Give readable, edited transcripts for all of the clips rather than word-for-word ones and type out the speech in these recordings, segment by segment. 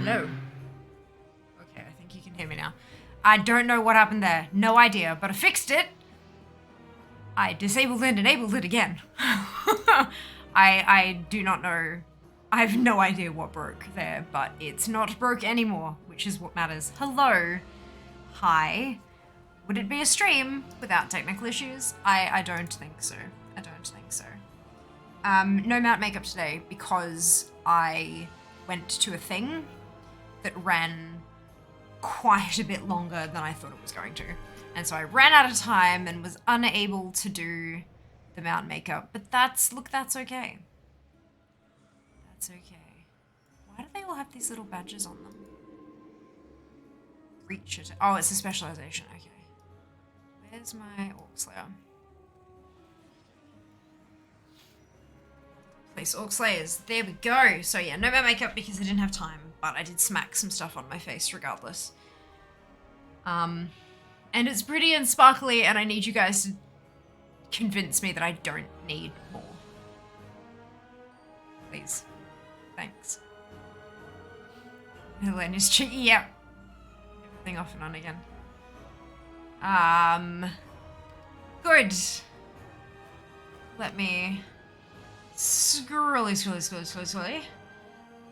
Hello. Okay, I think you can hear me now. I don't know what happened there. No idea, but I fixed it. I disabled and enabled it again. I do not know. I have no idea what broke there, but it's not broke anymore, which is what matters. Hello. Hi. Would it be a stream without technical issues? I don't think so. I don't think so. No mount makeup today because I went to a thing that ran quite a bit longer than I thought it was going to. And so I ran out of time and was unable to do the mount makeup. But that's okay. That's okay. Why do they all have these little badges on them? Reach it. Oh, it's a specialization. Okay. Where's my Orc Slayer? Place Orc Slayers. There we go. So yeah, no more makeup because I didn't have time, but I did smack some stuff on my face regardless. And it's pretty and sparkly, and I need you guys to convince me that I don't need more. Please. Thanks. Helena's cheeky. Yep. Everything off and on again. Good. Let me scrolly.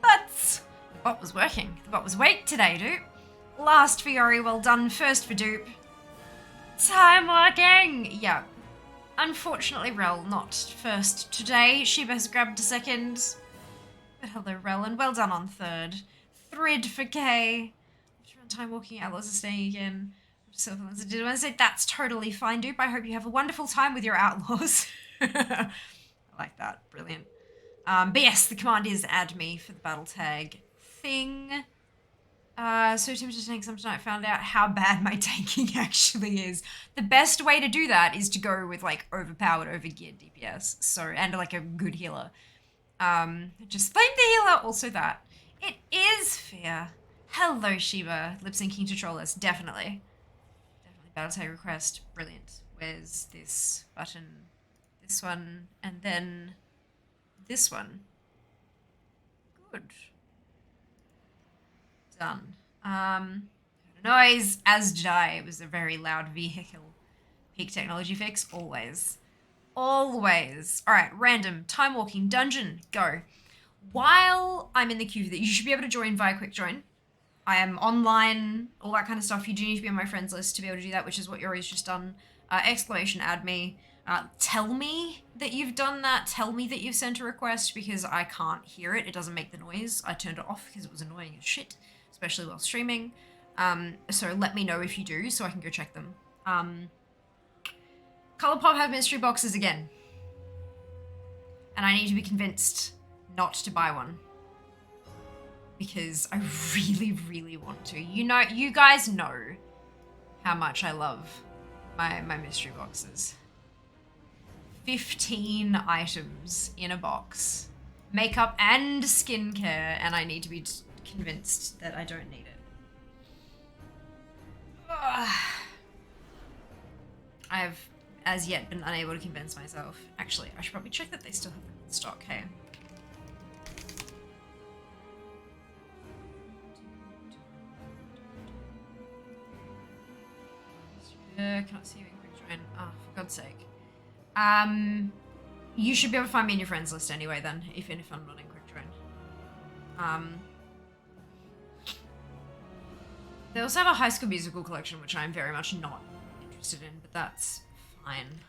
But the bot was working. The bot was awake today, dude. Last for Yori, well done. First for Dupe. Timewalking! Yeah. Unfortunately, Rel not first today. Shiba has grabbed a second. But hello, Rel, and well done on third. Thrid for K. Timewalking, outlaws are staying again. Did I want to say that's totally fine, Dupe. I hope you have a wonderful time with your outlaws. I like that. Brilliant. But yes, the command is add me for the battle tag thing. So tempted to tank some tonight. Found out how bad my tanking actually is. The best way to do that is to go with like overpowered, overgeared DPS. So, and like a good healer. Just blame the healer. Also that. It is fair. Hello, Shiba. Lip syncing to troll us. Definitely. Definitely battle tag request. Brilliant. Where's this button? This one. And then this one. Good. Done. Heard a noise, as did I. It was a very loud vehicle. Peak technology fix, always. Always. Alright, random. Time walking dungeon. Go. While I'm in the queue for that, you should be able to join via quick join. I am online, all that kind of stuff. You do need to be on my friends list to be able to do that, which is what Yori's just done. Exclamation add me. Tell me that you've done that. Tell me that you've sent a request because I can't hear it. It doesn't make the noise. I turned it off because it was annoying as shit, especially while streaming. So let me know if you do so I can go check them. Colourpop have mystery boxes again. And I need to be convinced not to buy one. Because I really, really want to. You know, you guys know how much I love my mystery boxes. 15 items in a box. Makeup and skincare, and I need to be convinced that I don't need it. I've, as yet, been unable to convince myself. Actually, I should probably check that they still have them in stock, hey? Cannot see you in quick join. Oh, for God's sake. You should be able to find me in your friends list anyway then, even if I'm not in quick join. They also have a High School Musical collection, which I'm very much not interested in, but that's fine.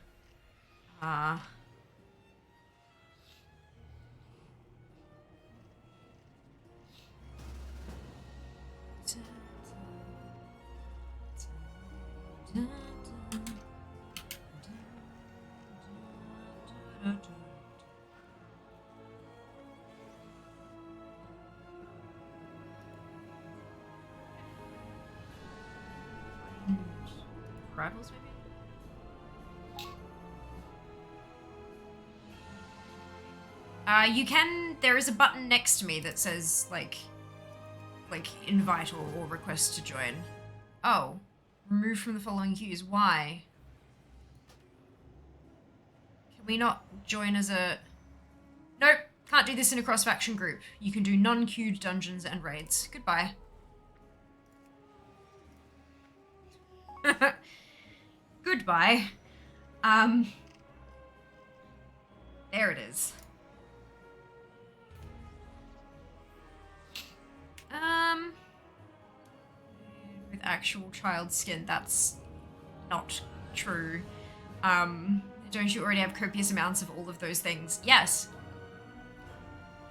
Rivals, maybe? You can, there is a button next to me that says, like invite or request to join. Oh. Remove from the following queues. Why? Can we not join as a... Nope. Can't do this in a cross-faction group. You can do non-queued dungeons and raids. Goodbye. Goodbye. There it is. With actual child skin, that's not true. Don't you already have copious amounts of all of those things? Yes.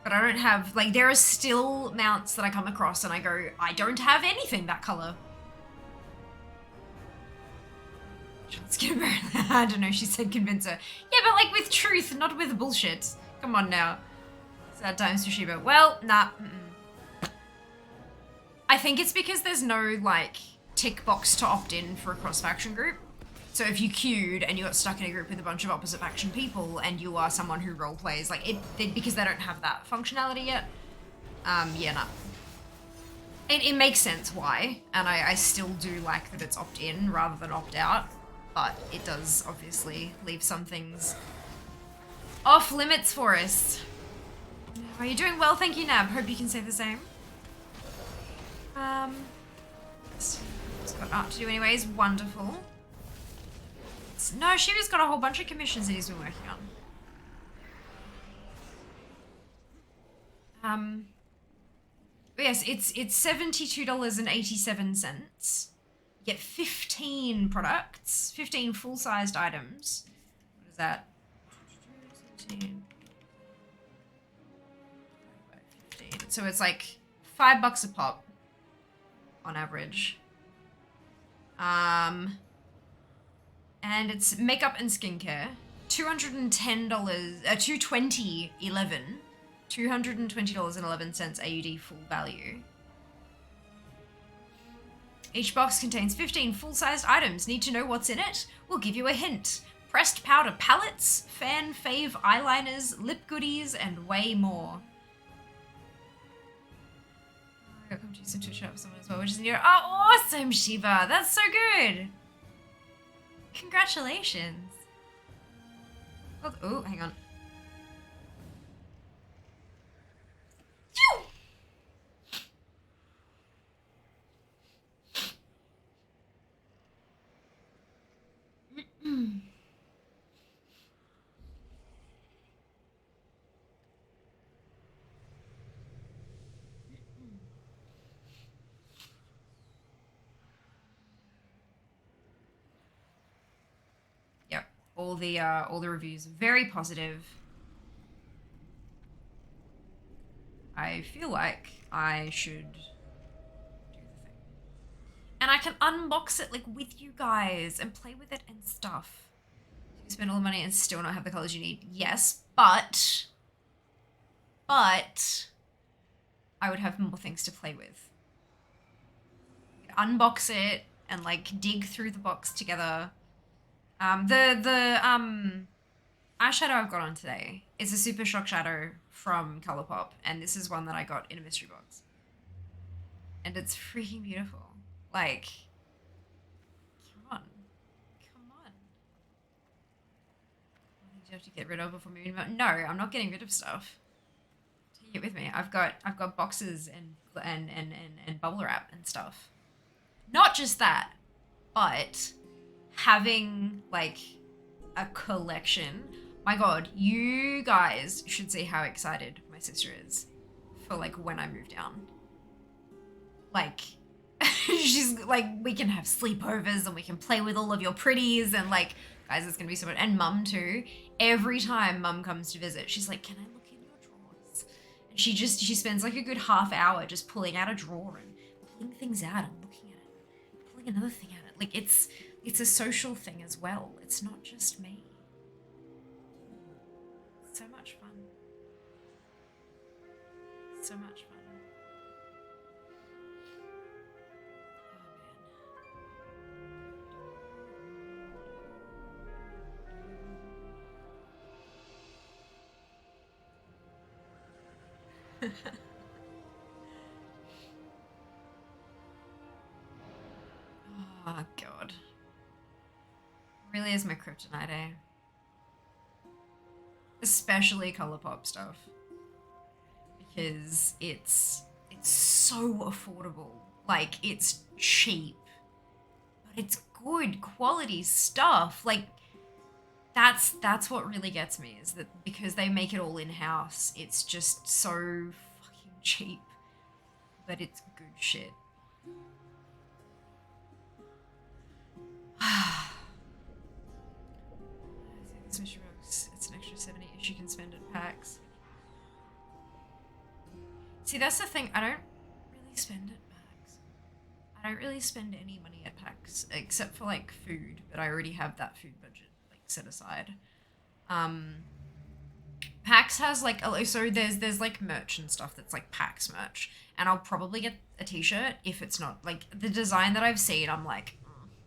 But I don't have, like, there are still mounts that I come across and I go, I don't have anything that color. I don't know, she said convince her. Yeah, but like with truth, not with bullshit. Come on now. Sad times, Toshiba. Well, nah. I think it's because there's no, like, tick box to opt in for a cross-faction group. So if you queued and you got stuck in a group with a bunch of opposite faction people and you are someone who role plays, like, because they don't have that functionality yet, yeah, nah. It makes sense why, and I still do like that it's opt-in rather than opt-out, but it does obviously leave some things off limits for us. Are you doing well? Thank you, Nab. Hope you can say the same. Just got art to do anyways. Wonderful. No, Shiva's got a whole bunch of commissions that he's been working on. But yes, it's $72.87. You get 15 products, 15 full-sized items. What is that? 17. 15. So it's like $5 a pop on average. And it's makeup and skincare. $210, $220.11. $220.11 AUD full value. Each box contains 15 full-sized items. Need to know what's in it? We'll give you a hint. Pressed powder palettes, fan fave eyeliners, lip goodies, and way more. I got come to some Twitch shop someone as well, which is near. Oh, awesome, Shiva! That's so good! Congratulations. Oh, hang on. Yep, all the reviews very positive. I feel like I should do the thing. And I can unbox it like with you guys and play with it and stuff. You spend all the money and still not have the colors you need. Yes, but I would have more things to play with. Unbox it and like dig through the box together. The eyeshadow I've got on today is a Super Shock Shadow from Colourpop, and this is one that I got in a mystery box. And it's freaking beautiful. Like, come on. Do you have to get rid of before moving on? No, I'm not getting rid of stuff. Take it with me. I've got boxes and bubble wrap and stuff. Not just that, but having like a collection. My God, you guys should see how excited my sister is for like when I move down. Like, she's like, we can have sleepovers and we can play with all of your pretties and like, guys, it's gonna be so much. And mum too. Every time mum comes to visit, she's like, can I look in your drawers? And she spends like a good half hour just pulling out a drawer and pulling things out and looking at it, pulling another thing out. Like it's a social thing as well. It's not just me. So much fun. So much fun. Oh, man. Oh, God. Really is my kryptonite, eh? Especially Colourpop stuff. because it's so affordable. Like, it's cheap, but it's good quality stuff. Like, that's what really gets me, is that because they make it all in-house, it's just so fucking cheap, but it's good shit. This mystery box, it's an extra 70 if you can spend at PAX. See, that's the thing, I don't really spend at PAX. I don't really spend any money at PAX, except for like food, but I already have that food budget like set aside. PAX has like, so there's like merch and stuff that's like PAX merch, and I'll probably get a t-shirt if it's not like the design that I've seen. I'm like,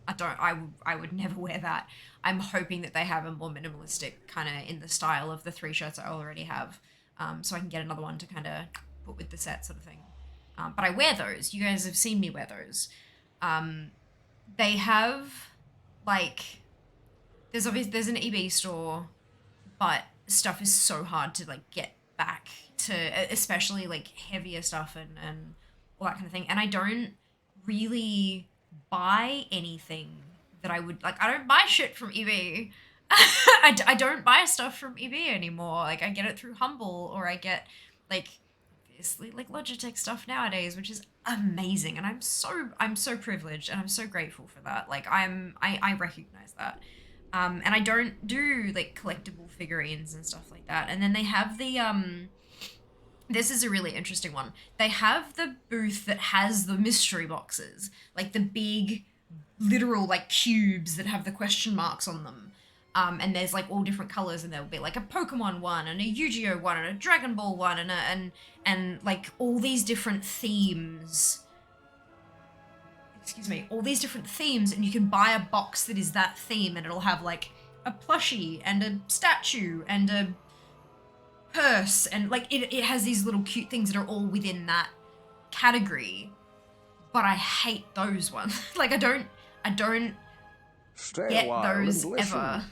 I would never wear that. I'm hoping that they have a more minimalistic kind of in the style of the 3 shirts I already have, so I can get another one to kind of put with the set sort of thing. But I wear those. You guys have seen me wear those. They have like, there's an eBay store, but stuff is so hard to like get back to, especially like heavier stuff and all that kind of thing. And I don't really buy anything that I would like. I don't buy shit from eBay. I don't buy stuff from eBay anymore. Like, I get it through Humble, or I get like, obviously, like Logitech stuff nowadays, which is amazing, and I'm so privileged, and I'm so grateful for that. Like, I recognize that. And I don't do like collectible figurines and stuff like that. And then they have the this is a really interesting one. They have the booth that has the mystery boxes, like the big literal like cubes that have the question marks on them. And there's like all different colors, and there'll be like a Pokemon one and a Yu-Gi-Oh one and a Dragon Ball one and like all these different themes. Excuse me, all these different themes, and you can buy a box that is that theme, and it'll have like a plushie and a statue and a purse, and like it has these little cute things that are all within that category. But I hate those ones. Like, I don't Stay get a while those and listen. ever.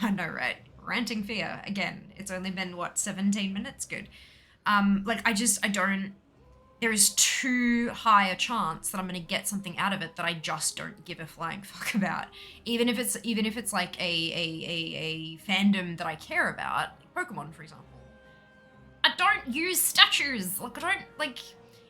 I know, right? Ranting fear again. It's only been what, 17 minutes? Good. Like, I don't. There is too high a chance that I'm going to get something out of it that I just don't give a flying fuck about. Even if it's like a fandom that I care about, like Pokemon, for example. I don't use statues. Like, I don't, like,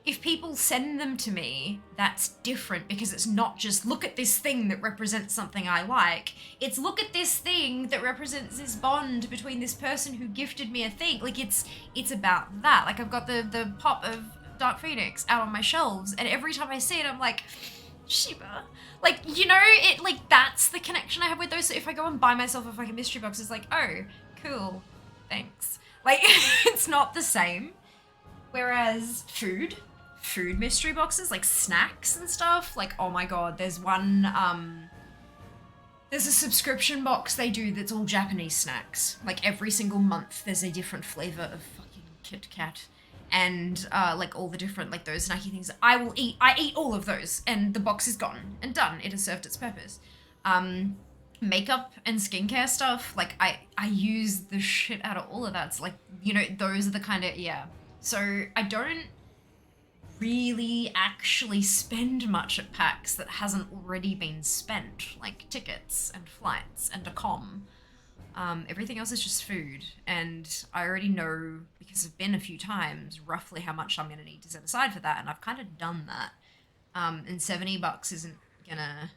if people send them to me, that's different, because it's not just look at this thing that represents something I like. It's look at this thing that represents this bond between this person who gifted me a thing. Like, it's about that. Like, I've got the pop of Dark Phoenix out on my shelves, and every time I see it, I'm like, Shiba. Like, you know, it, like, that's the connection I have with those. So if I go and buy myself a fucking mystery box, it's like, oh, cool, thanks. Like, it's not the same. Whereas food mystery boxes, like snacks and stuff, like, oh my god, there's one, there's a subscription box they do that's all Japanese snacks. Like, every single month there's a different flavor of fucking Kit Kat. And like all the different, like, those snacky things I eat all of those, and the box is gone and done. It has served its purpose. Makeup and skincare stuff, like, I use the shit out of all of that. It's like, you know, those are the kind of, yeah. So I don't really actually spend much at PAX that hasn't already been spent, like tickets and flights and a comm. Everything else is just food, and I already know, because I've been a few times, roughly how much I'm gonna need to set aside for that, and I've kind of done that. And $70 isn't gonna,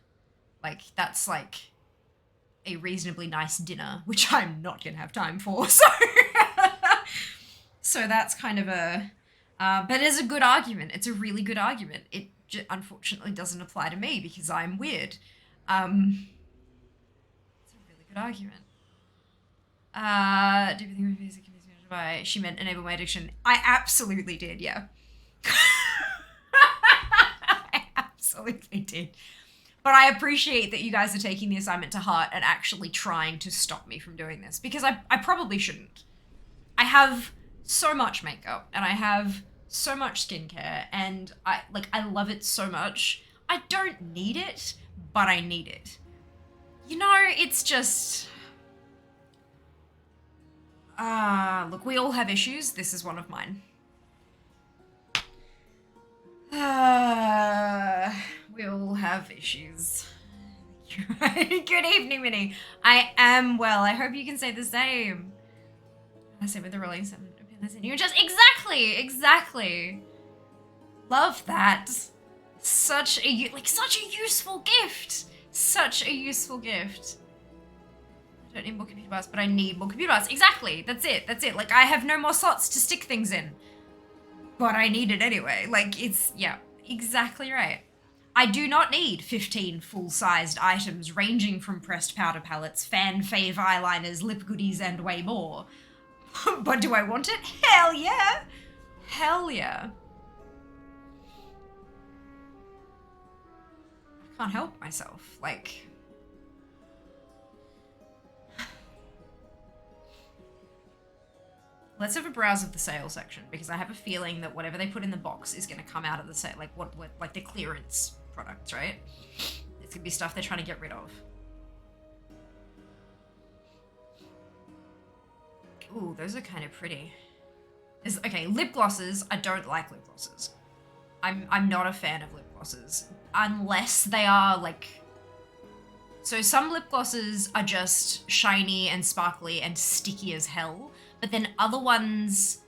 like, that's like a reasonably nice dinner, which I'm not gonna have time for, so so that's kind of a, but it's a good argument. It's a really good argument. It unfortunately doesn't apply to me because I'm weird. It's a really good argument. Do you think music can be managed by, she meant enable my addiction? I absolutely did, yeah. I absolutely did. But I appreciate that you guys are taking the assignment to heart and actually trying to stop me from doing this, because I probably shouldn't. I have so much makeup, and I have so much skincare, and I love it so much. I don't need it, but I need it. You know, it's just, look, we all have issues. This is one of mine. have issues. Good evening, Minnie. I am well. I hope you can say the same. I say with the release and you just exactly. Love that. Such a useful gift. Such a useful gift. I don't need more computer parts, but I need more computer parts. Exactly. That's it. Like, I have no more slots to stick things in. But I need it anyway. Like, it's, yeah, exactly right. I do not need 15 full-sized items ranging from pressed powder palettes, fan fave eyeliners, lip goodies, and way more. But do I want it? Hell yeah! Hell yeah. I can't help myself. Like... Let's have a browse of the sale section, because I have a feeling that whatever they put in the box is going to come out of the sale, like like the clearance products, right? It's going to be stuff they're trying to get rid of. Ooh, those are kind of pretty. Okay, lip glosses. I don't like lip glosses. I'm not a fan of lip glosses unless they are like. So some lip glosses are just shiny and sparkly and sticky as hell. But then other ones,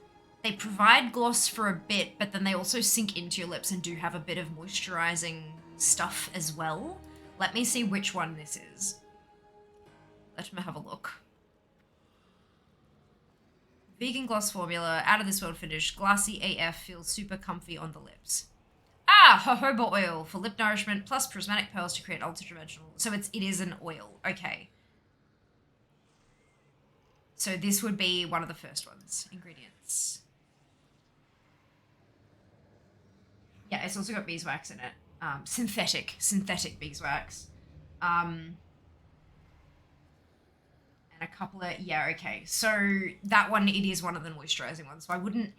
they provide gloss for a bit, but then they also sink into your lips and do have a bit of moisturizing stuff as well. Let me see which one this is. Let me have a look. Vegan gloss formula, out of this world finish, glassy AF, feels super comfy on the lips. Ah, jojoba oil for lip nourishment plus prismatic pearls to create ultra-dimensional. So it is an oil. Okay. So this would be one of the first ones. Ingredients. Yeah, it's also got beeswax in it. Synthetic beeswax. And a couple of, yeah, okay. So that one, it is one of the moisturizing ones. So I wouldn't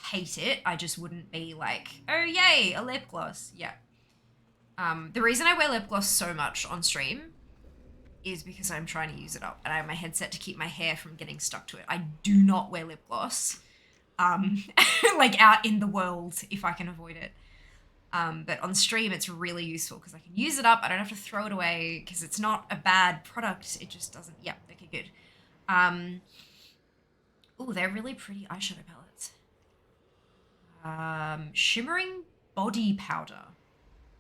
hate it. I just wouldn't be like, oh yay, a lip gloss. Yeah. The reason I wear lip gloss so much on stream is because I'm trying to use it up and I have my headset to keep my hair from getting stuck to it. I do not wear lip gloss, like out in the world if I can avoid it. But on stream, it's really useful because I can use it up. I don't have to throw it away because it's not a bad product. It just doesn't, yeah, okay, good. Oh, they're really pretty eyeshadow palettes. Shimmering body powder.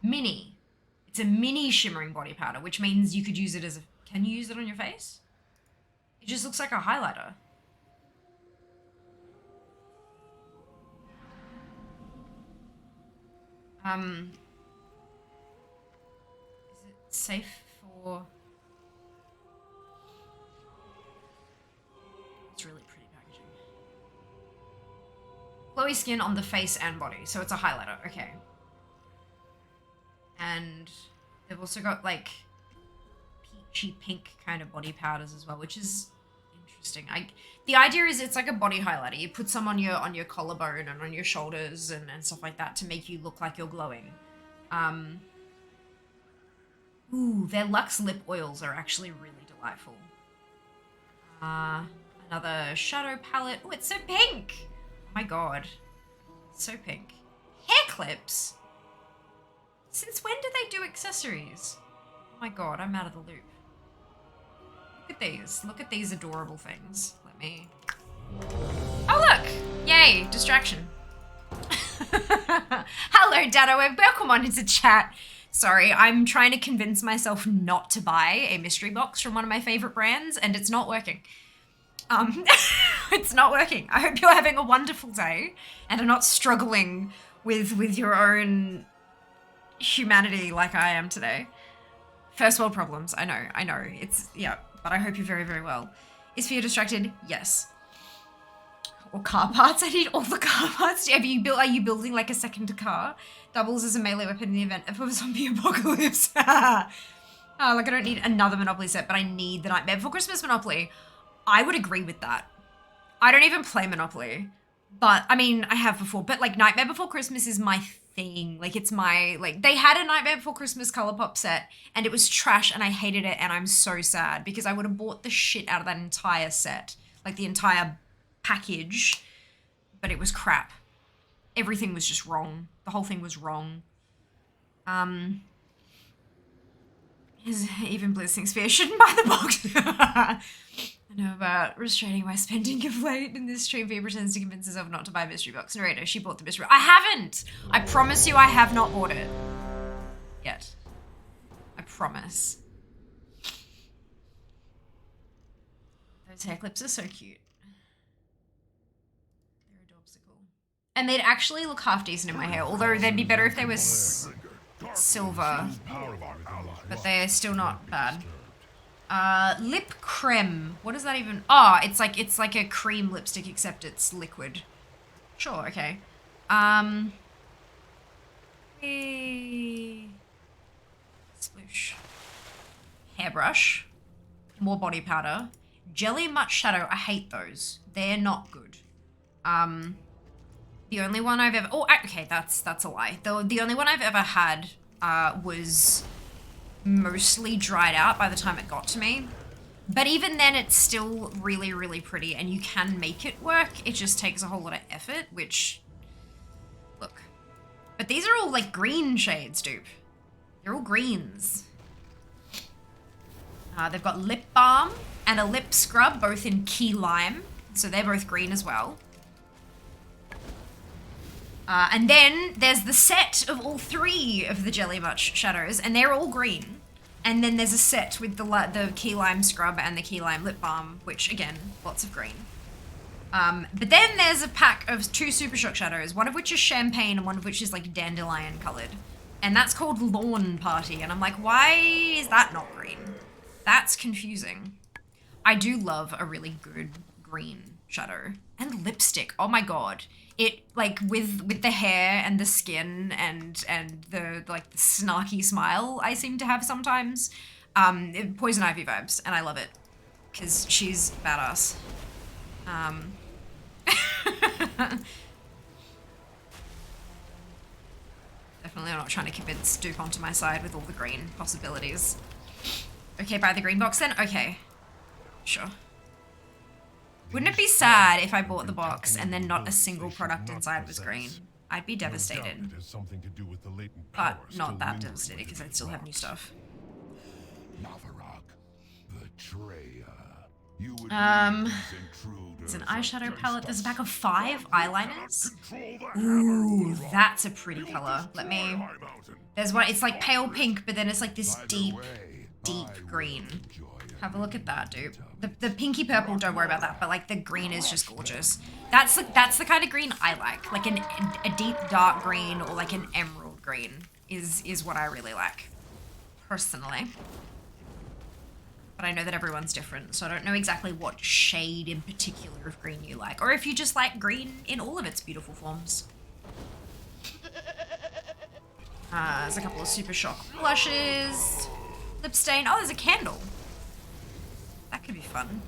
Mini. It's a mini shimmering body powder, which means you could use it as a... Can you use it on your face? It just looks like a highlighter. Is it safe for... It's really pretty packaging. Glowy skin on the face and body, so it's a highlighter, okay. And they've also got like peachy pink kind of body powders as well, which is interesting. The idea is it's like a body highlighter. You put some on your collarbone and on your shoulders and stuff like that to make you look like you're glowing. Ooh, their Luxe lip oils are actually really delightful. Another shadow palette. Oh, it's so pink. Oh my god. So pink. Hair clips. Since when do they do accessories? Oh my god, I'm out of the loop. Look at these. Look at these adorable things. Let me... Oh, look! Yay, distraction. Hello, Dado. Welcome on into chat. Sorry, I'm trying to convince myself not to buy a mystery box from one of my favorite brands, and it's not working. It's not working. I hope you're having a wonderful day and are not struggling with your own humanity like I am today. First world problems. I know. It's, yeah, but I hope you're very, very well. Is Fear distracted? Yes. Or car parts. I need all the car parts. Are you building like a second car? Doubles as a melee weapon in the event of a zombie apocalypse. Like I don't need another Monopoly set, but I need the Nightmare Before Christmas Monopoly. I would agree with that. I don't even play Monopoly, but I mean, I have before, but like Nightmare Before Christmas is my thing. Like it's my, like they had a Nightmare Before Christmas ColourPop set and it was trash and I hated it and I'm so sad because I would have bought the shit out of that entire set, like the entire package, but it was crap. Everything was just wrong. The whole thing was wrong. Even Blizz thinks Spear shouldn't buy the box. I know about restraining my spending of late in this stream. Via pretends to convince herself not to buy mystery box. Narrator, she bought the mystery box. I haven't! I promise you I have not bought it. Yet. I promise. Those hair clips are so cute. They're adorable. And they'd actually look half decent in my hair, although they'd be better if they were silver. But they're still not bad. Lip creme. What is that even? Oh, it's like a cream lipstick except it's liquid. Sure, okay. Sploosh. Hairbrush. More body powder. Jelly Much Shadow. I hate those. They're not good. The only one I've ever... Oh, okay, that's a lie. The only one I've ever had was mostly dried out by the time it got to me. But even then, it's still really, really pretty, and you can make it work. It just takes a whole lot of effort, which... Look. But these are all, like, green shades, dupe. They're all greens. They've got lip balm and a lip scrub, both in key lime. So they're both green as well. And then there's the set of all three of the Jelly Much shadows, and they're all green. And then there's a set with the key lime scrub and the key lime lip balm, which, again, lots of green. But then there's a pack of 2 Super Shock shadows, one of which is champagne and one of which is, like, dandelion colored. And that's called Lawn Party. And I'm like, why is that not green? That's confusing. I do love a really good green shadow. And lipstick, oh my god. It, like, with the hair and the skin and the, like, the snarky smile I seem to have sometimes. Poison Ivy vibes, and I love it. Because she's badass. Definitely not trying to convince Duke onto my side with all the green possibilities. Okay, buy the green box then? Okay. Sure. Wouldn't it be sad if I bought the box and then not a single product inside was green? I'd be devastated. But not that devastated because I'd still have new stuff. There's an eyeshadow palette. There's a pack of 5 eyeliners. Ooh, that's a pretty color. Let me... There's one, it's like pale pink, but then it's like this deep green. Have a look at that, dude. The pinky purple, don't worry about that, but like the green is just gorgeous. That's the kind of green I like. Like a deep dark green or like an emerald green is what I really like, personally. But I know that everyone's different, so I don't know exactly what shade in particular of green you like, or if you just like green in all of its beautiful forms. There's a couple of Super Shock blushes, lip stain. Oh, there's a candle. That could be fun.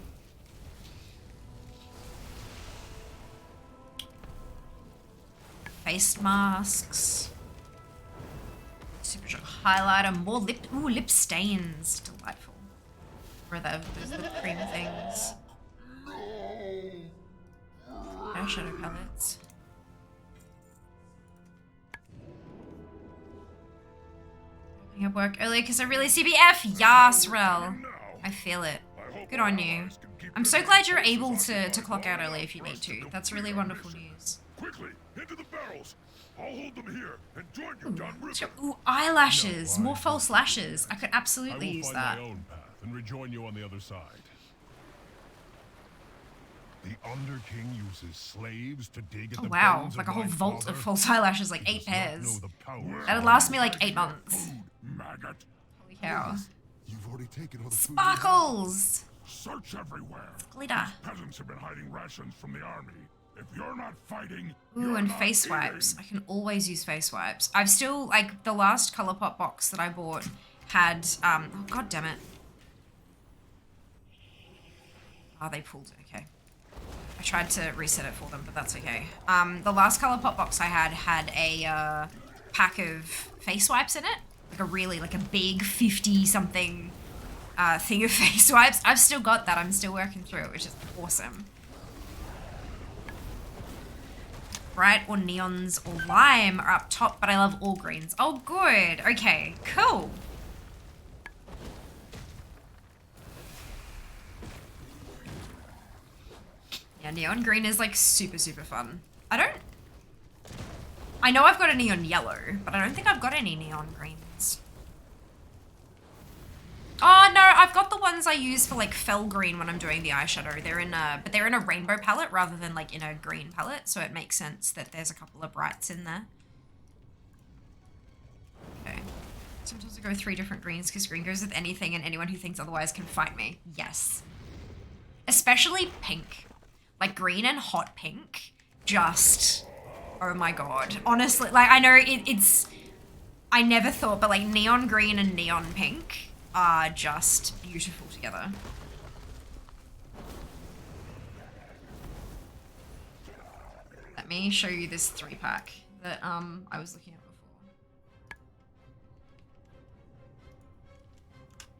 Face masks. Super Shock highlighter. More lip stains. Delightful. Or those lip cream things. Eyeshadow palettes. I work earlier because I really CBF. Yas, Rel. I feel it. Good on you. I'm so glad you're able to clock out early if you need to. That's really wonderful news. Quickly, into the barrels. I'll hold them here and join you downriver. Ooh, eyelashes. More false lashes. I could absolutely use that. I will find my own path and rejoin you on the other side. The Underking uses slaves to dig at the wow, bones like of a whole my vault father. of false eyelashes, like 8 pairs. That'd last me like 8 months. Maggot. Holy cow. You've already taken all the food. Sparkles! Search everywhere. Glitter. These peasants have been hiding rations from the army. If you're not fighting, Ooh, you're and not face eating. wipes. I can always use face wipes. I've still, like, the last Colourpop box that I bought had, oh, god damn it. Oh, they pulled it, okay. I tried to reset it for them, but that's okay. The last Colourpop box I had a, pack of face wipes in it. Like a big 50-something, thing of face wipes. I've still got that. I'm still working through it, which is awesome. Bright or neons or lime are up top, but I love all greens. Oh, good. Okay, cool. Yeah, neon green is like super, super fun. I know I've got a neon yellow, but I don't think I've got any neon greens. Oh no, I've got the ones I use for like fell green when I'm doing the eyeshadow. But they're in a rainbow palette rather than like in a green palette, so it makes sense that there's a couple of brights in there. Okay. Sometimes I go 3 different greens because green goes with anything and anyone who thinks otherwise can fight me. Yes. Especially pink. Like green and hot pink. Just, oh my god. Honestly, like I know it's, I never thought, but like neon green and neon pink are just beautiful together. Let me show you this 3-pack that I was looking at before.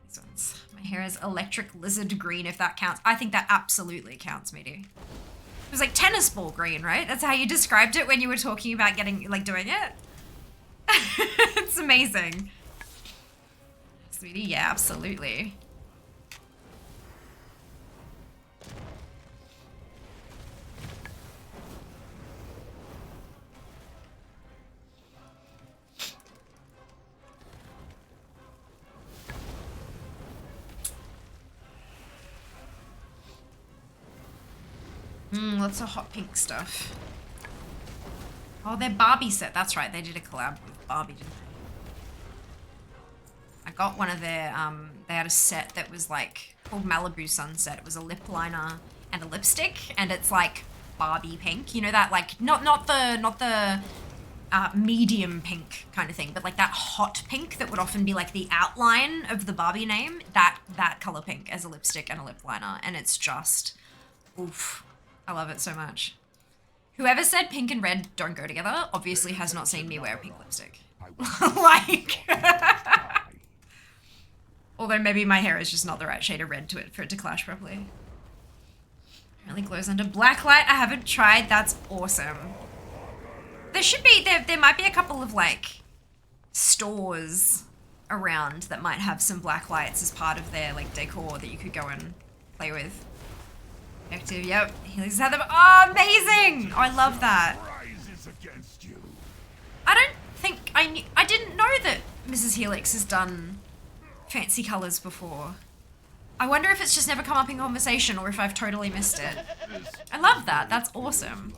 These ones. My hair is electric lizard green, if that counts. I think that absolutely counts, matey. It was like tennis ball green, right? That's how you described it when you were talking about getting, like, doing it. It's amazing. Sweetie, yeah, absolutely. Lots of hot pink stuff. Oh, their Barbie set. That's right. They did a collab with Barbie, didn't they? I got one of their, they had a set that was like called Malibu Sunset. It was a lip liner and a lipstick, and it's like Barbie pink. You know that, like, not the medium pink kind of thing, but like that hot pink that would often be like the outline of the Barbie name. That color pink as a lipstick and a lip liner, and it's just, oof. I love it so much. Whoever said pink and red don't go together obviously has not seen me wear a pink lipstick. Like, although maybe my hair is just not the right shade of red to it for it to clash properly. It really glows under black light. I haven't tried. That's awesome. There should be, there might be a couple of like stores around that might have some black lights as part of their like decor that you could go and play with. Active, yep. He's had them. Oh, amazing! Oh, I love that. I don't think I didn't know that Mrs. Helix has done fancy colors before. I wonder if it's just never come up in conversation or if I've totally missed it. I love that. That's awesome.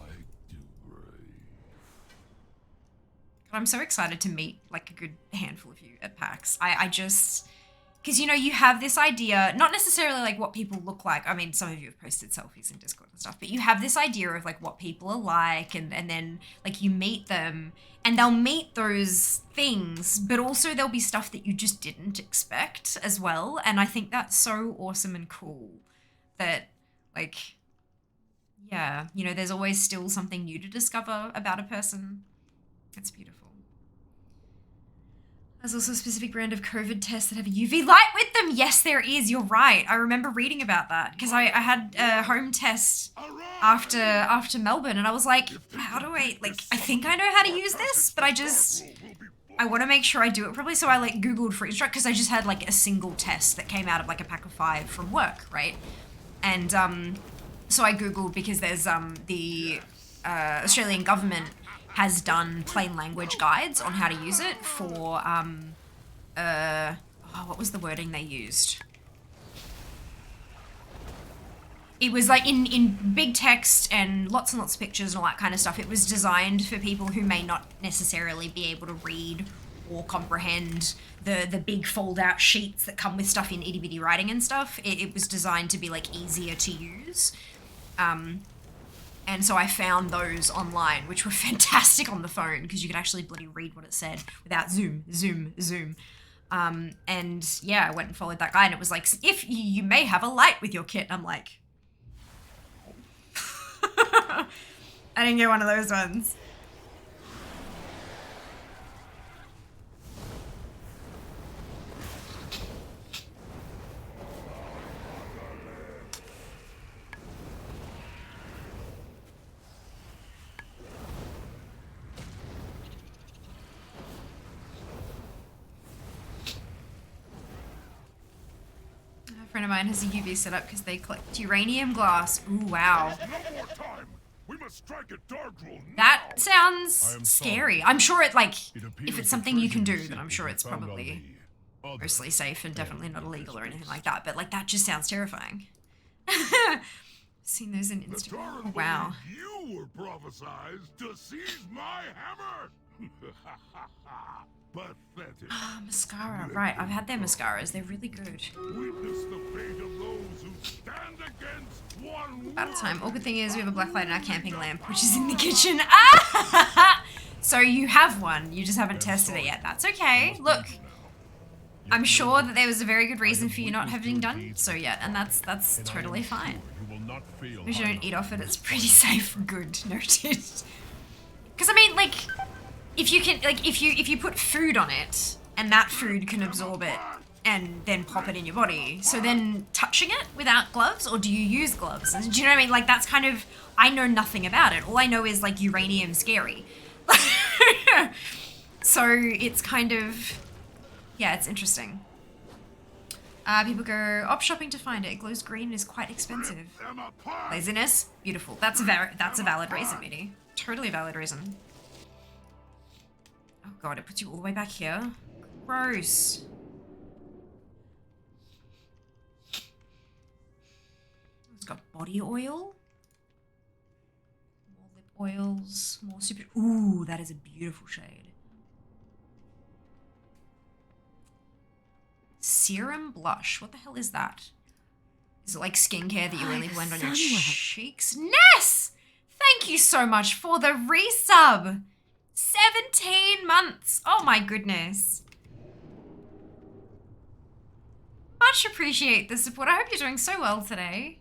I'm so excited to meet like a good handful of you at PAX. I just, because, you know, you have this idea, not necessarily like what people look like. I mean, some of you have posted selfies in Discord and stuff, but you have this idea of like what people are like, and then like you meet them and they'll meet those things, but also there'll be stuff that you just didn't expect as well. And I think that's so awesome and cool that, like, yeah, you know, there's always still something new to discover about a person. It's beautiful. There's also a specific brand of COVID tests that have a UV light with them. Yes, there is. You're right. I remember reading about that because I had a home test after Melbourne, and I was like, how do I, like, I think I know how to use this, but I want to make sure I do it properly. So I like Googled for instruct because I just had like a single test that came out of like a pack of 5 from work, right? And so I Googled because there's the Australian government has done plain language guides on how to use it for, what was the wording they used? It was like in big text and lots of pictures and all that kind of stuff. It was designed for people who may not necessarily be able to read or comprehend the big fold out sheets that come with stuff in itty bitty writing and stuff. It was designed to be like easier to use. And so I found those online, which were fantastic on the phone because you could actually bloody read what it said without zoom. And yeah, I went and followed that guide, and it was like, if you may have a light with your kit. And I'm like, I didn't get one of those ones. friend of mine has a UV set up because they collect uranium glass. Ooh, wow. No more time. We must strike a dark rule now. That sounds scary. I'm sure it, like, It appears if it's the something you can do, treasure then I'm you sure seek it's was found on probably the other mostly safe and definitely end not of illegal or anything space. like that. But, like, that just sounds terrifying. Seen those in The Instagram. Tauren Oh, wow. believed you were prophesized to seize my hammer. Pathetic. Ah, mascara. Right, I've had their mascaras. They're really good. Witness the fate of those who stand against one. About time. All good thing is we have a black light in our camping lamp, which is in the kitchen. Ah! So you have one. You just haven't tested it yet. That's okay. Look, I'm sure that there was a very good reason for you not having done so yet, and that's totally fine. If you don't eat off it, it's pretty safe. Good. Noted. Because I mean, like, if you can, like, if you put food on it, and that food can absorb it, and then pop it in your body, so then touching it without gloves, or do you use gloves? Do you know what I mean? Like, that's kind of, I know nothing about it. All I know is, like, uranium scary. So it's kind of, yeah, it's interesting. People go op shopping to find it. It glows green and is quite expensive. Laziness? Beautiful. That's a valid reason, Mitty. Totally valid reason. Oh god, it puts you all the way back here. Gross. It's got body oil. More lip oils. More super. Ooh, that is a beautiful shade. Serum blush. What the hell is that? Is it like skincare that you only blend on your cheeks? Ness! Thank you so much for the resub. 17 months. Oh my goodness. Much appreciate the support. I hope you're doing so well today.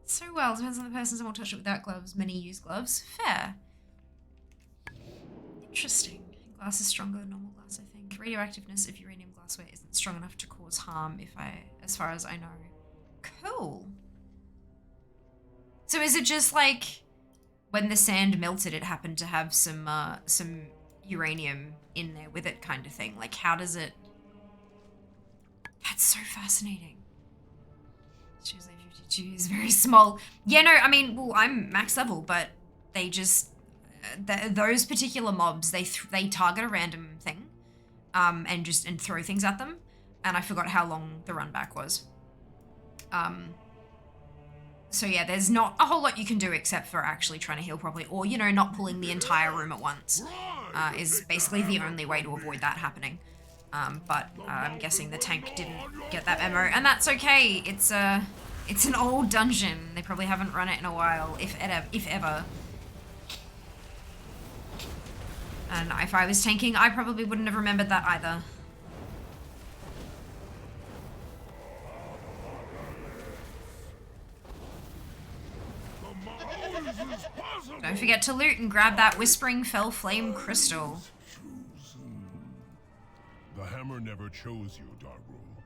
So well. Depends on the person. Some will touch it without gloves. Many use gloves. Fair. Interesting. Glass is stronger than normal glass, I think. Radioactiveness of uranium glassware isn't strong enough to cause harm as far as I know. Cool. So is it just like when the sand melted, it happened to have some uranium in there with it kind of thing? Like, how does it... That's so fascinating. Tuesday 52 is very small. Yeah, no, I mean, well, I'm max level, but they just... those particular mobs, they target a random thing and throw things at them. And I forgot how long the run back was. So yeah, there's not a whole lot you can do except for actually trying to heal properly, or, you know, not pulling the entire room at once is basically the only way to avoid that happening. But I'm guessing the tank didn't get that memo, and that's okay. It's an old dungeon. They probably haven't run it in a while, if ever. And if I was tanking, I probably wouldn't have remembered that either. Don't forget to loot and grab that Whispering Fell Flame crystal. The hammer never chose you, Darkroll.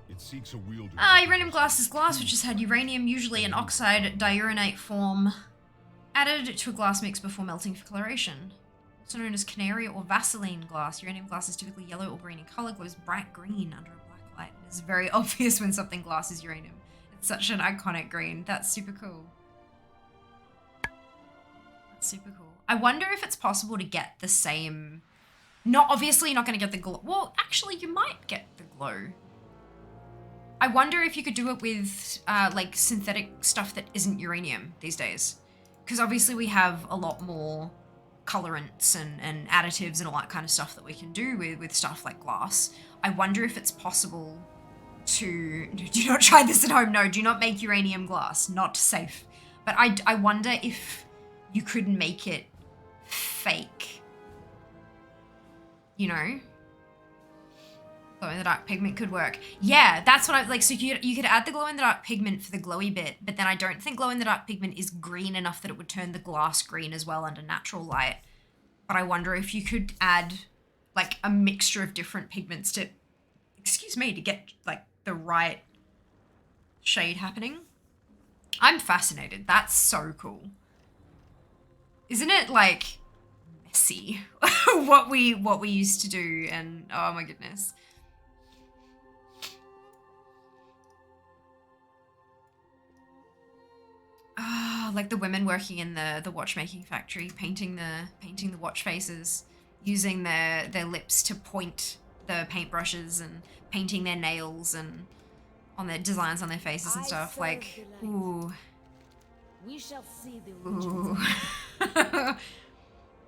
It seeks a wielder. Uranium glass is glass, which has had uranium, usually in oxide diurenate form, added to a glass mix before melting for coloration. Also known as canary or Vaseline glass. Uranium glass is typically yellow or green in color, glows bright green under a black light. It's very obvious when something glass is uranium. It's such an iconic green. That's super cool. That's super cool. I wonder if it's possible to get the same... Obviously you're not going to get the glow. Well, actually you might get the glow. I wonder if you could do it with like synthetic stuff that isn't uranium these days. Because obviously we have a lot more colorants and additives and all that kind of stuff that we can do with stuff like glass. I wonder if it's possible to... Do not try this at home. No, do not make uranium glass. Not safe. But I wonder if you could make it fake. You know? Glow-in-the-dark pigment could work. Yeah, that's what I... Like, so you could add the glow-in-the-dark pigment for the glowy bit, but then I don't think glow-in-the-dark pigment is green enough that it would turn the glass green as well under natural light. But I wonder if you could add, like, a mixture of different pigments to... Excuse me, to get, like, the right shade happening. I'm fascinated. That's so cool. Isn't it, like, messy? what we used to do, and oh my goodness. like the women working in the watchmaking factory, painting the watch faces, using their lips to point the paintbrushes and painting their nails and on their designs on their faces and stuff. Like, ooh. We shall see the Ooh.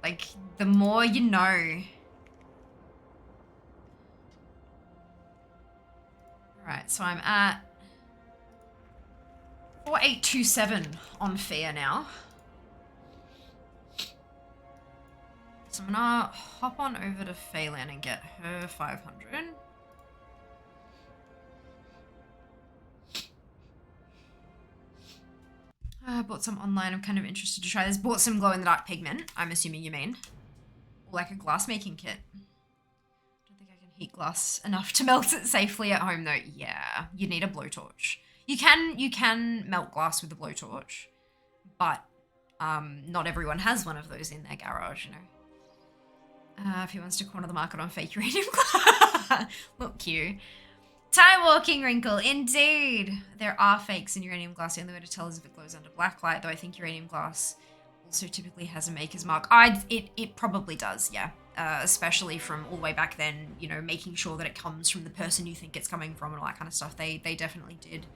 Like, the more you know. Alright, so I'm at 4827 on fear now. So I'm gonna hop on over to Phelan and get her 500. I bought some online. I'm kind of interested to try this. Bought some glow-in-the-dark pigment, I'm assuming you mean. Or like a glass making kit. Don't think I can heat glass enough to melt it safely at home though. Yeah, you need a blowtorch. You can melt glass with a blowtorch, but not everyone has one of those in their garage, you know. If he wants to corner the market on fake uranium glass. Look you. Timewalking wrinkle, indeed. There are fakes in uranium glass. The only way to tell is if it glows under blacklight, though I think uranium glass also typically has a maker's mark. It probably does, yeah. Especially from all the way back then, you know, making sure that it comes from the person you think it's coming from and all that kind of stuff. They definitely did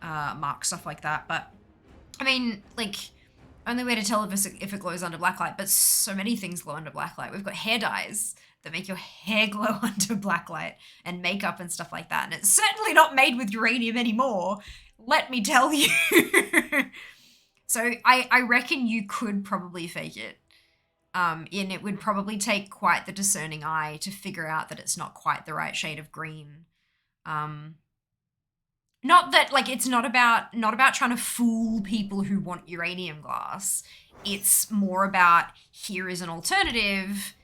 mark stuff like that. But, I mean, like, only way to tell if it glows under blacklight, but so many things glow under blacklight. We've got hair dyes that make your hair glow under blacklight and makeup and stuff like that. And it's certainly not made with uranium anymore, let me tell you. So I reckon you could probably fake it. And it would probably take quite the discerning eye to figure out that it's not quite the right shade of green. Not that, like, it's not about trying to fool people who want uranium glass. It's more about, here is an alternative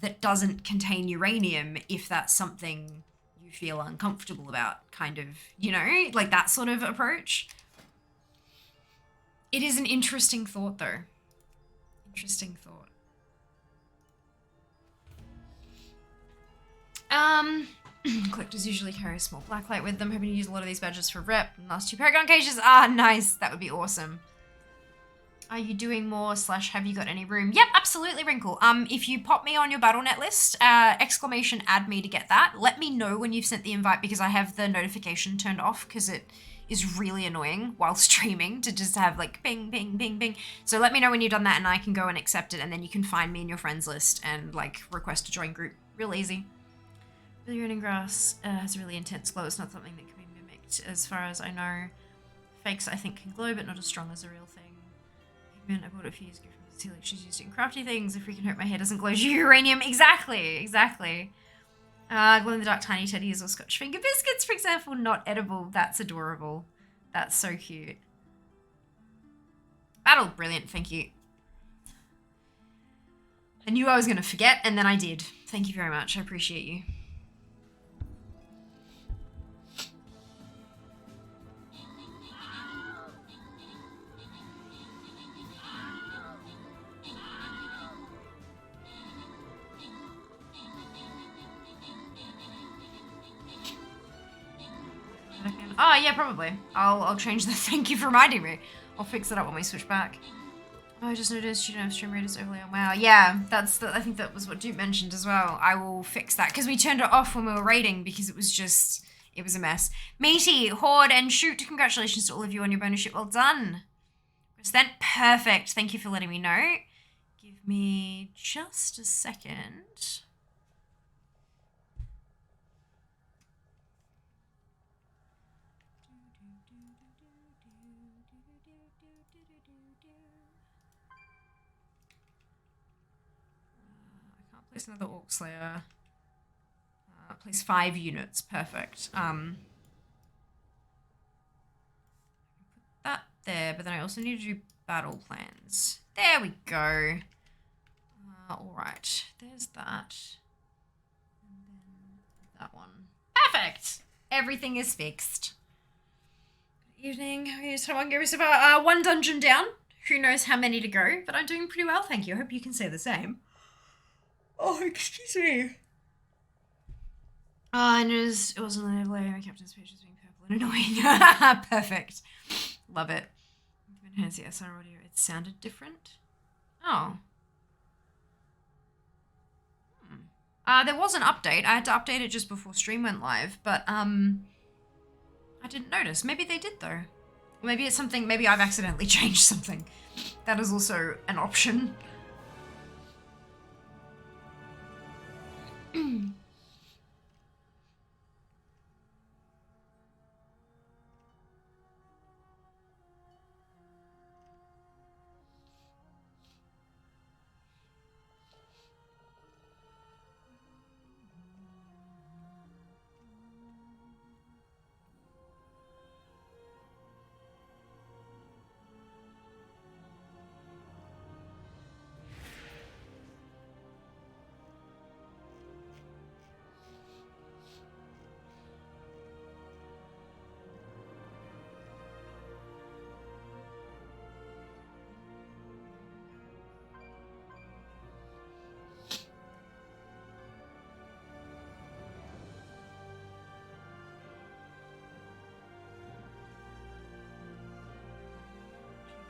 that doesn't contain uranium if that's something you feel uncomfortable about, kind of, you know, like that sort of approach. It is an interesting thought, though. Interesting thought. Collectors usually carry a small blacklight with them, hoping to use a lot of these badges for rep. Last 2 Paragon cages. Ah, nice. That would be awesome. Are you doing more / have you got any room? Yep, absolutely, Wrinkle. If you pop me on your BattleNet list, exclamation add me to get that. Let me know when you've sent the invite because I have the notification turned off because it is really annoying while streaming to just have like bing, bing, bing, bing. So let me know when you've done that and I can go and accept it and then you can find me in your friends list and like request to join group. Real easy. Really running grass has a really intense glow. It's not something that can be mimicked as far as I know. Fakes I think can glow but not as strong as a real thing. Pigment, I bought it a few years ago from the like she's used it in crafty things. I freaking hope my hair doesn't glow uranium. Exactly. Glow in the dark tiny teddies or Scotch finger biscuits, for example, not edible. That's adorable. That's so cute. Battle, brilliant, thank you. I knew I was going to forget, and then I did. Thank you very much, I appreciate you. Oh, yeah, probably. I'll change the thank you for reminding me. I'll fix it up when we switch back. Oh, I just noticed you don't have stream radius overlay on WoW. Yeah, I think that was what Duke mentioned as well. I will fix that because we turned it off when we were raiding because it was a mess. Meaty, Horde, and Shoot, congratulations to all of you on your bonus ship. Well done. Then perfect. Thank you for letting me know. Give me just a second. Place another Orc Slayer. Place 5 units. Perfect. Put that there, but then I also need to do battle plans. There we go. Alright. There's that. And then that one. Perfect! Everything is fixed. Good evening. Someone give us about 1 dungeon down. Who knows how many to go, but I'm doing pretty well, thank you. I hope you can say the same. Oh, excuse me. I noticed it wasn't a delay. My captain's page was being purple and annoying. Perfect. Love it. Enhance the SR audio. It sounded different. Oh. There was an update. I had to update it just before stream went live, but I didn't notice. Maybe they did though. Maybe it's something. Maybe I've accidentally changed something. That is also an option.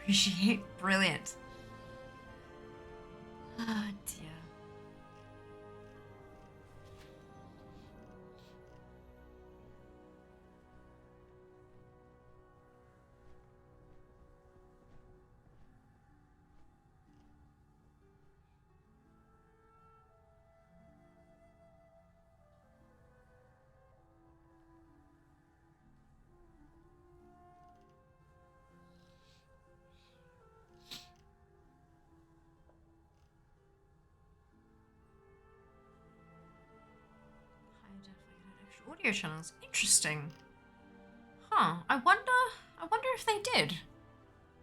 Appreciate. Brilliant. Oh dear. Audio channels. Interesting. Huh. I wonder if they did.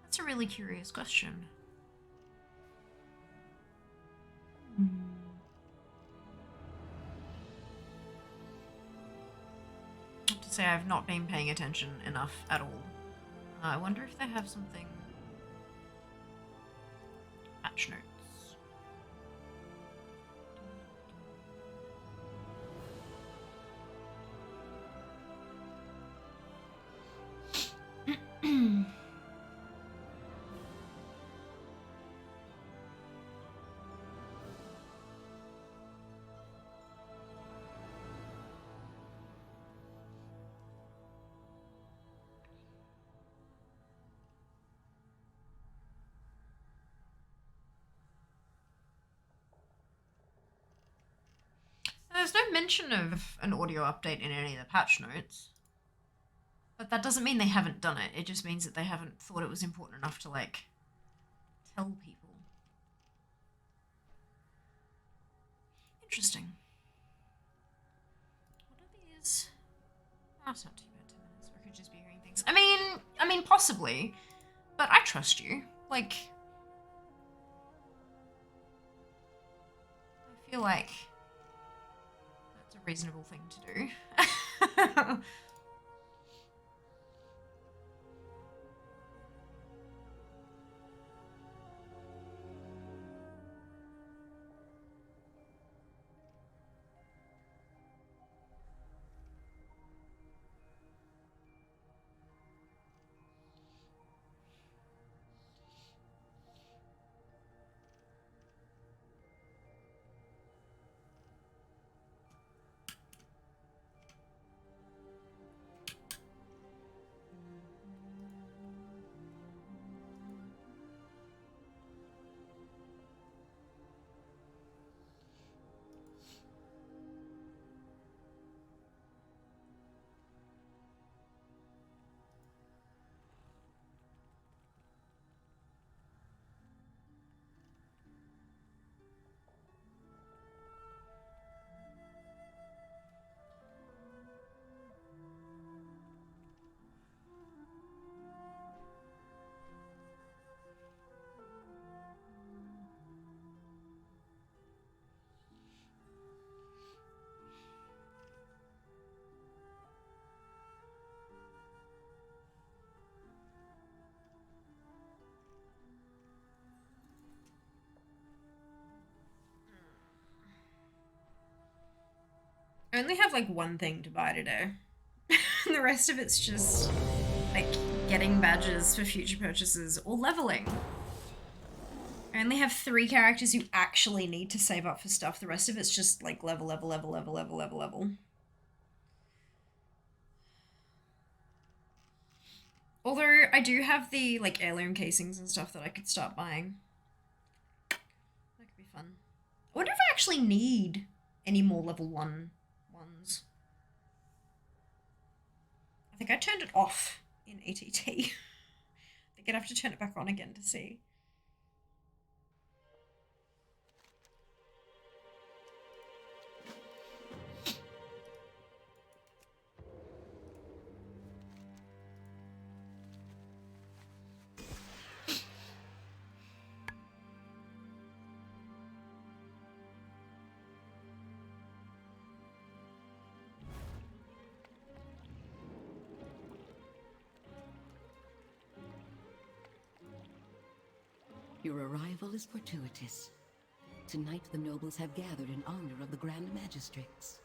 That's a really curious question. I have to say I've not been paying attention enough at all. I wonder if they have something. Patch notes. There's no mention of an audio update in any of the patch notes. But that doesn't mean they haven't done it. It just means that they haven't thought it was important enough to, like, tell people. Interesting. What are these? Oh, it's not too bad, 10 minutes. We could just be hearing things. I mean, possibly. But I trust you. Like, I feel like that's a reasonable thing to do. I only have like one thing to buy today. And the rest of it's just like getting badges for future purchases or leveling. I only have 3 characters who actually need to save up for stuff. The rest of it's just like level. Although I do have the like heirloom casings and stuff that I could start buying. That could be fun. I wonder if I actually need any more level 1 ones. I think I turned it off in ATT. I think I'd have to turn it back on again to see. Your arrival is fortuitous. Tonight the nobles have gathered in honor of the Grand Magistrates.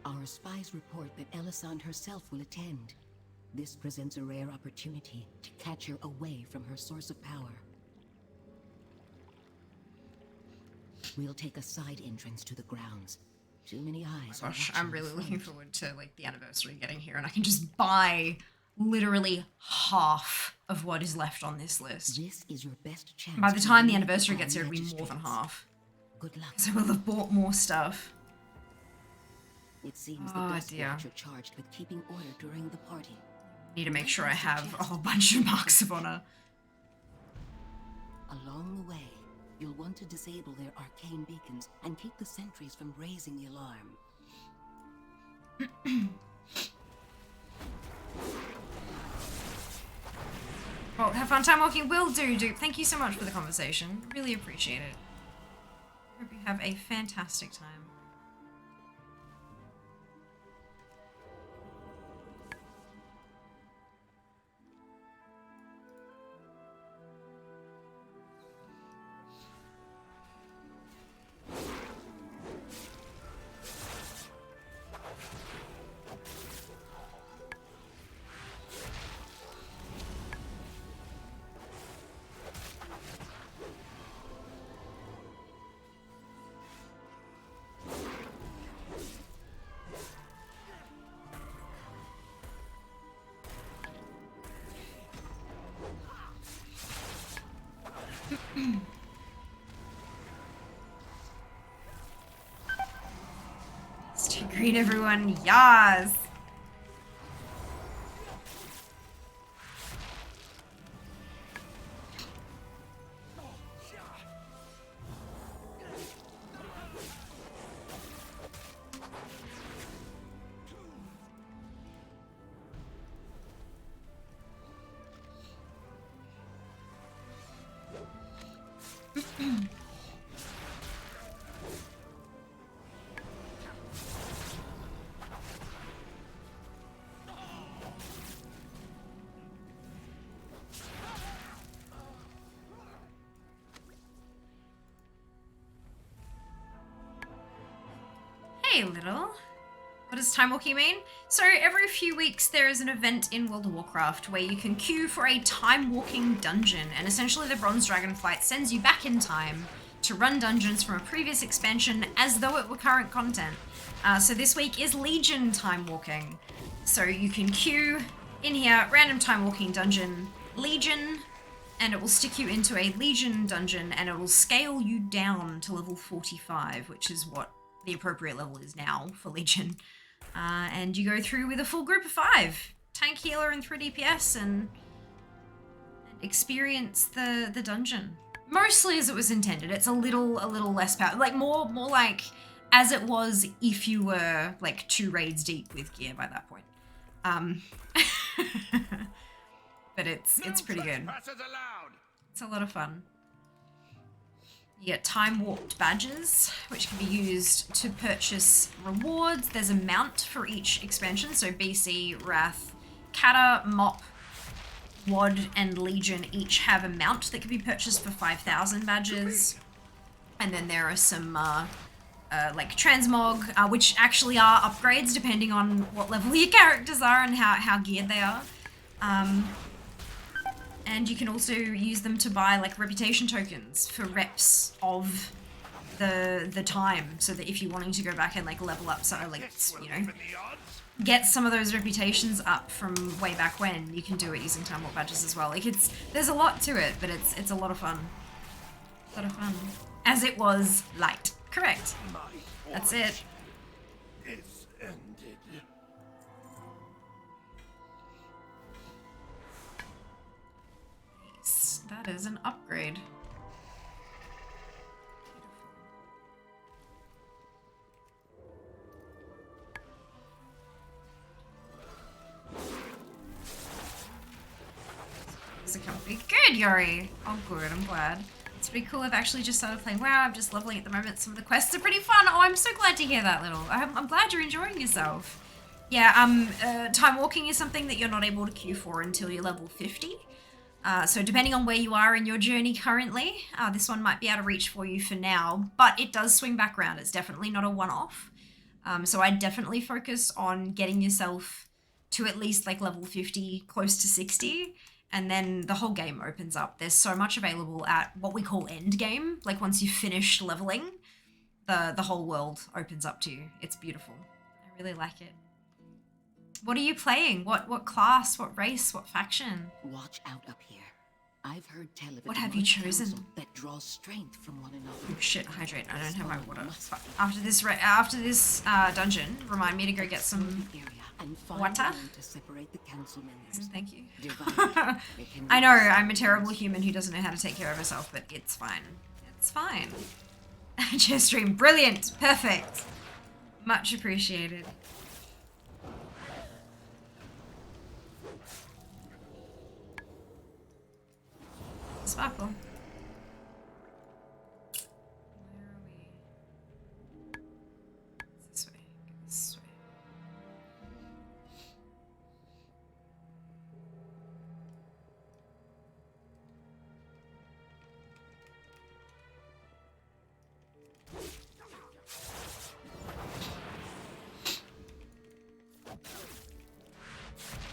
Our spies report that Elisande herself will attend. This presents a rare opportunity to catch her away from her source of power. We'll take a side entrance to the grounds. Too many eyes. Oh gosh, I'm really looking forward to like the anniversary getting here, and I can just buy literally half of what is left on this list. This is your best chance. By the time the anniversary gets here, it'll be more than half. Good luck. So we'll have bought more stuff. It seems the Oh dust dear. watch are charged with keeping order during the party. Need to make sure I have a whole bunch of marks of honor. Along the way, you'll want to disable their arcane beacons and keep the sentries from raising the alarm. Well, have fun time walking. Will do, Dupe. Thank you so much for the conversation. Really appreciate it. Hope you have a fantastic time. Stay green, everyone. Yas! Hey, little. What does time walking mean? So every few weeks there is an event in World of Warcraft where you can queue for a time walking dungeon, and essentially the Bronze Dragon Flight sends you back in time to run dungeons from a previous expansion as though it were current content. So this week is Legion time walking. So you can queue in here, random time walking dungeon, Legion, and it will stick you into a Legion dungeon and it will scale you down to level 45, which is what the appropriate level is now for Legion. And you go through with a full group of 5, tank, healer, and 3 DPS, and experience the dungeon. Mostly as it was intended. It's a little less power, like more like as it was if you were like 2 raids deep with gear by that point. But it's pretty good. It's a lot of fun. You get time warped badges, which can be used to purchase rewards. There's a mount for each expansion, so BC, Wrath, Kata, Mop, WOD, and Legion each have a mount that can be purchased for 5,000 badges. And then there are some like transmog, which actually are upgrades depending on what level your characters are and how geared they are. And you can also use them to buy like reputation tokens for reps of the time, so that if you're wanting to go back and like level up, so like, you know, get some of those reputations up from way back when, you can do it using Time Warp badges as well. Like there's a lot to it, but it's a lot of fun. A lot of fun. As it was light. Correct. That's it. It's ended. Nice. That is an upgrade. It's a company. Good, Yuri. Oh, good. I'm glad. It's pretty cool. I've actually just started playing WoW. I'm just leveling at the moment. Some of the quests are pretty fun. Oh, I'm so glad to hear that, Little. I'm glad you're enjoying yourself. Yeah, time walking is something that you're not able to queue for until you're level 50. So depending on where you are in your journey currently, this one might be out of reach for you for now, but it does swing back around. It's definitely not a one-off. So I'd definitely focus on getting yourself to at least like level 50, close to 60, and then the whole game opens up. There's so much available at what we call end game. Like once you've finished leveling, the whole world opens up to you. It's beautiful. I really like it. What are you playing? What class? What race? What faction? Watch out up here. I've heard tell of a What have you demonic chosen? council that draws strength from one another. Oh shit, hydrate. I don't have my water. But after this dungeon, remind me to go get some water. To separate the council members. Thank you. Divide. I know, I'm a terrible human who doesn't know how to take care of herself, but it's fine. It's fine. Chair stream, brilliant, perfect. Much appreciated. Sparkle. Where are we? This way. This way.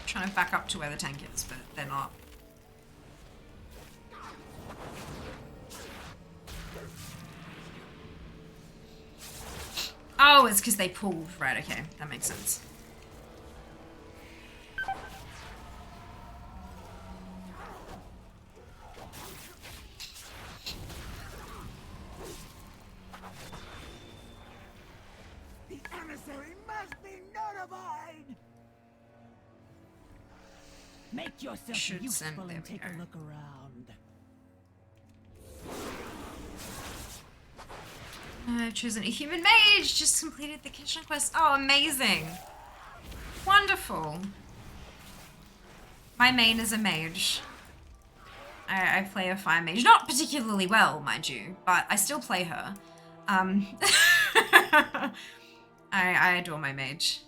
Trying to back up to where the tank is, but they're not. Oh, it's because they pulled. Right, okay. That makes sense. The emissary must be notified! Make yourself Should useful send- there and we take a go. look around. I've chosen a human mage. Just completed the kitchen quest. Oh, amazing. Wonderful. My main is a mage. I play a fire mage. Not particularly well, mind you, but I still play her. I adore my mage.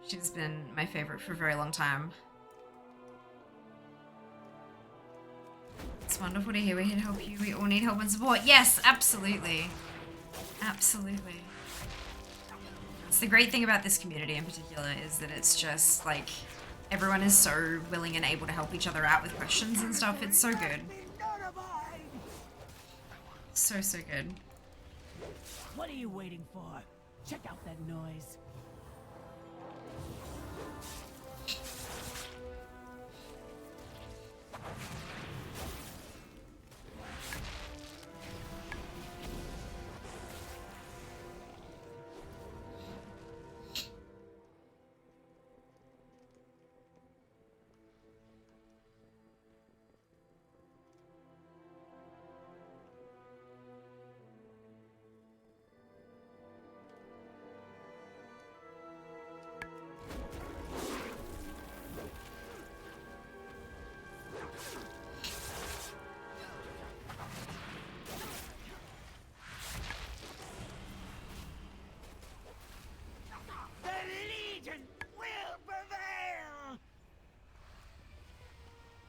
She's been my favorite for a very long time. It's wonderful to hear we can help you. We all need help and support. Yes, absolutely. Absolutely. It's the great thing about this community in particular is that it's just like everyone is so willing and able to help each other out with questions and stuff. It's so good. So good. What are you waiting for? Check out that noise.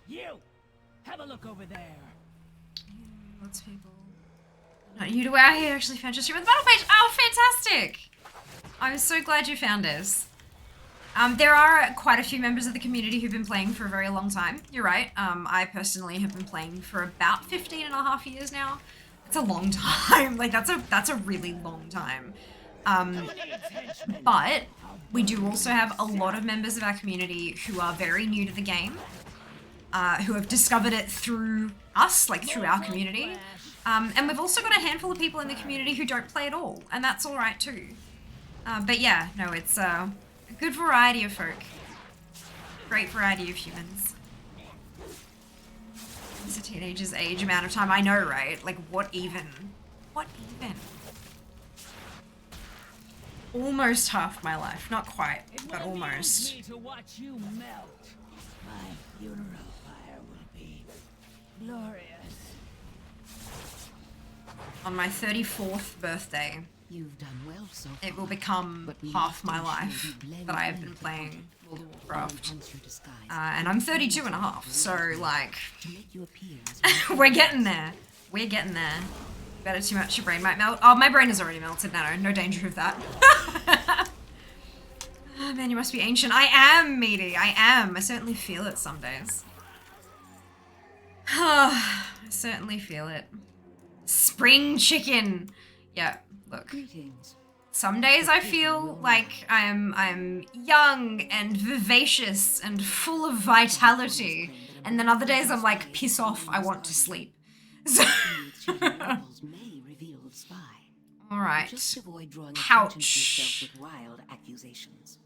You! Have a look over there! Lots of people. Not new to WoW, he actually found your stream on the battle page. Oh, fantastic! I'm so glad you found us. There are quite a few members of the community who've been playing for a very long time. You're right. I personally have been playing for about 15 and a half years now. It's a long time. Like, that's a really long time. But we do also have a lot of members of our community who are very new to the game, who have discovered it through us, like through our community. And we've also got a handful of people in the community who don't play at all, and that's all right too. But yeah, no, it's a good variety of folk. Great variety of humans. It's a teenager's age amount of time. I know, right? Like, what even? What even? Almost half my life. Not quite, but almost. Me to watch you melt. My funeral fire will be glorious. On my 34th birthday, You've done well so far. it will become But we half must my ensure life you blend that I have in been with the playing World of Warcraft. Enhance your disguise And I'm 32 and a half, so like, to make you appear as we're getting there. We're getting there. Better too much, your brain might melt. Oh, my brain has already melted, no danger of that. Oh man, you must be ancient. I am, meaty, I am. I certainly feel it some days. I certainly feel it. Spring chicken. Yeah, look. Greetings. Some days I feel like I'm young and vivacious and full of vitality, and then other days I'm like, piss off, I want to sleep. So Levels may reveal the spy. all right, Just avoid drawing Pouch. attention to yourself with wild accusations.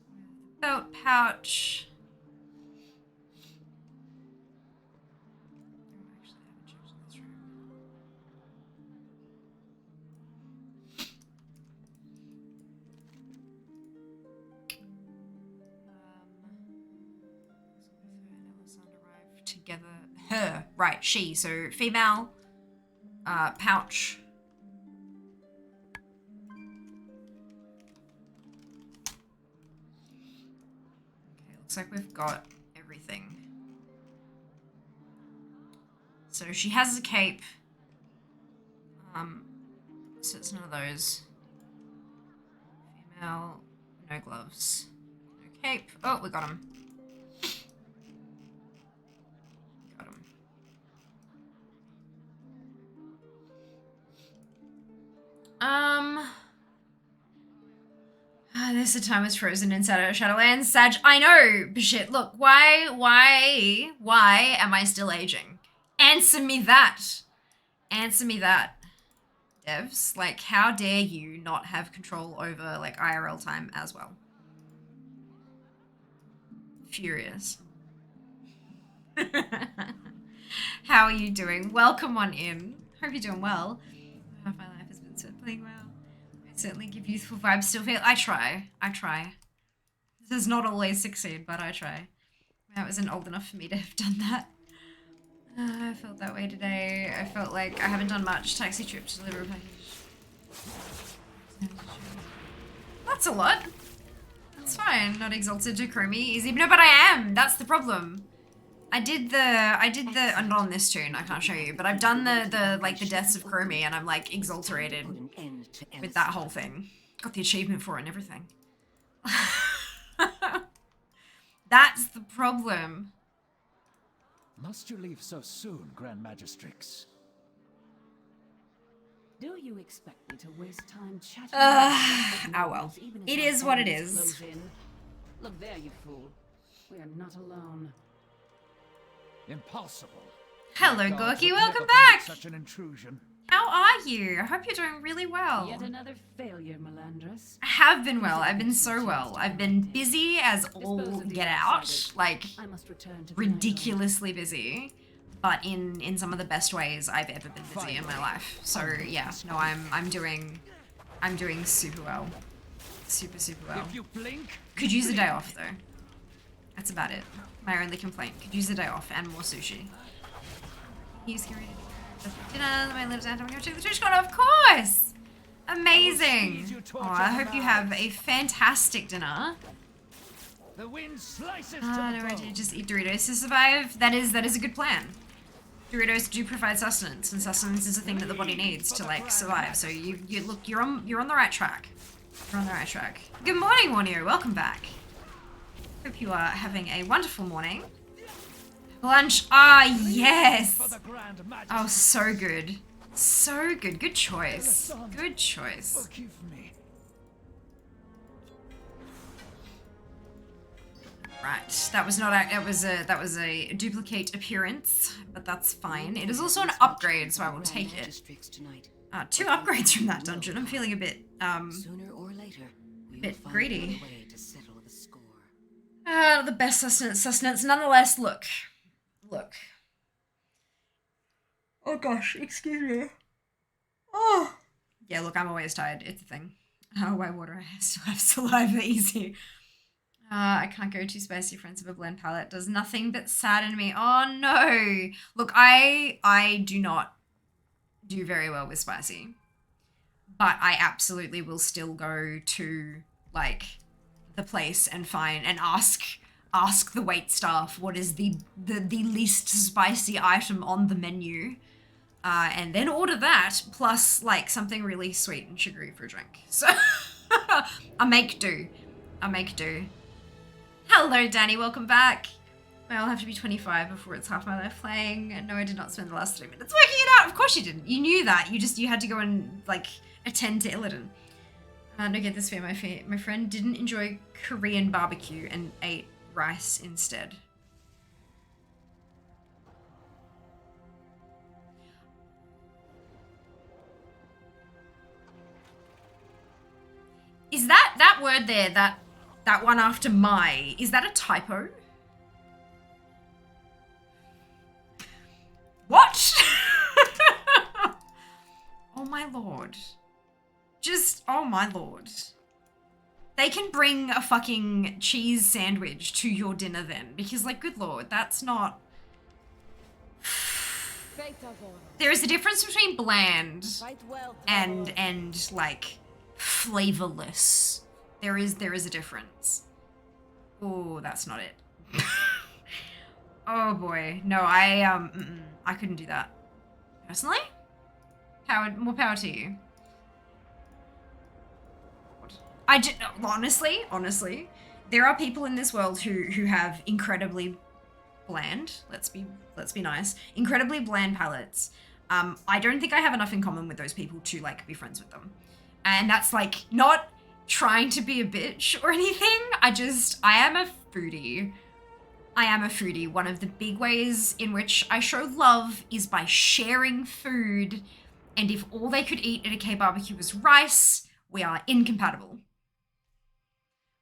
belt pouch. Together, her, right, she, so female, pouch. Okay, looks like we've got everything. So she has a cape. So it's none of those. Female, no gloves, no cape. Oh, we got him. Got him. This time was frozen inside of Shadowlands. Sag, I know, but shit, look, why am I still aging? Answer me that. Answer me that. Devs, like, how dare you not have control over, like, IRL time as well? Furious. How are you doing? Welcome on in. Hope you're doing well. My life has been playing well. I certainly give youthful vibes still feel. I try. This does not always succeed, but I try. I wasn't old enough for me to have done that. I felt that way today. I felt like I haven't done much. Taxi trip to deliver a package. That's a lot. That's fine. Not exalted to Chromie. Easy. No, but I am. That's the problem. I did the not on this tune, I can't show you, but I've done the Deaths of Chromie, and I'm like exalterated Put an end to with that whole thing. Got the achievement for it and everything. That's the problem. Must you leave so soon, Grand Magistrix? Do you expect me to waste time chatting? Oh well. It is what it is. Look there, you fool. We are not alone. Impossible. Hello, Gods Gorky. would Welcome never back. permit such an intrusion. How are you? I hope you're doing really well. Yet another failure, Melandris. I have been well. I've been so well. I've been busy as all Dispose of the get out. outsiders. Like, I must return to the ridiculously busy. But in some of the best ways I've ever been busy in my life. So yeah, no, I'm doing super well. Super well. If you blink, Could use a day off though. That's about it. My only complaint. Could use a day off and more sushi. He's getting ready to go to dinner. My lips out. I'm going to check the TwitchCon. Of course! Amazing. Oh, I hope you have a fantastic dinner. the wind slices to No, the I bone. did just eat Doritos to survive. That is a good plan. Doritos do provide sustenance, and sustenance is a thing that the body needs to like survive. So you look, you're on the right track. You're on the right track. Good morning, Warnio. Welcome back. Hope you are having a wonderful morning. Lunch. Ah, yes. Oh, so good. So good. Good choice. Good choice. Right. That was not that was a duplicate appearance, but that's fine. It is also an upgrade, so I will take it. 2 upgrades from that dungeon. I'm feeling a bit Sooner or later, we will bit find greedy. a way to settle the score. The best sustenance. Nonetheless, look. Oh gosh, excuse me. Oh. Yeah, look, I'm always tired. It's a thing. White water, I still have saliva, easy. I can't go too spicy, friends of a blend palette. Does nothing but sadden me. Oh no. Look, I do not do very well with spicy. But I absolutely will still go to, like, the place and find and ask the wait staff what is the least spicy item on the menu, and then order that plus like something really sweet and sugary for a drink. So I make do. Hello, Danny. Welcome back. I'll have to be 25 before it's half my life playing. And no, I did not spend the last 3 minutes working it out. Of course you didn't. You knew that. You had to go and like attend to Illidan. No, get this fair. My friend didn't enjoy Korean barbecue and ate rice instead. Is that word there, that one after my, is that a typo? What? Oh my lord. Just, oh my lord. They can bring a fucking cheese sandwich to your dinner then, because like, good lord, that's not... There is a difference between bland and like flavorless. There is a difference. Oh, that's not it. Oh boy, no, I couldn't do that personally. More power to you. Honestly, there are people in this world who have incredibly bland, let's be nice, incredibly bland palates. I don't think I have enough in common with those people to like be friends with them. And that's like not trying to be a bitch or anything. I am a foodie. One of the big ways in which I show love is by sharing food. And if all they could eat at a K barbecue was rice, we are incompatible.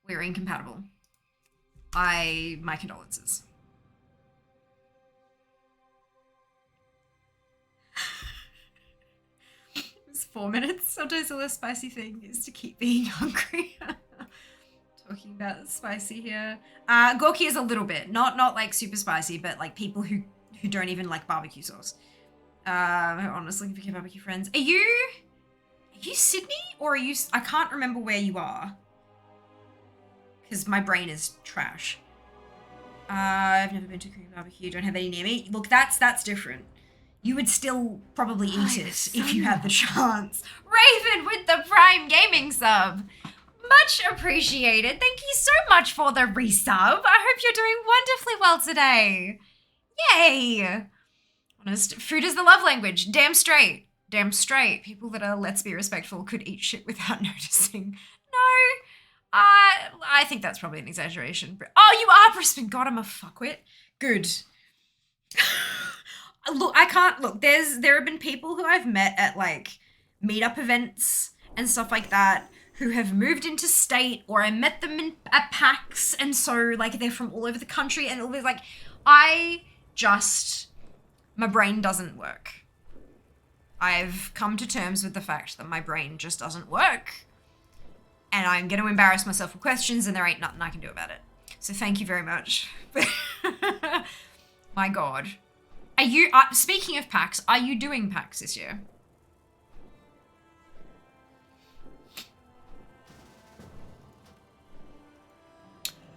We're incompatible. My condolences. It was 4 minutes. Sometimes the less spicy thing is to keep being hungry. Talking about spicy here. Gorky is a little bit. Not like super spicy, but like people who don't even like barbecue sauce. Honestly, looking for barbecue friends. Are you Sydney or are you? I can't remember where you are because my brain is trash. I've never been to Korean barbecue. Don't have any near me. Look, that's different. You would still probably eat it if you had the chance. Raven with the Prime Gaming sub. Much appreciated. Thank you so much for the resub. I hope you're doing wonderfully well today. Yay. Honest, food is the love language. Damn straight. People that are, let's be respectful, could eat shit without noticing. No, I think that's probably an exaggeration. Oh, you are Brisbane. God, I'm a fuckwit. Good. Look, I can't, look, there have been people who I've met at, like, meetup events and stuff like that who have moved into state, or I met them at PAX, and so, like, they're from all over the country, and it'll be like, my brain doesn't work. I've come to terms with the fact that my brain just doesn't work, and I'm going to embarrass myself with questions, and there ain't nothing I can do about it. So thank you very much. My God. Are you, speaking of PAX, are you doing PAX this year?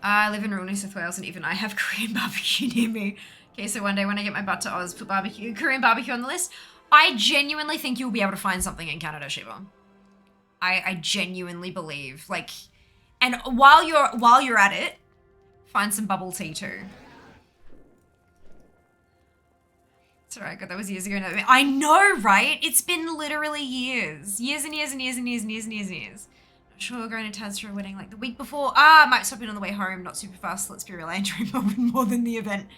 I live in rural New South Wales, and even I have Korean barbecue near me. Okay, so one day when I get my butt to Oz, put Korean barbecue on the list. I genuinely think you'll be able to find something in Canada, Shiva. I genuinely believe, like, and while you're at it, find some bubble tea too. It's alright, God, that was years ago now. I know, right? It's been literally years. Years and years and years and years and years and years and years. Not sure, going to Taz for a wedding like the week before. Might stop in on the way home, not super fast, let's be real, I enjoy Melbourne more than the event.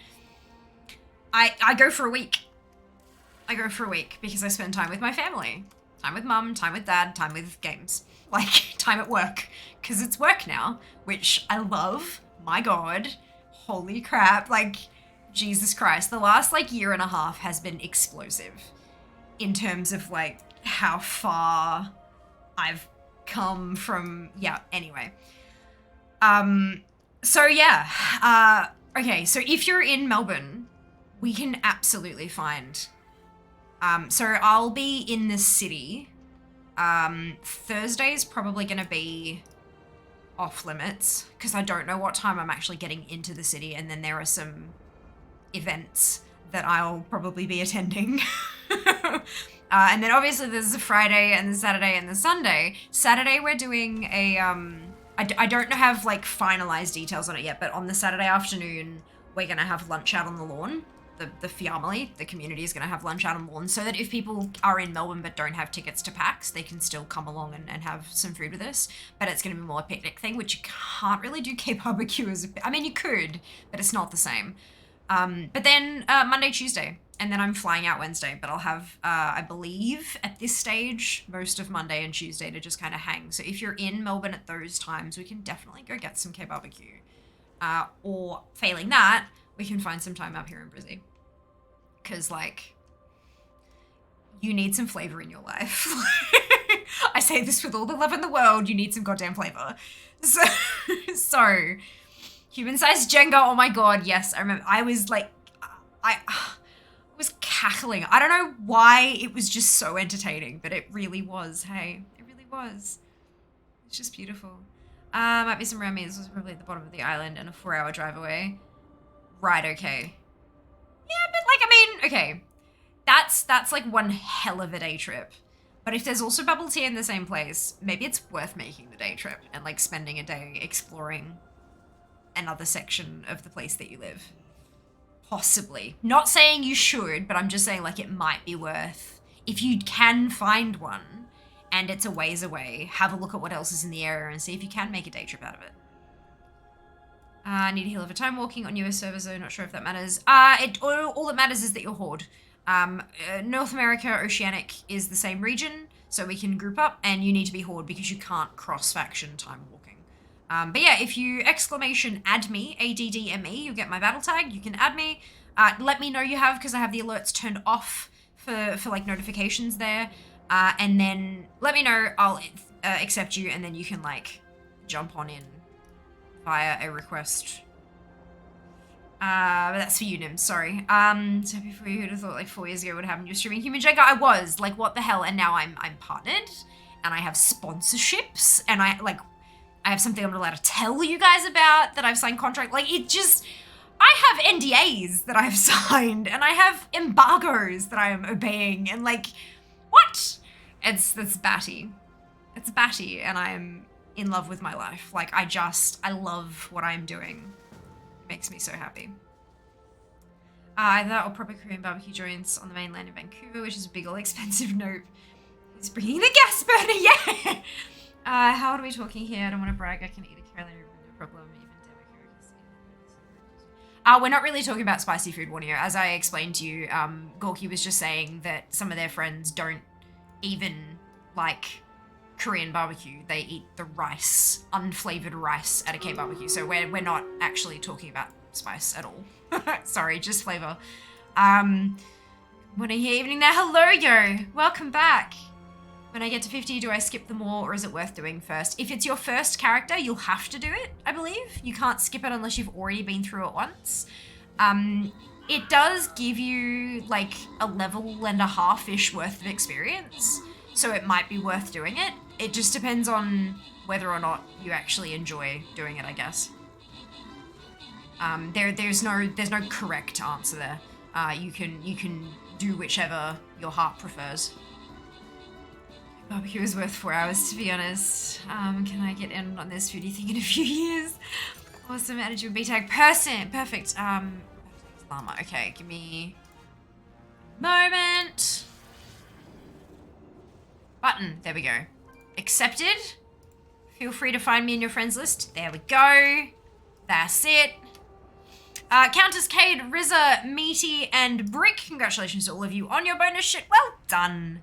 I go for a week. I go for a week because I spend time with my family. Time with mum, time with dad, time with games. Like, time at work. Because it's work now, which I love. My God. Holy crap. Like, Jesus Christ. The last, like, year and a half has been explosive. In terms of, like, how far I've come from... Yeah, anyway. So, yeah. Okay, so if you're in Melbourne, we can absolutely find... So I'll be in the city. Thursday's probably going to be off limits because I don't know what time I'm actually getting into the city, and then there are some events that I'll probably be attending. And then obviously there's the Friday and the Saturday and the Sunday. Saturday we're doing a, I don't have like finalized details on it yet, but on the Saturday afternoon we're going to have lunch out on the lawn. The family, the community is going to have lunch out on the lawn so that if people are in Melbourne but don't have tickets to PAX, they can still come along and have some food with us. But it's going to be more a picnic thing, which you can't really do K-barbecue as I mean, you could, but it's not the same. But then Monday, Tuesday, and then I'm flying out Wednesday, but I'll have, I believe, at this stage, most of Monday and Tuesday to just kind of hang. So if you're in Melbourne at those times, we can definitely go get some K-barbecue. Or failing that, we can find some time up here in Brizzy. Because, like, you need some flavor in your life. I say this with all the love in the world, you need some goddamn flavor. So human-sized Jenga, oh my God, yes, I remember. I was, like, I was cackling. I don't know why it was just so entertaining, but it really was, hey. It really was. It's just beautiful. Might be some round meals. This was probably at the bottom of the island and a 4-hour drive away. Right, okay. Yeah, but like, I mean, okay. That's like one hell of a day trip. But if there's also bubble tea in the same place, maybe it's worth making the day trip and like spending a day exploring another section of the place that you live. Possibly. Not saying you should, but I'm just saying like it might be worth, if you can find one and it's a ways away, have a look at what else is in the area and see if you can make a day trip out of it. I need a heal over time walking on US servers, though not sure if that matters. All that matters is that you're Horde. North America, Oceanic is the same region, so we can group up, and you need to be Horde because you can't cross-faction time walking. But yeah, if you add me, ADDME, you get my battle tag, you can add me. Let me know you have, because I have the alerts turned off for like notifications there. And then let me know, I'll accept you, and then you can like jump on in via a request. But that's for you, Nim, sorry. So before you would have thought like 4 years ago what happened, you were streaming Human Jenga. I was, like, what the hell? And now I'm partnered, and I have sponsorships, and I have something I'm not allowed to tell you guys about, that I've signed contract. Like, it just, I have NDAs that I've signed, and I have embargoes that I am obeying, and like, what? That's batty. It's batty, and I'm in love with my life. Like, I love what I'm doing. It makes me so happy. That or proper Korean barbecue joints on the mainland in Vancouver, which is a big ol' expensive nope. He's bringing the gas burner, yeah! How old are we talking here? I don't want to brag, I can eat a Carolina Reaper, no problem, even Democrat. We're not really talking about spicy food, Warnio. As I explained to you, Gorky was just saying that some of their friends don't even like Korean barbecue. They eat the rice, unflavored rice at a K-barbecue. So we're not actually talking about spice at all. Sorry, just flavor. Morning, evening now. Hello, yo. Welcome back. When I get to 50, do I skip them all, or is it worth doing first? If it's your first character, you'll have to do it, I believe. You can't skip it unless you've already been through it once. It does give you like a level and a half-ish worth of experience, so it might be worth doing it. It just depends on whether or not you actually enjoy doing it, I guess. There's no correct answer there. You can do whichever your heart prefers. Barbecue is worth 4 hours, to be honest. Can I get in on this foodie thing in a few years? Awesome, added you a B-tag. Perfect. Llama. Okay, give me a moment. Button. There we go. Accepted. Feel free to find me in your friends list. There we go. That's it. Countess Cade, Rizza, Meaty, and Brick. Congratulations to all of you on your bonus shit. Well done.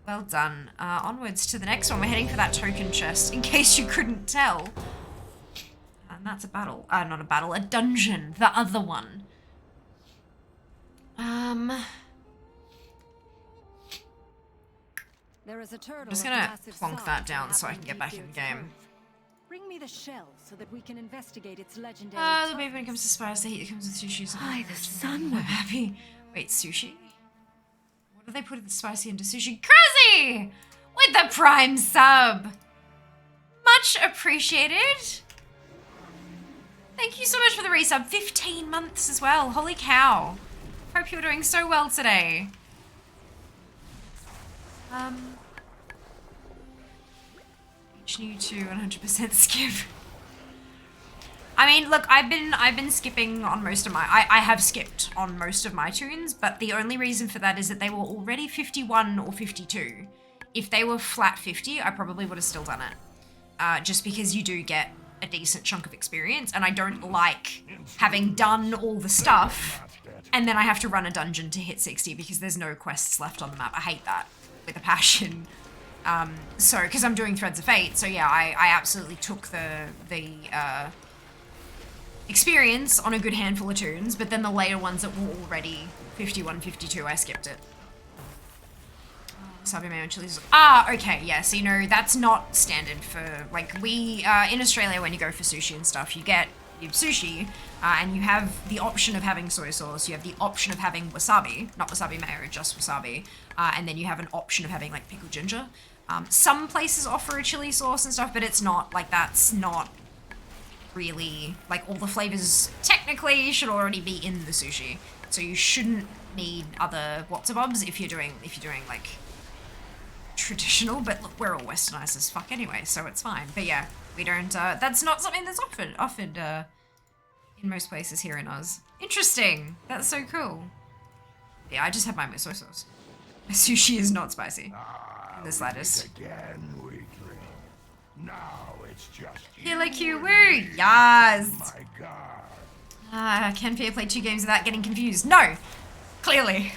Well done. Onwards to the next one. We're heading for that token chest, in case you couldn't tell. And that's a battle. Not a battle, a dungeon. The other one. There is a turtle. I'm just gonna plonk that down so I can get back in the game. Bring me the shell so that we can investigate its legendary. The baby when it comes to spice, the heat that comes with sushi. By the sun. I'm happy. Wait, sushi? What do they put in the spicy into sushi? Crazy! With the prime sub! Much appreciated. Thank you so much for the resub. 15 months as well. Holy cow. Hope you're doing so well today. Each new to 100% skip. I mean, look, I've been skipping on most of my... I have skipped on most of my tunes, but the only reason for that is that they were already 51 or 52. If they were flat 50, I probably would have still done it. Just because you do get a decent chunk of experience, and I don't like having done all the stuff, and then I have to run a dungeon to hit 60 because there's no quests left on the map. I hate that with a passion. So, because I'm doing Threads of Fate, so yeah, I absolutely took the experience on a good handful of tunes, but then the later ones that were already 51, 52, I skipped it. Wasabi mayo and chilies. Okay, yeah, so you know, that's not standard for, like, we, in Australia, when you go for sushi and stuff, you have sushi, and you have the option of having soy sauce, you have the option of having wasabi, not wasabi mayo, just wasabi, and then you have an option of having, like, pickled ginger. Some places offer a chili sauce and stuff, but it's not, like, that's not really, like, all the flavors technically should already be in the sushi, so you shouldn't need other watsabobs if you're doing, like, traditional, but look, we're all westernized as fuck anyway, so it's fine. But yeah, we don't, that's not something that's offered in most places here in Oz. Interesting. That's so cool. Yeah, I just have mine with soy sauce. My sushi is not spicy in the slightest. Again, weakling. Now it's just Killer Q, woo! Yes! my God. Can Fear play 2 games without getting confused? No! Clearly.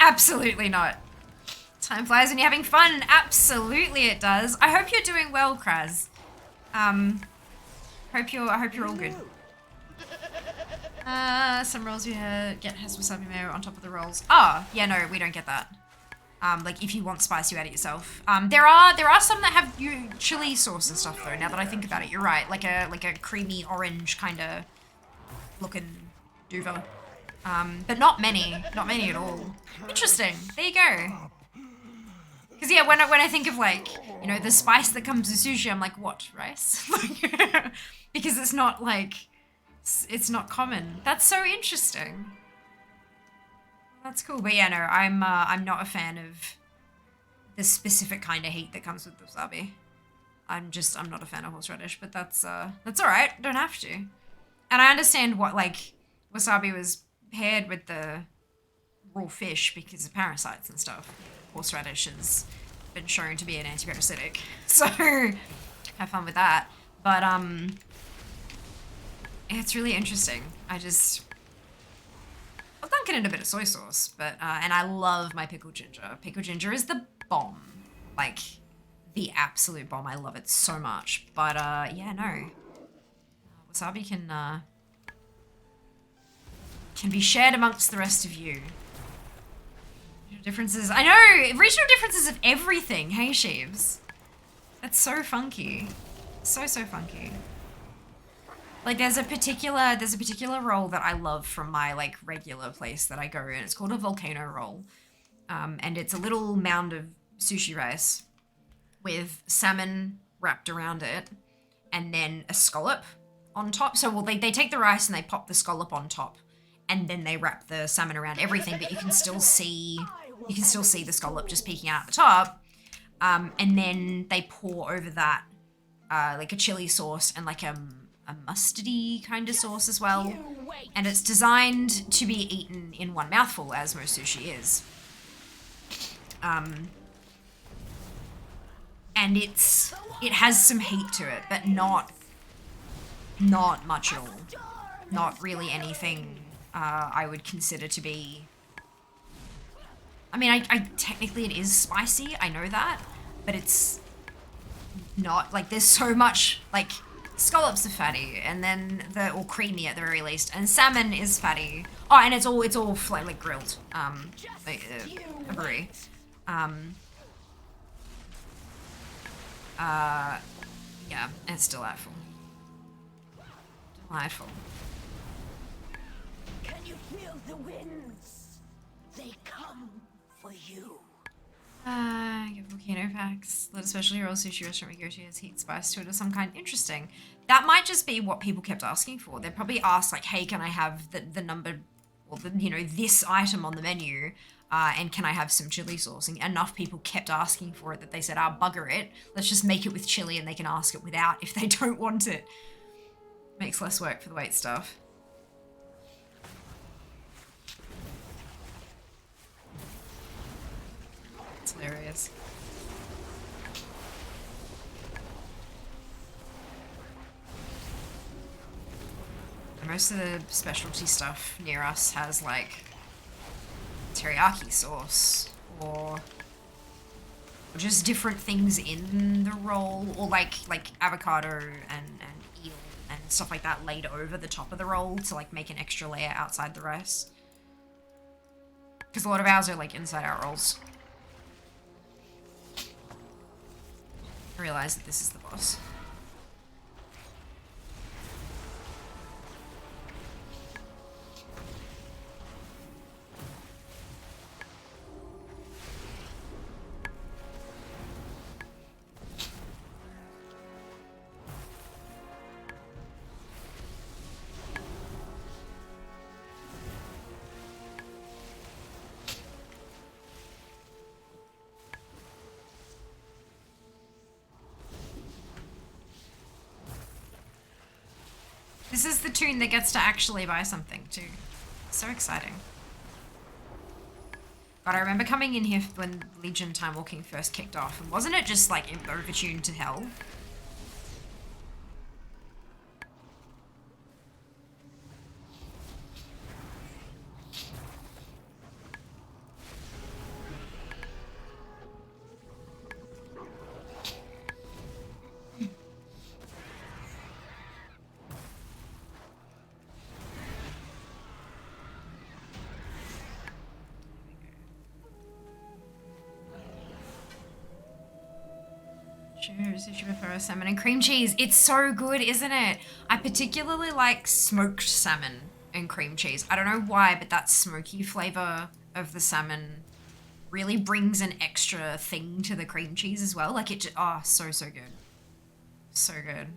Absolutely not. Time flies when you're having fun. Absolutely it does. I hope you're doing well, Kraz. I hope you're all good. Some rolls you get has wasabi mayo on top of the rolls. Oh, yeah, no, we don't get that. Like if you want spice, you add it yourself. There are some that have chili sauce and stuff though. Now that I think about it, you're right. Like a creamy orange kind of looking duva. But not many at all. Interesting. There you go. Because yeah, when I think of like, you know, the spice that comes with sushi, I'm like, what, rice? Because it's not like, it's not common. That's so interesting. That's cool. But yeah, no, I'm not a fan of the specific kind of heat that comes with wasabi. I'm not a fan of horseradish, but that's all right. Don't have to. And I understand what, like, wasabi was paired with the raw fish because of parasites and stuff. Horseradish has been shown to be an antiparasitic, so have fun with that. But it's really interesting. I've dunking in a bit of soy sauce, but and I love my pickled ginger. Pickled ginger is the bomb, like the absolute bomb. I love it so much. But yeah, no, wasabi can be shared amongst the rest of you. Differences. I know! Regional differences of everything. Hey, Sheaves. That's so funky. So funky. Like, there's a particular roll that I love from my, like, regular place that I go in. It's called a volcano roll. And it's a little mound of sushi rice with salmon wrapped around it, and then a scallop on top. So, well, they take the rice and they pop the scallop on top, and then they wrap the salmon around everything, but you can still see the scallop just peeking out at the top. And then they pour over that like a chili sauce and like a mustardy kind of sauce as well. And it's designed to be eaten in one mouthful, as most sushi is. And it has some heat to it, but not much at all. Not really anything I would consider to be... I mean, I technically it is spicy, I know that, but it's not, like, there's so much, like, scallops are fatty, and then or creamy at the very least, and salmon is fatty. Oh, and it's all like grilled, like, a brie. Yeah, it's delightful. Delightful. Can you feel the winds? They come for you. Give volcano packs. Let a special hero sushi restaurant we go to has heat spice to it of some kind. Interesting. That might just be what people kept asking for. They probably asked like, hey, can I have the number, or the, you know, this item on the menu, and can I have some chili sauce? And enough people kept asking for it that they said, bugger it. Let's just make it with chili and they can ask it without if they don't want it. Makes less work for the wait staff. It's hilarious. And most of the specialty stuff near us has like teriyaki sauce or just different things in the roll, or like avocado and eel and stuff like that laid over the top of the roll to like make an extra layer outside the rice. Because a lot of ours are like inside our rolls. I realize that this is the boss. This is the tune that gets to actually buy something too. So exciting. God, I remember coming in here when Legion Timewalking first kicked off, and wasn't it just like overtuned to hell? Sushi prefer salmon and cream cheese. It's so good, isn't it? I particularly like smoked salmon and cream cheese. I don't know why, but that smoky flavor of the salmon really brings an extra thing to the cream cheese as well. Like it just, oh, so good. So good.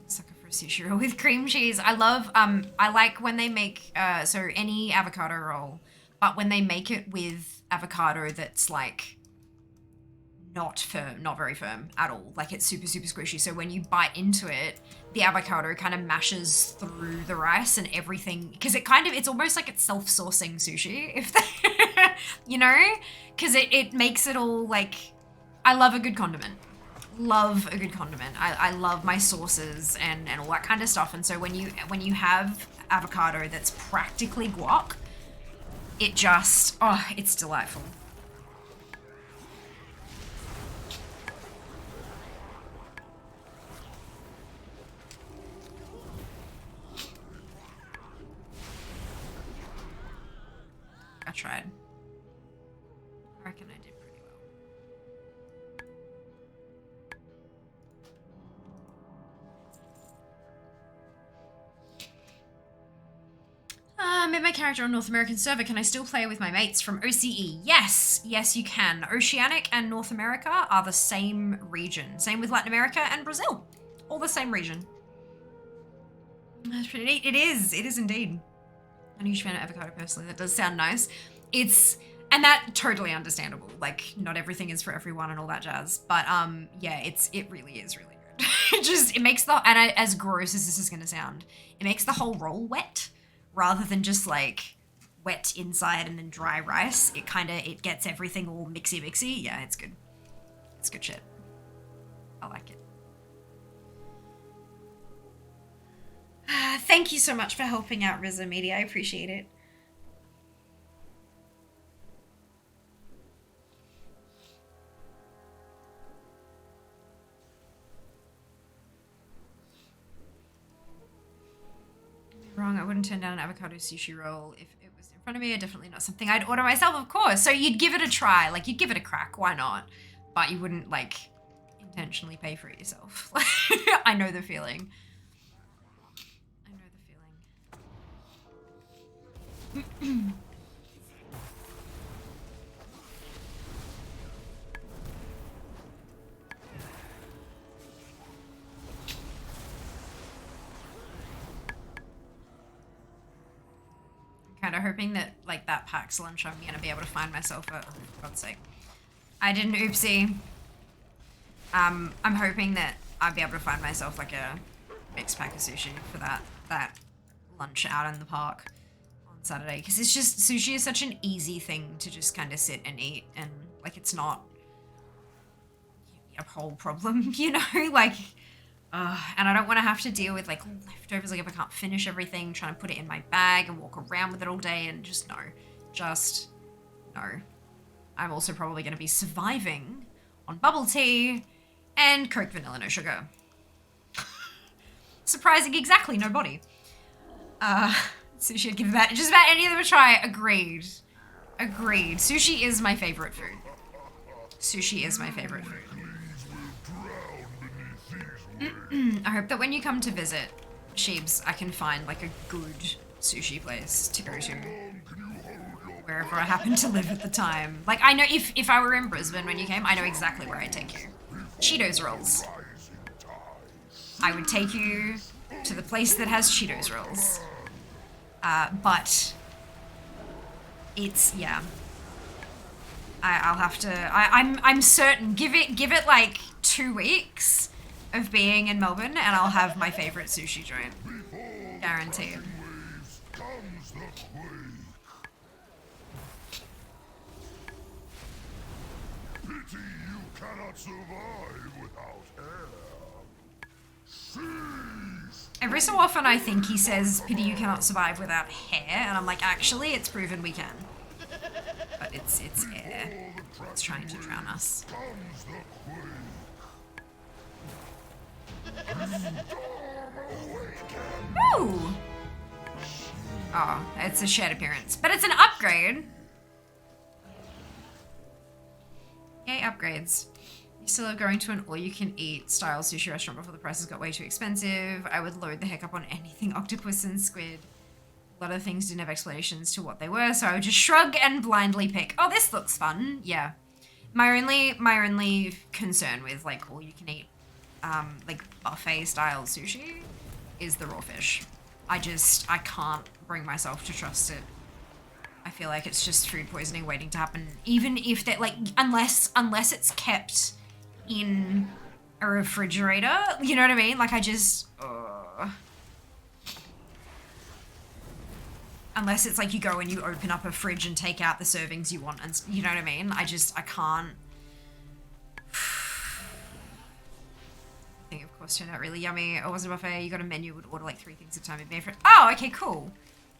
Sucker for a sushi roll with cream cheese. I love, I like when they make, so any avocado roll, but when they make it with avocado that's like, not firm, not very firm at all. Like it's super squishy. So when you bite into it, the avocado kind of mashes through the rice and everything. Because it's almost like it's self-sourcing sushi, if that, you know? Because it makes it all like, I love a good condiment. Love a good condiment. I love my sauces and all that kind of stuff. And so when you have avocado that's practically guac, it just, oh, it's delightful. I tried. I reckon I did pretty well. Made my character on North American server. Can I still play with my mates from OCE? Yes, you can. Oceanic and North America are the same region. Same with Latin America and Brazil. All the same region. That's pretty neat. It is indeed. I'm a huge fan of avocado personally. That does sound nice. And that totally understandable. Like, not everything is for everyone and all that jazz. But yeah, it really is really good. It makes as gross as this is gonna sound, it makes the whole roll wet rather than just like wet inside and then dry rice. It gets everything all mixy. Yeah, it's good. It's good shit. I like it. Thank you so much for helping out, Rizzo Media. I appreciate it. Wrong, I wouldn't turn down an avocado sushi roll if it was in front of me. Definitely not something I'd order myself, of course. So you'd give it a try, like you'd give it a crack. Why not? But you wouldn't like intentionally pay for it yourself. I know the feeling. Kind of hoping that like that PAX lunch I'm gonna be able to find myself a, oh, for God's sake. I did an oopsie. I'm hoping that I'll be able to find myself like a mixed pack of sushi for that lunch out in the park on Saturday, because it's just, sushi is such an easy thing to just kind of sit and eat, and like it's not a whole problem, you know, like and I don't want to have to deal with like leftovers, like if I can't finish everything, trying to put it in my bag and walk around with it all day, and just no. I'm also probably going to be surviving on bubble tea and Coke Vanilla no sugar. Surprising exactly nobody. Sushi, I'd give that just about any of them a try. Agreed. Sushi is my favorite food. I hope that when you come to visit Sheebs, I can find like a good sushi place to go to wherever I happen to live at the time. Like, I know if I were in Brisbane when you came, I know exactly where I'd take you. Cheetos rolls. I would take you to the place that has Cheetos rolls. But it's, yeah. I'll have to, I'm certain, give it like 2 weeks of being in Melbourne and I'll have my favorite sushi joint. Guaranteed. Pity you cannot survive without air. Seize! Every so often I think he says, pity you cannot survive without hair, and I'm like, actually, it's proven we can. But it's air. It's trying to drown us. Comes the quake. Ooh! Oh, it's a shared appearance. But it's an upgrade! Yay, upgrades. You still are going to an all-you-can-eat style sushi restaurant before the prices got way too expensive. I would load the heck up on anything octopus and squid. A lot of things didn't have explanations to what they were, so I would just shrug and blindly pick. Oh, this looks fun. Yeah. My only concern with like all-you-can-eat like buffet style sushi is the raw fish. I can't bring myself to trust it. I feel like it's just food poisoning waiting to happen. Even if that, like, unless it's kept in a refrigerator, you know what I mean? Like, unless it's like you go and you open up a fridge and take out the servings you want, and you know what I mean? I can't. I think, of course, turned out really yummy. It wasn't a buffet. You got a menu, would order like 3 things at a time. It'd be for. Oh, okay, cool.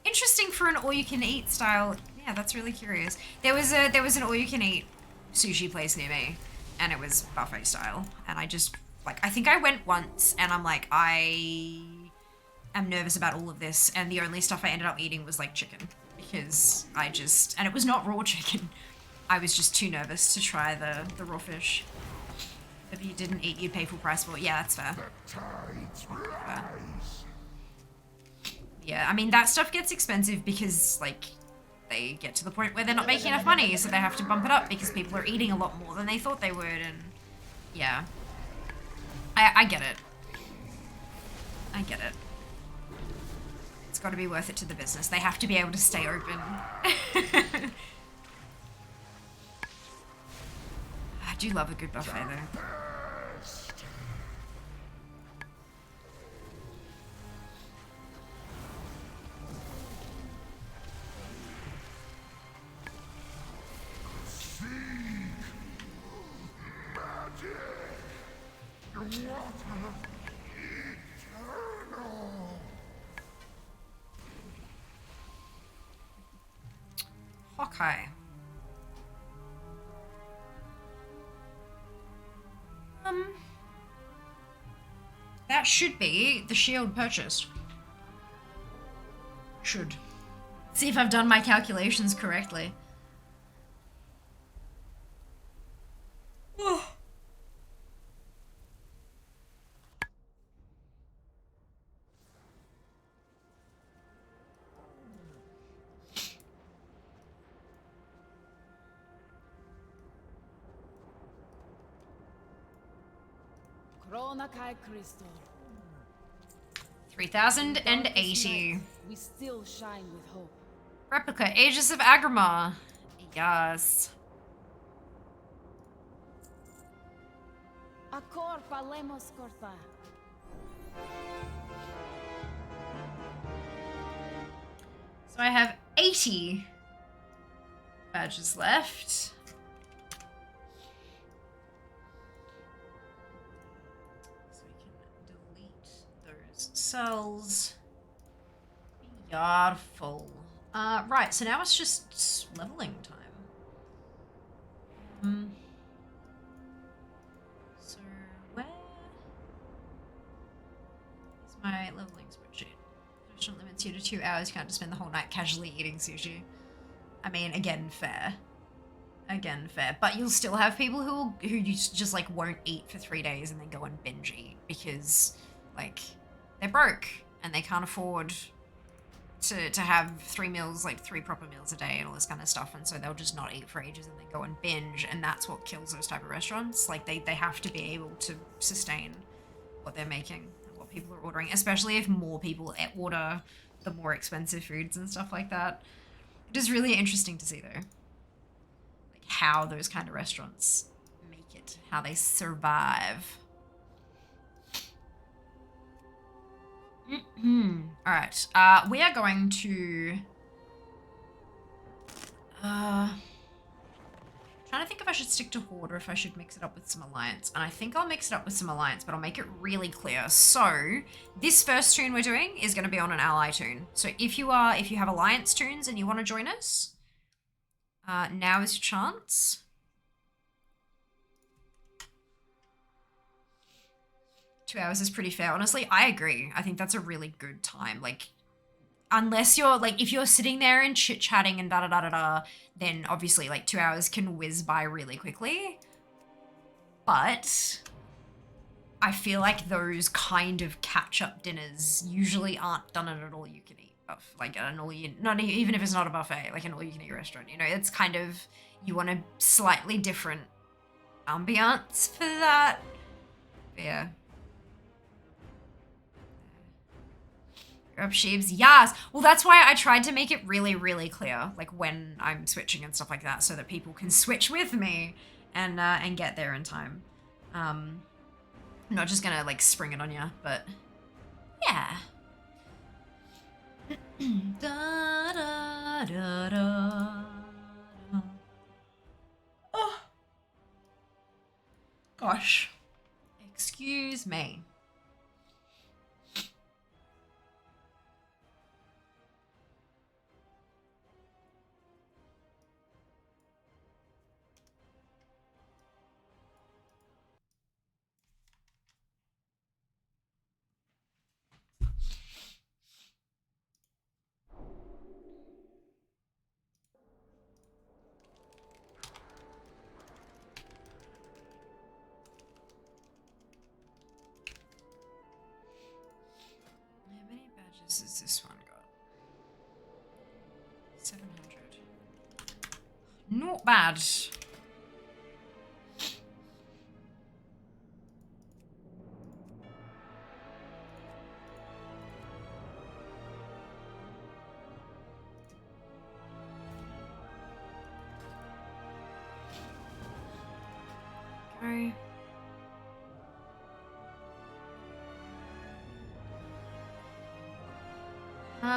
Interesting for an all-you-can-eat style. Yeah, that's really curious. There was an all-you-can-eat sushi place near me, and it was buffet style. And I just, like, I think I went once, and I'm like, I am nervous about all of this, and the only stuff I ended up eating was, like, chicken. Because and it was not raw chicken. I was just too nervous to try the raw fish. If you didn't eat, you'd pay full price for it. Yeah, that's fair. The tides rise. Yeah, I mean, that stuff gets expensive because, like, they get to the point where they're not making enough money, so they have to bump it up because people are eating a lot more than they thought they would, and yeah. I get it. I get it. got to be worth it to the business. They have to be able to stay open. I do love a good buffet though. Okay. That should be the shield purchased. Should. See if I've done my calculations correctly. Oh. Krona Kai Crystal. 3,080. We still shine with hope. Replica, Aegis of Agrimar. Yes. Acor palemos corta. So I have 80 badges left. So we can delete those cells. We are full. Right, so now it's just leveling time. So where is my leveling spreadsheet? Restaurant limits you to 2 hours. You can't just spend the whole night casually eating sushi. I mean, again, fair. Again, fair. But you'll still have people who just like won't eat for 3 days and then go and binge eat because like they're broke and they can't afford to have 3 meals, like 3 proper meals a day and all this kind of stuff, and so they'll just not eat for ages and then go and binge, and that's what kills those type of restaurants. Like they have to be able to sustain what they're making and what people are ordering, especially if more people order the more expensive foods and stuff like that. It is really interesting to see though, like how those kind of restaurants make it, how they survive. All right, we are going to trying to think if I should stick to Horde or if I should mix it up with some Alliance, and I think I'll mix it up with some Alliance, but I'll make it really clear. So this first tune we're doing is going to be on an ally tune, so if you have Alliance tunes and you want to join us, now is your chance. Two hours is pretty fair. Honestly, I agree. I think that's a really good time. Like, unless you're, like, if you're sitting there and chit-chatting and da-da-da-da-da, then obviously, like, 2 hours can whiz by really quickly. But I feel like those kind of catch-up dinners usually aren't done at an all-you-can-eat buffet. Like, at an even if it's not a buffet, like an all-you-can-eat restaurant, you know? It's kind of, you want a slightly different ambiance for that. But yeah. Up sheaves, yes. Well, that's why I tried to make it really, really clear, like when I'm switching and stuff like that, so that people can switch with me and get there in time. I'm not just gonna like spring it on you, but yeah. Da, da, da, da. Oh. Gosh. Excuse me. Is this one got? 700. Not bad.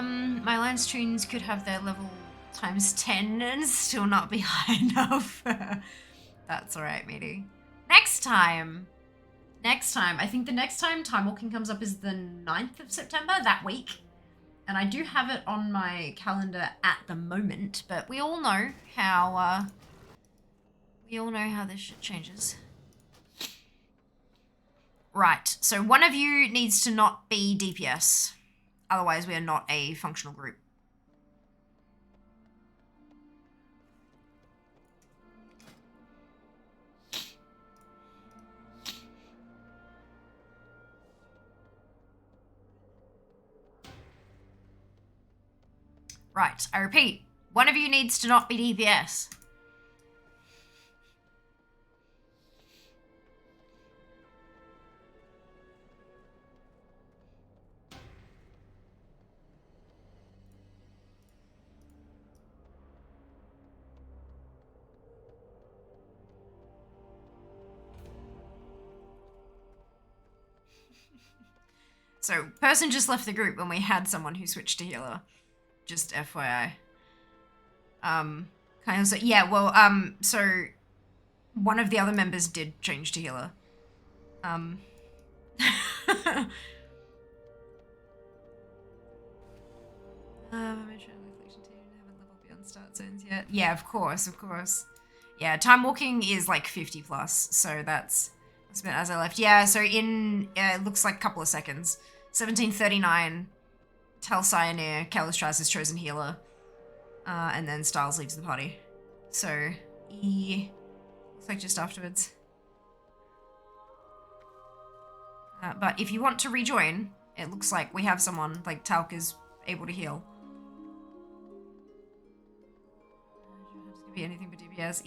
My Lance tunes could have their level times 10 and still not be high enough. That's alright, matey. Next time, I think the next time Timewalking comes up is the 9th of September, that week. And I do have it on my calendar at the moment, but we all know how, this shit changes. Right, so one of you needs to not be DPS. Otherwise, we are not a functional group. Right, I repeat, one of you needs to not be DPS. So, person just left the group when we had someone who switched to healer. Just FYI. Kind of so, yeah, well, so one of the other members did change to healer. Yeah, of course. Yeah, Timewalking is like 50 plus, so that's been as I left. Yeah, so in, it looks like a couple of seconds. 1739, Tal Cyanir, Kalistras is chosen healer, and then Styles leaves the party. So, looks like just afterwards. But if you want to rejoin, it looks like we have someone, like Talk is able to heal. Could be anything but DPS.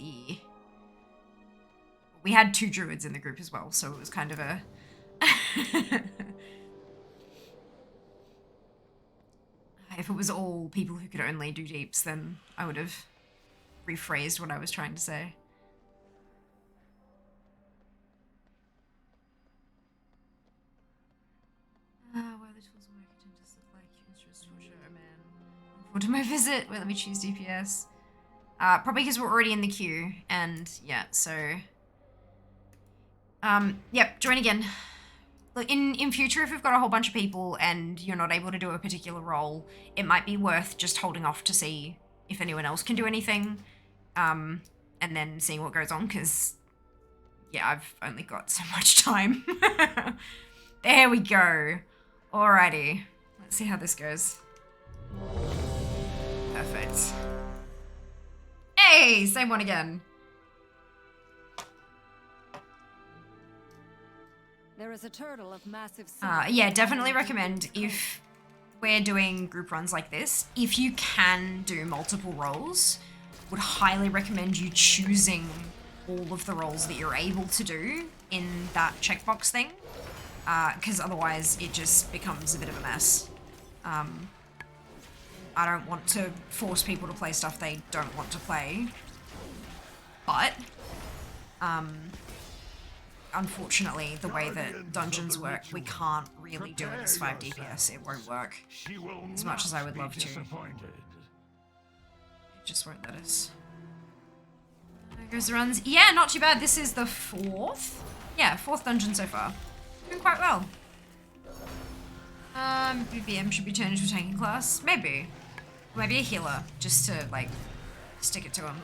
We had 2 druids in the group as well, so it was kind of a... If it was all people who could only do deeps, then I would have rephrased what I was trying to say. Why the tools work, it just look like instruments torture a man. Look forward to my visit. Wait, let me choose DPS. Probably because we're already in the queue, and yeah, so... Yep, join again. Look, in future, if we've got a whole bunch of people and you're not able to do a particular role, it might be worth just holding off to see if anyone else can do anything, and then seeing what goes on, because, yeah, I've only got so much time. There we go. Alrighty. Let's see how this goes. Perfect. Hey, same one again. There is a turtle of massive size. Yeah, definitely recommend if we're doing group runs like this, if you can do multiple roles, would highly recommend you choosing all of the roles that you're able to do in that checkbox thing, because otherwise it just becomes a bit of a mess. I don't want to force people to play stuff they don't want to play, but unfortunately, the way that dungeons work, we can't really do it as 5 DPS. It won't work as much as I would love to. It just won't let us. There goes the runs. Yeah, not too bad. This is the 4th. Yeah, 4th dungeon so far. Doing quite well. BBM should be turned into a tanking class. Maybe. Maybe a healer, just to, like, stick it to him.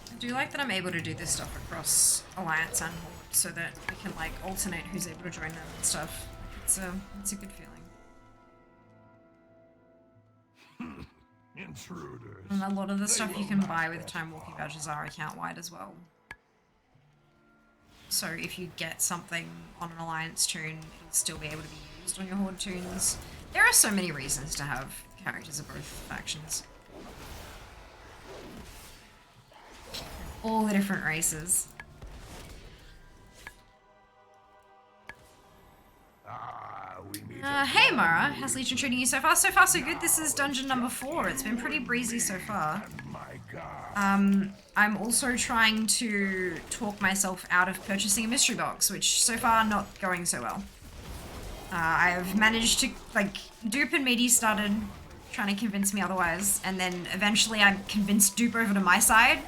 I do like that I'm able to do this stuff across Alliance and Horde, so that we can like alternate who's able to join them and stuff. It's a good feeling. Intruders. And a lot of the stuff you can buy with Timewalking badges are account-wide as well. So if you get something on an Alliance toon, it'll still be able to be used on your Horde toons. There are so many reasons to have characters of both factions. All the different races. Hey Mara, how's Legion treating you so far? So far so good. This is dungeon number 4. It's been pretty breezy so far. I'm also trying to talk myself out of purchasing a mystery box, which so far not going so well. I've managed to, like, Dupe and Meaty started trying to convince me otherwise, and then eventually I convinced Dupe over to my side,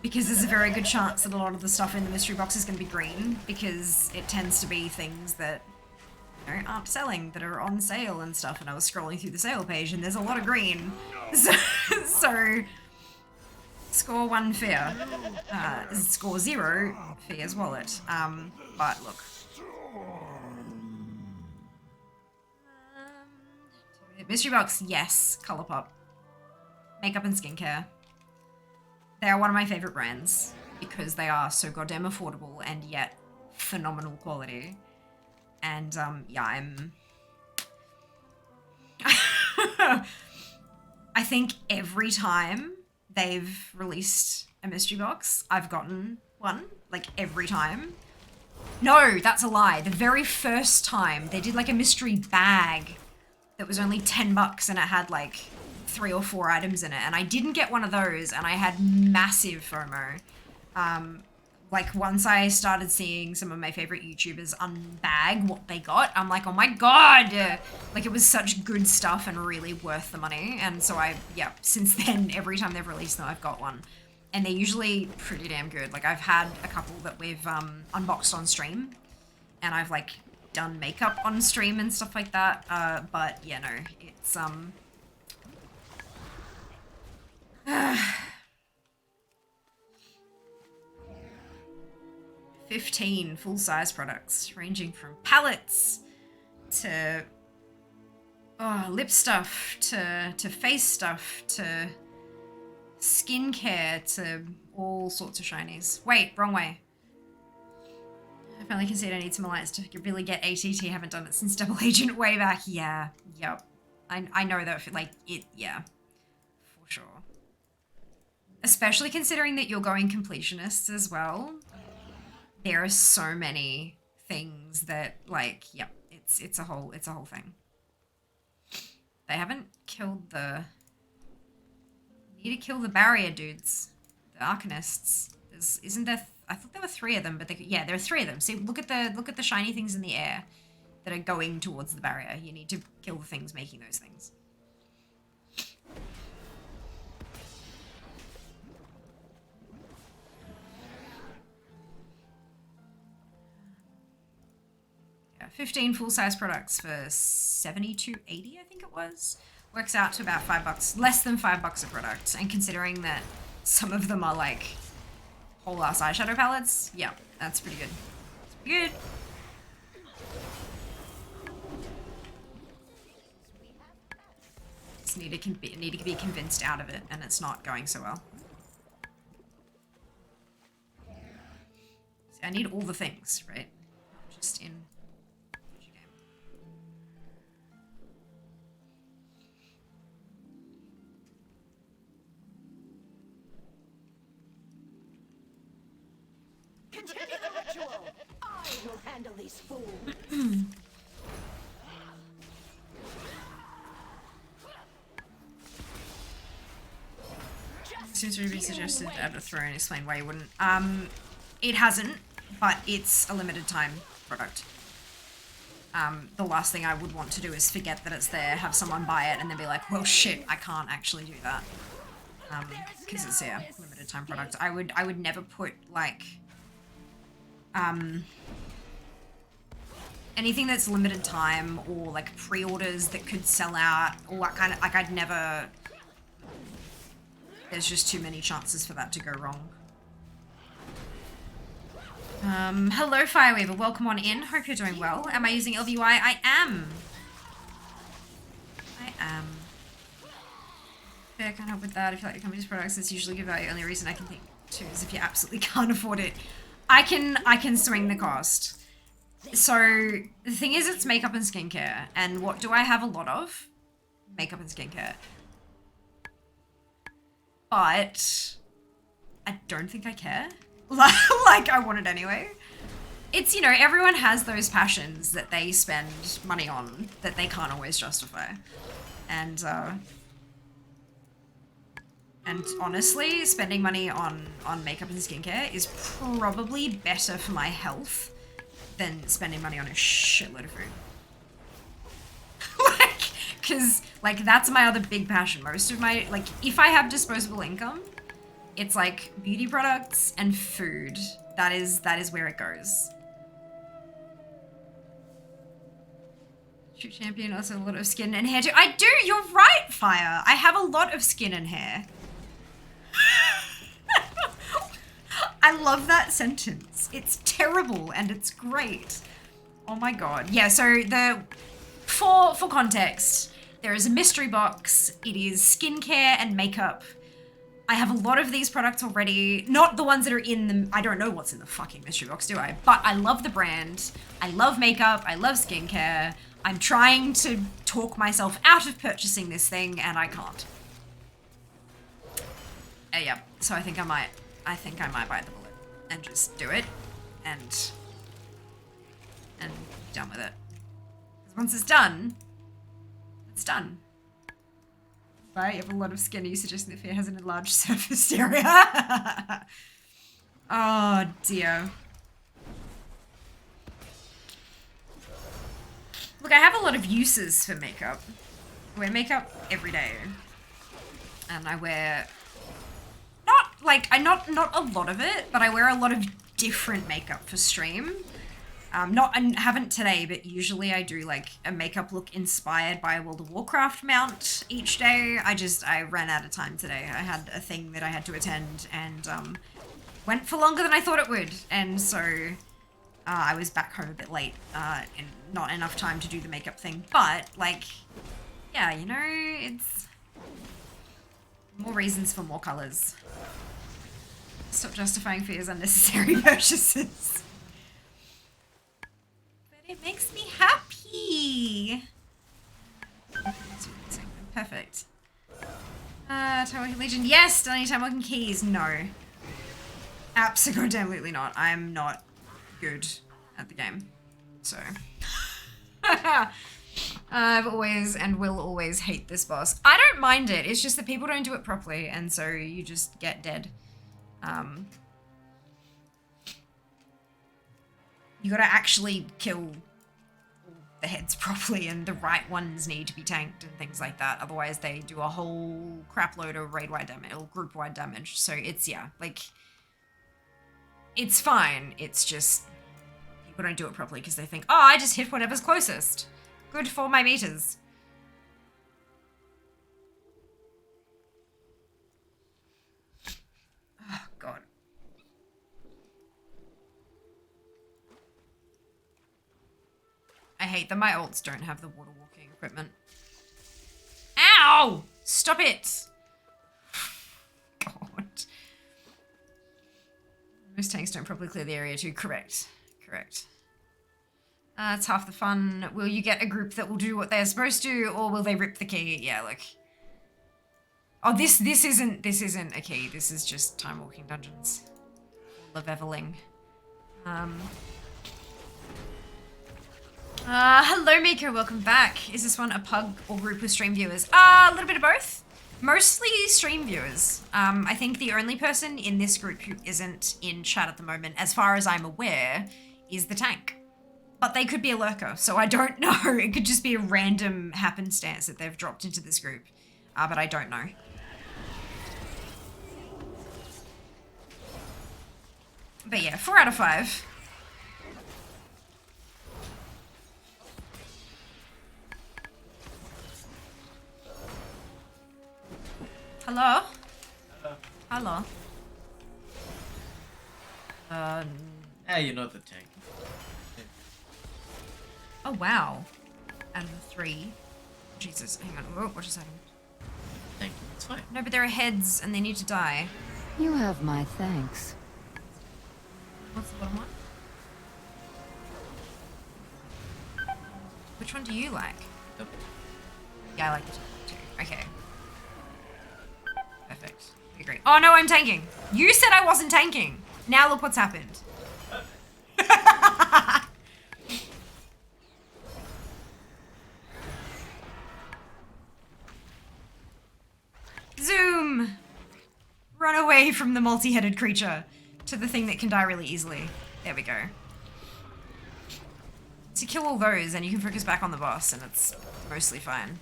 because there's a very good chance that a lot of the stuff in the mystery box is going to be green, because it tends to be things that aren't selling, that are on sale and stuff, and I was scrolling through the sale page and there's a lot of green. So score 1 fear. Score 0 fear's wallet. But look. Mystery box, yes. Colourpop. Makeup and skincare. They are one of my favourite brands because they are so goddamn affordable and yet phenomenal quality. And, yeah, I think every time they've released a mystery box, I've gotten one. Like, every time. No, that's a lie. The very first time, they did, like, a mystery bag that was only $10 and it had, like, 3 or 4 items in it. And I didn't get one of those, and I had massive FOMO. Like, once I started seeing some of my favorite YouTubers unbag what they got, I'm like, oh my god! Like, it was such good stuff and really worth the money. And so since then, every time they've released them, I've got one. And they're usually pretty damn good. Like, I've had a couple that we've unboxed on stream. And I've, like, done makeup on stream and stuff like that. But, yeah, no, it's, 15 full-size products, ranging from palettes to lip stuff to face stuff to skincare to all sorts of shinies. Wait, wrong way. I finally concede I need some alliance to really get ATT. Haven't done it since Double Agent way back. Yeah, yep. I know that, like, yeah, for sure. Especially considering that you're going Completionists as well. There are so many things that, like, yep, it's a whole thing. They haven't killed the... Need to kill the barrier dudes, the Arcanists. Isn't there? I thought there were 3 of them, but yeah, there are 3 of them. See, look at the shiny things in the air that are going towards the barrier. You need to kill the things making those things. Yeah, 15 full-size products for $72.80, I think it was. Works out to about $5, less than $5 a product. And considering that some of them are like whole ass eyeshadow palettes, yeah, that's pretty good. It's pretty good. Just need to be convinced out of it, and it's not going so well. See, I need all the things, right? Just in. Continue the ritual. I will handle these fools. Seems to be suggested to add a throw and explain why you wouldn't. It hasn't, but it's a limited time product. The last thing I would want to do is forget that it's there, have someone buy it, and then be like, well, shit, I can't actually do that. Because it's, yeah, limited time product. I would never put, like, anything that's limited time or, like, pre-orders that could sell out, all that kind of, like, I'd never... There's just too many chances for that to go wrong. Hello Fireweaver, welcome on in. Hope you're doing well. Am I using LVY? I am. fair, can't help with that. If you like your company's products, it's usually good value. Only reason I can think to is if you absolutely can't afford it. I can swing the cost. So the thing is, it's makeup and skincare. And what do I have a lot of? Makeup and skincare. But I don't think I care. Like, I want it anyway. It's, you know, everyone has those passions that they spend money on that they can't always justify. And honestly, spending money on makeup and skincare is probably better for my health than spending money on a shitload of food. Because, like, that's my other big passion. Most of my, like, if I have disposable income, it's, like, beauty products and food. That is where it goes. Shoot champion, also a lot of skin and hair too. I do, you're right, Fire. I have a lot of skin and hair. I love that sentence. It's terrible and it's great. Oh my god. Yeah, so for context, there is a mystery box. It is skincare and makeup. I have a lot of these products already. Not the ones that are in the... I don't know what's in the fucking mystery box, do I? But I love the brand. I love makeup. I love skincare. I'm trying to talk myself out of purchasing this thing, and I can't. Yeah, so I think I might bite the bullet and just do it, and be done with it. Because once it's done, it's done. Right? You have a lot of skin. Are you suggesting that Fear has an enlarged surface area? Oh dear. Look, I have a lot of uses for makeup. I wear makeup every day. And I wear... not a lot of it, but I wear a lot of different makeup for stream. I haven't today, but usually I do like a makeup look inspired by a World of Warcraft mount each day. I ran out of time today. I had a thing that I had to attend and went for longer than I thought it would. And so I was back home a bit late and not enough time to do the makeup thing. But like, yeah, you know, it's more reasons for more colors. Stop justifying Fear's unnecessary purchases. It makes me happy. Perfect. Timewalking Legion. Yes, still any Timewalking keys? No. Absolutely not. I'm not good at the game. So. I've always and will always hate this boss. I don't mind it. It's just that people don't do it properly, and so you just get dead. You gotta actually kill the heads properly, and the right ones need to be tanked and things like that. Otherwise, they do a whole crap load of raid-wide damage or group-wide damage. So it's, yeah, like, it's fine. It's just people don't do it properly because they think, oh, I just hit whatever's closest. Good for my meters. Oh, God. I hate that my ults don't have the water walking equipment. Ow! Stop it! God. Most tanks don't properly clear the area too. Correct. Correct. That's half the fun. Will you get a group that will do what they're supposed to, or will they rip the key? Yeah, like... Oh, this isn't a key. This is just time walking dungeons. Leveling. Hello Miko, welcome back. Is this one a pug or group with stream viewers? A little bit of both. Mostly stream viewers. I think the only person in this group who isn't in chat at the moment, as far as I'm aware, is the tank. But they could be a lurker, so I don't know. It could just be a random happenstance that they've dropped into this group. But I don't know. But yeah, 4 out of 5. Hello? Hello? Yeah, you know the tank. Oh, wow. Out of the 3. Jesus, hang on. Whoa, what just happened? Tank. It's fine. No, but there are heads and they need to die. You have my thanks. What's the bottom one? Which one do you like? Yep. Yeah, I like the top one too. Okay. Perfect. We agree. Oh no, I'm tanking. You said I wasn't tanking. Now look what's happened. Zoom! Run away from the multi-headed creature to the thing that can die really easily. There we go. So kill all those and you can focus back on the boss and it's mostly fine.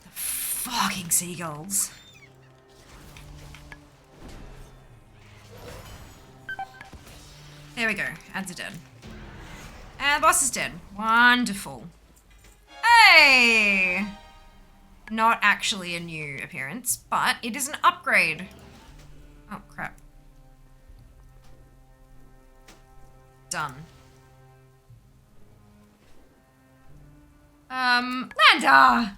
The fucking seagulls. There we go. Ads are dead. And the boss is dead. Wonderful. Hey! Not actually a new appearance, but it is an upgrade. Oh, crap. Done. Landa!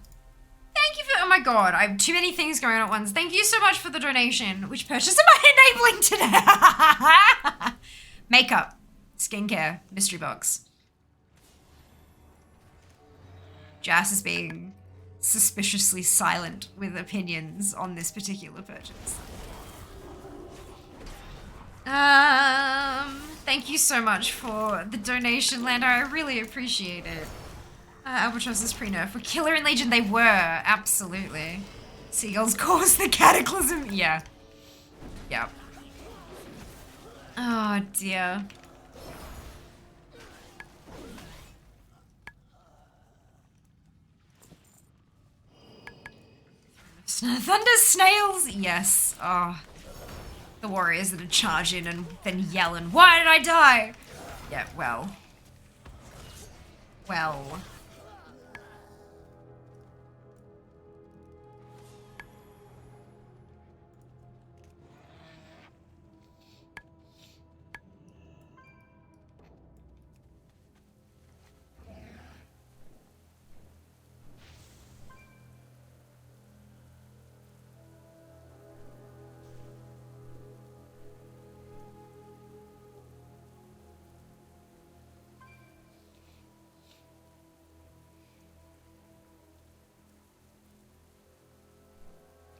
Thank you for, oh my god, I have too many things going on at once. Thank you so much for the donation. Which purchase am I enabling today? Makeup, skincare, mystery box. Jas is being suspiciously silent with opinions on this particular purchase. Thank you so much for the donation, Lando. I really appreciate it. Albatros's pre-nerf were killer in Legion. They were, absolutely. Seagulls caused the cataclysm. Yeah. Yep. Oh dear. Thunder snails? Yes. Oh. The warriors that would charge in and then yelling, why did I die? Yeah, well. Well.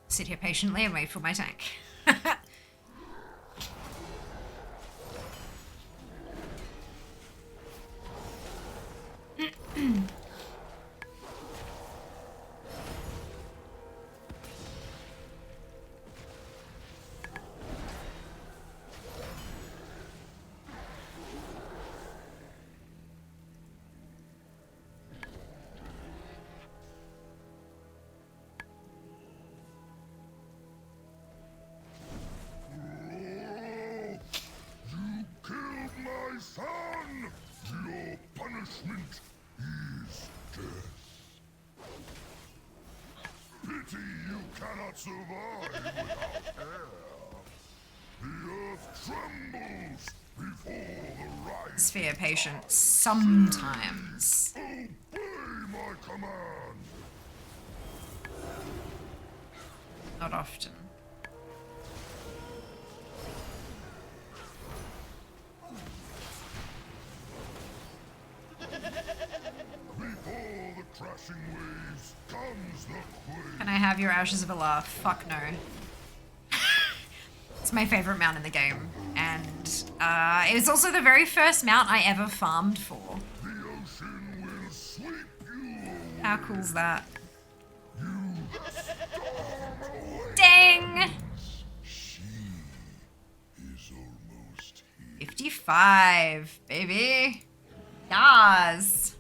Sit here patiently and wait for my tank. Survive without air. The earth trembles before the rise. Sphere patient sometimes. Obey my command. Not often. Before the crashing waves comes the quake. Can I have your Ashes of Allah? Fuck no. It's my favorite mount in the game. And it was also the very first mount I ever farmed for. The ocean will sweep you away. How cool's that? You storm away. Dang! She is almost here. 55, baby. Yas.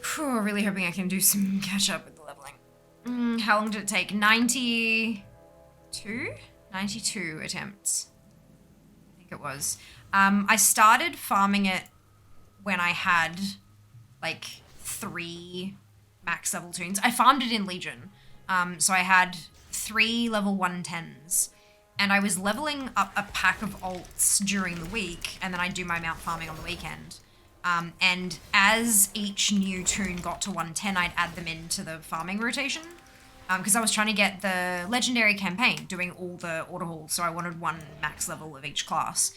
Phew, really hoping I can do some catch up with the leveling. How long did it take? 92? 92 attempts. I think it was. I started farming it when I had like 3 max level toons. I farmed it in Legion. So I had 3 level 110s. And I was leveling up a pack of alts during the week, and then I'd do my mount farming on the weekend. And as each new toon got to 110, I'd add them into the farming rotation. Because I was trying to get the legendary campaign, doing all the order halls, so I wanted 1 max level of each class.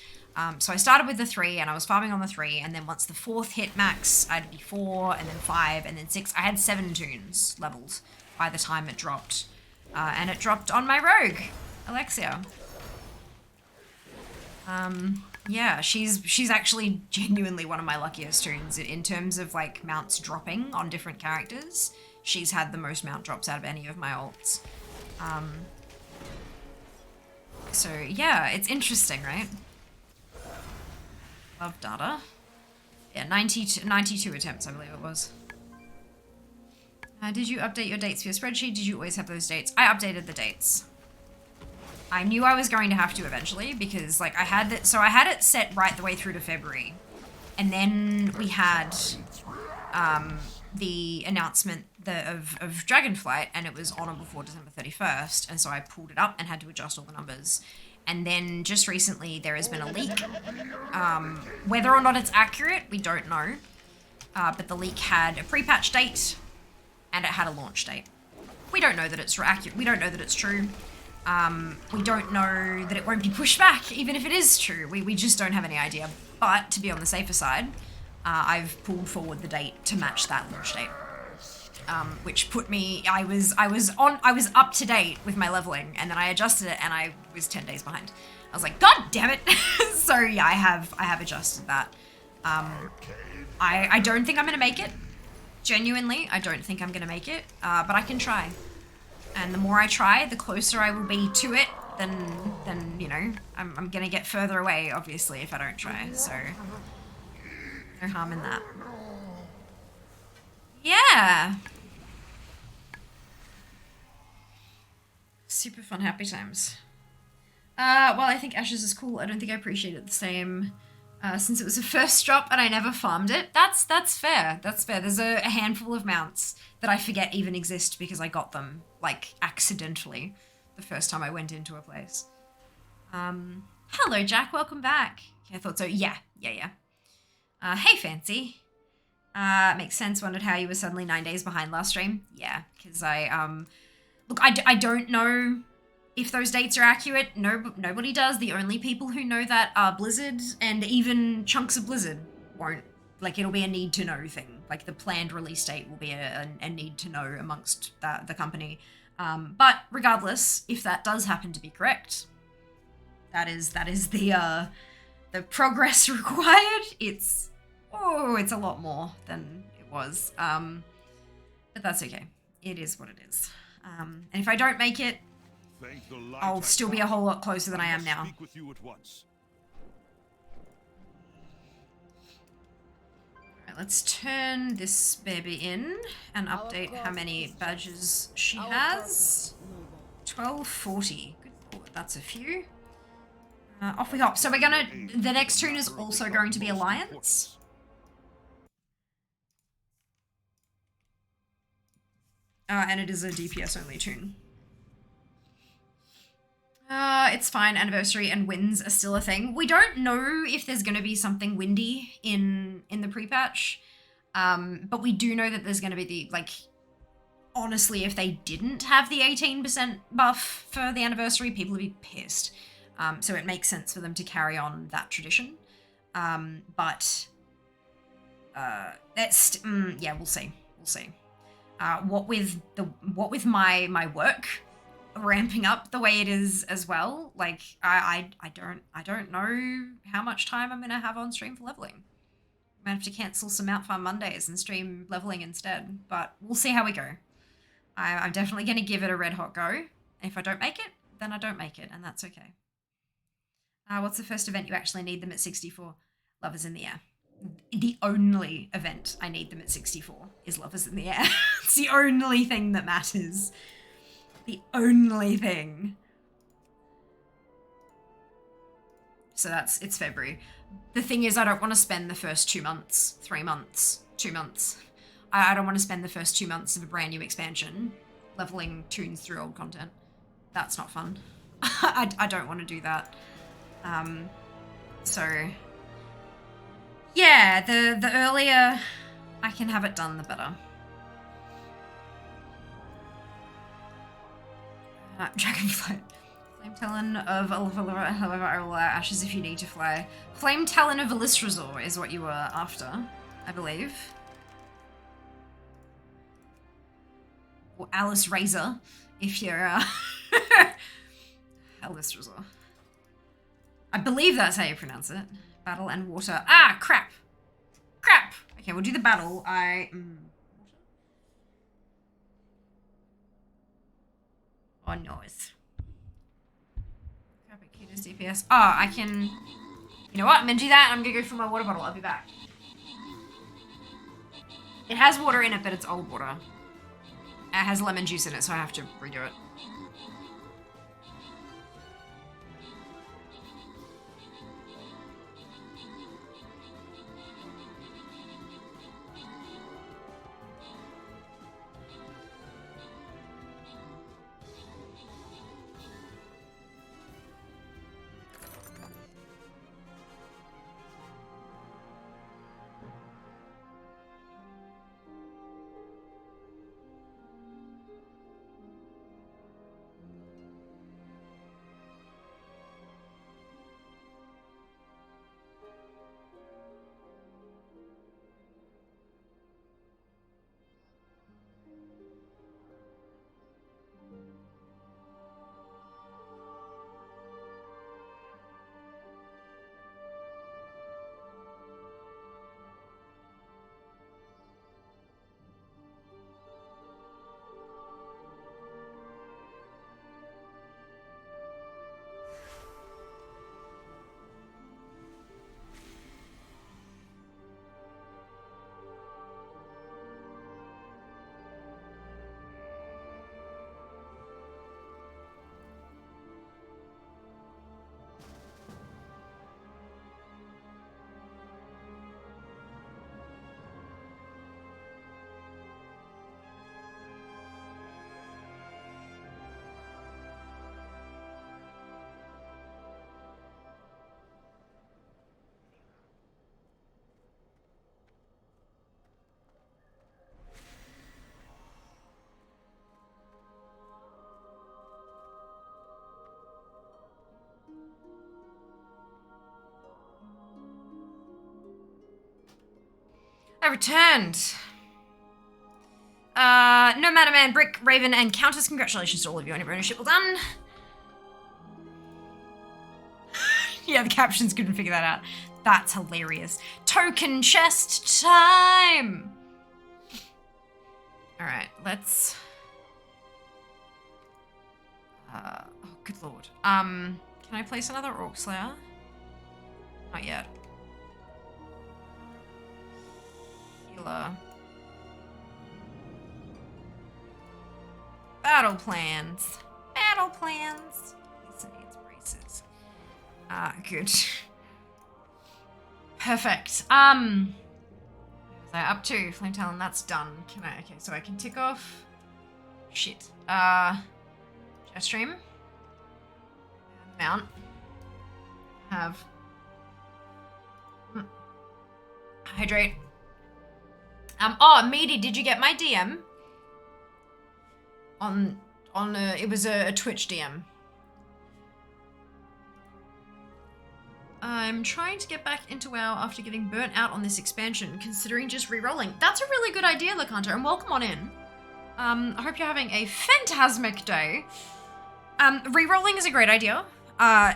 So I started with the 3, and I was farming on the 3, and then once the 4th hit max, I'd be 4, and then 5, and then 6. I had 7 toons leveled by the time it dropped. And it dropped on my rogue, Alexia. Yeah, she's actually genuinely one of my luckiest toons in terms of like mounts dropping on different characters. She's had the most mount drops out of any of my alts. So yeah, it's interesting, right? Love data. Yeah, 92 attempts, I believe it was. Did you update your dates for your spreadsheet? Did you always have those dates? I updated the dates. I knew I was going to have to eventually because like I had it set right the way through to February. And then we had the announcement of Dragonflight, and it was on or before December 31st, and so I pulled it up and had to adjust all the numbers. And then just recently there has been a leak. Whether or not it's accurate, we don't know. But the leak had a pre-patch date and it had a launch date. We don't know that it's accurate. We don't know that it's true. We don't know that it won't be pushed back, even if it is true. We just don't have any idea. But to be on the safer side, I've pulled forward the date to match that launch date. Which put me, I was up to date with my leveling, and then I adjusted it and I was 10 days behind. I was like, God damn it. So yeah, I have adjusted that. I don't think I'm gonna make it. Genuinely, I don't think I'm gonna make it, but I can try. And the more I try, the closer I will be to it, then you know, I'm gonna get further away, obviously, if I don't try, so no harm in that. Yeah! Super fun, happy times. Well, I think Ashes is cool. I don't think I appreciate it the same since it was a first drop and I never farmed it. That's fair. That's fair. There's a handful of mounts that I forget even exist because I got them, like, accidentally the first time I went into a place. Hello, Jack. Welcome back. Yeah, I thought so. Yeah. Hey, Fancy. Makes sense. Wondered how you were suddenly 9 days behind last stream. Yeah, because look, I don't know if those dates are accurate. Nobody does. The only people who know that are Blizzard, and even chunks of Blizzard won't. Like, it'll be a need to know thing. Like, the planned release date will be a need to know amongst the company. But regardless, if that does happen to be correct, that is the progress required. It's a lot more than it was. But that's okay. It is what it is. And if I don't make it, I'll still be a whole lot closer than I am now. Alright, let's turn this baby in and update how many badges she has. 1240. Good lord, that's a few. Off we hop. So we're gonna... The next tune is also going to be Alliance. And it is a DPS only tune. It's fine, anniversary and winds are still a thing. We don't know if there's going to be something windy in the pre-patch, but we do know that there's going to be the, like, honestly, if they didn't have the 18% buff for the anniversary, people would be pissed. So it makes sense for them to carry on that tradition. But that's, yeah, we'll see. What with my work ramping up the way it is as well, like I don't know how much time I'm gonna have on stream for leveling. I might have to cancel some Mount Farm Mondays and stream leveling instead, but we'll see how we go. I'm definitely gonna give it a red hot go. And if I don't make it, then I don't make it, and that's okay. What's the first event you actually need them at 64? Lovers in the Air. The only event I need them at 64 is Lovers in the Air. It's the only thing that matters. The only thing. So it's February. The thing is, I don't want to spend the first 2 months, 3 months, 2 months. I don't want to spend the first 2 months of a brand new expansion leveling tunes through old content. That's not fun. I don't want to do that. So Yeah, the earlier I can have it done, the better. Dragonflight. Flame Talon of Oliver, however, I will allow ashes if you need to fly. Flame Talon of Illustrasor is what you were after, I believe. Or Alice Razor, if you're Illustrasor. I believe that's how you pronounce it. Battle and water. Ah, crap! Crap! Okay, we'll do the battle. Oh, noise. Crap, cutest DPS. Oh, I can... You know what? I'm gonna do that. I'm gonna go fill my water bottle. I'll be back. It has water in it, but it's old water. It has lemon juice in it, so I have to redo it. I returned. No Matter Man, Brick, Raven, and Countess, congratulations to all of you on your ownership. Well done. Yeah, the captions couldn't figure that out. That's hilarious. Token chest time. All right, let's. Oh, good lord. Can I place another Orc Slayer? Not yet. Healer. Battle plans. Battle plans. Lisa needs braces. Good. Perfect. What was I up to? Flame Talon, that's done. Can I? Okay, so I can tick off. Shit. Jet Stream. Mount. Have. Hydrate. Oh, Meaty, did you get my DM? It was a Twitch DM. I'm trying to get back into WoW after getting burnt out on this expansion, considering just re-rolling. That's a really good idea, Lacanto, and welcome on in. I hope you're having a fantastic day. Re-rolling is a great idea.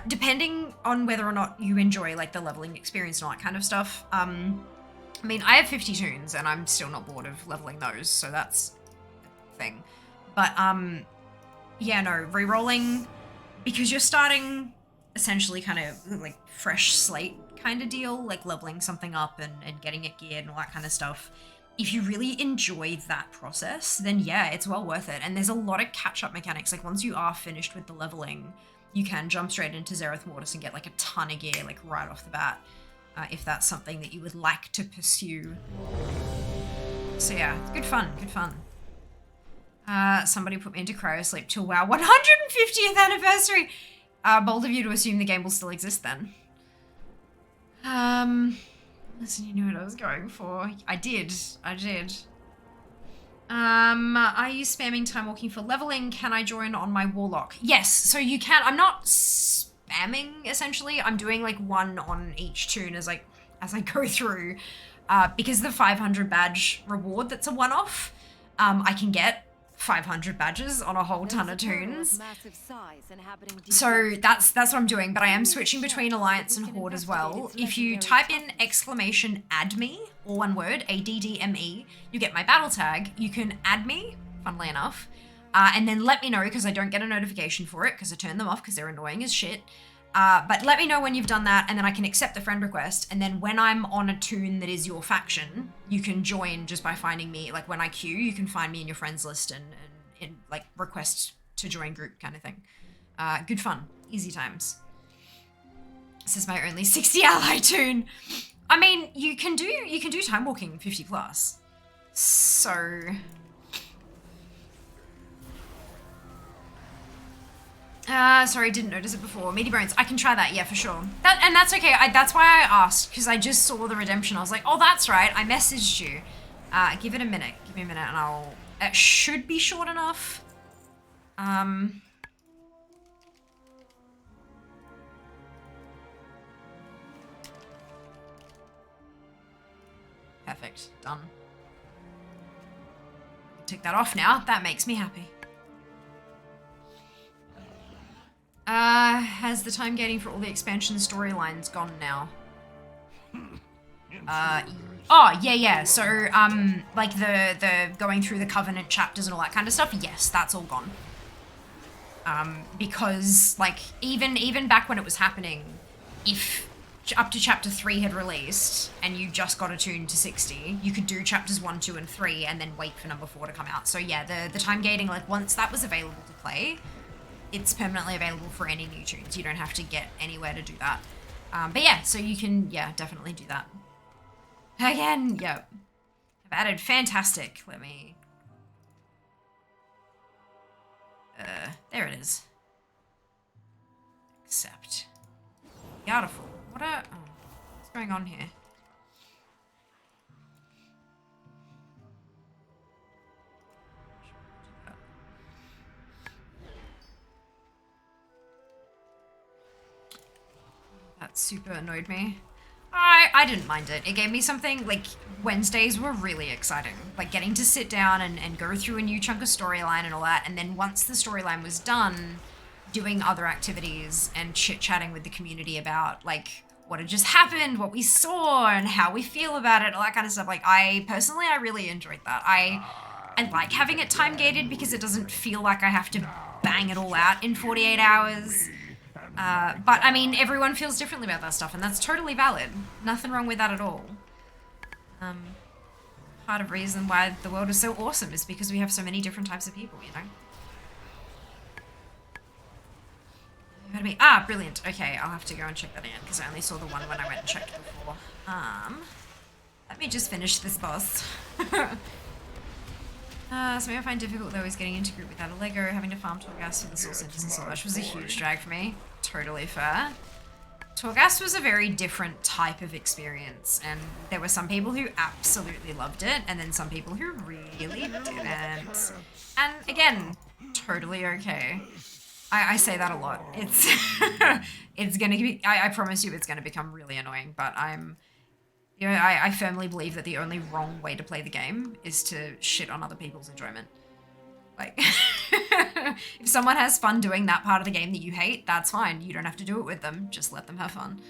Depending on whether or not you enjoy like the leveling experience and all that kind of stuff. I mean, I have 50 toons and I'm still not bored of leveling those, so that's a thing. But, yeah, no, re-rolling, because you're starting essentially kind of like fresh slate kind of deal, like leveling something up and getting it geared and all that kind of stuff. If you really enjoy that process, then yeah, it's well worth it. And there's a lot of catch-up mechanics. Like once you are finished with the leveling, you can jump straight into Zereth Mortis and get like a ton of gear, like right off the bat. If that's something that you would like to pursue. So yeah, good fun, good fun. Somebody put me into cryosleep till WoW 150th anniversary. Bold of you to assume the game will still exist then. Listen, you knew what I was going for. I did. Are you spamming time walking for leveling? Can I join on my warlock? Yes, so you can. I'm not spamming, essentially. I'm doing like one on each toon as I go through. Because the 500 badge reward that's a one-off, I can get 500 badges on a whole ton of toons. So that's what I'm doing, but I am switching between Alliance and Horde as well. If you type in exclamation add me, or one word, ADDME, you get my battle tag. You can add me, funnily enough, and then let me know, because I don't get a notification for it, because I turn them off because they're annoying as shit. But let me know when you've done that, and then I can accept the friend request, and then when I'm on a toon that is your faction, you can join just by finding me. Like, when I queue, you can find me in your friends list and like, request to join group kind of thing. Good fun. Easy times. This is my only 60 ally toon. I mean, you can do time walking 50 plus. So... sorry, didn't notice it before. Meaty Bones, I can try that, yeah, for sure. And that's okay, that's why I asked, because I just saw the redemption. I was like, oh, that's right, I messaged you. Give it a minute, give me a minute, and it should be short enough. Perfect, done. Take that off now, that makes me happy. Has the time gating for all the expansion storylines gone now? Oh, yeah, so, like the going through the Covenant chapters and all that kind of stuff, yes, that's all gone. Because, like, even back when it was happening, if up to chapter 3 had released, and you just got attuned to 60, you could do chapters 1, 2, and 3, and then wait for number 4 to come out. So yeah, the time gating, like, once that was available to play, it's permanently available for any new tunes. You don't have to get anywhere to do that. But yeah, so you can, yeah, definitely do that. Again, yep. I've added fantastic. Let me... there it is. Accept. Beautiful. What's going on here? That super annoyed me. I didn't mind it. It gave me something, like, Wednesdays were really exciting. Like, getting to sit down and go through a new chunk of storyline and all that, and then once the storyline was done, doing other activities and chit-chatting with the community about, like, what had just happened, what we saw, and how we feel about it, all that kind of stuff. Like, I really enjoyed that. I like having it time-gated because it doesn't feel like I have to bang it all out in 48 hours. But, I mean, everyone feels differently about that stuff, and that's totally valid. Nothing wrong with that at all. Part of the reason why the world is so awesome is because we have so many different types of people, you know? Brilliant. Okay, I'll have to go and check that again, because I only saw the one when I went and checked before. Let me just finish this boss. Something I find difficult, though, is getting into group without a Lego, having to farm Torghast for the soul centers and so much was a huge drag for me. Totally fair. Torghast was a very different type of experience, and there were some people who absolutely loved it, and then some people who really didn't. And again, totally okay. I say that a lot. It's it's gonna be, I promise you it's gonna become really annoying, but you know, I firmly believe that the only wrong way to play the game is to shit on other people's enjoyment. Like, if someone has fun doing that part of the game that you hate, that's fine. You don't have to do it with them. Just let them have fun.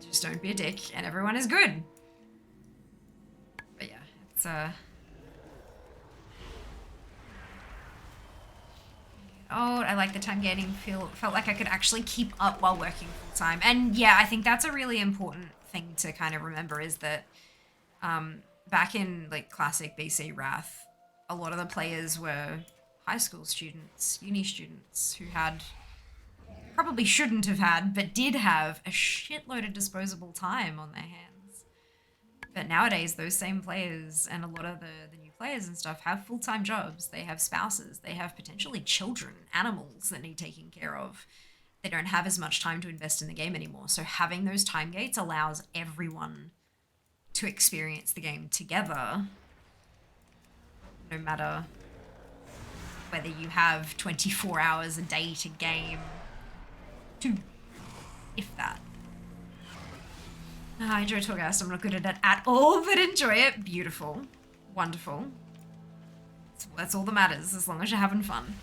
Just don't be a dick, and everyone is good. But yeah, it's Oh, I like the time gating felt like I could actually keep up while working full time. And yeah, I think that's a really important thing to kind of remember, is that back in like classic BC Wrath, a lot of the players were high school students, uni students who had, probably shouldn't have had, but did have a shitload of disposable time on their hands. But nowadays, those same players and a lot of the new players and stuff have full-time jobs. They have spouses. They have potentially children, animals that need taking care of. they don't have as much time to invest in the game anymore. So having those time gates allows everyone to experience the game together, no matter whether you have 24 hours a day to game, if that. I enjoy Torghast. I'm not good at it at all, but enjoy it. Beautiful. Wonderful. That's all that matters, as long as you're having fun.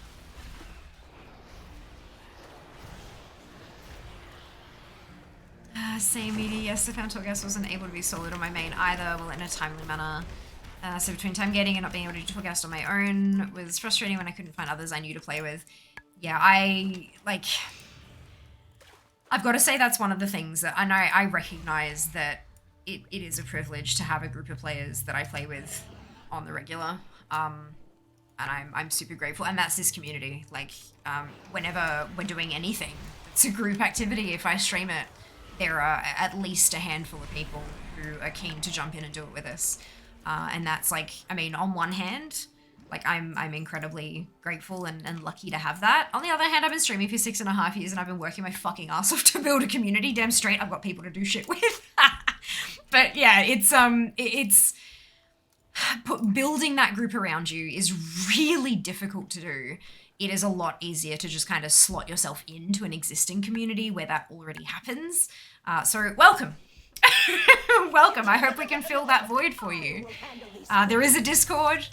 Same media. Yes, I found Torghast wasn't able to be soloed on my main either, well, in a timely manner. So between time gating and not being able to do Torghast on my own was frustrating when I couldn't find others I knew to play with. Yeah, I've got to say that's one of the things that, and I recognize that it is a privilege to have a group of players that I play with on the regular. And I'm super grateful, and that's this community. Like, whenever we're doing anything, it's a group activity. If I stream it, there are at least a handful of people who are keen to jump in and do it with us. And that's like, I mean, on one hand, like I'm incredibly grateful and lucky to have that. On the other hand, I've been streaming for 6.5 years and I've been working my fucking ass off to build a community. Damn straight, I've got people to do shit with. But yeah, building that group around you is really difficult to do. It is a lot easier to just kind of slot yourself into an existing community where that already happens. So welcome. Welcome. I hope we can fill that void for you. There is a Discord.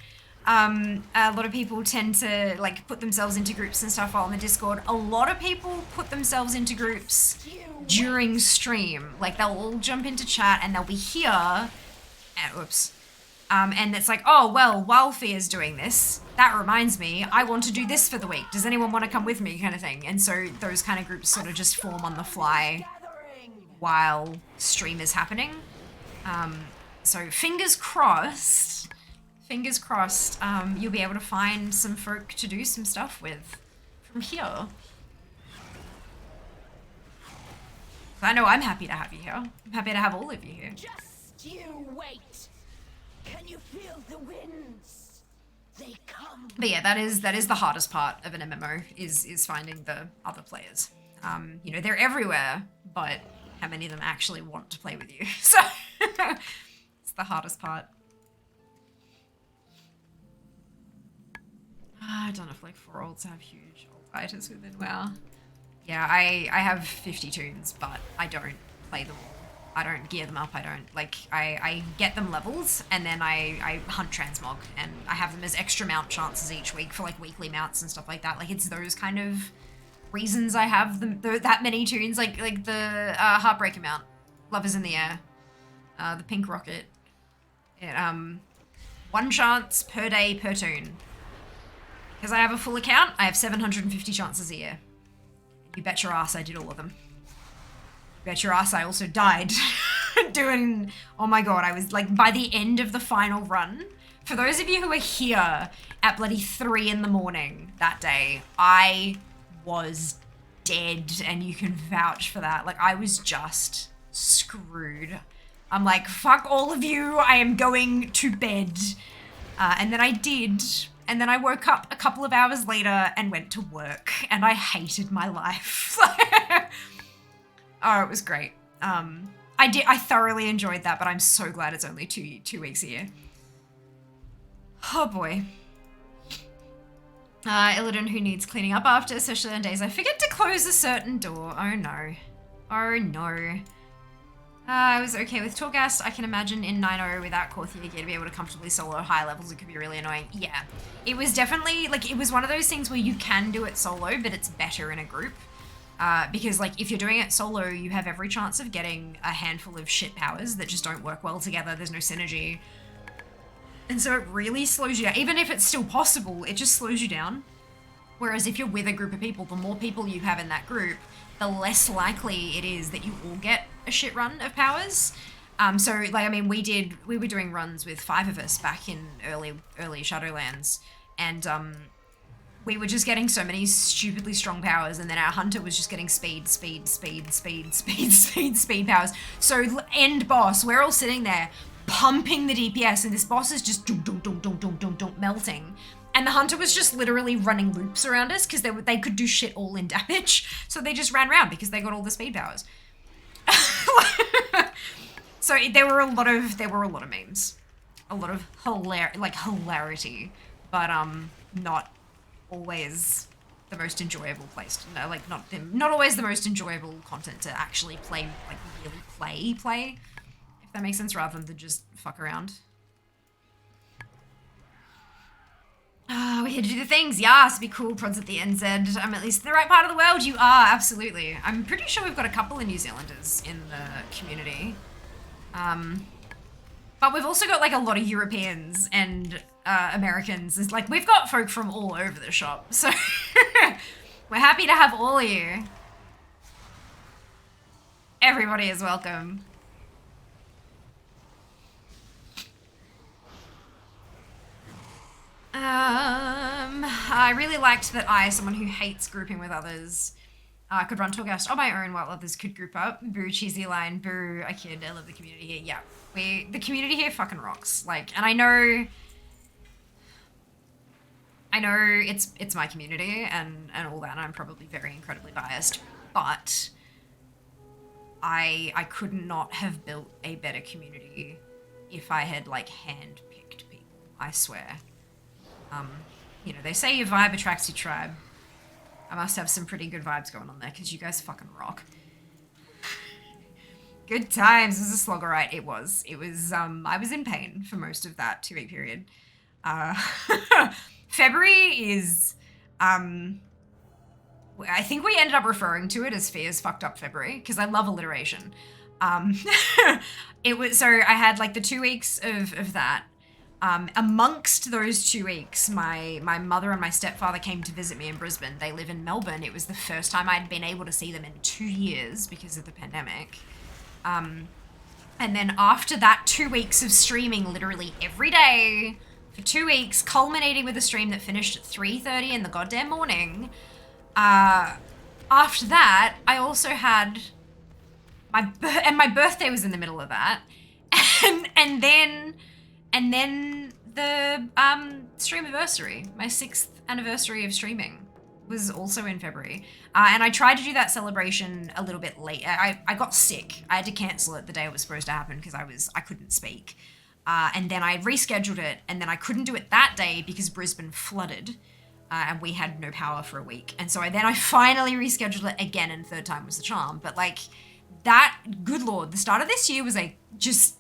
A lot of people tend to like put themselves into groups and stuff while on the Discord. A lot of people put themselves into groups during stream. Like they'll all jump into chat and they'll be here. And it's like, oh, well, while Fia's doing this, that reminds me, I want to do this for the week. Does anyone want to come with me, kind of thing? And so those kind of groups sort of just form on the fly while stream is happening. So fingers crossed, you'll be able to find some folk to do some stuff with from here. I know I'm happy to have you here. I'm happy to have all of you here. Just you wait. Can you feel the winds? They come. But yeah, that is the hardest part of an MMO is finding the other players. You know, they're everywhere, but how many of them actually want to play with you? So it's the hardest part. I don't know if like 4 olds have huge old fighters within WoW. Yeah, I have 50 tunes, but I don't play them all. I don't gear them up. I don't like. I get them levels and then I hunt transmog and I have them as extra mount chances each week for like weekly mounts and stuff like that. Like it's those kind of reasons I have that many tunes. Like the Heartbreaker mount, Love is in the Air, the Pink Rocket. It, 1 chance per day per tune. Because I have a full account, I have 750 chances a year. You bet your ass I did all of them. Bet your ass I also died doing, oh my god, I was like, by the end of the final run, for those of you who are here at bloody 3 in the morning that day, I was dead and you can vouch for that. Like I was just screwed. I'm like, fuck all of you, I am going to bed. And then I did. And then I woke up a couple of hours later and went to work and I hated my life. Oh, it was great. I thoroughly enjoyed that, but I'm so glad it's only two weeks a year. Oh boy. Illidan who needs cleaning up after, especially on days I forget to close a certain door. Oh no. Oh no. I was okay with Torghast. I can imagine in 9.0 without Korthia gear to be able to comfortably solo high levels, it could be really annoying. Yeah. It was definitely, like, it was one of those things where you can do it solo, but it's better in a group. Because, like, if you're doing it solo, you have every chance of getting a handful of shit powers that just don't work well together. There's no synergy. And so it really slows you down. Even if it's still possible, it just slows you down. Whereas if you're with a group of people, the more people you have in that group, the less likely it is that you all get a shit run of powers. So, like, I mean, we were doing runs with 5 of us back in early Shadowlands, and we were just getting so many stupidly strong powers, and then our hunter was just getting speed powers. So, end boss, we're all sitting there pumping the DPS, and this boss is just melting. And the hunter was just literally running loops around us because they could do shit all in damage. So they just ran around because they got all the speed powers. So there were a lot of memes. A lot of hilarity. But not always the most enjoyable place to, no, like not always the most enjoyable content to actually play, like really play, if that makes sense, rather than to just fuck around. We're here to do the things. Yes, be cool. Prods at the NZ. I'm at least in the right part of the world. You are, absolutely. I'm pretty sure we've got a couple of New Zealanders in the community. But we've also got like a lot of Europeans and Americans. It's like we've got folk from all over the shop. So we're happy to have all of you. Everybody is welcome. I really liked that I, someone who hates grouping with others, could run Torghast on my own while others could group up. Boo, cheesy line. Boo, I kid. I love the community here. Yeah, the community here fucking rocks. Like, and I know it's my community and all that, and I'm probably very incredibly biased, but I could not have built a better community if I had like hand-picked people. I swear. You know, they say your vibe attracts your tribe. I must have some pretty good vibes going on there because you guys fucking rock. Good times. It was a slogger, right? It was. I was in pain for most of that 2-week period. February is, I think we ended up referring to it as Fear's fucked up February because I love alliteration. It was, so I had like the 2 weeks of that. Amongst those 2 weeks, my mother and my stepfather came to visit me in Brisbane. They live in Melbourne. It was the first time I'd been able to see them in 2 years because of the pandemic. And then after that 2 weeks of streaming literally every day for 2 weeks, culminating with a stream that finished at 3:30 in the goddamn morning, after that, I also had my birthday was in the middle of that. And then the stream anniversary, my 6th anniversary of streaming, was also in February. And I tried to do that celebration a little bit late. I got sick. I had to cancel it the day it was supposed to happen because I couldn't speak. And then I rescheduled it, and then I couldn't do it that day because Brisbane flooded. And we had no power for a week. And so I finally rescheduled it again, and third time was the charm. But like, that, good lord, the start of this year was like, just...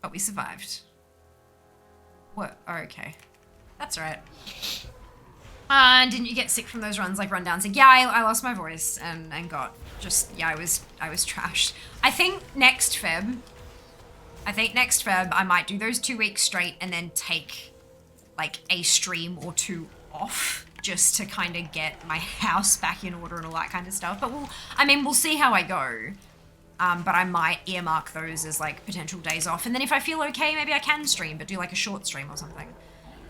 But we survived. What? Oh, okay. That's right. Didn't you get sick from those runs, like rundowns? Like, yeah, I lost my voice and got just, yeah, I was trashed. I think next Feb, I might do those 2 weeks straight and then take like a stream or two off just to kind of get my house back in order and all that kind of stuff. But we'll see how I go. But I might earmark those as like potential days off. And then if I feel okay, maybe I can stream, but do like a short stream or something.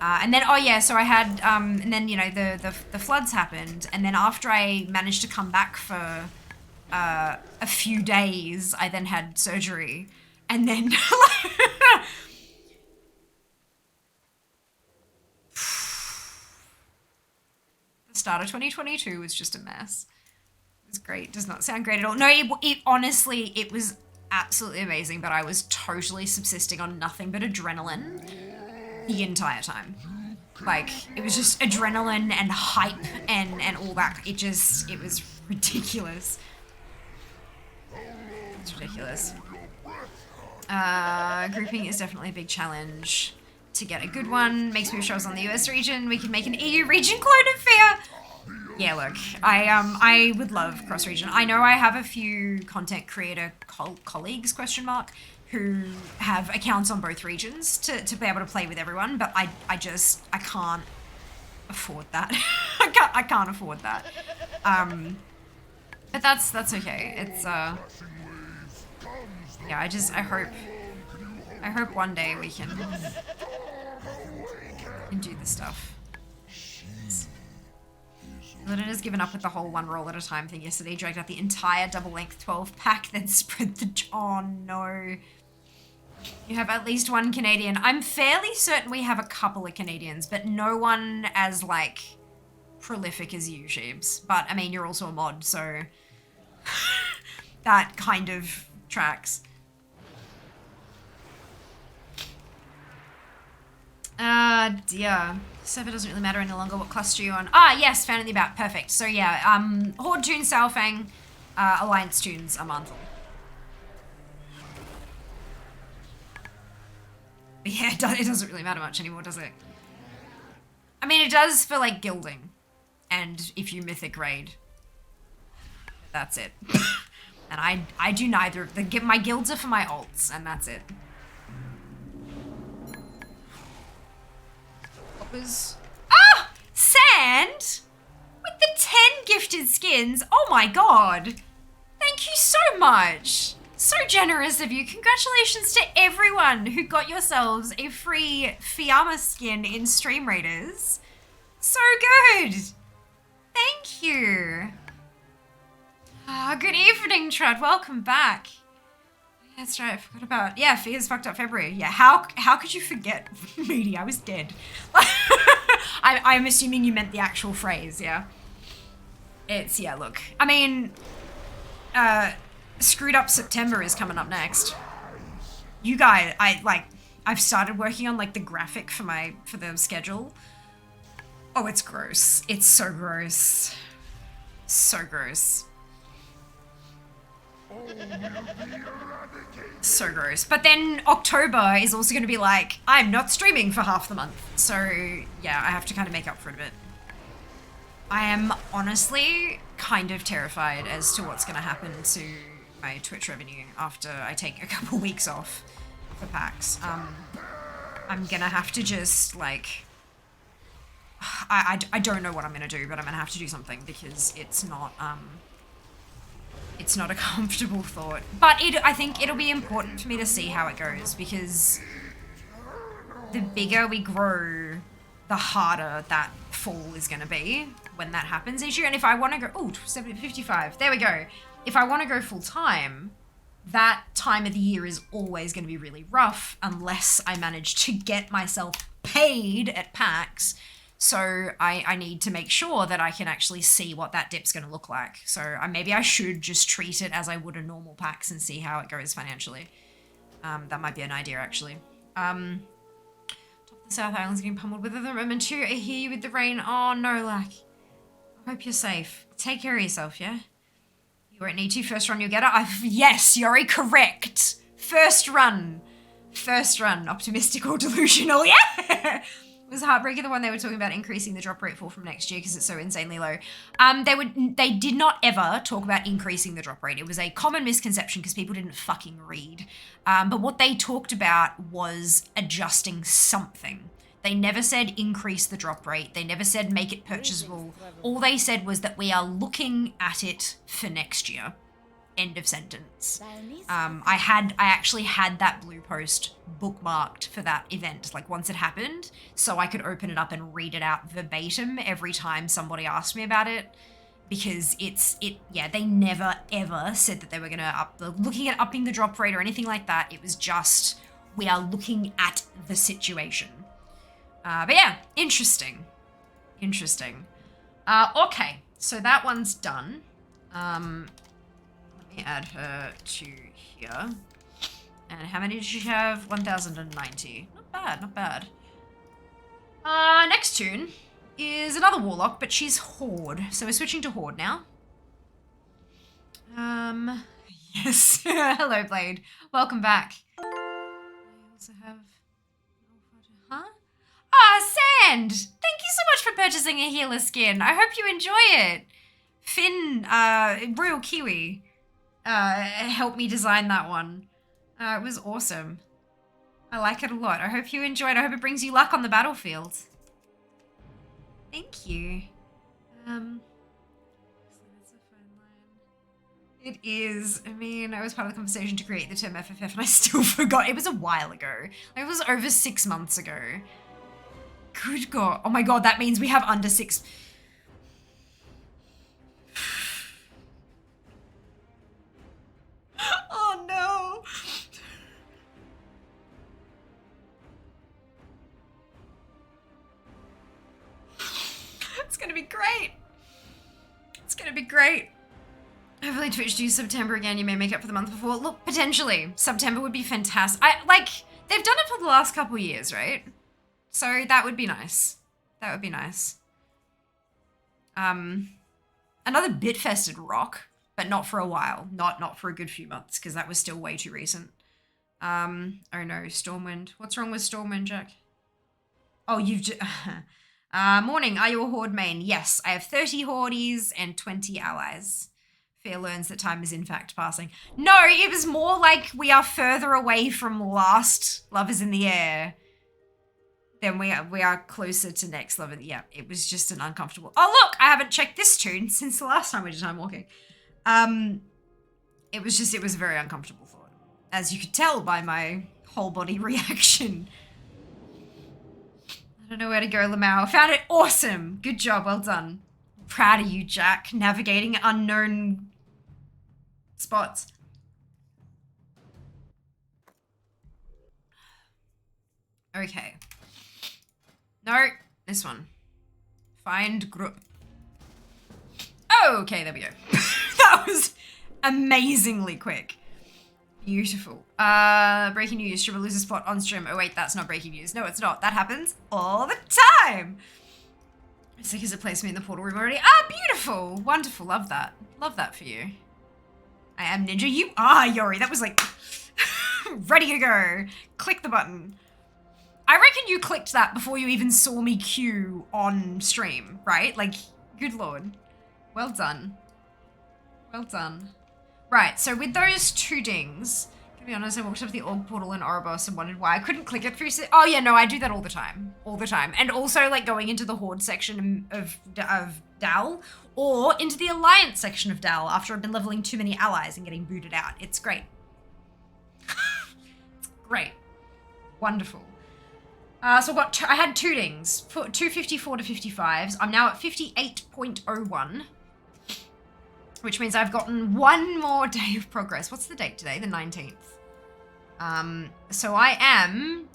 And then, oh yeah, so I had, and then, you know, the floods happened. And then after I managed to come back for a few days, I then had surgery. And then, the start of 2022 was just a mess. Great. Does not sound great at all. No, it honestly, it was absolutely amazing, but I was totally subsisting on nothing but adrenaline the entire time. Like, it was just adrenaline and hype and all that. It was ridiculous. It's ridiculous. Grouping is definitely a big challenge to get a good one. Makes me wish I was on the US region. We could make an EU region clone of Fear. Yeah, look, I would love cross-region. I know I have a few content creator colleagues, who have accounts on both regions to be able to play with everyone, but I can't afford that. I can't afford that. But that's okay. It's, yeah, I hope one day we can do this stuff. Lyndon has given up with the whole one roll at a time thing yesterday, dragged out the entire double length 12 pack, then spread the... Oh no. You have at least one Canadian. I'm fairly certain we have a couple of Canadians, but no one as, like, prolific as you, Sheebs. But, I mean, you're also a mod, so that kind of tracks. Dear. Server doesn't really matter any longer. What cluster are you on? Ah, yes, found in the about. Perfect. So, yeah, Horde tunes, Salfang, Alliance tunes a month. But yeah, it doesn't really matter much anymore, does it? I mean, it does for, like, guilding. And if you mythic raid. That's it. And I do neither. My guilds are for my alts, and that's it. What was... Ah! Sand? With the 10 gifted skins? Oh my god! Thank you so much! So generous of you. Congratulations to everyone who got yourselves a free Fiamma skin in Stream Raiders. So good! Thank you. Ah, good evening, Trud. Welcome back. That's right, I forgot about... Yeah, Fears fucked up February. Yeah, how could you forget, Moody? I was dead. I'm assuming you meant the actual phrase, yeah? It's, yeah, look. I mean, Screwed Up September is coming up next. You guys, I've started working on, like, the graphic for the schedule. Oh, it's gross. It's so gross. So gross. So gross. But then October is also going to be like, I'm not streaming for half the month. So, yeah, I have to kind of make up for it a bit. I am honestly kind of terrified as to what's going to happen to my Twitch revenue after I take a couple weeks off for PAX. I'm going to have to just, like... I don't know what I'm going to do, but I'm going to have to do something because it's not a comfortable thought. But I think it'll be important for me to see how it goes because the bigger we grow, the harder that fall is going to be when that happens each year. And if I want to go, oh, 755, there we go. If I want to go full time, that time of the year is always going to be really rough unless I manage to get myself paid at PAX. So I need to make sure that I can actually see what that dip's going to look like. So maybe I should just treat it as I would a normal PAX and see how it goes financially. That might be an idea, actually. Top of the South Island's getting pummeled with the moment too. I hear you with the rain. Oh, no, Lack. I hope you're safe. Take care of yourself, yeah? You won't need to. First run, you'll get it. Yes, Yori, correct. First run. First run. Optimistic or delusional, yeah? Was Heartbreaker the one they were talking about increasing the drop rate for from next year because it's so insanely low? They did not ever talk about increasing the drop rate. It was a common misconception because people didn't fucking read. But what they talked about was adjusting something. They never said increase the drop rate. They never said make it purchasable. All they said was that we are looking at it for next year. End of sentence. I actually had that blue post bookmarked for that event, like once it happened, so I could open it up and read it out verbatim every time somebody asked me about it, because they never ever said that they were gonna looking at upping the drop rate or anything like that. It was just, we are looking at the situation. But yeah, interesting. Okay, so that one's done. Add her to here. And how many did she have? 1,090. Not bad. Next tune is another Warlock, but she's Horde. So we're switching to Horde now. Yes. Hello, Blade. Welcome back. I also have... Huh? Sand! Thank you so much for purchasing a healer skin. I hope you enjoy it. Finn, Royal Kiwi. Helped me design that one. It was awesome. I like it a lot. I hope you enjoyed. I hope it brings you luck on the battlefield. Thank you. That's a fine line. It is. I mean, I was part of the conversation to create the term FFF and I still forgot. It was a while ago. It was over 6 months ago. Good God. Oh my God, that means we have under 6... Oh no. be great. It's gonna be great. Hopefully Twitch do September again. You may make up for the month before. Look, potentially. September would be fantastic. They've done it for the last couple years, right? So that would be nice. That would be nice. Another Bitfest would rock, but not for a while. Not for a good few months, because that was still way too recent. Oh no, Stormwind. What's wrong with Stormwind, Jack? Oh, morning, are you a Horde main? Yes, I have 30 Hordes and 20 allies. Fear learns that time is in fact passing. No, it was more like we are further away from last Love is in the Air than we are closer to next Love. Yeah, it was just an uncomfortable. Oh look, I haven't checked this tune since the last time we did Timewalking. It was a very uncomfortable thought, as you could tell by my whole body reaction. I don't know where to go, Lamau. Found it awesome. Good job, well done. Proud of you, Jack, navigating unknown spots. Okay. No, this one. Find group. Oh, okay, there we go. That was amazingly quick. Beautiful. Breaking news. Streamer loses spot on stream. Oh wait, that's not breaking news. No, it's not. That happens all the time. Sick as it placed me in the portal room already. Ah, beautiful. Wonderful. Love that. Love that for you. I am Ninja. You are Yori. That was like ready to go. Click the button. I reckon you clicked that before you even saw me queue on stream, right? Like, good lord. Well done. Well done. Right, so with those two dings, to be honest, I walked up the org portal in Ouroboros and wondered why I couldn't click it through. Oh yeah, no, I do that all the time. All the time. And also like going into the Horde section of Dal or into the Alliance section of Dal after I've been leveling too many allies and getting booted out. It's great. It's great. Wonderful. So I had two dings, 254 to 55s. I'm now at 58.01. Which means I've gotten one more day of progress. What's the date today? The 19th. So I am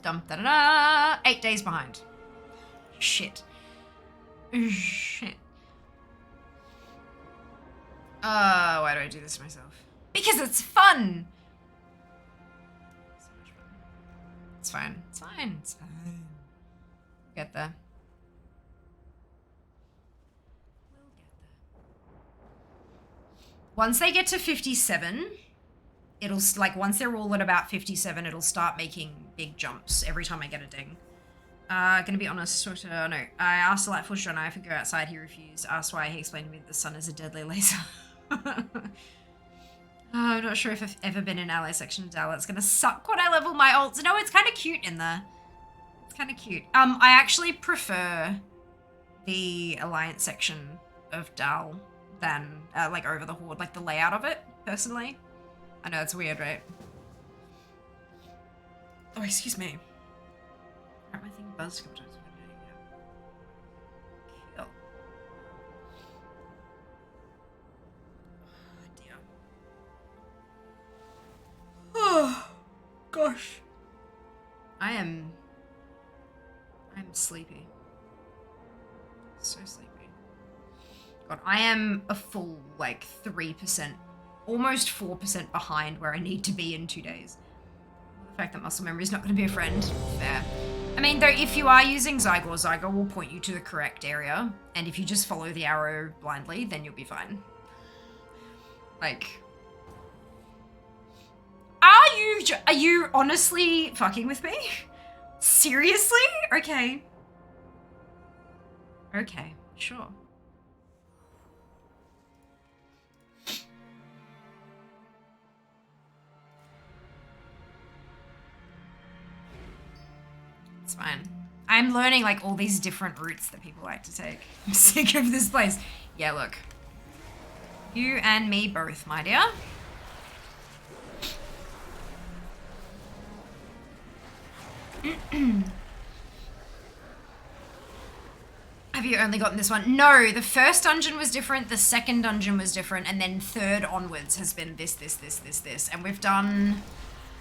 8 days behind. Shit. Shit. Why do I do this to myself? Because it's fun. So much fun. It's fine. It's fine. It's fine. Get there. Once they get to 57, it'll, like, once they're all at about 57, it'll start making big jumps every time I get a ding. Gonna be honest, no. I asked Delightful John if I could go outside, he refused. Asked why, he explained to me that the sun is a deadly laser. I'm not sure if I've ever been in ally section of Dal. It's gonna suck when I level my ults. No, it's kind of cute in there. It's kind of cute. I actually prefer the Alliance section of Dal than, like, over the Horde, like, the layout of it, personally. I know, it's weird, right? Oh, excuse me. My thing buzzed a couple times. Kill. Oh, dear. Oh, gosh. I'm sleepy. So sleepy. God, I am a full, like, 3%, almost 4% behind where I need to be in 2 days. The fact that muscle memory is not going to be a friend. Fair. I mean, though, if you are using Zygo, Zygo will point you to the correct area, and if you just follow the arrow blindly, then you'll be fine. Like... Are you honestly fucking with me? Seriously? Okay. Okay, sure. It's fine. I'm learning, like, all these different routes that people like to take. I'm sick of this place. Yeah, look. You and me both, my dear. Have you only gotten this one? No, the first dungeon was different, the second dungeon was different, and then third onwards has been this. And we've done...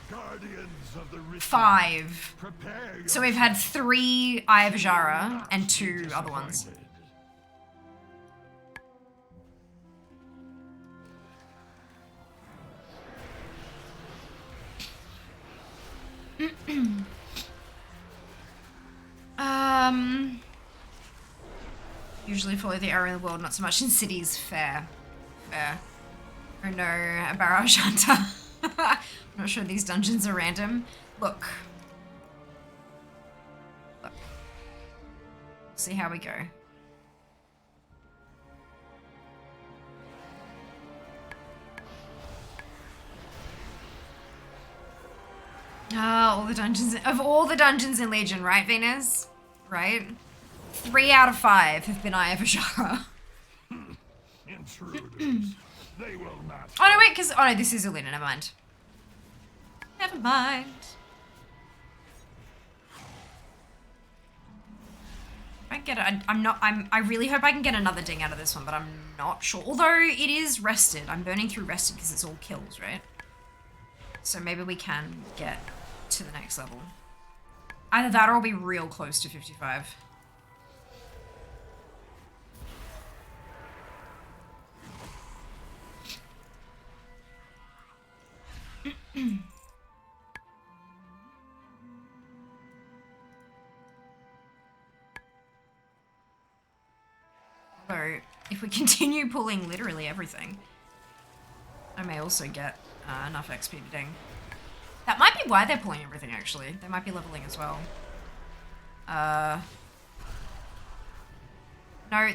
Guardians of the 5. Prepare So we've had 3 Eye of Jara and 2 other ones. Usually follow the area of the world, not so much in cities. Fair. Fair. Oh no, a barrage hunter. I'm not sure these dungeons are random. Look. Look. See how we go. All the dungeons of all the dungeons in Legion, right, Venus? Right? 3 out of 5 have been Eye of Ashara. Intruders. They will not. Oh no, wait, because oh no, this is Alina. Never mind. Never mind. I really hope I can get another ding out of this one, but I'm not sure. Although it is rested. I'm burning through rested because it's all kills, right? So maybe we can get to the next level. Either that or I'll be real close to 55. Although, if we continue pulling literally everything, I may also get enough XP to ding. That might be why they're pulling everything, actually. They might be leveling as well. No,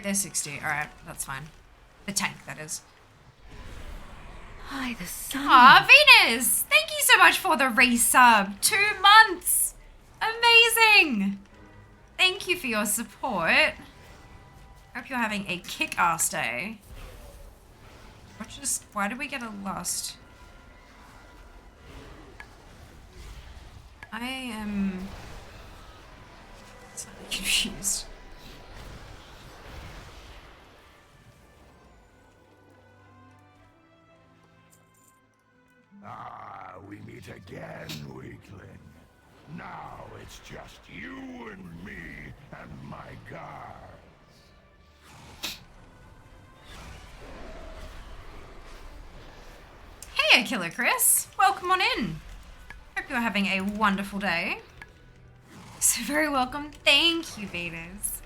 they're 60. Alright, that's fine. The tank, that is. Hi, the sun. Aw, Venus! Thank you so much for the resub. 2 months! Amazing! Thank you for your support. Hope you're having a kick-ass day. Why did we get a lust? I am slightly confused. Ah, we meet again, weakling. Now it's just you and me and my guards. Hey, Killer Chris. Welcome on in. Hope you're having a wonderful day. So very welcome. Thank you, Venus.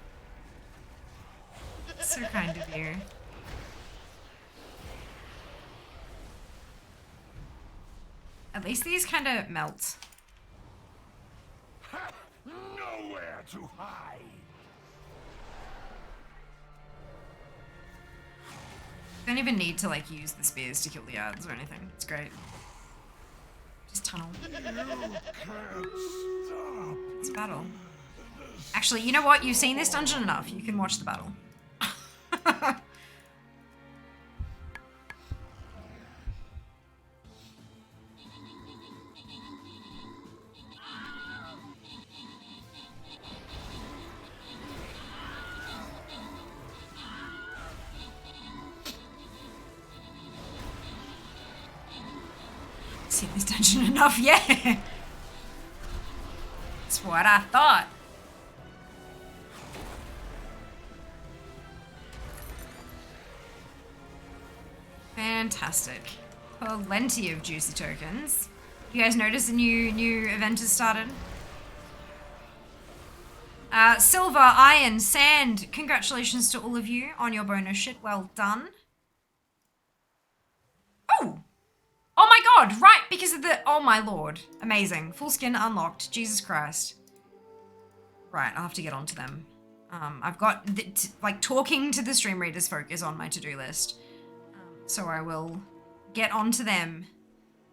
So kind of you. At least these kind of melt. Ha! Nowhere to hide. Don't even need to like use the spears to kill the yards or anything. It's great. Just tunnel. You can't stop. It's a battle. Actually, you know what? You've seen this dungeon enough. You can watch the battle. Seen this dungeon enough, yeah. That's what I thought. Fantastic. Plenty of juicy tokens. You guys notice a new event has started? Silver, iron, sand. Congratulations to all of you on your bonus shit. Well done. Oh! Oh my god, right, because of the... Oh my lord. Amazing. Full skin unlocked. Jesus Christ. Right, I'll have to get onto them. I've got... like, talking to the stream readers folk is on my to-do list. So I will get onto them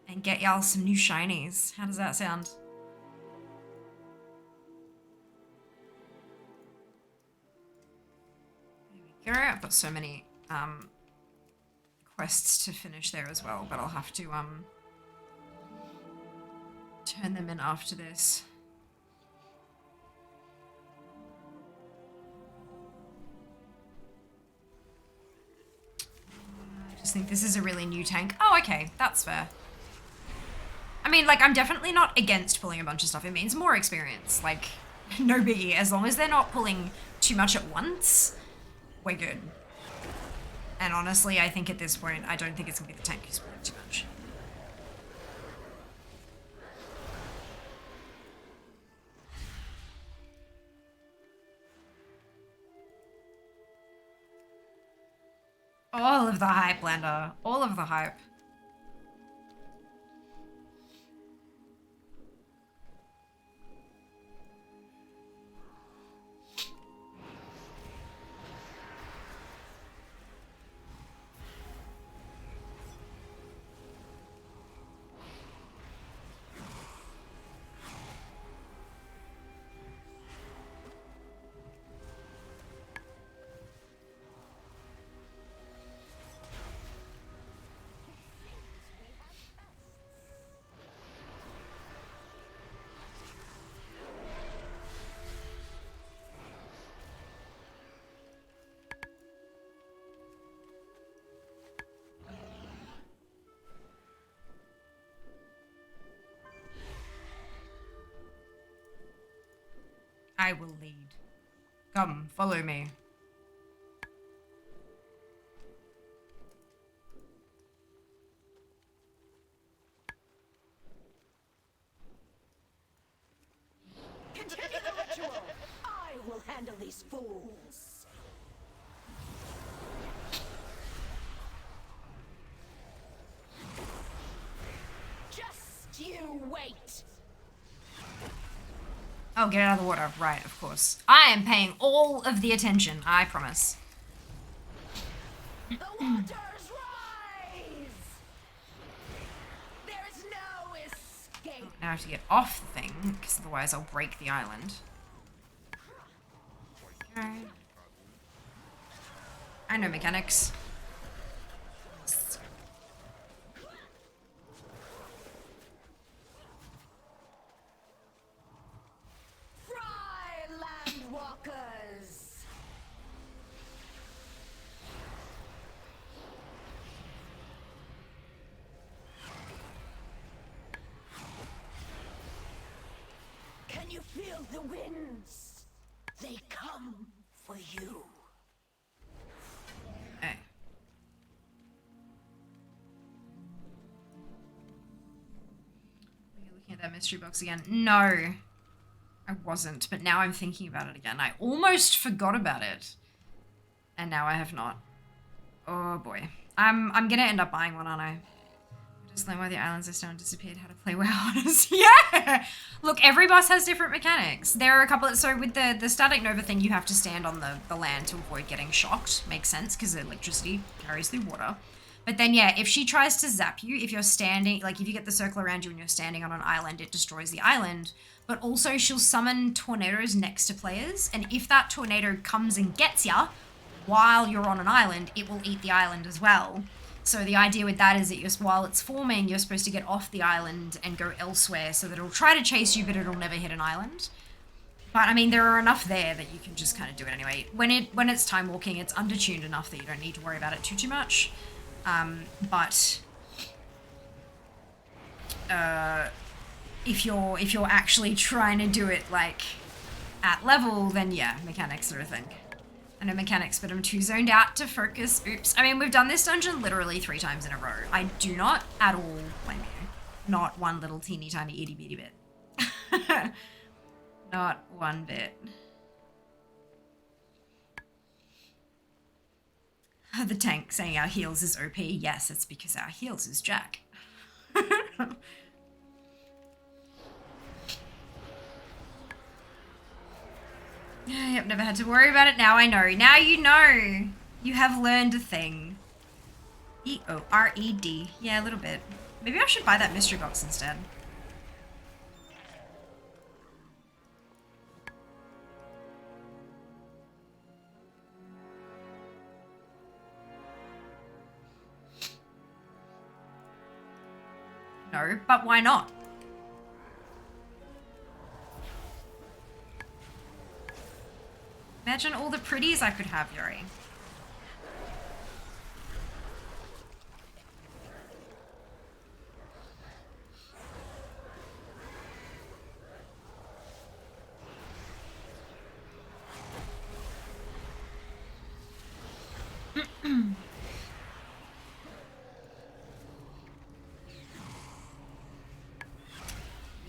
and get y'all some new shinies. How does that sound? There we go. I've got so many... quests to finish there as well, but I'll have to turn them in after this. I just think this is a really new tank. Oh, okay, that's fair. I mean, like, I'm definitely not against pulling a bunch of stuff. It means more experience. Like, no biggie. As long as they're not pulling too much at once, we're good. And honestly, I think at this point, I don't think it's going to be the tank who's pulling too much. All of the hype, Lander. All of the hype. I will lead. Come, follow me. Continue the ritual! I will handle these fools! Just you wait! Oh, get out of the water. Right, of course. I am paying all of the attention, I promise. The waters rise! There is no escape! Now I have to get off the thing, because otherwise I'll break the island. Okay. I know mechanics. Fry, landwalkers! Can you feel the winds? They come for you. Hey. Are you looking at that mystery box again? No, I wasn't, but now I'm thinking about it again. I almost forgot about it, and now I have not. Oh boy, I'm gonna end up buying one, aren't I? Just learn why the islands are stone disappeared, how to play WoW. Yeah! Look, every boss has different mechanics. There are a couple of, so with the static nova thing, you have to stand on the land to avoid getting shocked. Makes sense, because electricity carries through water. But then, yeah, if she tries to zap you, if you're standing, like if you get the circle around you and you're standing on an island, it destroys the island. But also she'll summon tornadoes next to players, and if that tornado comes and gets ya while you're on an island, it will eat the island as well. So the idea with that is that while it's forming, you're supposed to get off the island and go elsewhere so that it'll try to chase you, but it'll never hit an island. But I mean, there are enough there that you can just kind of do it anyway. When it's time walking, it's undertuned enough that you don't need to worry about it too much. But if you're actually trying to do it like at level, then yeah, mechanics are a thing. I know mechanics, but I'm too zoned out to focus. Oops. I mean, we've done this dungeon literally 3 times in a row. I do not at all blame you. Not one little teeny tiny itty bitty bit. Not one bit. The tank saying our heals is OP. Yes, it's because our heals is Jack. Yep, never had to worry about it. Now I know. Now you know. You have learned a thing. E-O-R-E-D. Yeah, a little bit. Maybe I should buy that mystery box instead. No, but why not? Imagine all the pretties I could have, Yuri.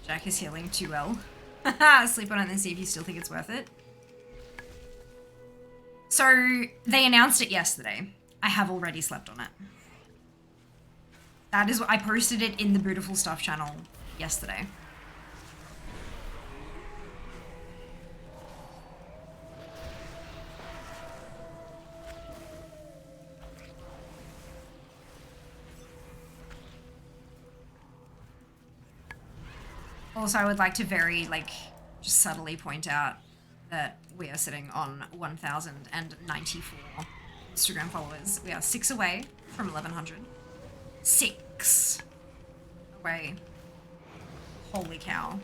Jack is healing too well. Sleep on it and see if you still think it's worth it. So they announced it yesterday. I have already slept on it. That is what I posted it in the Beautiful Stuff channel yesterday. Also, I would like to just subtly point out that we are sitting on 1,094 Instagram followers. We are 6 away from 1,100. 6 away. Holy cow.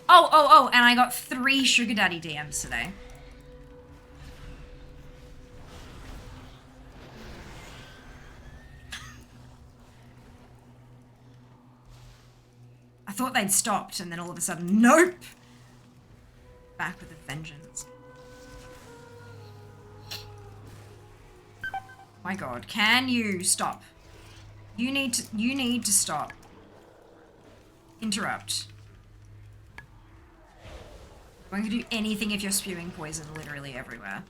Oh, and I got 3 sugar daddy DMs today. I thought they'd stopped, and then all of a sudden, nope! Back with a vengeance. My god, can you stop? You need to stop. Interrupt. I'm going to do anything if you're spewing poison literally everywhere.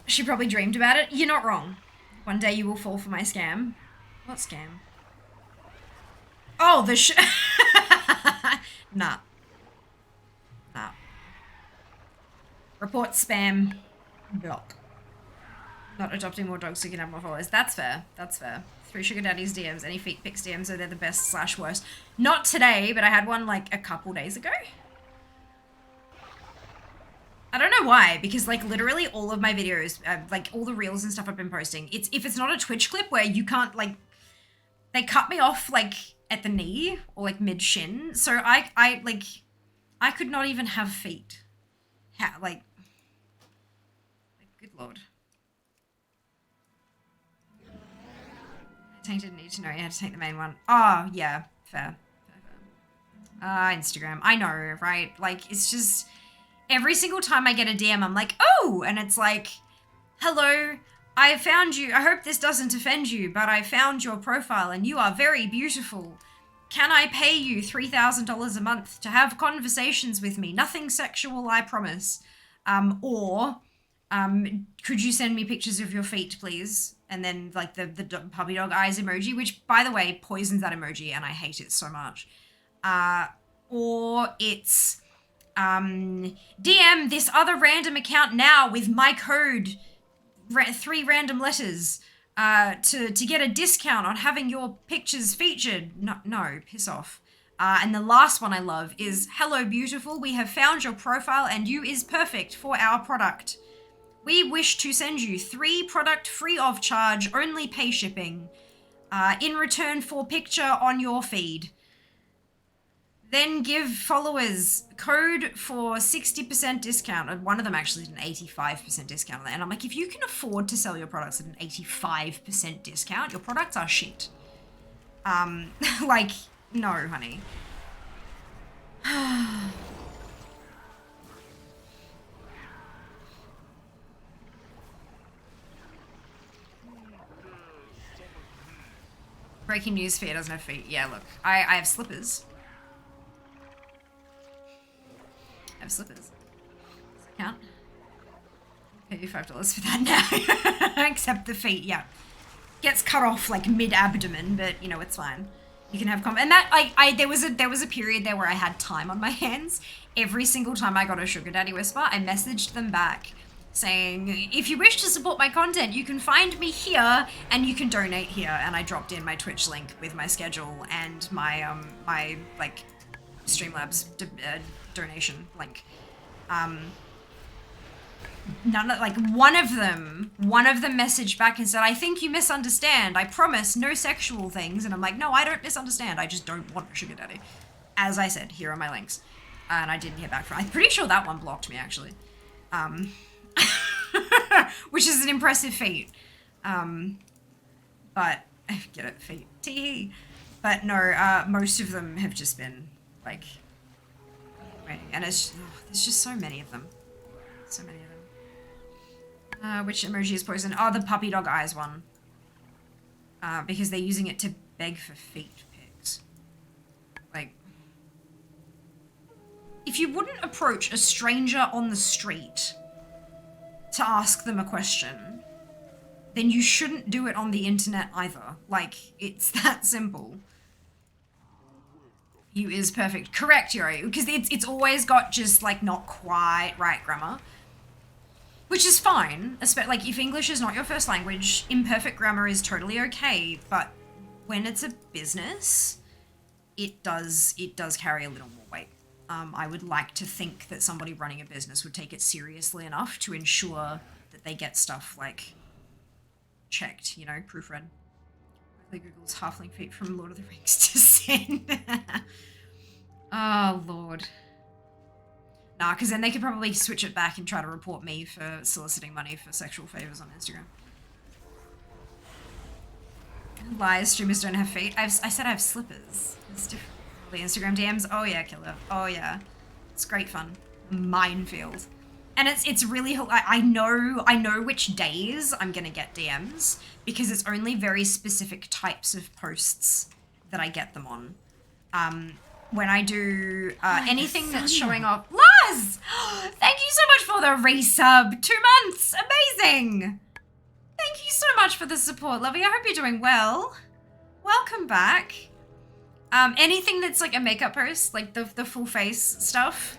She probably dreamed about it. You're not wrong. One day you will fall for my scam. What scam? Oh, the Nah. Nah. Report spam. Block. Not adopting more dogs so you can have more followers. That's fair. That's fair. 3 sugar daddies DMs. Any feet pics DMs, so they're the best / worst. Not today, but I had one like a couple days ago. I don't know why, because like literally all of my videos, like all the reels and stuff I've been posting, if it's not a Twitch clip where you can't like, they cut me off like at the knee or like mid shin, so I could not even have feet. Like good lord. Tank didn't need to know you had to take the main one. Oh yeah, fair. Instagram, I know, right? Like it's just. Every single time I get a DM, I'm like, oh, and it's like, hello, I found you. I hope this doesn't offend you, but I found your profile and you are very beautiful. Can I pay you $3,000 a month to have conversations with me? Nothing sexual, I promise. Or could you send me pictures of your feet, please? And then like the puppy dog eyes emoji, which by the way, poisons that emoji and I hate it so much. Or it's, DM this other random account now with my code, 3 random letters, to get a discount on having your pictures featured. No, piss off. And the last one I love is, hello beautiful, we have found your profile and you is perfect for our product. We wish to send you 3 product free of charge, only pay shipping, in return for picture on your feed. Then give followers code for 60% discount. And one of them actually did an 85% discount. And I'm like, if you can afford to sell your products at an 85% discount, your products are shit. Like, no, honey. Breaking news, Fear doesn't have feet. Yeah, look, I have slippers. I have slippers. Does that count? Pay you $5 for that now. Except the feet, yeah. Gets cut off like mid-abdomen, but you know, it's fine. You can have and that like there was a period there where I had time on my hands. Every single time I got a sugar daddy whisper, I messaged them back saying, if you wish to support my content, you can find me here and you can donate here. And I dropped in my Twitch link with my schedule and my my like Streamlabs donation link. None of, like one of them messaged back and said, I think you misunderstand. I promise no sexual things. And I'm like, no, I don't misunderstand. I just don't want a sugar daddy. As I said, here are my links. And I didn't hear back from, I'm pretty sure that one blocked me actually. Which is an impressive feat. But, get it, feet, tee. But no, most of them have just been like, and it's, there's just so many of them. So many of them. Which emoji is poison? Oh, the puppy dog eyes one. Because they're using it to beg for feet pics. Like, if you wouldn't approach a stranger on the street to ask them a question, then you shouldn't do it on the internet either. Like, it's that simple. You is perfect. Correct, Yuri, because it's always got just, like, not quite right grammar. Which is fine, especially, like, if English is not your first language, imperfect grammar is totally okay, but when it's a business, it does carry a little more weight. I would like to think that somebody running a business would take it seriously enough to ensure that they get stuff, like, checked, you know, proofread. Google's halfling feet from Lord of the Rings to sin. Oh, Lord. Nah, because then they could probably switch it back and try to report me for soliciting money for sexual favors on Instagram. Lies, streamers don't have feet. I said I have slippers. It's different. The Instagram DMs, oh yeah, killer. Oh yeah. It's great fun. Minefield. And it's really, I know which days I'm gonna get DMs because it's only very specific types of posts that I get them on. When I do anything that's showing off, Laz! Thank you so much for the resub. 2 months, amazing. Thank you so much for the support, Lovey. I hope you're doing well. Welcome back. Anything that's like a makeup post, like the full face stuff,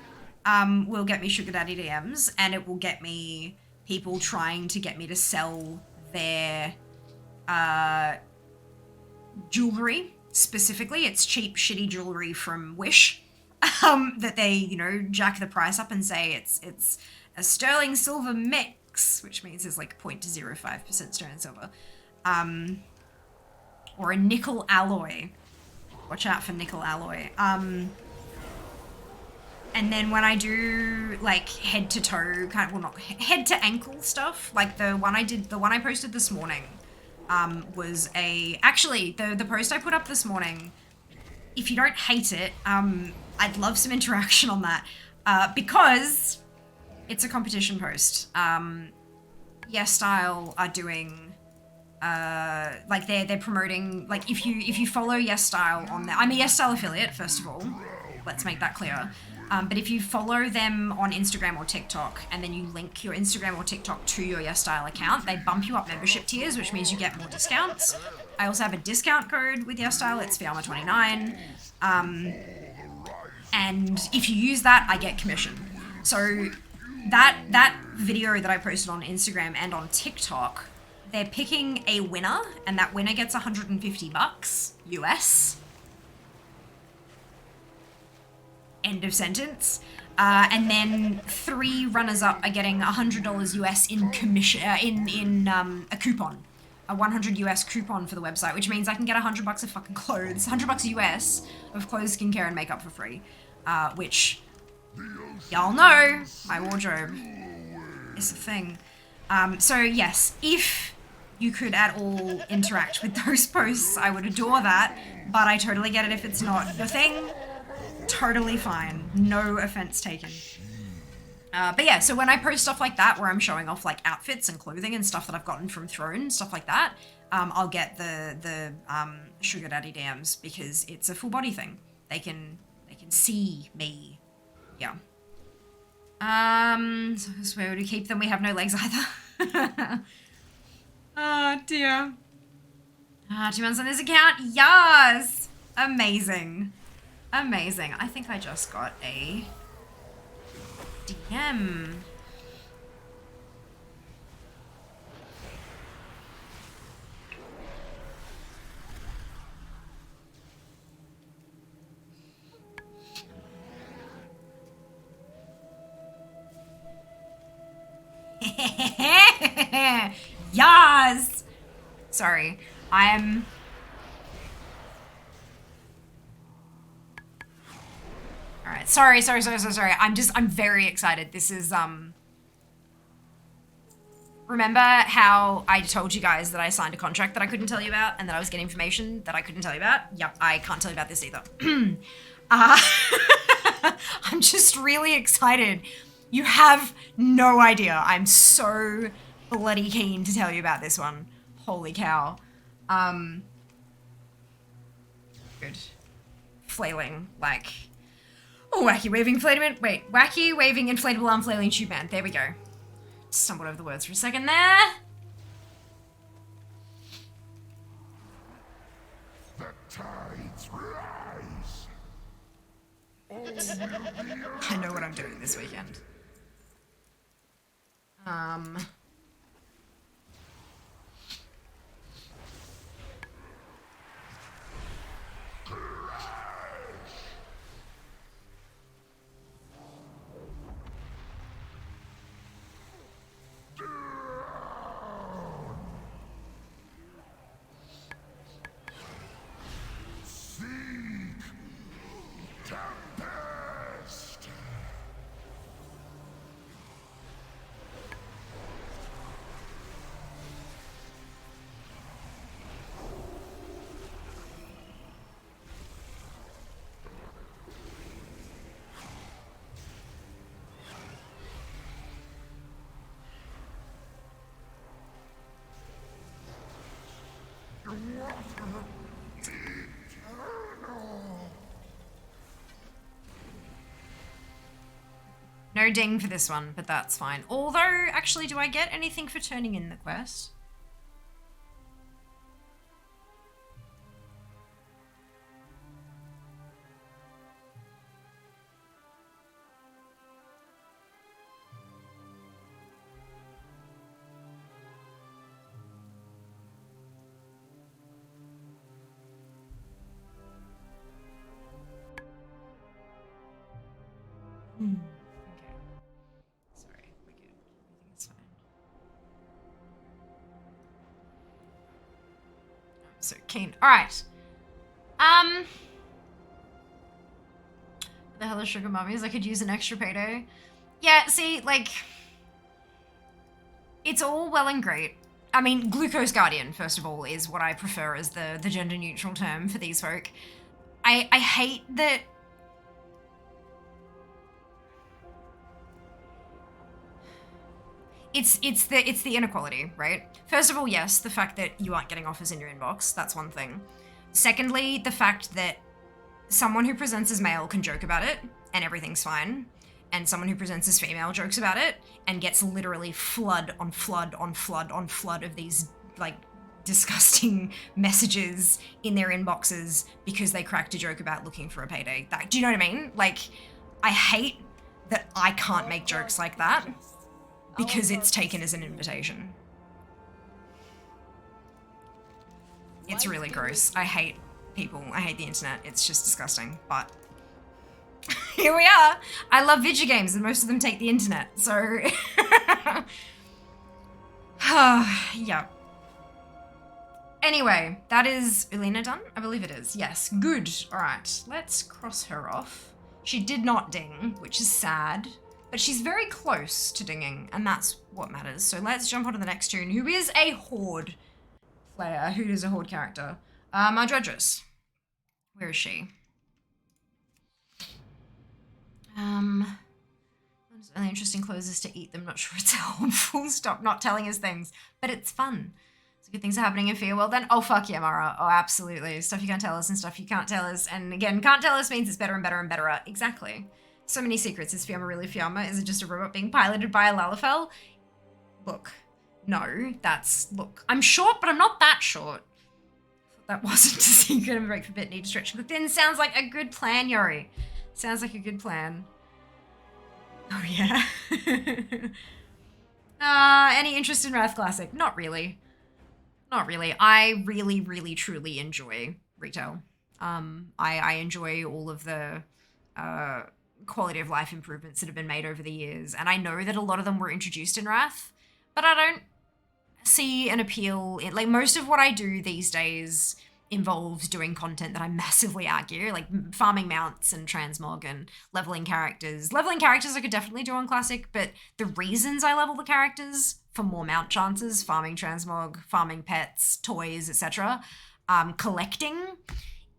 will get me sugar daddy DMs, and it will get me people trying to get me to sell their jewelry. Specifically, it's cheap, shitty jewelry from Wish that they, you know, jack the price up and say it's a sterling silver mix, which means there's like 0.05% sterling silver, or a nickel alloy. Watch out for nickel alloy. And then when I do like head to toe, not head to ankle stuff, like the one I posted this morning, was actually the post I put up this morning. If you don't hate it, I'd love some interaction on that, because it's a competition post. Yes Style are doing, like they're promoting, like if you follow Yes Style on there, I'm a Yes Style affiliate, first of all, let's make that clear. But if you follow them on Instagram or TikTok, and then you link your Instagram or TikTok to your Yes Style account, they bump you up membership tiers, which means you get more discounts. I also have a discount code with Yes Style, it's Fiamma29. And if you use that, I get commission. So that video that I posted on Instagram and on TikTok, they're picking a winner, and that winner gets $150 US. End of sentence. And then 3 runners-up are getting $100 US in commission, in a coupon, a 100 US coupon for the website, which means I can get $100 of fucking clothes, $100 US of clothes, skincare, and makeup for free, which y'all know my wardrobe is a thing. So yes, if you could at all interact with those posts, I would adore that, but I totally get it if it's not your thing. Totally fine. No offense taken. But yeah, so when I post stuff like that, where I'm showing off like outfits and clothing and stuff that I've gotten from Throne, stuff like that, I'll get the sugar daddy DMs because it's a full body thing. They can see me. Yeah. So where would we keep them? We have no legs either. Oh dear. 2 months on this account. Yes. Amazing. Amazing. I think I just got a DM. Yes. Sorry. I'm all right. Sorry. I'm very excited. This is, remember how I told you guys that I signed a contract that I couldn't tell you about and that I was getting information that I couldn't tell you about? Yep, I can't tell you about this either. I'm just really excited. You have no idea. I'm so bloody keen to tell you about this one. Holy cow. Good. Flailing, like... Oh, wacky waving inflatable. Wait, wacky waving inflatable arm flailing tube man. There we go. Stumbled over the words for a second there. The tides rise. I know what I'm doing this weekend. Tempest. No ding for this one, but that's fine. Although, actually, do I get anything for turning in the quest? Okay. Sorry, we're good. Everything's fine. I'm so keen. Alright. The hell are sugar mummies? I could use an extra payday. Yeah, see, like, it's all well and great. I mean, Glucose Guardian, first of all, is what I prefer as the gender neutral term for these folk. I hate that. It's the inequality, right? First of all, yes, the fact that you aren't getting offers in your inbox, that's one thing. Secondly, the fact that someone who presents as male can joke about it and everything's fine, and someone who presents as female jokes about it and gets literally flood on flood on flood on flood of these, like, disgusting messages in their inboxes because they cracked a joke about looking for a payday. Do you know what I mean? Like, I hate that I can't make jokes like that because it's taken as an invitation. It's really gross. I hate people. I hate the internet. It's just disgusting. But here we are. I love video games and most of them take the internet. So, yeah. Anyway, that is Elena done? I believe it is. Yes, good. All right, let's cross her off. She did not ding, which is sad. But she's very close to dinging, and that's what matters. So let's jump on to the next tune, who is a Horde player, who is a Horde character. Our Dredress. Where is she? Only interesting closes to eat them, not sure it's helpful. Stop not telling us things. But it's fun. So good things are happening in Fear. Well then, oh fuck yeah, Mara. Oh, absolutely. Stuff you can't tell us and stuff you can't tell us. And again, can't tell us means it's better and better and better. Exactly. So many secrets. Is Fiamma really Fiamma? Is it just a robot being piloted by a Lalafell? Look, no, look, I'm short, but I'm not that short. That wasn't a secret and break for bit, need to stretch and cook thin. Sounds like a good plan, Yori. Sounds like a good plan. Oh yeah. Any interest in Wrath Classic? Not really. Not really. I really, really, truly enjoy retail. I enjoy all of the, quality of life improvements that have been made over the years, and I know that a lot of them were introduced in Wrath, but I don't see an appeal in, like, most of what I do these days involves doing content that I massively argue, like farming mounts and transmog and leveling characters. Leveling characters I could definitely do on Classic, but the reasons I level the characters for more mount chances, farming transmog, farming pets, toys, etc., collecting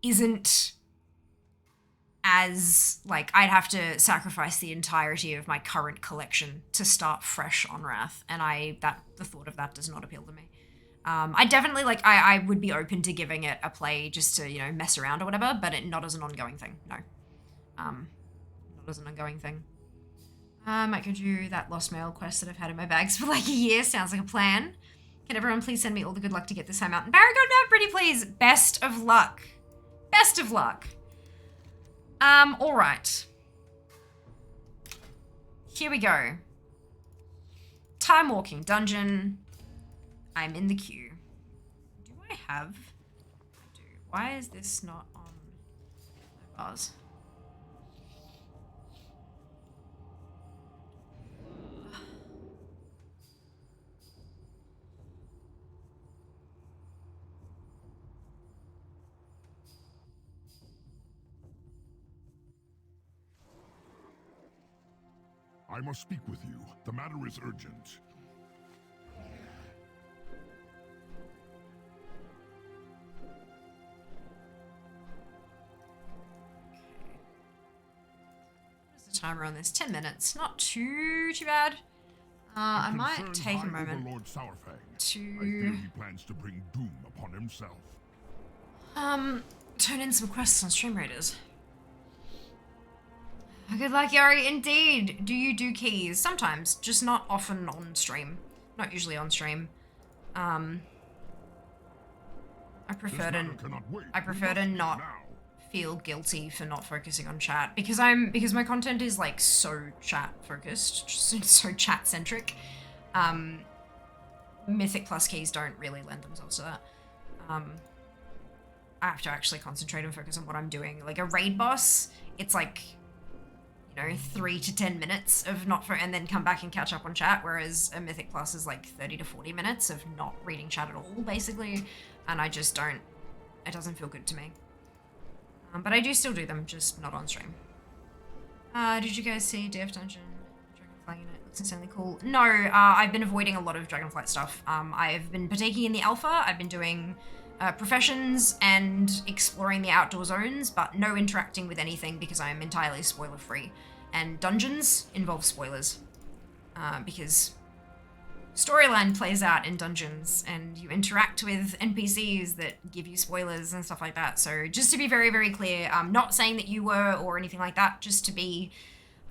isn't as, like, I'd have to sacrifice the entirety of my current collection to start fresh on Wrath, and the thought of that does not appeal to me. I definitely, like, I would be open to giving it a play just to, you know, mess around or whatever, but not as an ongoing thing, no. thought it was an ongoing thing. Might go do that lost mail quest that I've had in my bags for like a year. Sounds like a plan. Can everyone please send me all the good luck to get this time out? And Barry map, pretty please. Best of luck. Best of luck. All right. Here we go. Timewalking dungeon. I'm in the queue. Do I have? I do. Why is this not on my bars? I must speak with you. The matter is urgent. What's the timer on this? 10 minutes. Not too bad. I might take a moment Overlord Sourfang. to I fear he plans to bring doom upon himself. turn in some quests on Stream Raiders. Good luck, Yari. Indeed. Do you do keys? Sometimes, just not often on stream. Not usually on stream. I prefer to not feel guilty for not focusing on chat because my content is like so chat focused, so chat centric. Mythic plus keys don't really lend themselves to that. I have to actually concentrate and focus on what I'm doing. Like a raid boss, it's like, you know, 3 to 10 minutes of not and then come back and catch up on chat, whereas a Mythic Plus is like 30 to 40 minutes of not reading chat at all, basically, and I just don't, it doesn't feel good to me. But I do still do them, just not on stream. Did you guys see DF Dungeon? Dragonfly Unit looks insanely cool. No, I've been avoiding a lot of Dragonflight stuff. I've been partaking in the alpha, I've been doing professions and exploring the outdoor zones, but no interacting with anything because I am entirely spoiler free. And dungeons involve spoilers because storyline plays out in dungeons and you interact with NPCs that give you spoilers and stuff like that. So just to be very, very clear, I'm not saying that you were or anything like that, just to be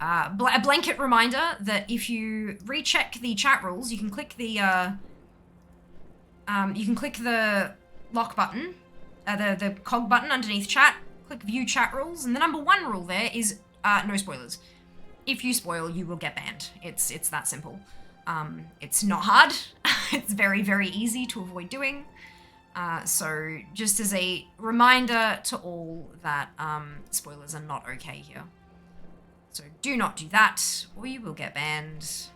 a blanket reminder that if you recheck the chat rules, you can click the lock button, the cog button underneath chat, click view chat rules, and the number 1 rule there is no spoilers. If you spoil, you will get banned. It's that simple. It's not hard. It's very, very easy to avoid doing. So just as a reminder to all that spoilers are not okay here. So do not do that, or you will get banned.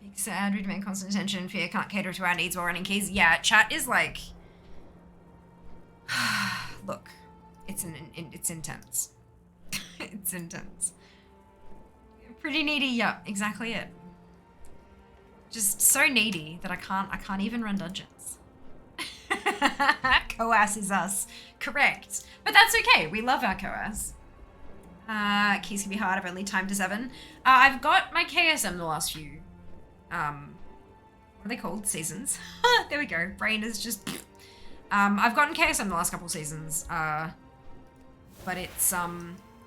Big sad, we demand constant attention, fear can't cater to our needs while running keys. Yeah, chat is like... Look, it's intense. It's intense. Pretty needy, yeah, exactly it. Just so needy that I can't even run dungeons. Coas is us. Correct. But that's okay, we love our Coas. Keys can be hard, I've only timed to 7. I've got my KSM the last few what are they called? Seasons. There we go. Brain is just... I've gotten KSM the last couple seasons, but it's,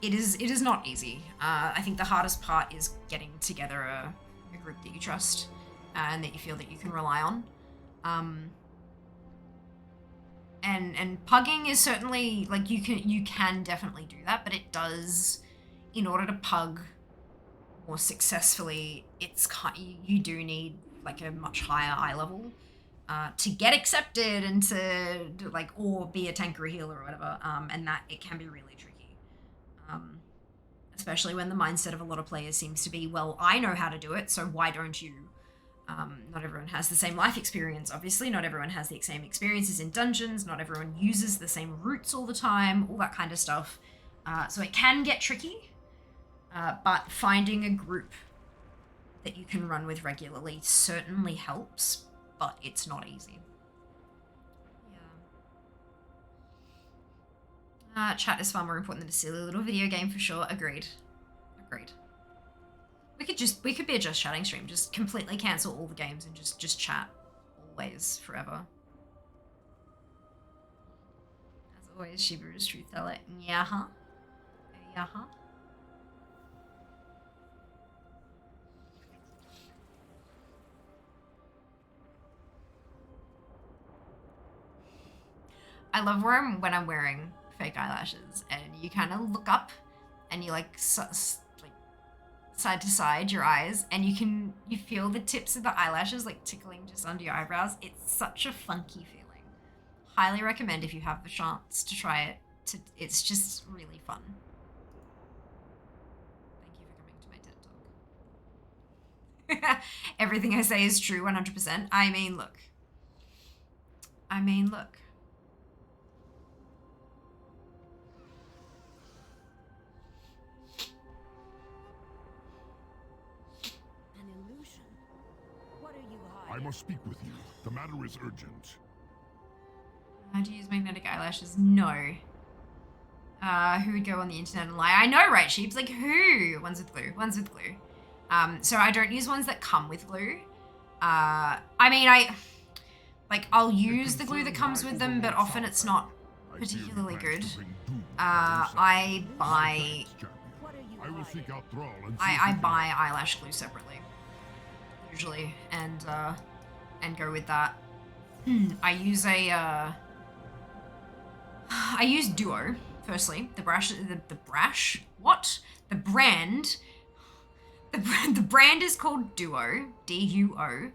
it is not easy. I think the hardest part is getting together a group that you trust, and that you feel that you can rely on. And pugging is certainly, like, you can definitely do that, but it does, in order to pug more successfully, you do need like a much higher eye level to get accepted and to like, or be a tank or a healer or whatever, and that it can be really tricky, especially when the mindset of a lot of players seems to be, well, I know how to do it, so why don't you? Not everyone has the same life experience, obviously. Not everyone has the same experiences in dungeons. Not everyone uses the same routes all the time, all that kind of stuff. So it can get tricky. But finding a group that you can run with regularly certainly helps, but it's not easy. Yeah. Chat is far more important than a silly little video game for sure. Agreed. We could be a just chatting stream. Just completely cancel all the games and just chat always, forever. As always, Shiburu's truth teller. Yeah, huh? Uh-huh. I love when I'm wearing fake eyelashes and you kind of look up and you like side to side your eyes and you feel the tips of the eyelashes like tickling just under your eyebrows. It's such a funky feeling. Highly recommend if you have the chance to try it. It's just really fun. Thank you for coming to my TED Talk. Everything I say is true 100%. I mean, look. I must speak with you. The matter is urgent. How to use magnetic eyelashes? No. Who would go on the internet and lie? I know, right, sheeps? Like, who? One's with glue. So I don't use ones that come with glue. I mean, I'll use the glue that comes with them, but often it's not particularly good. I buy eyelash glue separately, usually, and go with that. I use Duo, firstly. The brand is called Duo, D-U-O.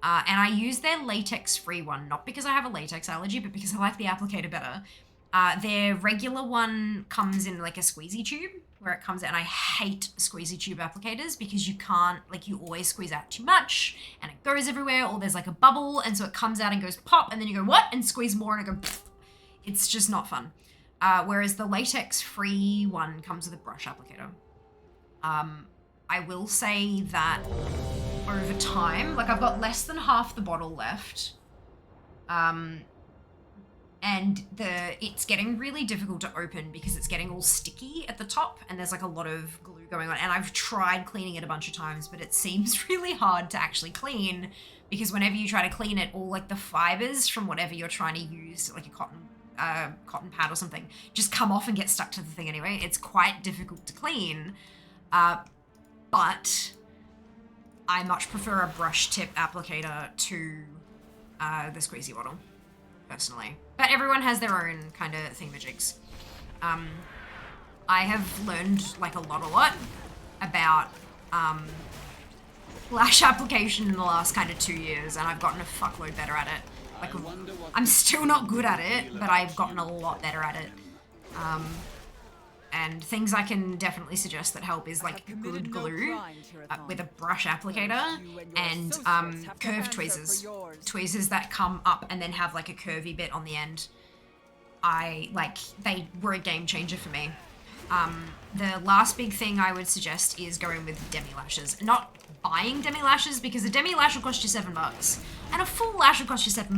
And I use their latex-free one, not because I have a latex allergy, but because I like the applicator better. Their regular one comes in like a squeezy tube, where it comes out, and I hate squeezy tube applicators because you can't, like, you always squeeze out too much, and it goes everywhere, or there's like a bubble, and so it comes out and goes pop, and then you go, what? And squeeze more, and it goes, pfft. It's just not fun. Whereas the latex-free one comes with a brush applicator. I will say that over time, like, I've got less than half the bottle left. And it's getting really difficult to open because it's getting all sticky at the top and there's like a lot of glue going on. And I've tried cleaning it a bunch of times, but it seems really hard to actually clean because whenever you try to clean it, all like the fibers from whatever you're trying to use, like a cotton pad or something, just come off and get stuck to the thing anyway. It's quite difficult to clean, but I much prefer a brush tip applicator to the squeezy bottle, personally. But everyone has their own kind of thingamajigs. I have learned like a lot about lash application in the last kind of 2 years, and I've gotten a fuckload better at it. Like, I'm still not good at it, but I've gotten a lot better at it. And things I can definitely suggest that help is like good glue with a brush applicator and curved tweezers. Tweezers that come up and then have like a curvy bit on the end. They were a game changer for me. The last big thing I would suggest is going with demi-lashes. Not buying demi-lashes, because a demi-lash will cost you $7 and a full lash will cost you $7.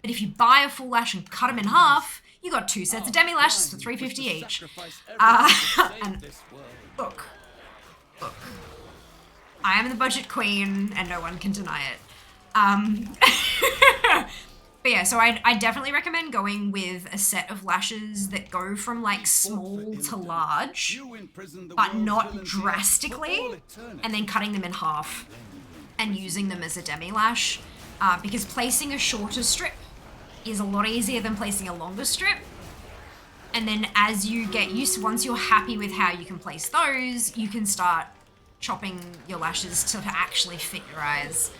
But if you buy a full lash and cut them in half, you got 2 sets of demi-lashes for $3.50 each. And look, I am the budget queen and no one can deny it. But yeah, so I definitely recommend going with a set of lashes that go from like small to large, but not drastically, and then cutting them in half and using them as a demi-lash, because placing a shorter strip is a lot easier than placing a longer strip. And then as you get used, once you're happy with how you can place those, you can start chopping your lashes to actually fit your eyes,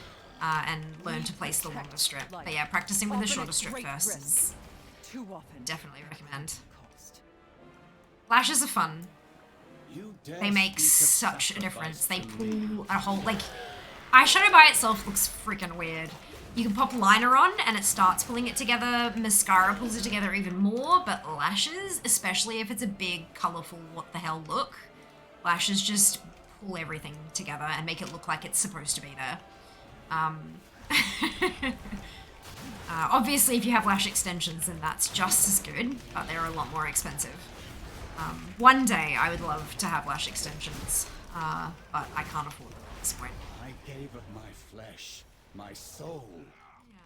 and learn to place the longer strip. But yeah, practicing with the shorter strip first is definitely recommend. Lashes are fun. They make such a difference. They pull a whole, like, eyeshadow by itself looks freaking weird. You can pop liner on and it starts pulling it together. Mascara pulls it together even more, but lashes, especially if it's a big, colorful, what the hell look, lashes just pull everything together and make it look like it's supposed to be there. Obviously, if you have lash extensions, then that's just as good, but they're a lot more expensive. One day, I would love to have lash extensions, but I can't afford them at this point. I gave of my flesh, my soul,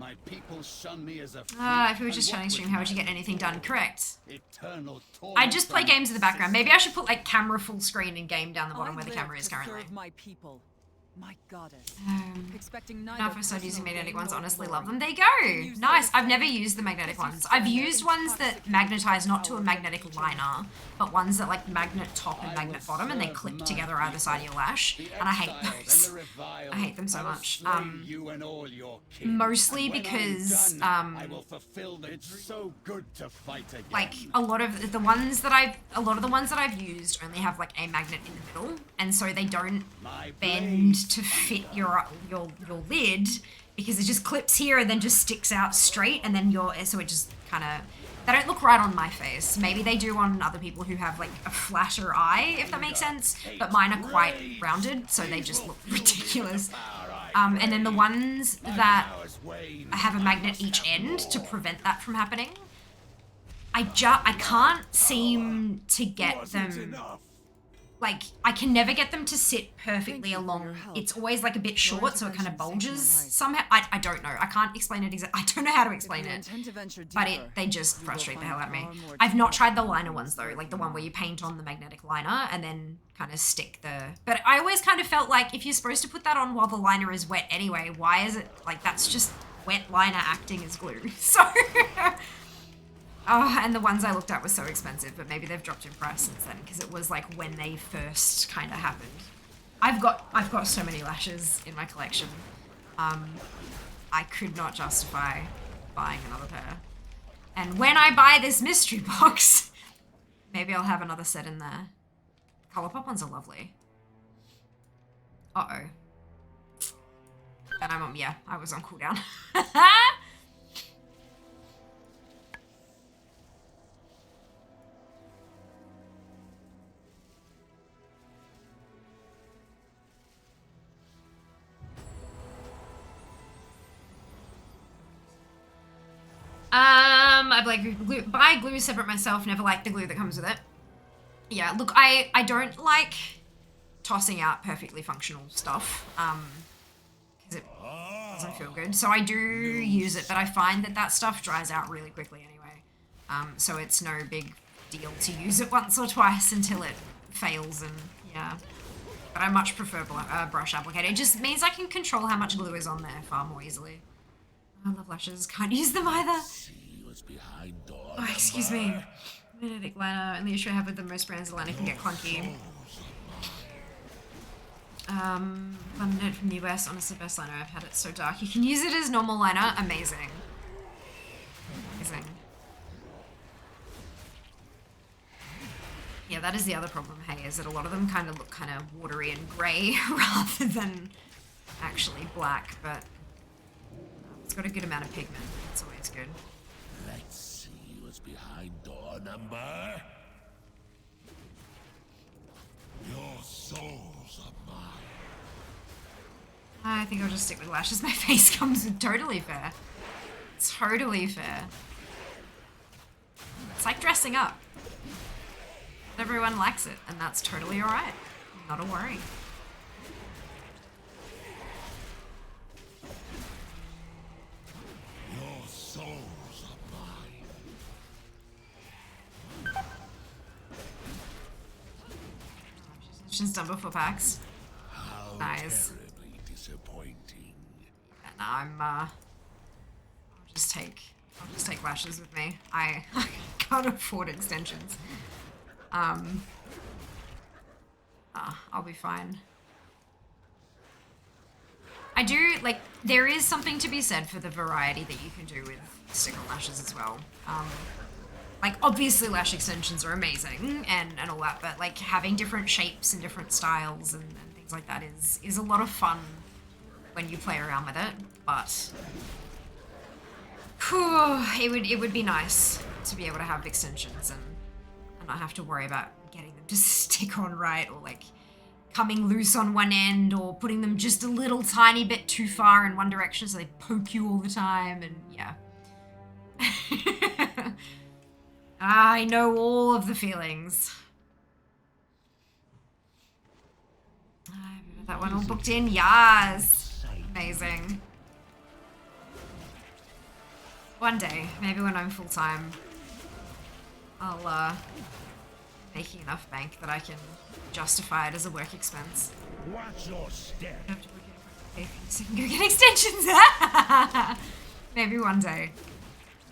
My people shun me as a If we were just chatting stream, how would you get anything done? Correct. Eternal I just play games in the background. Maybe I should put like camera full screen and game down the bottom where the camera is currently. Serve my people. My goddess. Expecting Now if I start using magnetic ones, honestly love them. There you go. Nice. I've never used the magnetic ones. I've used ones that magnetize not to a magnetic liner, but ones that like magnet top and magnet bottom and they clip together either side of your lash. And I hate those. I hate them so much. Mostly because it's so good to fight again. like a lot of the ones that I've used only have like a magnet in the middle, and so they don't bend to fit your lid because it just clips here and then just sticks out straight, and then so it just kind of, they don't look right on my face. Maybe they do on other people who have like a flatter eye, if that makes sense, but mine are quite rounded, so they just look ridiculous. And then the ones that have a magnet each end to prevent that from happening, I can't seem to get them. Like, I can never get them to sit perfectly along. It's always like a bit short, so it kind of bulges somehow. I don't know. I can't explain it exactly. I don't know how to explain it. But they just frustrate the hell out of me. I've not tried the liner ones though, like the one where you paint on the magnetic liner and then kind of stick the... But I always kind of felt like if you're supposed to put that on while the liner is wet anyway, why is it... Like, that's just wet liner acting as glue. So... Oh, and the ones I looked at were so expensive, but maybe they've dropped in price since then because it was like when they first kind of happened. I've got so many lashes in my collection. I could not justify buying another pair. And when I buy this mystery box, maybe I'll have another set in there. Colourpop ones are lovely. Uh-oh. And I was on cooldown. I buy glue separate myself, never like the glue that comes with it. Yeah, look, I don't like tossing out perfectly functional stuff, because it doesn't feel good. So I do use it, but I find that stuff dries out really quickly anyway. So it's no big deal to use it once or twice until it fails, and yeah. But I much prefer brush applicator. It just means I can control how much glue is on there far more easily. I love lashes, can't use them either. Oh, excuse me. Magnetic liner, and the issue I have with the most brands, the liner can get clunky. Limited from the US, honestly best liner, I've had it so dark. You can use it as normal liner, amazing. Amazing. Yeah, that is the other problem, hey, is that a lot of them kind of look kind of watery and grey rather than actually black, but it's got a good amount of pigment. It's always good. Let's see what's behind door number. Your souls are mine. I think I'll just stick with lashes. My face comes with totally fair. Totally fair. It's like dressing up. Everyone likes it, and that's totally alright. Not a worry. Your souls are mine. Just done before packs. How Nice. terribly disappointing. And I'll just take lashes with me. I can't afford extensions. I'll be fine. I do, like, there is something to be said for the variety that you can do with sticker lashes as well. Like, obviously lash extensions are amazing and all that, but like having different shapes and different styles and things like that is a lot of fun when you play around with it, but whew, it would be nice to be able to have extensions and not have to worry about getting them to stick on right, or like coming loose on one end, or putting them just a little tiny bit too far in one direction so they poke you all the time, and yeah. I know all of the feelings. I've got that one all booked in, yes! Amazing. One day, maybe when I'm full-time, I'll, making enough bank that I can justify it as a work expense. Watch your step. I have to book it so I can go get extensions. Maybe one day.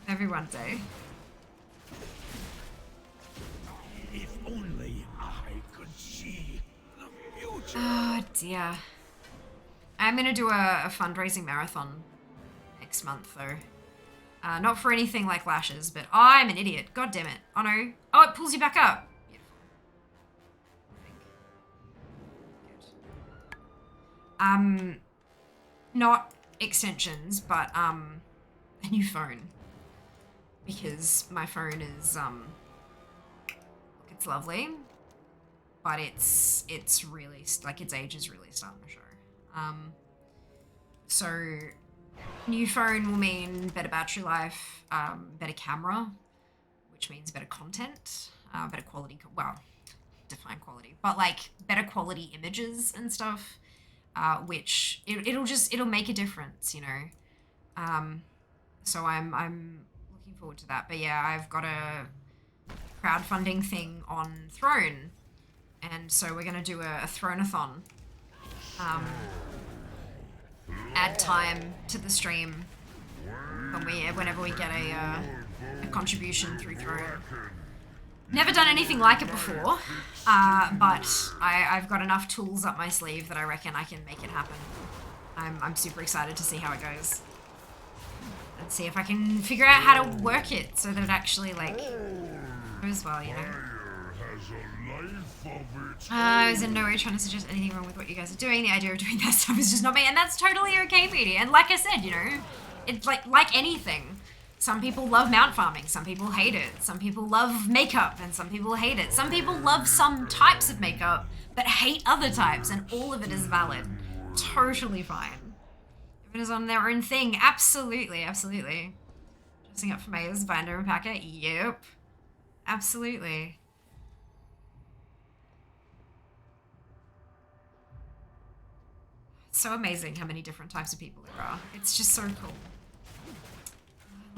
Maybe one day. If only I could see the future. Oh dear. I'm gonna do a fundraising marathon next month though. Not for anything like lashes, but I'm an idiot. God damn it. Oh no. Oh, it pulls you back up. Not extensions, but a new phone. Because my phone is it's lovely, but it's really like its age is really starting to show. So new phone will mean better battery life, better camera, which means better content, better quality. Well, define quality, but like better quality images and stuff. Which it'll make a difference, you know. So I'm looking forward to that. But yeah, I've got a crowdfunding thing on Throne, and so we're gonna do a Throneathon. Add time to the stream whenever we get a contribution through Throne. Never done anything like it before, but I've got enough tools up my sleeve that I reckon I can make it happen. I'm super excited to see how it goes. And see if I can figure out how to work it so that it actually, like, goes well, you know? I was in no way trying to suggest anything wrong with what you guys are doing. The idea of doing that stuff is just not me, and that's totally okay, Petey. And like I said, you know, it's like anything. Some people love mount farming, some people hate it. Some people love makeup and some people hate it. Some people love some types of makeup but hate other types, and all of it is valid. Totally fine. Everyone is on their own thing. Absolutely, absolutely. Dressing up for Maya's binder and packer? Yep. Absolutely. It's so amazing how many different types of people there are. It's just so cool.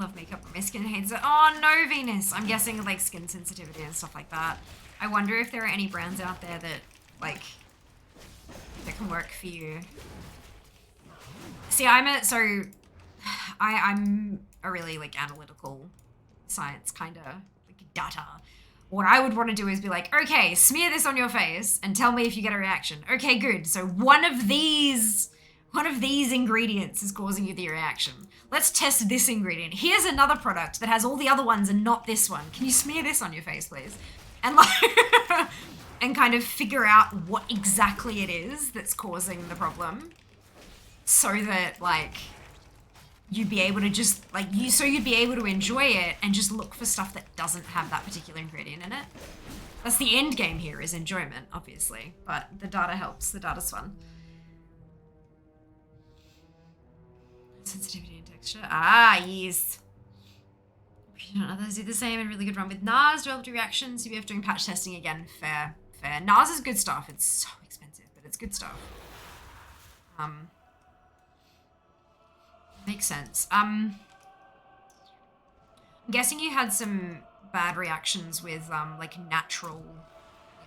Love makeup, but my skin hates it. Oh no, Venus! I'm guessing like skin sensitivity and stuff like that. I wonder if there are any brands out there that like that can work for you. See, I'm a really like analytical science kind of like data. What I would want to do is be like, okay, smear this on your face and tell me if you get a reaction. Okay, good. So one of these ingredients is causing you the reaction. Let's test this ingredient. Here's another product that has all the other ones and not this one. Can you smear this on your face, please? And like, and kind of figure out what exactly it is that's causing the problem, so that like you'd be able to just like you'd be able to enjoy it and just look for stuff that doesn't have that particular ingredient in it. That's the end game here, is enjoyment, obviously, but the data helps. The data's fun. Sensitivity and texture. Ah, yes. Others do the same and really good run with NARS. Developed reactions. UBF doing patch testing again. Fair, fair. NARS is good stuff. It's so expensive, but it's good stuff. Makes sense. I'm guessing you had some bad reactions with like natural,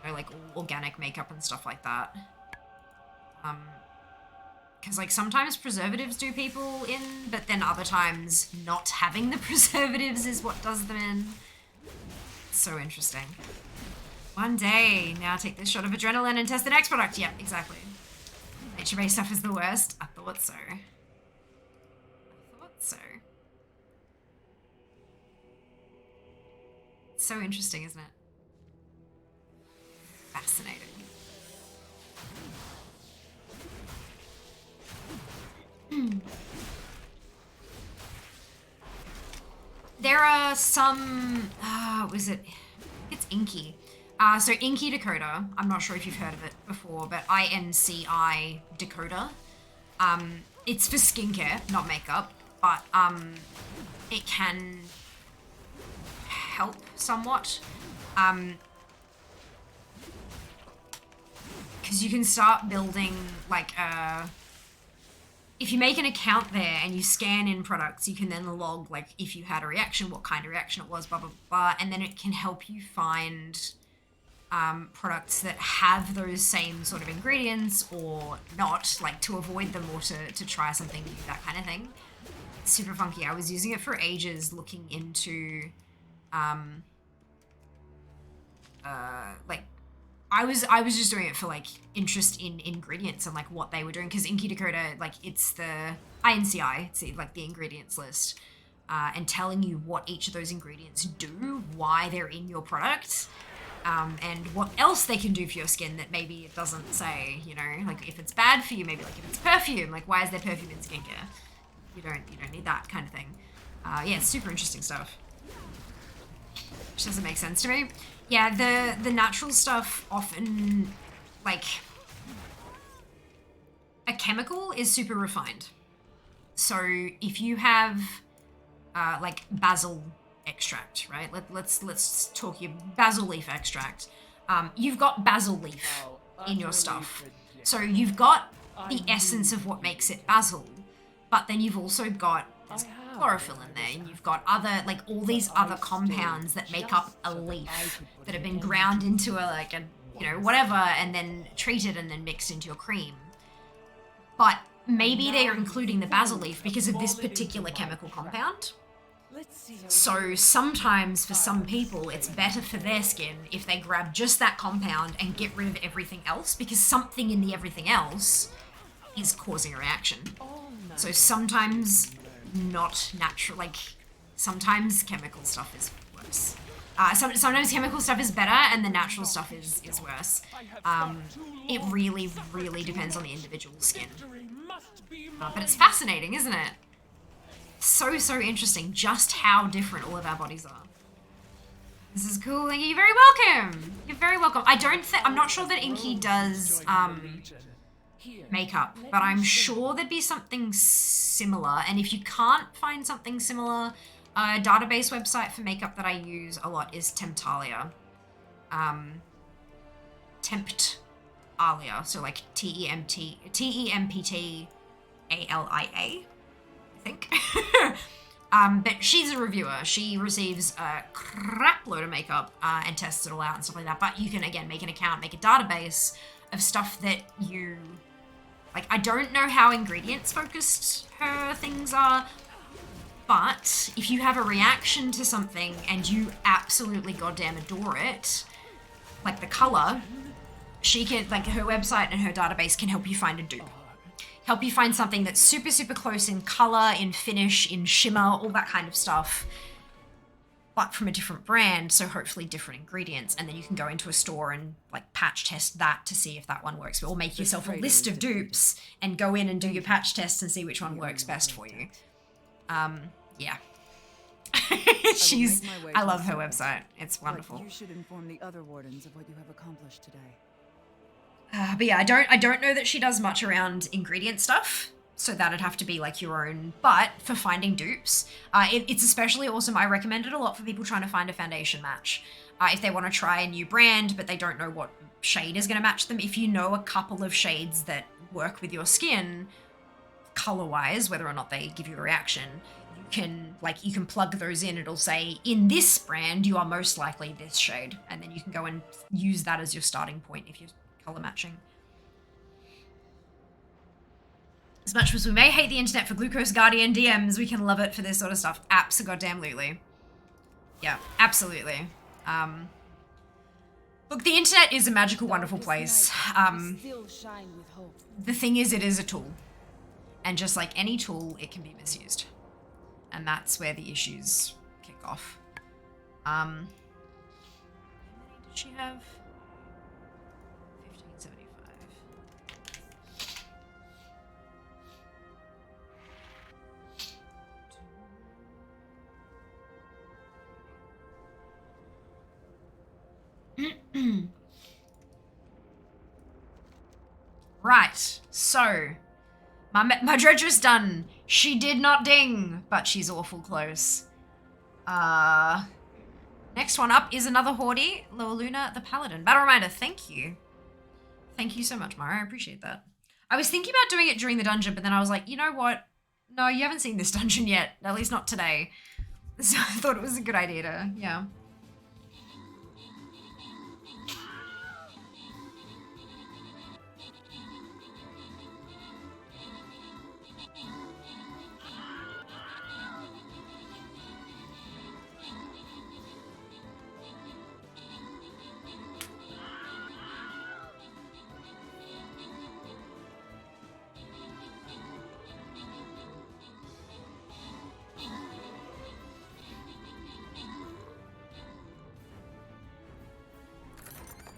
you know, like organic makeup and stuff like that. Because like sometimes preservatives do people in, but then other times not having the preservatives is what does them in. So interesting. One day, now take this shot of adrenaline and test the next product. Yep, exactly. Nature-based stuff is the worst. I thought so. So it's so interesting, isn't it? Fascinating. There are some was it? It's Inky. So Inky Dakota, I'm not sure if you've heard of it before, but INCI Dakota. It's for skincare, not makeup. But it can help somewhat, because you can start building like a if you make an account there and you scan in products, you can then log, like, if you had a reaction, what kind of reaction it was, blah, blah, blah, and then it can help you find products that have those same sort of ingredients or not, like, to avoid them or to try something new, that kind of thing. It's super funky. I was using it for ages looking into, like, I was just doing it for, like, interest in ingredients and, like, what they were doing, because Inky Dakota, like, it's the INCI, it's like the ingredients list, and telling you what each of those ingredients do, why they're in your product, and what else they can do for your skin that maybe it doesn't say, you know, like, if it's bad for you, maybe, like, if it's perfume, like, why is there perfume in skincare? You don't need that kind of thing. Yeah, it's super interesting stuff. Which doesn't make sense to me. Yeah, the natural stuff often, like, a chemical is super refined. So if you have, like, basil extract, right? Let's talk your basil leaf extract. You've got basil leaf in your stuff. So you've got the essence of what makes it basil, but then you've also got chlorophyll in there, and you've got other, like, all these other compounds that make up a leaf that have been ground into a, you know, whatever, and then treated and then mixed into your cream. But maybe they are including the basil leaf because of this particular chemical compound. So sometimes for some people it's better for their skin if they grab just that compound and get rid of everything else, because something in the everything else is causing a reaction. So sometimes not natural, like, sometimes chemical stuff is worse. Sometimes chemical stuff is better and the natural stuff is worse. It really, really depends on the individual skin. But it's fascinating, isn't it? So interesting just how different all of our bodies are. This is cool. You're very welcome. You're very welcome. I'm not sure that Inky does makeup, but I'm sure there'd be something similar. And if you can't find something similar, a database website for makeup that I use a lot is Temptalia. Temptalia, so like Temptalia, I think. But she's a reviewer. She receives a crap load of makeup and tests it all out and stuff like that. But you can, again, make an account, make a database of stuff that you... Like, I don't know how ingredients focused her things are, but if you have a reaction to something and you absolutely goddamn adore it, like the color, she can, like, her website and her database can help you find a dupe. Help you find something that's super, super close in color, in finish, in shimmer, all that kind of stuff, but from a different brand, so hopefully different ingredients, and then you can go into a store and, like, patch test that to see if that one works, or make yourself a list of dupes and go in and do your patch tests and see which one works best for you. Yeah. I love her website. It's wonderful. You should inform the other wardens of what you have accomplished today. But yeah, I don't know that she does much around ingredient stuff, so that'd have to be like your own. But for finding dupes, it's especially awesome. I recommend it a lot for people trying to find a foundation match. If they want to try a new brand, but they don't know what shade is going to match them. If you know a couple of shades that work with your skin, color-wise, whether or not they give you a reaction, you can plug those in. It'll say, in this brand, you are most likely this shade. And then you can go and use that as your starting point if you're color matching. As much as we may hate the internet for Glucose Guardian DMs, we can love it for this sort of stuff. Abso-goddamn-lutely. Yeah, absolutely. Look, the internet is a magical, wonderful place. The thing is, it is a tool. And just like any tool, it can be misused. And that's where the issues kick off. How many did she have? 1575. Right, so my dredger's done. She did not ding, but she's awful close. Next one up is another Horde, Loa Luna the Paladin. Battle reminder, thank you. Thank you so much, Mara. I appreciate that. I was thinking about doing it during the dungeon, but then I was like, you know what? No, you haven't seen this dungeon yet. At least not today. So I thought it was a good idea to, yeah.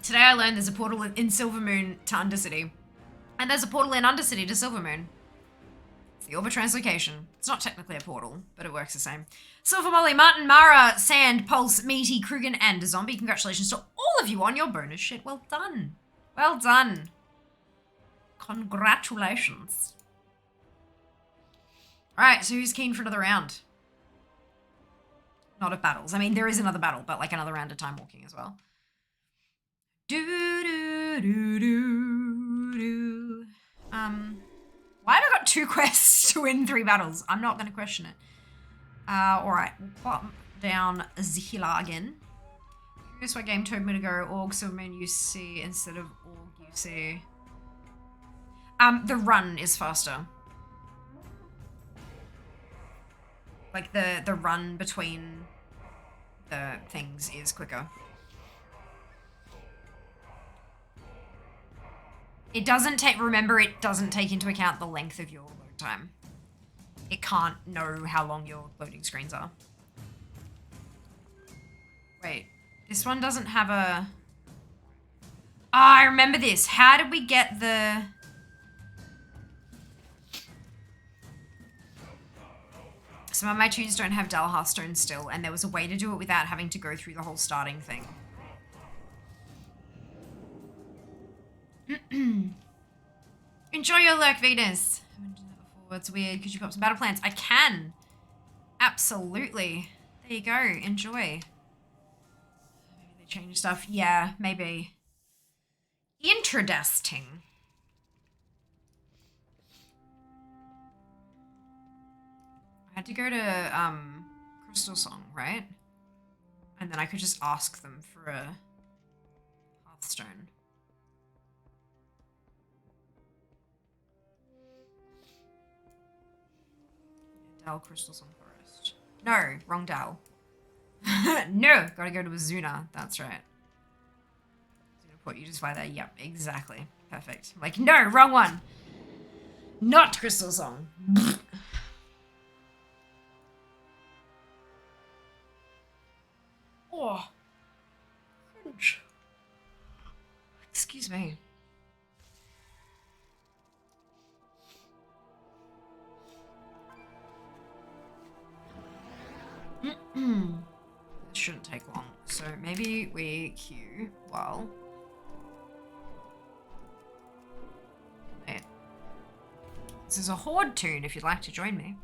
Today I learned there's a portal in Silvermoon to Undercity. And there's a portal in Undercity to Silvermoon. It's the Orbit Translocation. It's not technically a portal, but it works the same. Silver Molly, Martin, Mara, Sand, Pulse, Meaty, Krugen, and Zombie. Congratulations to all of you on your bonus shit. Well done. Well done. Congratulations. Alright, so who's keen for another round? Not of battles. I mean, there is another battle, but like another round of time walking as well. Why have I got 2 quests to win 3 battles? I'm not going to question it. Alright, we'll pop down Zihila again. Here's what game told me to go Org Silvermoon UC instead of Org UC. The run is faster. Like the run between the things is quicker. It doesn't take, remember, it doesn't take into account the length of your load time. It can't know how long your loading screens are. Wait, this one doesn't have a... I remember this. How did we get the... Some of my tunes don't have Dalhar Stone still, and there was a way to do it without having to go through the whole starting thing. Enjoy your lurk, Venus. I haven't done that before. It's weird. Could you pop some battle plans? I can. Absolutely. There you go. Enjoy. Maybe they change stuff. Yeah, maybe. Interesting. I had to go to Crystal Song, right? And then I could just ask them for a Hearthstone. Dal Crystal Song Forest. No, wrong Dal. No, gotta go to Azuna. That's right. Azuna Port, you just fly there. Yep, exactly. Perfect. I'm like, no, wrong one. Not Crystal Song. Oh. Cringe. Excuse me. This shouldn't take long, so maybe we queue while... Wait. This is a Horde tune if you'd like to join me.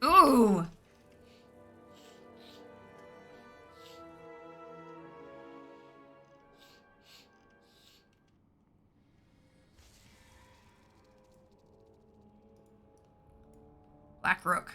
Ooh! Black Rook.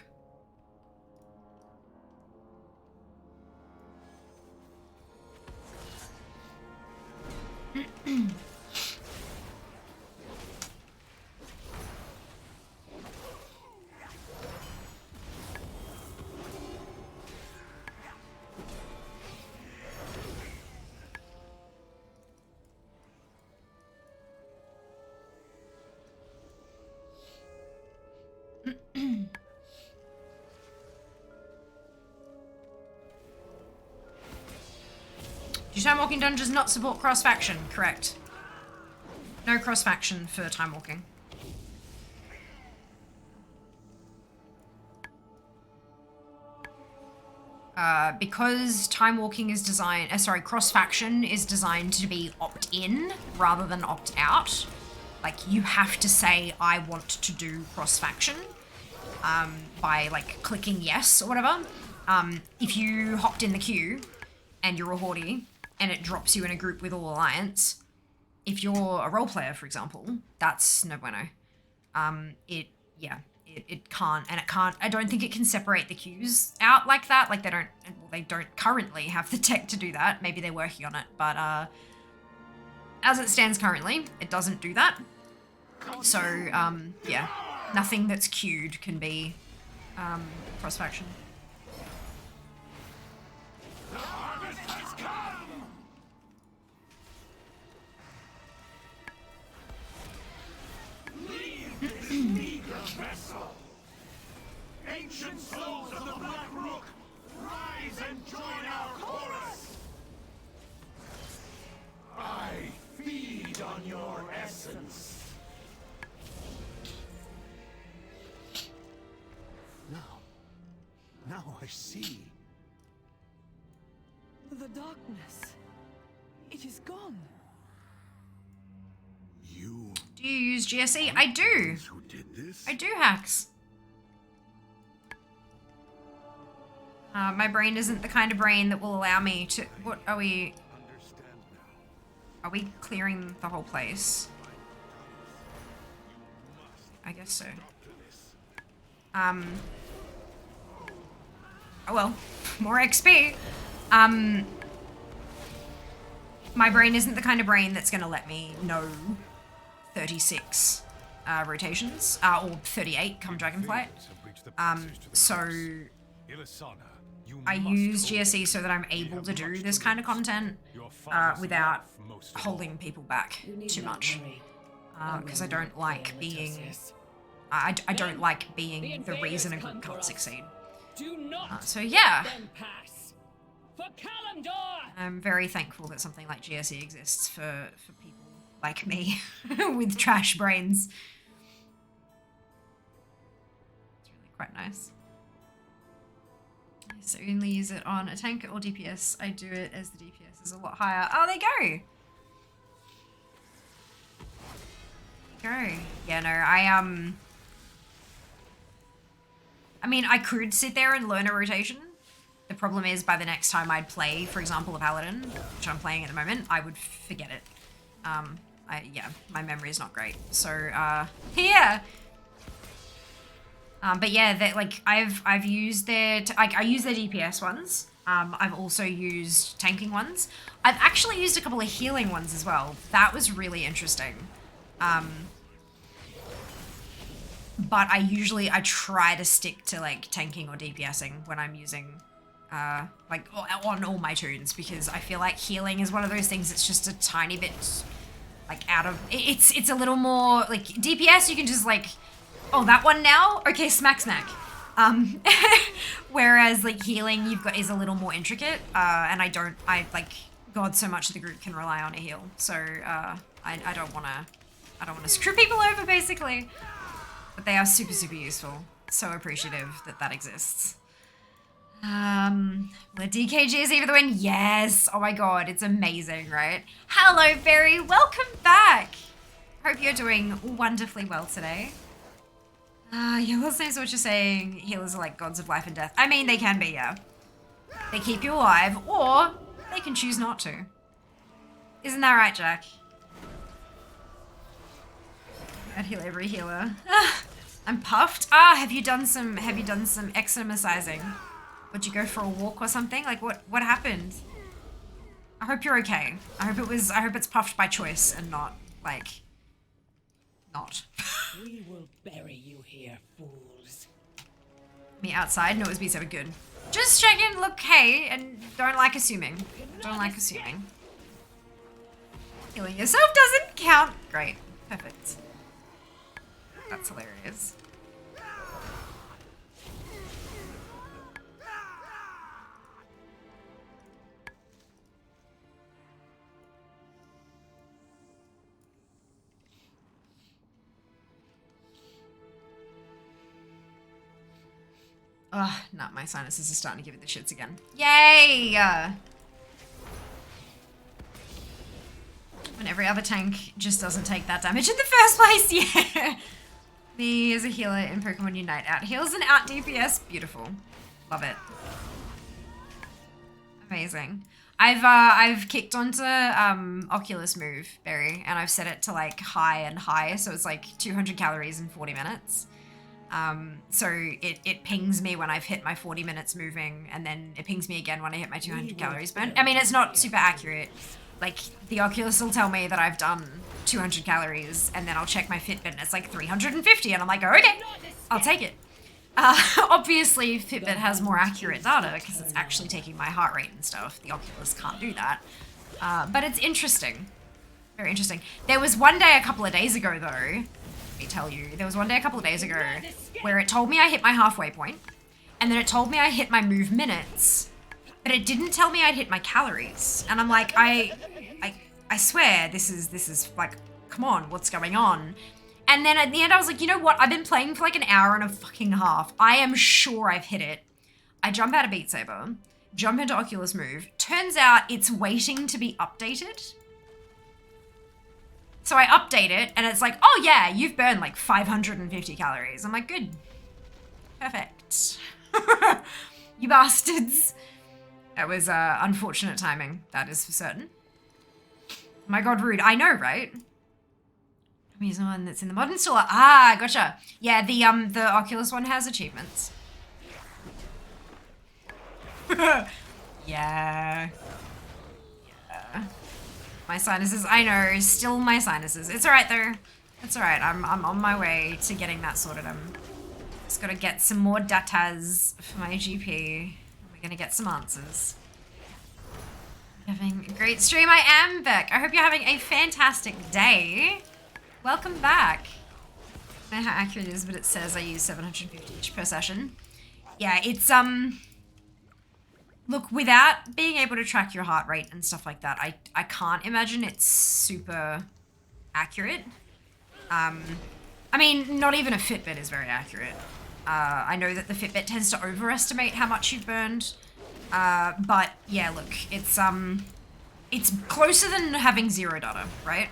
Do time walking dungeons not support cross faction? Correct. No cross faction for time walking. Because time walking is designed, cross faction is designed to be opt-in rather than opt-out. Like, you have to say, I want to do cross faction, by like clicking yes or whatever. If you hopped in the queue and you're a Horde and it drops you in a group with all alliance, if you're a role player, for example, that's no bueno. It can't, and it can't, I don't think it can separate the queues out like that. Like, they don't currently have the tech to do that. Maybe they're working on it, but as it stands currently, it doesn't do that. So, yeah, nothing that's queued can be cross-faction. The harvest has come! Leave this meager vessel! Ancient souls of the Black Rook, rise and join our chorus! I feed on your essence. Now I see. The darkness. It is gone. You... Do you use GSE? I do. Who did this? I do, Hacks. My brain isn't the kind of brain that will allow me to... What are we... Understand now. Are we clearing the whole place? I guess so. Oh well, more XP. My brain isn't the kind of brain that's gonna let me know 36 rotations, or 38 come Dragonflight. So I use GSE so that I'm able to do this kind of content without holding people back too much. Because I don't like being... I don't like being the reason a group can't succeed. So yeah. I'm very thankful that something like GSE exists for people like me with trash brains. It's really quite nice. So you only use it on a tank or DPS. I do it as the DPS is a lot higher. Oh, there you go. Yeah, no, I mean, I could sit there and learn a rotation. The problem is, by the next time I'd play, for example, a Paladin, which I'm playing at the moment, I would forget it. Yeah, my memory is not great. So, yeah. But yeah, like I've used their, I use their DPS ones. I've also used tanking ones. I've actually used a couple of healing ones as well. That was really interesting. But I try to stick to like tanking or DPSing when I'm using, like on all my tunes, because I feel like healing is one of those things that's just a tiny bit like out of, it's a little more like DPS. You can just like, oh, that one now? Okay, smack. Whereas like healing is a little more intricate, and I like God so much the group can rely on a heal. So I don't wanna screw people over basically. But they are super, super useful. So appreciative that exists. The DKGSE for the win. Yes. Oh my God. It's amazing, right? Hello, Berry. Welcome back. Hope you're doing wonderfully well today. Yeah, listening to what you're saying. Healers are like gods of life and death. I mean, they can be, yeah. They keep you alive, or they can choose not to. Isn't that right, Jack? I'd heal every healer. I'm puffed. Have you done some exercising? Would you go for a walk or something? Like what happened? I hope you're okay. I hope it's puffed by choice and not like not. We will bury you here, fools. Me outside? No, it was be so good. Just checking, look, hey, and don't like assuming. Healing yourself doesn't count. Great. Perfect. That's hilarious. Ugh, no, my sinuses are starting to give it the shits again. Yay! When every other tank just doesn't take that damage in the first place, yeah! Me as a healer in Pokemon Unite. Out heals and out DPS. Beautiful. Love it. Amazing. I've kicked onto Oculus Move, Berry, and I've set it to like high and high, so it's like 200 calories in 40 minutes. So it pings me when I've hit my 40 minutes moving, and then it pings me again when I hit my 200 calories burn. I mean, it's not super accurate. Like, the Oculus will tell me that I've done 200 calories, and then I'll check my Fitbit, and it's like 350, and I'm like, oh, okay, I'll take it. Obviously, Fitbit has more accurate data, because it's actually taking my heart rate and stuff. The Oculus can't do that. But it's interesting. Very interesting. There was one day a couple of days ago, though, let me tell you, there was one day a couple of days ago where it told me I hit my halfway point, and then it told me I hit my move minutes, but it didn't tell me I'd hit my calories. And I'm like, I swear, this is like, come on, what's going on? And then at the end I was like, you know what? I've been playing for like an hour and a fucking half. I am sure I've hit it. I jump out of Beat Saber, jump into Oculus Move. Turns out it's waiting to be updated. So I update it and it's like, oh yeah, you've burned like 550 calories. I'm like, good. Perfect. You bastards. That was unfortunate timing, that is for certain. My god, rude. I know, right? I'm using one that's in the mod installer. Ah, gotcha. Yeah, the Oculus one has achievements. Yeah. My sinuses, I know, still my sinuses. It's alright though. It's alright. I'm on my way to getting that sorted. I'm just gotta get some more datas for my GP. We're gonna get some answers. Having a great stream. I am back. I hope you're having a fantastic day. Welcome back. I don't know how accurate it is, but it says I use 750 each per session. Yeah, it's look, without being able to track your heart rate and stuff like that, I can't imagine it's super accurate. I mean, not even a Fitbit is very accurate. I know that the Fitbit tends to overestimate how much you've burned. But yeah, look, it's closer than having zero data, right?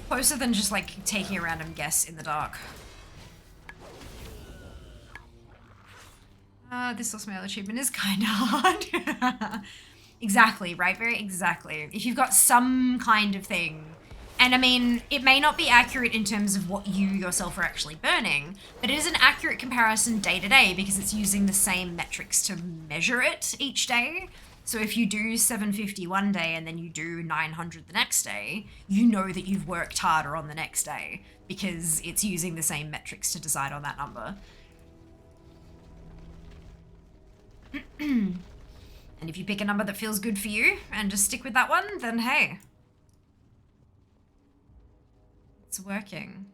Closer than just like taking a random guess in the dark. This Snail achievement is kind of hard. Exactly, right? Very exactly. If you've got some kind of thing, and I mean, it may not be accurate in terms of what you yourself are actually burning, but it is an accurate comparison day to day because it's using the same metrics to measure it each day. So if you do 750 one day and then you do 900 the next day, you know that you've worked harder on the next day because it's using the same metrics to decide on that number. And if you pick a number that feels good for you and just stick with that one, then hey. It's working.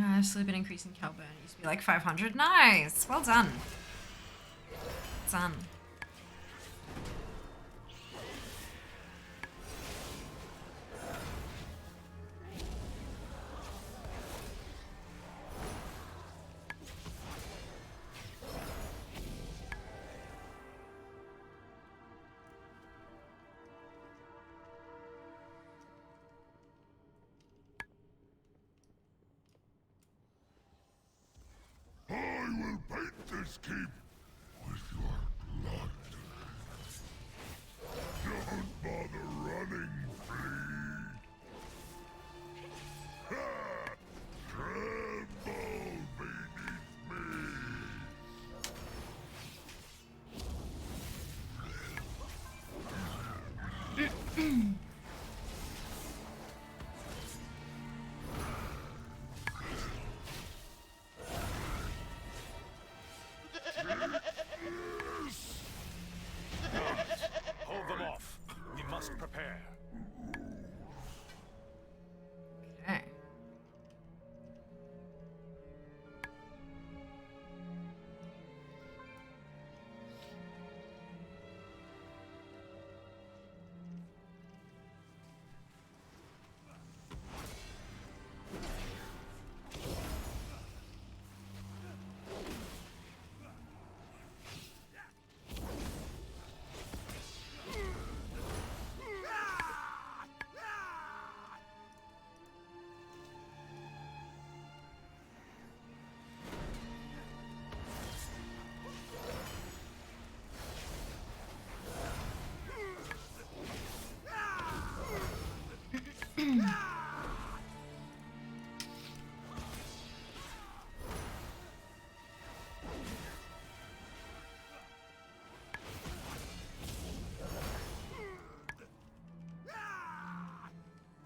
I've slowly been increasing cal burn. It used to be like 500. Nice! Well done. Done. This keep with your blood. Don't bother running, please. Ha! Tremble beneath me.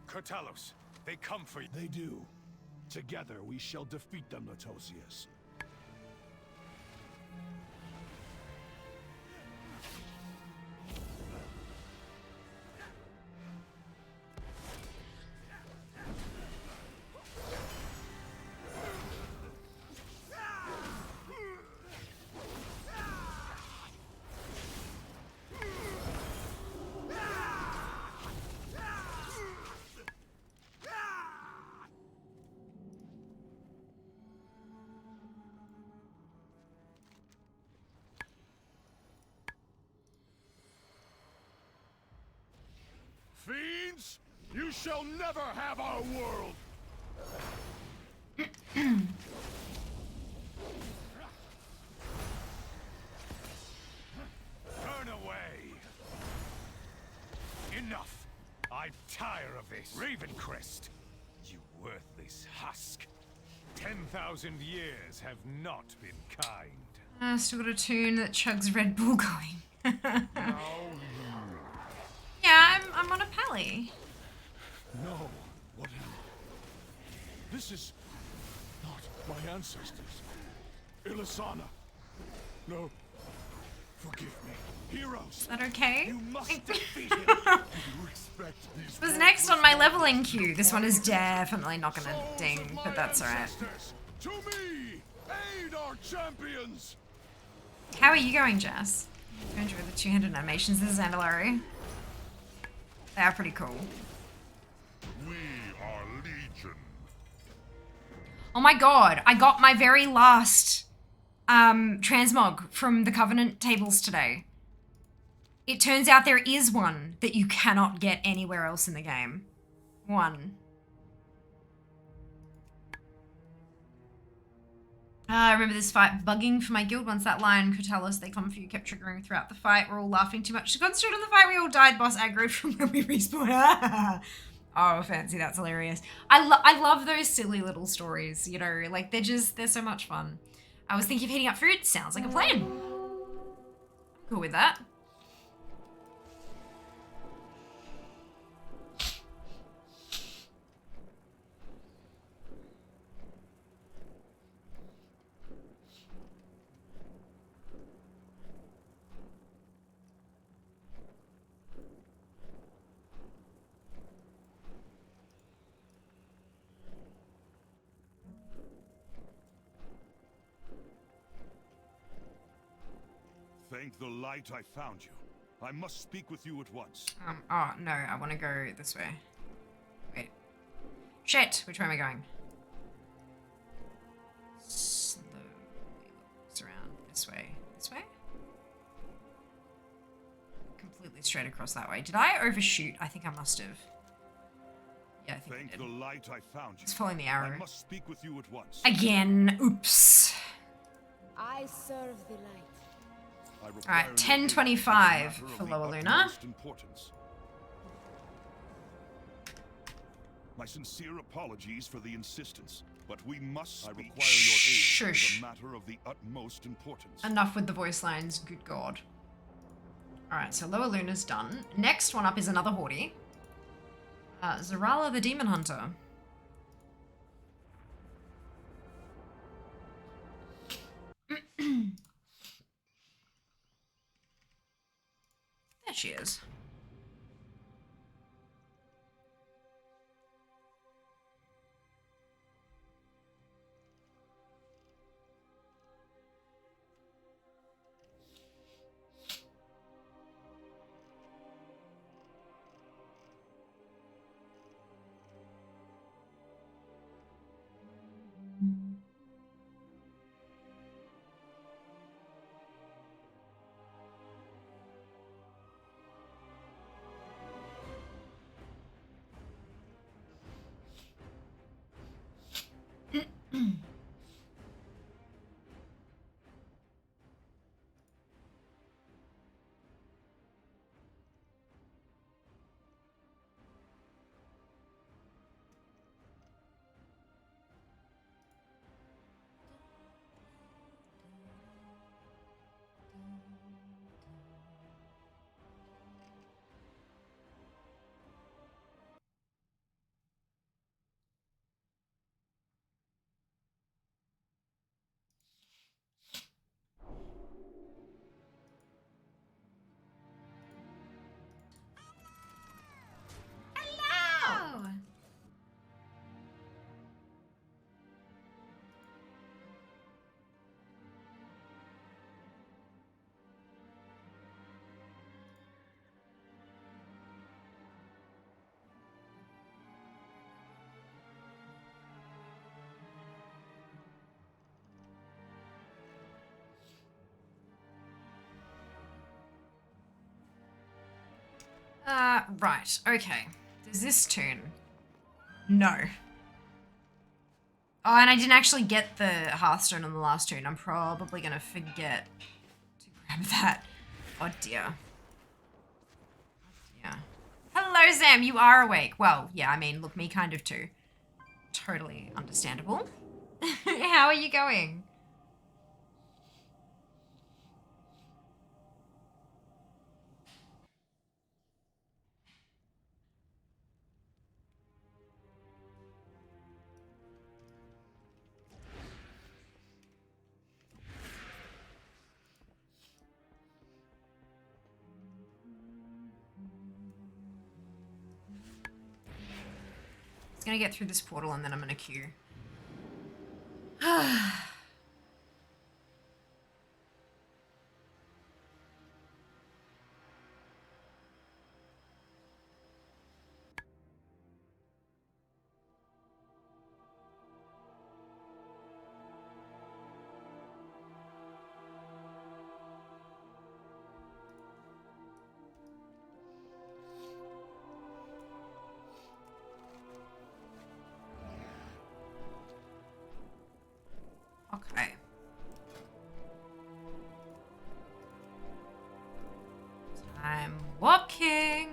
Kurtalos, they come for you. They do. Together we shall defeat them, Latosius. Fiends, you shall never have our world! Turn away! Enough! I tire of this. Ravencrest, you worthless husk. 10,000 years have not been kind. Still got a tune that chugs Red Bull going. Now Yeah, I'm on a pally. No, what This is not my ancestors. Ilisana. No. Forgive me. Heroes. Is that okay? You must defeat him. You expect these Was next on my leveling queue. This one is definitely not gonna souls ding, of my but that's alright. ancestors. To me! Aid our champions! How are you going, Jess? I enjoy the two-handed animations. This is Andalari. They are pretty cool. we are Legion. Oh my god, I got my very last transmog from the Covenant tables today. It turns out there is one that you cannot get anywhere else in the game. One. I remember this fight bugging for my guild once that lion could tell us they come for you kept triggering throughout the fight. We're all laughing too much to concentrate on the fight. We all died. Boss aggroed from when we respawned. Oh, fancy. That's hilarious. I love those silly little stories, you know, like they're so much fun. I was thinking of heating up food. Sounds like a plan. Cool with that. Thank the light I found you. I must speak with you at once. Oh, no, I want to go this way. Wait. Shit, which way am I going? Slowly looks around this way. This way? Completely straight across that way. Did I overshoot? I think I must have. Yeah, I think I Thank did. the light I found you. It's following the arrow. I must speak with you at once. Again. Oops. I serve the light. I require Alright, your aid 1025 as a matter for of Lower the Luna. utmost importance. My sincere apologies for the insistence, but we must speak. I require your aid Shush. as a matter of the utmost importance. Enough with the voice lines, good god. Alright, so Lower Luna's done. Next one up is another Horde. Zarala the Demon Hunter. There she is. Right. Okay. Does this tune? No. Oh, and I didn't actually get the Hearthstone on the last tune. I'm probably gonna forget to grab that. Oh dear. Yeah. Hello, Sam. You are awake. Well, yeah, I mean, look, me kind of too. Totally understandable. How are you going? It's gonna get through this portal and then I'm gonna queue. Okay. I'm walking.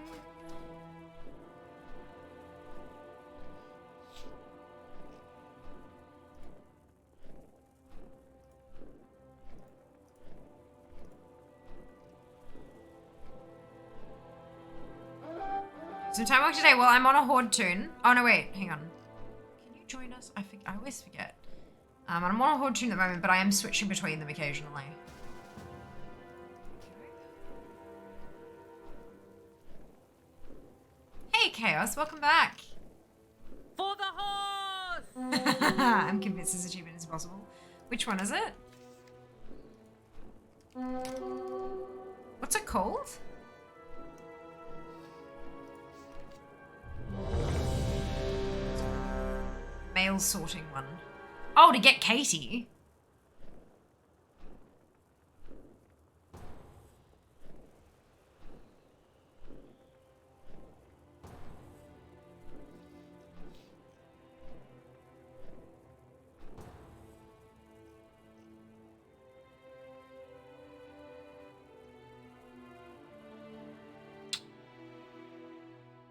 Some time work today. Well, I'm on a horde tune. Oh no, wait, hang on. Can you join us? I always forget. I'm on a horde tune at the moment, but I am switching between them occasionally. Hey, Chaos, welcome back. For the horse! I'm convinced this achievement is possible. Which one is it? What's it called? Mail sorting one. Oh, to get Katie.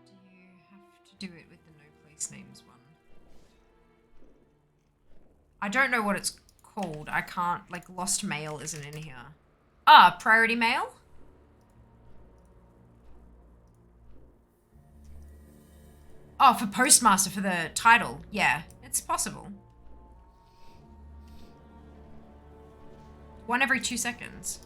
Do you have to do it with the no place names one? I don't know what it's called. I can't, like, lost mail isn't in here. Ah, priority mail? Oh, for postmaster, for the title. Yeah, it's possible. One every 2 seconds.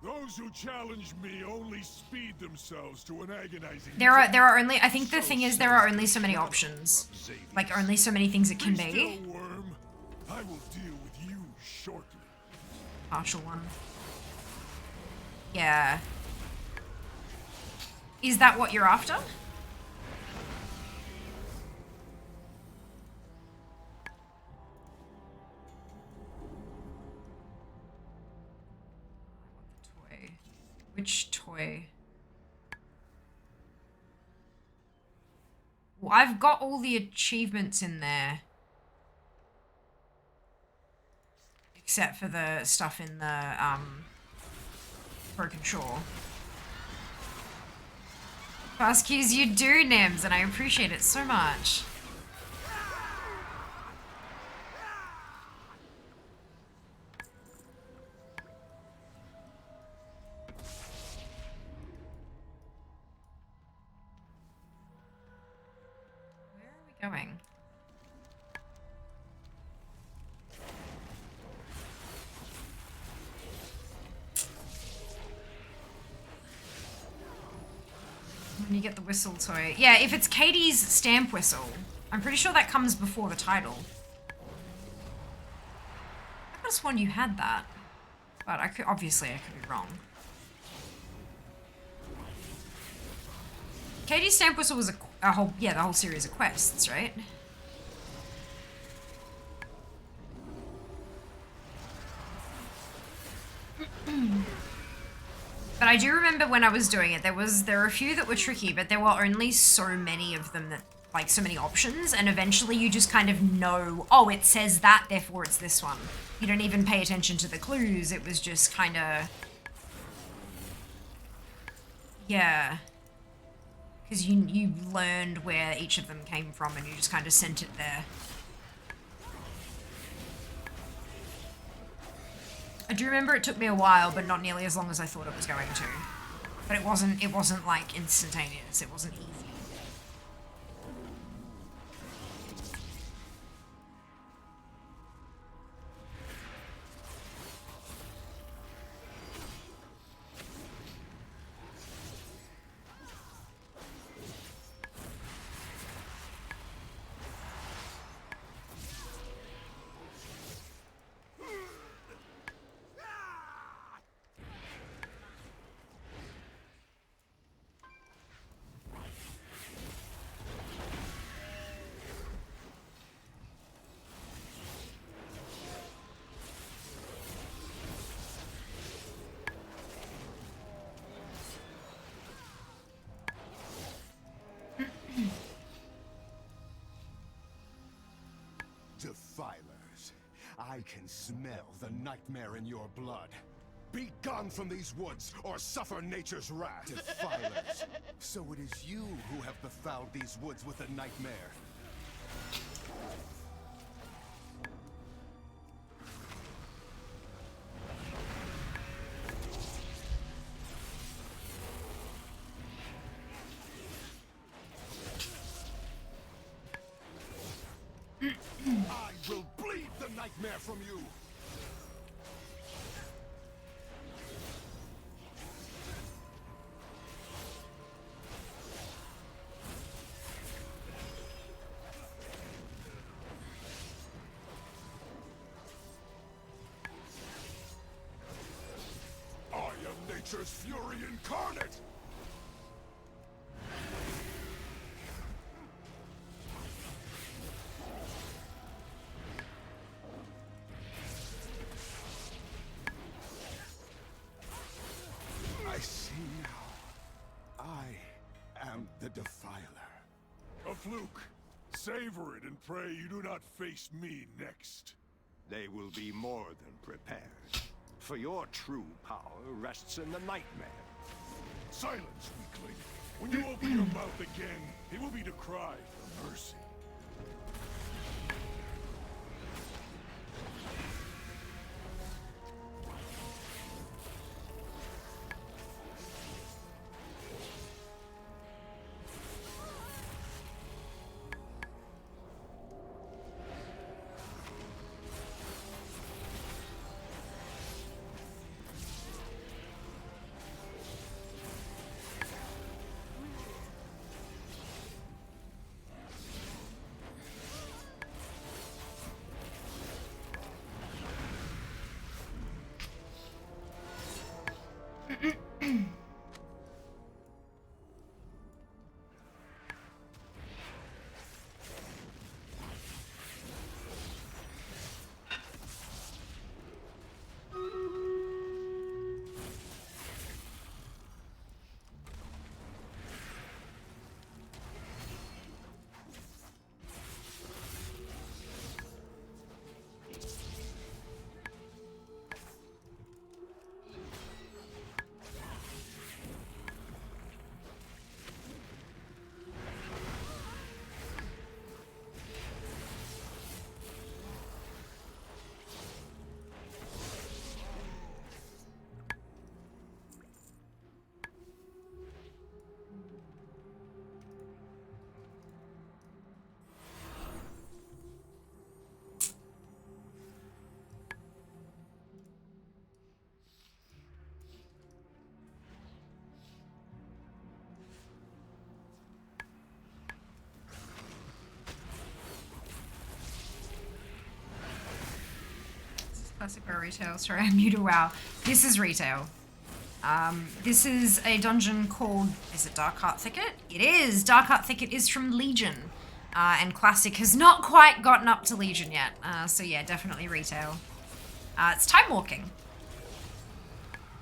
Those who challenge me only speed themselves to an agonizing There are only, I think the thing is there are only so many options. Like, only so many things it can be. Still, worm. I will deal with you shortly. Partial one. Yeah. Is that what you're after? Toy. Which toy? Well, I've got all the achievements in there. Except for the stuff in the, Broken Shore. Fast cues you do, Nims, and I appreciate it so much. Where are we going? When you get the whistle toy. Yeah, if it's Katie's stamp whistle, I'm pretty sure that comes before the title. I could have sworn you had that. But I could, obviously I could be wrong. Katie's stamp whistle was a whole, yeah, the whole series of quests, right? But I do remember when I was doing it, there were a few that were tricky, but there were only so many of them that, like, so many options, and eventually you just kind of know, oh, it says that, therefore it's this one. You don't even pay attention to the clues, it was just kind of... Yeah. Because you learned where each of them came from and you just kind of sent it there. I do remember it took me a while, but not nearly as long as I thought it was going to. But it wasn't like instantaneous, it wasn't easy. Defilers, I can smell the nightmare in your blood. Be gone from these woods, or suffer nature's wrath. Defilers, so it is you who have befouled these woods with a nightmare. I will bleed the nightmare from you! I am nature's fury incarnate! I see now. I am the Defiler. A fluke. Savor it and pray you do not face me next. They will be more than prepared. For your true power rests in the nightmare. Silence, weakling. When you open your mouth again, it will be to cry for mercy. Classic Bro retail. Sorry, I'm new to WoW. This is retail. This is a dungeon called, is it Darkheart Thicket? It is! Darkheart Thicket is from Legion. And Classic has not quite gotten up to Legion yet. So yeah, definitely retail. It's Timewalking.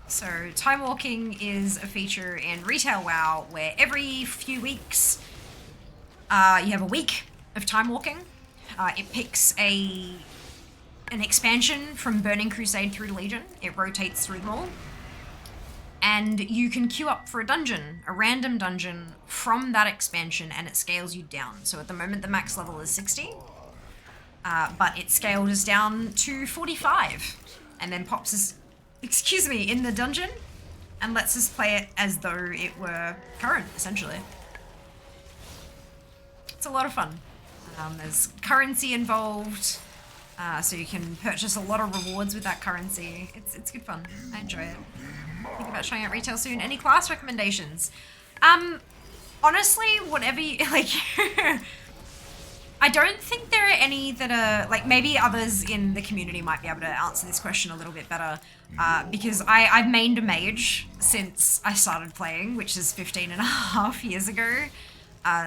So Timewalking is a feature in Retail WoW where every few weeks you have a week of Timewalking. It picks an expansion from Burning Crusade through to Legion. It rotates through them all. And you can queue up for a dungeon, a random dungeon from that expansion, and it scales you down. So at the moment the max level is 60, but it scaled us down to 45 and then pops us, in the dungeon and lets us play it as though it were current, essentially. It's a lot of fun. There's currency involved, so you can purchase a lot of rewards with that currency. It's good fun. I enjoy it. Think about trying out retail soon. Any class recommendations? Honestly, whatever you like. I don't think there are any that are like, maybe others in the community might be able to answer this question a little bit better, because I've mained a mage since I started playing, which is 15 and a half years ago.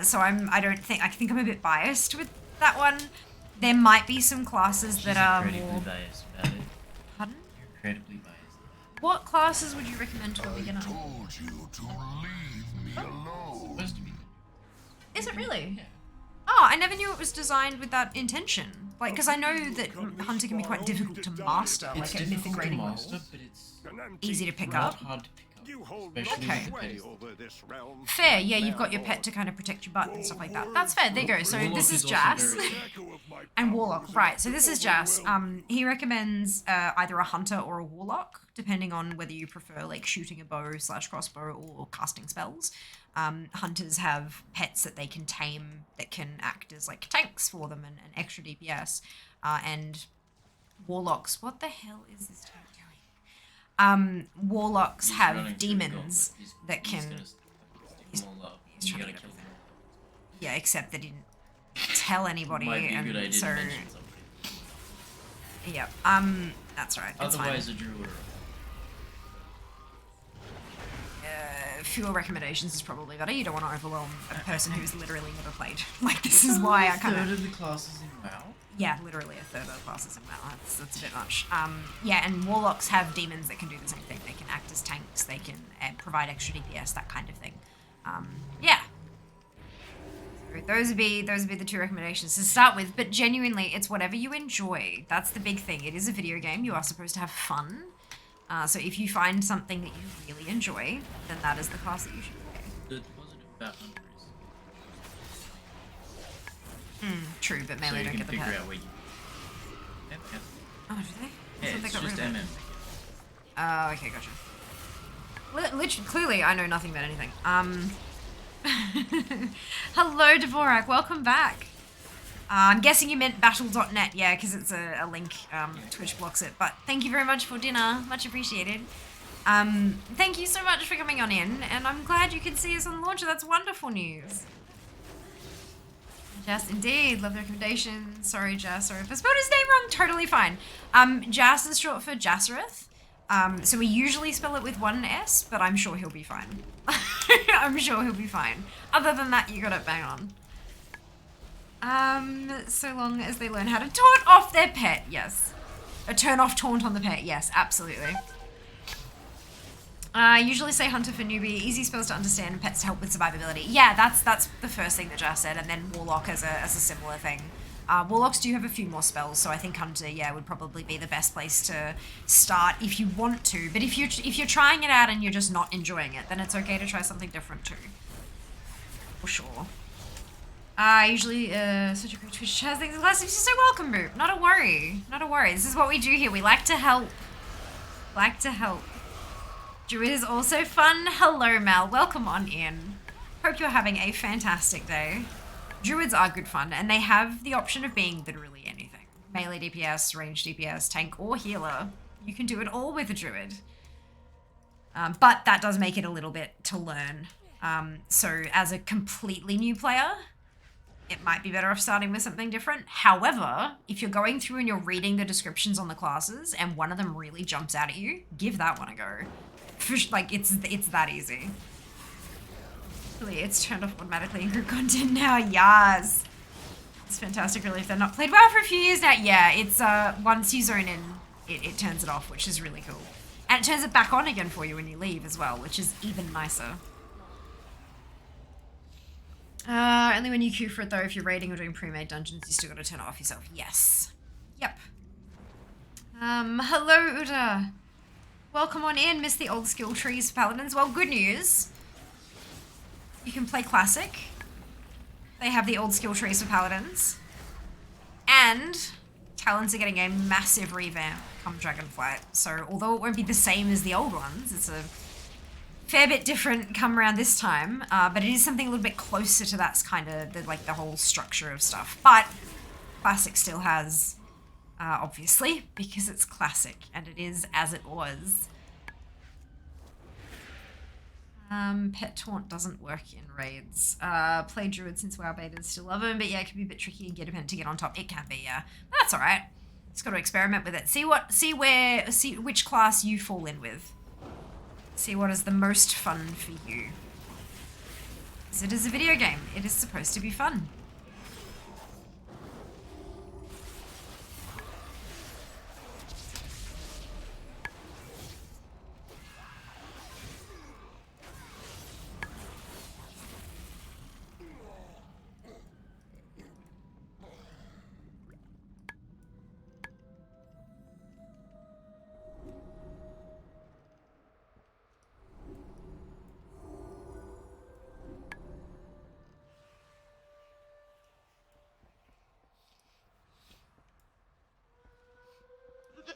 So I think I'm a bit biased with that one. There might be some classes that are more biased about it. Pardon? You're incredibly biased. What classes would you recommend to a beginner? Told you to leave me alone. Supposed to be. Is it really? Yeah. Oh, I never knew it was designed with that intention. Like, because I know that Hunter can be quite difficult to master, It's like at mythic difficult to rating master, levels. but it's Easy to pick not up. hard to pick up. You hold Especially Okay. with the pet. over this realm. Fair, yeah, you've got your pet to kind of protect your butt and stuff like that. That's fair, there you go. So Warlock this is is also Jas. very- And Warlock, right. So this is Jas. He recommends either a Hunter or a Warlock, depending on whether you prefer like shooting a bow / crossbow or casting spells. Hunters have pets that they can tame that can act as like tanks for them and extra DPS. And Warlocks, what the hell is this tank doing? Warlocks He's have running through the demons gauntlet. that He's can... gonna pick them all up. he's You trying to gotta get kill them. Yeah, except they didn't tell anybody. Might be a and good idea so, to mention somebody. Yep. That's right. It's Otherwise, fine. a druid. Fewer recommendations is probably better. You don't want to overwhelm a person who's literally never played. Like, this is why I kind Third of... of the classes in WoW. Yeah, literally a third of the classes in WoW. That's a bit much. Yeah, and Warlocks have demons that can do the same thing. They can act as tanks. They can provide extra DPS, that kind of thing. Yeah. So those would be the two recommendations to start with. But genuinely, it's whatever you enjoy. That's the big thing. It is a video game. You are supposed to have fun. So if you find something that you really enjoy, then that is the class that you should play. The positive about Hunter is True, but so melee you don't can get the figure pet. out where you... Yeah, yeah. Oh, do they? I Yeah, thought they it's got rid just of it. MM. Oh, okay, gotcha. Literally, clearly, I know nothing about anything. Hello, Dvorak. Welcome back. I'm guessing you meant battle.net, yeah, because it's a link. Twitch blocks it. But thank you very much for dinner. Much appreciated. Thank you so much for coming on in, and I'm glad you could see us on launcher. That's wonderful news. Jas, indeed. Love the recommendation. Sorry, Jas. Sorry if I spelled his name wrong. Totally fine. Jas is short for Jassereth. So we usually spell it with one S, but I'm sure he'll be fine. I'm sure he'll be fine. Other than that, you got it bang on. So long as they learn how to taunt off their pet, yes. A turn off taunt on the pet, yes, absolutely. I usually say Hunter for newbie, easy spells to understand and pets to help with survivability. Yeah, that's the first thing that Jas said, and then Warlock as a similar thing. Warlocks do have a few more spells, so I think Hunter, yeah, would probably be the best place to start if you want to. But if you're trying it out and you're just not enjoying it, then it's okay to try something different too. For sure. Usually, such a great Twitch chat things in class. You're so welcome, Boop. Not a worry. Not a worry. This is what we do here. We like to help. Like to help. Druid is also fun. Hello, Mel. Welcome on in. Hope you're having a fantastic day. Druids are good fun, and they have the option of being literally anything. Melee DPS, range DPS, tank, or healer. You can do it all with a Druid. But that does make it a little bit to learn. So as a completely new player, it might be better off starting with something different. However, if you're going through and you're reading the descriptions on the classes and one of them really jumps out at you, give that one a go. Like, it's that easy. Really, it's turned off automatically in group content now. Yes. It's fantastic, really, if they've not played WoW for a few years now. Yeah, it's once you zone in, it turns it off, which is really cool. And it turns it back on again for you when you leave as well, which is even nicer. Only when you queue for it though, if you're raiding or doing pre-made dungeons, you still gotta turn it off yourself. Yes. Yep. Hello Uda. Welcome on in, miss the old skill trees for paladins. Well, good news. You can play classic. They have the old skill trees for paladins. And talents are getting a massive revamp come Dragonflight. So although it won't be the same as the old ones, it's a fair bit different come around this time, but it is something a little bit closer to that's kind of the whole structure of stuff. But classic still has, obviously, because it's classic and it is as it was. Pet Taunt doesn't work in raids. Play Druid since WoW betas, still love him, but yeah, it can be a bit tricky and get him to get on top. It can be, yeah. But that's alright. Just got to experiment with it. See which class you fall in with. See what is the most fun for you. Because it is a video game. It is supposed to be fun.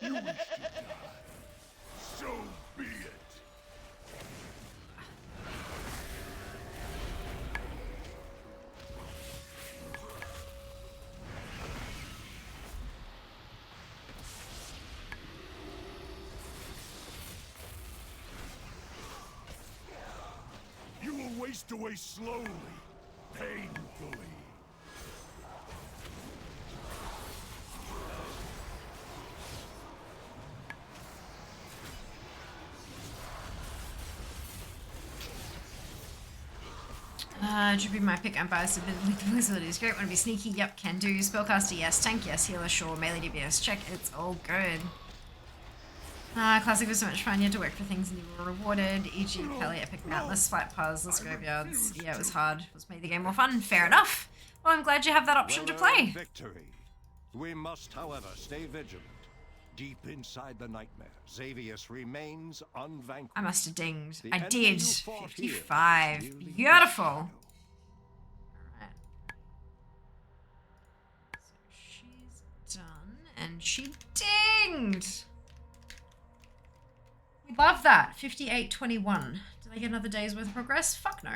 You wish to die. So be it. You will waste away slowly, painfully. Should be my pick. I'm biased. Lethal facility is great. Want to be sneaky? Yep, can do. Spellcaster, yes. Tank, yes. Healer, sure. Melee DPS, check. It's all good. Classic was so much fun. You had to work for things and you were rewarded. E.g. Kelly, Epic Mountless, Fight Puzzles, Graveyards. Yeah, it was hard. It was made the game more fun. Fair enough. Well, I'm glad you have that option to play. Victory. We must, however, stay vigilant. Deep inside the nightmare, Xavius remains unvanquished. I must have dinged. I did. 55. Beautiful. Alright. So she's done. And she dinged. We love that. 58:21. Did I get another day's worth of progress? Fuck no.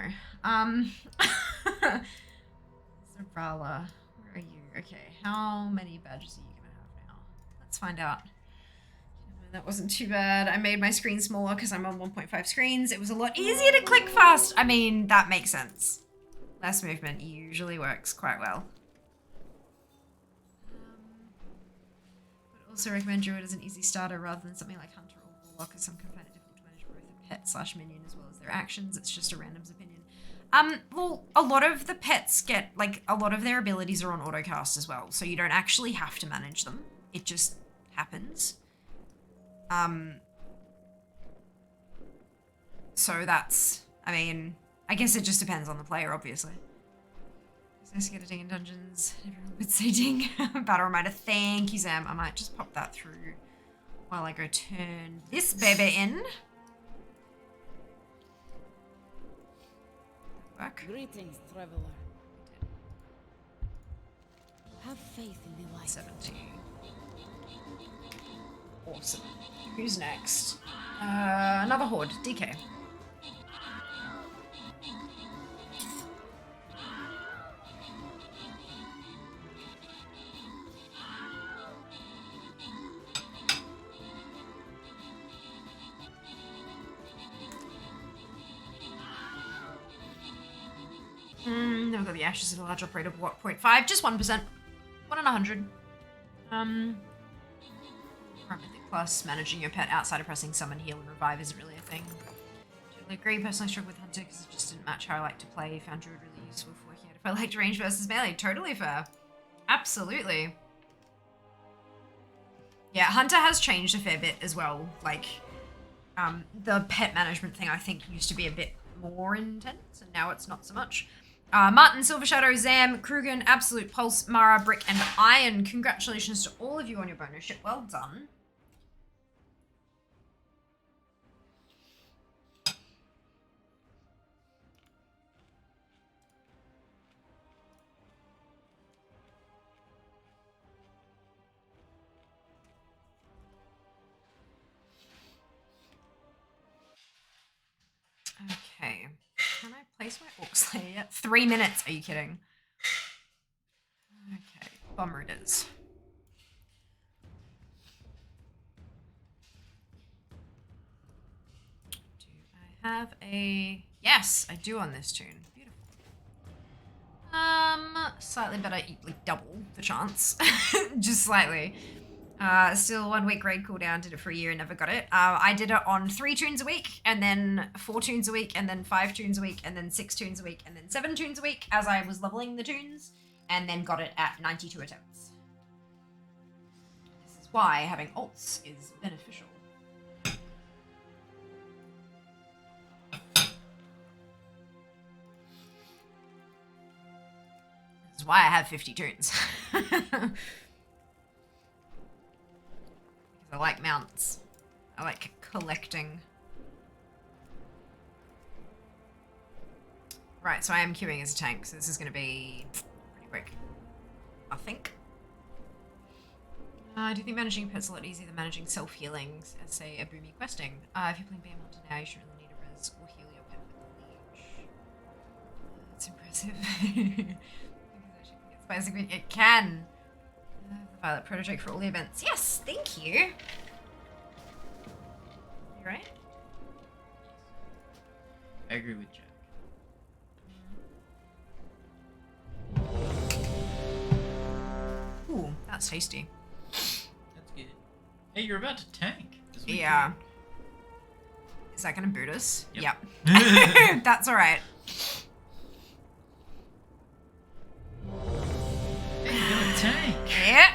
Zabrala. Where are you? Okay. How many badges are you going to have now? Let's find out. That wasn't too bad. I made my screen smaller because I'm on 1.5 screens. It was a lot easier to click fast. I mean, that makes sense. Less movement usually works quite well. Would also recommend Druid as an easy starter rather than something like Hunter or Warlock, as some can find it difficult to manage both a pet/minion as well as their actions. It's just a random's opinion. Well, a lot of the pets get, like, a lot of their abilities are on autocast as well, so you don't actually have to manage them. It just happens. So that's, I mean, I guess it just depends on the player, obviously. It's nice to get a ding in dungeons. Everyone would say ding. Battle reminder. Thank you, Sam. I might just pop that through while I go turn this baby in. Work. Greetings, traveler. Have faith in the light. 70. Awesome. Who's next? Another horde. DK. Never got the ashes at a large operator of what, 0.5? Just 1%. 1 in 100. Plus, managing your pet outside of pressing summon, heal, and revive isn't really a thing. Totally agree. Personally, struggled with Hunter because it just didn't match how I like to play. Found Druid really useful for working out if I liked range versus melee. Totally fair. Absolutely. Yeah, Hunter has changed a fair bit as well. Like, The pet management thing, I think, used to be a bit more intense, and now it's not so much. Martin, Silver Shadow, Zam, Krugen, Absolute Pulse, Mara, Brick, and Iron. Congratulations to all of you on your bonus ship. Well done. Okay. Can I place my Orc Slayer yet? 3 minutes. Are you kidding? Okay. Bummer it is. Do I have a... Yes, I do on this tune. Beautiful. Slightly better, like double the chance. Just slightly. Still 1 week raid cooldown, did it for a year and never got it. I did it on 3 tunes a week, and then 4 tunes a week, and then 5 tunes a week, and then 6 tunes a week, and then 7 tunes a week as I was leveling the tunes, and then got it at 92 attempts. This is why having alts is beneficial. This is why I have 50 tunes. I like mounts. I like collecting. Right, so I am queuing as a tank, so this is going to be pretty quick, I think. Do you think managing pets is a lot easier than managing self-healing as, say, a boomy questing? If you're playing Bear Hunter now, you should really need a res or heal your pet with the leech. That's impressive. Basically, it can. The Violet Prototype for all the events. Yes, thank you. You right? I agree with Jack. Ooh, that's tasty. That's good. Hey, you're about to tank. Yeah. Is that gonna boot us? Yep. That's alright. Hey, you're gonna tank. Yeah.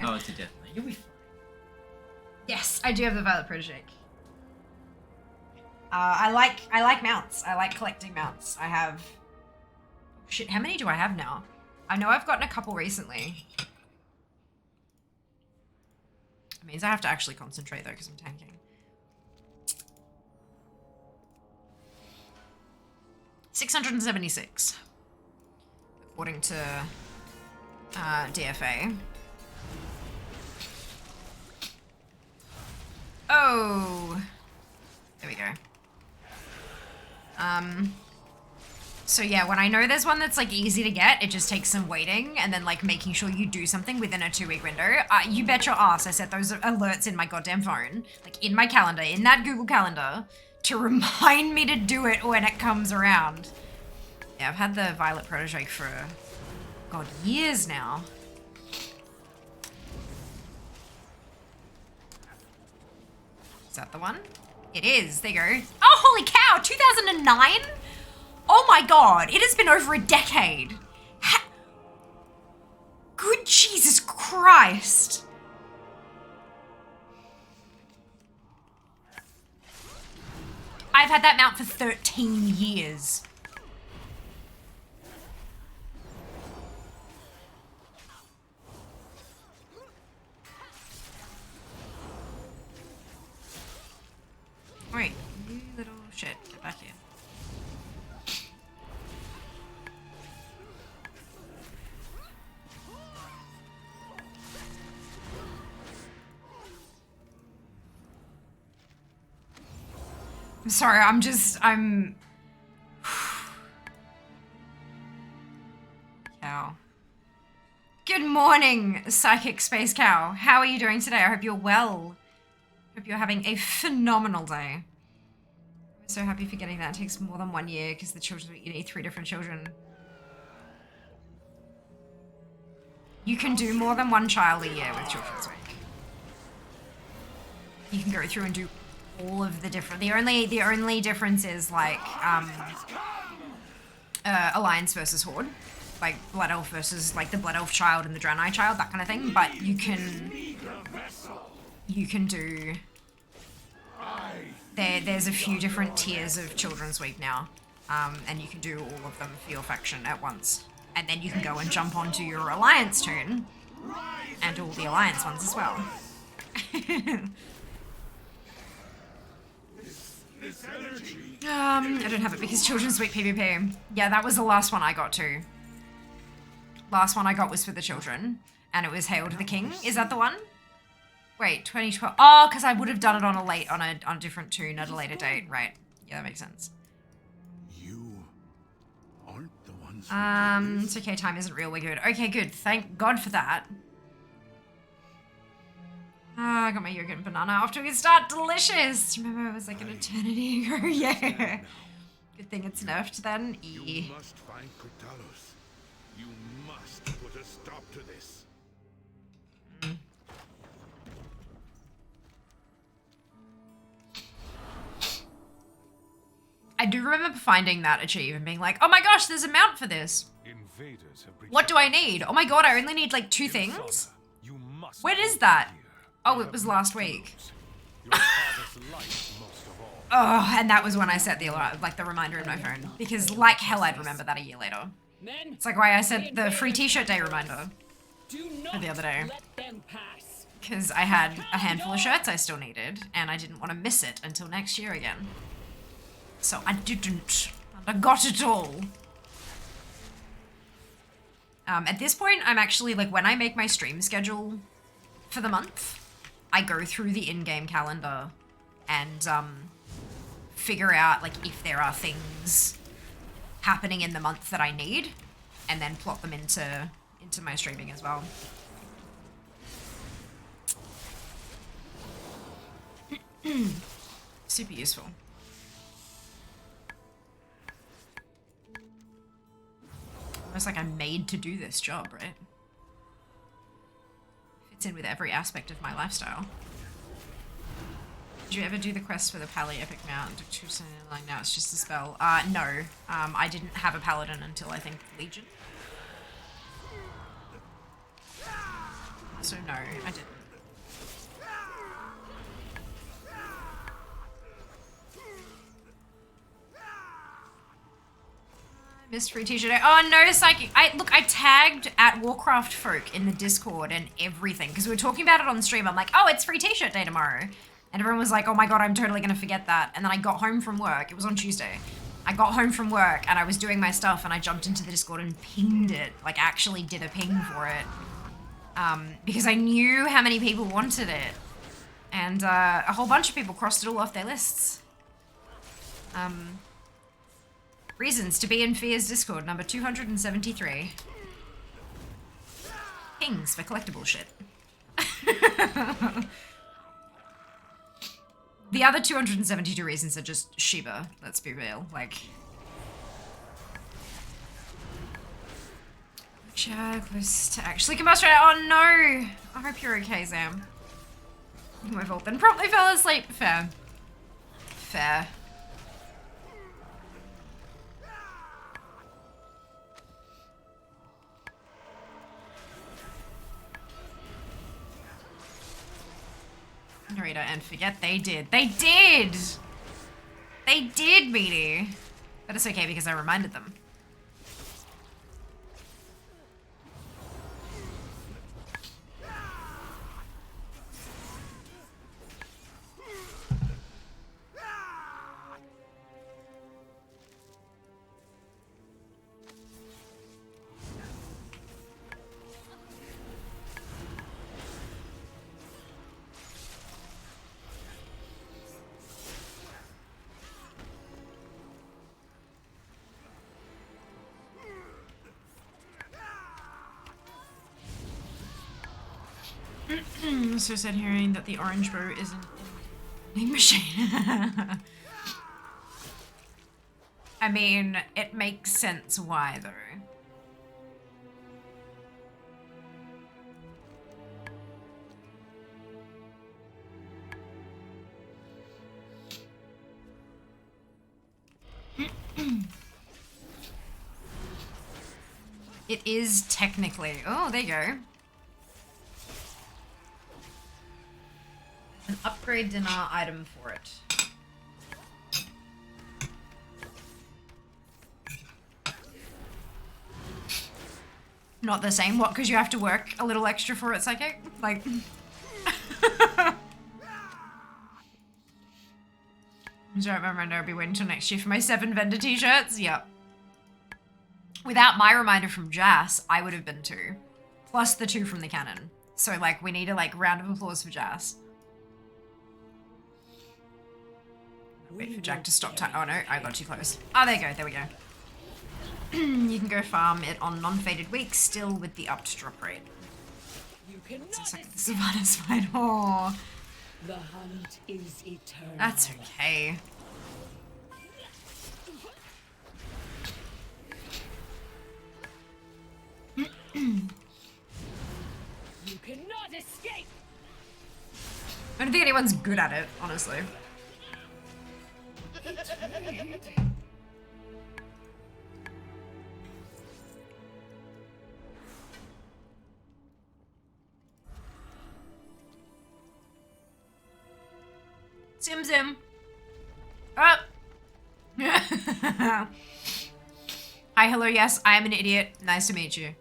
Oh, it's a death knight. You'll be fine. Yes, I do have the Violet Protege. I like mounts. I like collecting mounts. I have... Shit, how many do I have now? I know I've gotten a couple recently. It means I have to actually concentrate though because I'm tanking. 676. According to DFA. Oh, there we go. So yeah, when I know there's one that's like easy to get, it just takes some waiting and then like making sure you do something within a 2-week window. You bet your ass I set those alerts in my goddamn phone, like in my calendar, in that Google Calendar, to remind me to do it when it comes around. Yeah, I've had the Violet Protege for, God, years now. Is that the one? It is. There you go. Oh, holy cow! 2009? Oh my god! It has been over a decade. Good Jesus Christ! I've had that mount for 13 years. Wait, you little shit, get back here. I'm sorry, I'm... Cow. Good morning, Psychic Space Cow. How are you doing today? I hope you're well. Hope you're having a phenomenal day. I'm so happy for getting that. It takes more than 1 year because the children, you need 3 different children. You can do more than 1 child a year with Children's Week. You can go through and do all of the different. The only difference is like Alliance versus Horde, like Blood Elf versus like the Blood Elf child and the Draenei child, that kind of thing. But you can do There's a few different tiers of Children's Week now, and you can do all of them for your faction at once. And then you can go and jump onto your Alliance turn and do all the Alliance ones as well. I don't have it because Children's Week PvP. Yeah, that was the last one I got to. Last one I got was for the children, and it was Hail to the King. Is that the one? Wait, 2012. Oh, because I would have done it on a different tune at a later date, right? Yeah, that makes sense. You aren't the ones. It's okay. Time isn't real. We're good. Okay, good. Thank God for that. I got my yogurt and banana off to a good start. Delicious. Remember, it was like an eternity ago. Yeah. Good thing it's nerfed then. You must find Cryptalos. You must put a stop to this. I do remember finding that achieve and being like, oh my gosh, there's a mount for this. Invaders have What do I need? Oh my god, I only need like 2 things? When is that? Oh, it was last week. Oh, and that was when I set the reminder in my phone. Because like hell I'd remember that a year later. It's like why I set the free t-shirt day reminder for the other day. Because I had a handful of shirts I still needed, and I didn't want to miss it until next year again. So I didn't. And I got it all. At this point, I'm actually, like, when I make my stream schedule for the month, I go through the in-game calendar and figure out, like, if there are things happening in the month that I need, and then plot them into my streaming as well. Super useful. Almost like I'm made to do this job, right? Fits in with every aspect of my lifestyle. Did you ever do the quest for the Pally Epic Mount? Like now it's just a spell. No. I didn't have a Paladin until I think Legion. So no, I didn't. Missed free t-shirt. Oh no, Psychic. I tagged at Warcraft folk in the Discord and everything because we were talking about it on stream. I'm like, oh, it's free t-shirt day tomorrow. And everyone was like, oh my god, I'm totally going to forget that. And then I got home from work. It was on Tuesday. I got home from work and I was doing my stuff and I jumped into the Discord and pinged it. Like, actually did a ping for it. Because I knew how many people wanted it. And a whole bunch of people crossed it all off their lists. Reasons to be in Fear's Discord, number 273. Pings for collectible shit. The other 272 reasons are just Shiba, let's be real. Like... Close to actually combustion. Oh no! I hope you're okay, Zam. My fault then. Promptly fell asleep. Fair. Fair. Narita and forget they did. They did! They did, meaty. But it's okay because I reminded them. So sad hearing that the orange bow isn't in the machine. I mean, it makes sense why though. It is technically. Oh, there you go. An upgrade dinner item for it. Not the same. What? Because you have to work a little extra for it, Psychic? Like... So I remember I'll be waiting until next year for my 7 vendor t-shirts. Yep. Without my reminder from Jas, I would have been 2. Plus the 2 from the cannon. So like we need a like round of applause for Jas. Wait for Jack to stop time. Oh no, I got too close. Oh, there you go. There we go. You can go farm it on non-faded weeks, still with the upped drop rate. It's like the Savannah's fight. Oh. The hunt is eternal. That's okay. You cannot escape. I don't think anyone's good at it, honestly. Sim Sim. Oh. Hi, hello, yes, I am an idiot. Nice to meet you.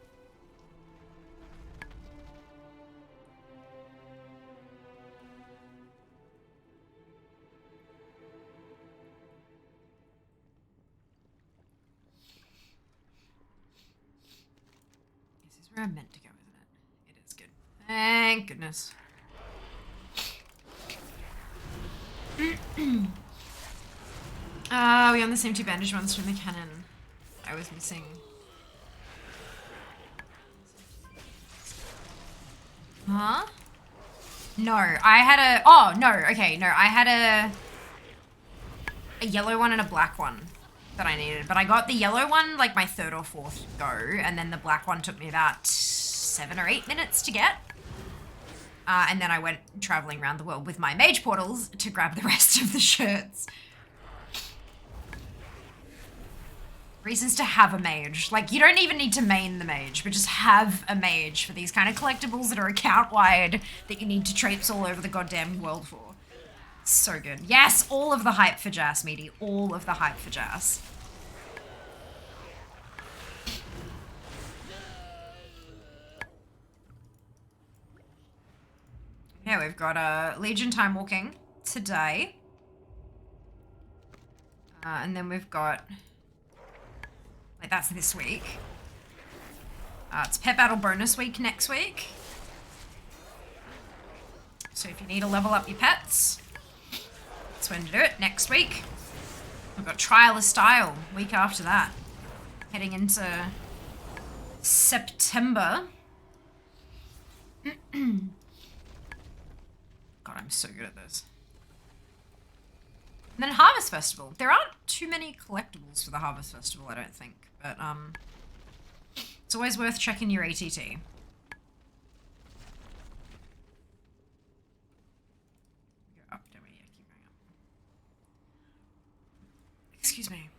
This is where I'm meant to go, isn't it? It is good. Thank goodness. We on the same 2 bandage ones from the cannon. I was missing. Huh? No, I had a... Oh, no, okay, no. I had a yellow one and a black one that I needed. But I got the yellow one like my 3rd or 4th go. And then the black one took me about 7 or 8 minutes to get. And then I went traveling around the world with my mage portals to grab the rest of the shirts. Reasons to have a mage. Like, you don't even need to main the mage, but just have a mage for these kind of collectibles that are account-wide that you need to traipse all over the goddamn world for. So good. Yes, all of the hype for Jas, Meaty. All of the hype for Jas. Yeah, we've got Legion Timewalking today. And then we've got... Like, that's this week. It's Pet Battle bonus week next week. So if you need to level up your pets, that's when to do it, next week. We've got Trial of Style, week after that. Heading into September. God, I'm so good at this. And then Harvest Festival. There aren't too many collectibles for the Harvest Festival, I don't think. But, it's always worth checking your ATT. Go up, don't we? Yeah, keep going up. Excuse me.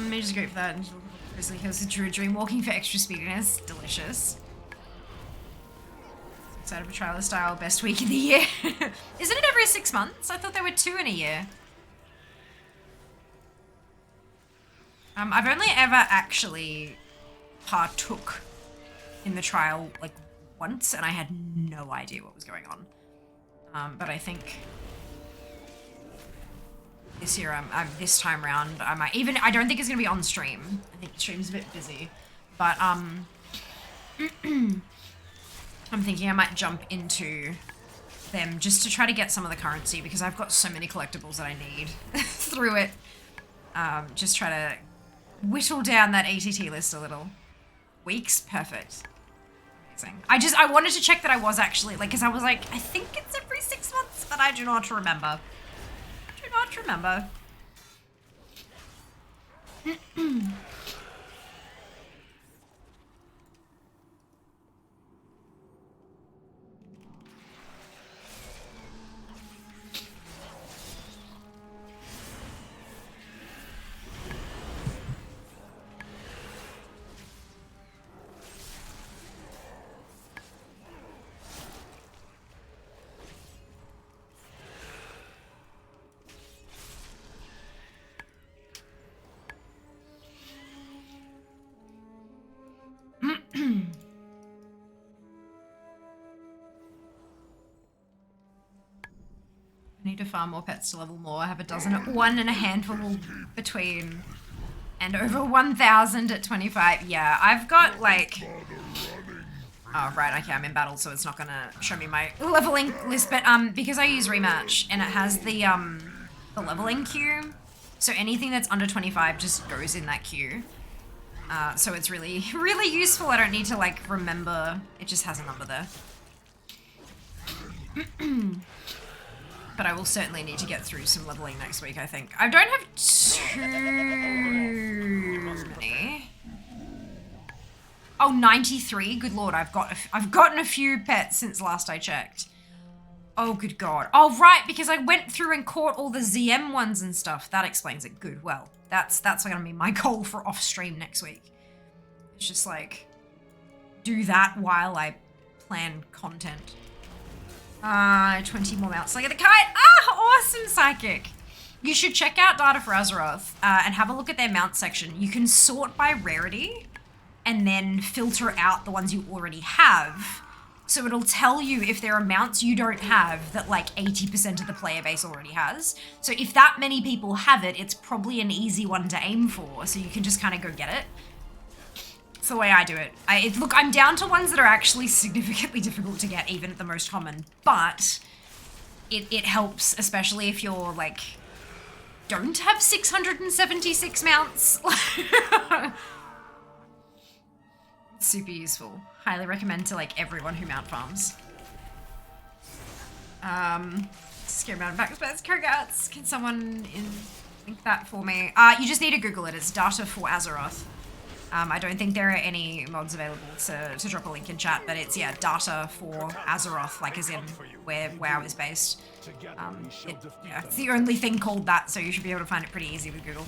Mage's great for that. And Grizzly Hills and Druid Dream walking for extra speediness. Delicious. Excited for Trial of Style, best week of the year. Isn't it every 6 months? I thought there were 2 in a year. I've only ever actually partook in the trial like once, and I had no idea what was going on. But I think this year, this time around, I might even, I don't think it's gonna be on stream. I think the stream's a bit busy, but I'm thinking I might jump into them just to try to get some of the currency because I've got so many collectibles that I need through it. Just try to whittle down that ATT list a little. Weeks, perfect. Amazing. I wanted to check that I was actually, like, because I was like, I think it's every 6 months, but I do not remember. Do not remember. need to farm more pets to level more. I have a dozen at 1 and a handful between. And over 1,000 at 25. Yeah, I've got like... Oh, right, okay, I'm in battle, so it's not gonna show me my leveling list, but because I use Rematch, and it has the leveling queue, so anything that's under 25 just goes in that queue. So it's really, really useful. I don't need to, like, remember. It just has a number there. But I will certainly need to get through some leveling next week, I think. I don't have too many. Oh, 93. Good lord, I've gotten a few pets since last I checked. Oh, good god. Oh, right, because I went through and caught all the ZM ones and stuff. That explains it. Good. Well, that's going to be my goal for off stream next week. It's just like do that while I plan content. 20 more mounts. Like the kite. Ah, awesome, Psychic. You should check out data for Azeroth and have a look at their mount section. You can sort by rarity and then filter out the ones you already have. So it'll tell you if there are mounts you don't have that like 80% of the player base already has. So if that many people have it, it's probably an easy one to aim for. So you can just kind of go get it. It's the way I do it. Look, I'm down to ones that are actually significantly difficult to get, even at the most common. But it helps, especially if you're like, don't have 676 mounts. Super useful. Highly recommend to like everyone who mount farms. Scare amount of backspace Kogat's. Can someone link that for me? You just need to Google it. It's data for Azeroth. I don't think there are any mods available to drop a link in chat, but it's, yeah, data for Azeroth, like as in where WoW is based. Yeah, it's the only thing called that, so you should be able to find it pretty easy with Google.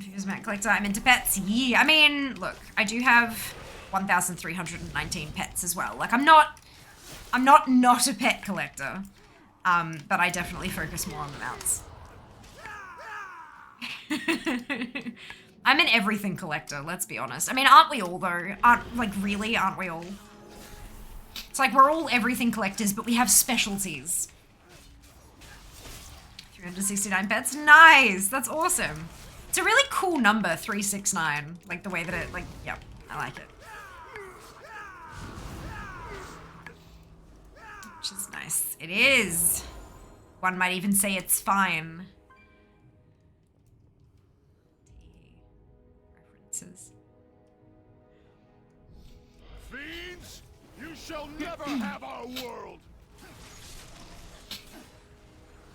Figures Mount Collector, I'm into pets. Yeah, I mean, look, I do have 1,319 pets as well. Like, I'm not a pet collector, but I definitely focus more on the mounts. I'm an everything collector, let's be honest. I mean, aren't we all, though? Aren't we all? It's like we're all everything collectors, but we have specialties. 369 pets, nice, that's awesome. It's a really cool number, 369. Like the way that it, like, yep, I like it. Which is nice. It is. One might even say it's fine. References. Fiends, you shall never have our world.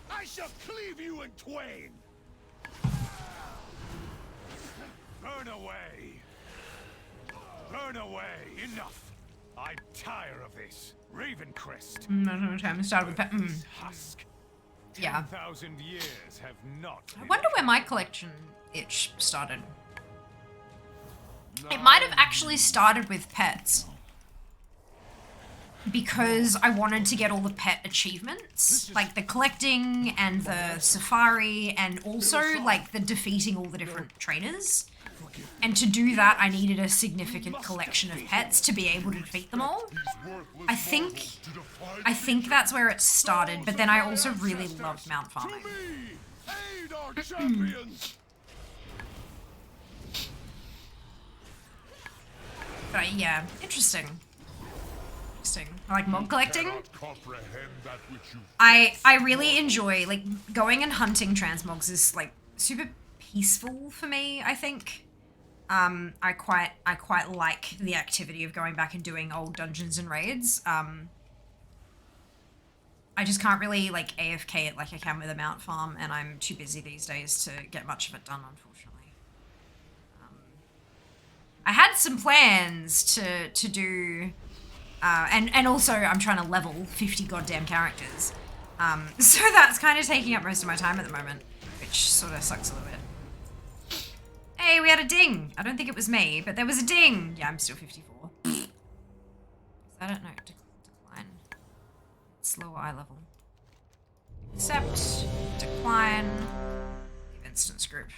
I shall cleave you in twain. Burn away! Burn away! Enough! I tire of this. Ravencrest. No time to start with pet. Husk. Yeah. 10,000 years have not. I wonder where my collection itch started. It might have actually started with pets. Because I wanted to get all the pet achievements, like the collecting and the safari, and also like the defeating all the different trainers. And to do that, I needed a significant collection of pets to be able to defeat them all. I think that's where it started, but then I also really loved mount farming. Aid our champions. But yeah, interesting. I like mob collecting. I really enjoy, like, going and hunting transmogs is like super peaceful for me, I think. I quite like the activity of going back and doing old dungeons and raids. I just can't really like AFK it like I can with a mount farm, and I'm too busy these days to get much of it done, unfortunately. I had some plans to do, and also I'm trying to level 50 goddamn characters. So that's kind of taking up most of my time at the moment, which sort of sucks a little bit. Hey, we had a ding. I don't think it was me, but there was a ding. Yeah, I'm still 54. Is that it? No, decline. Slower eye level. Accept, decline, leave instance group.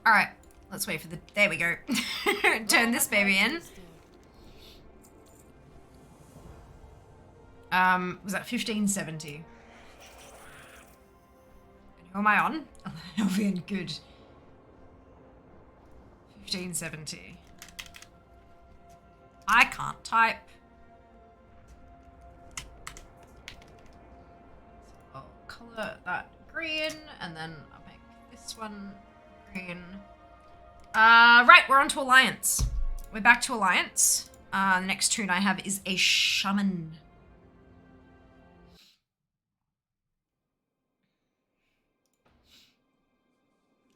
All right, let's wait for the. There we go. Turn this baby in. Was that 1570? And who am I on? Elvian, good. 1570. I can't type. So I'll color that green, and then I'll make this one green. Right, we're on to Alliance. We're back to Alliance. The next tune I have is a Shaman.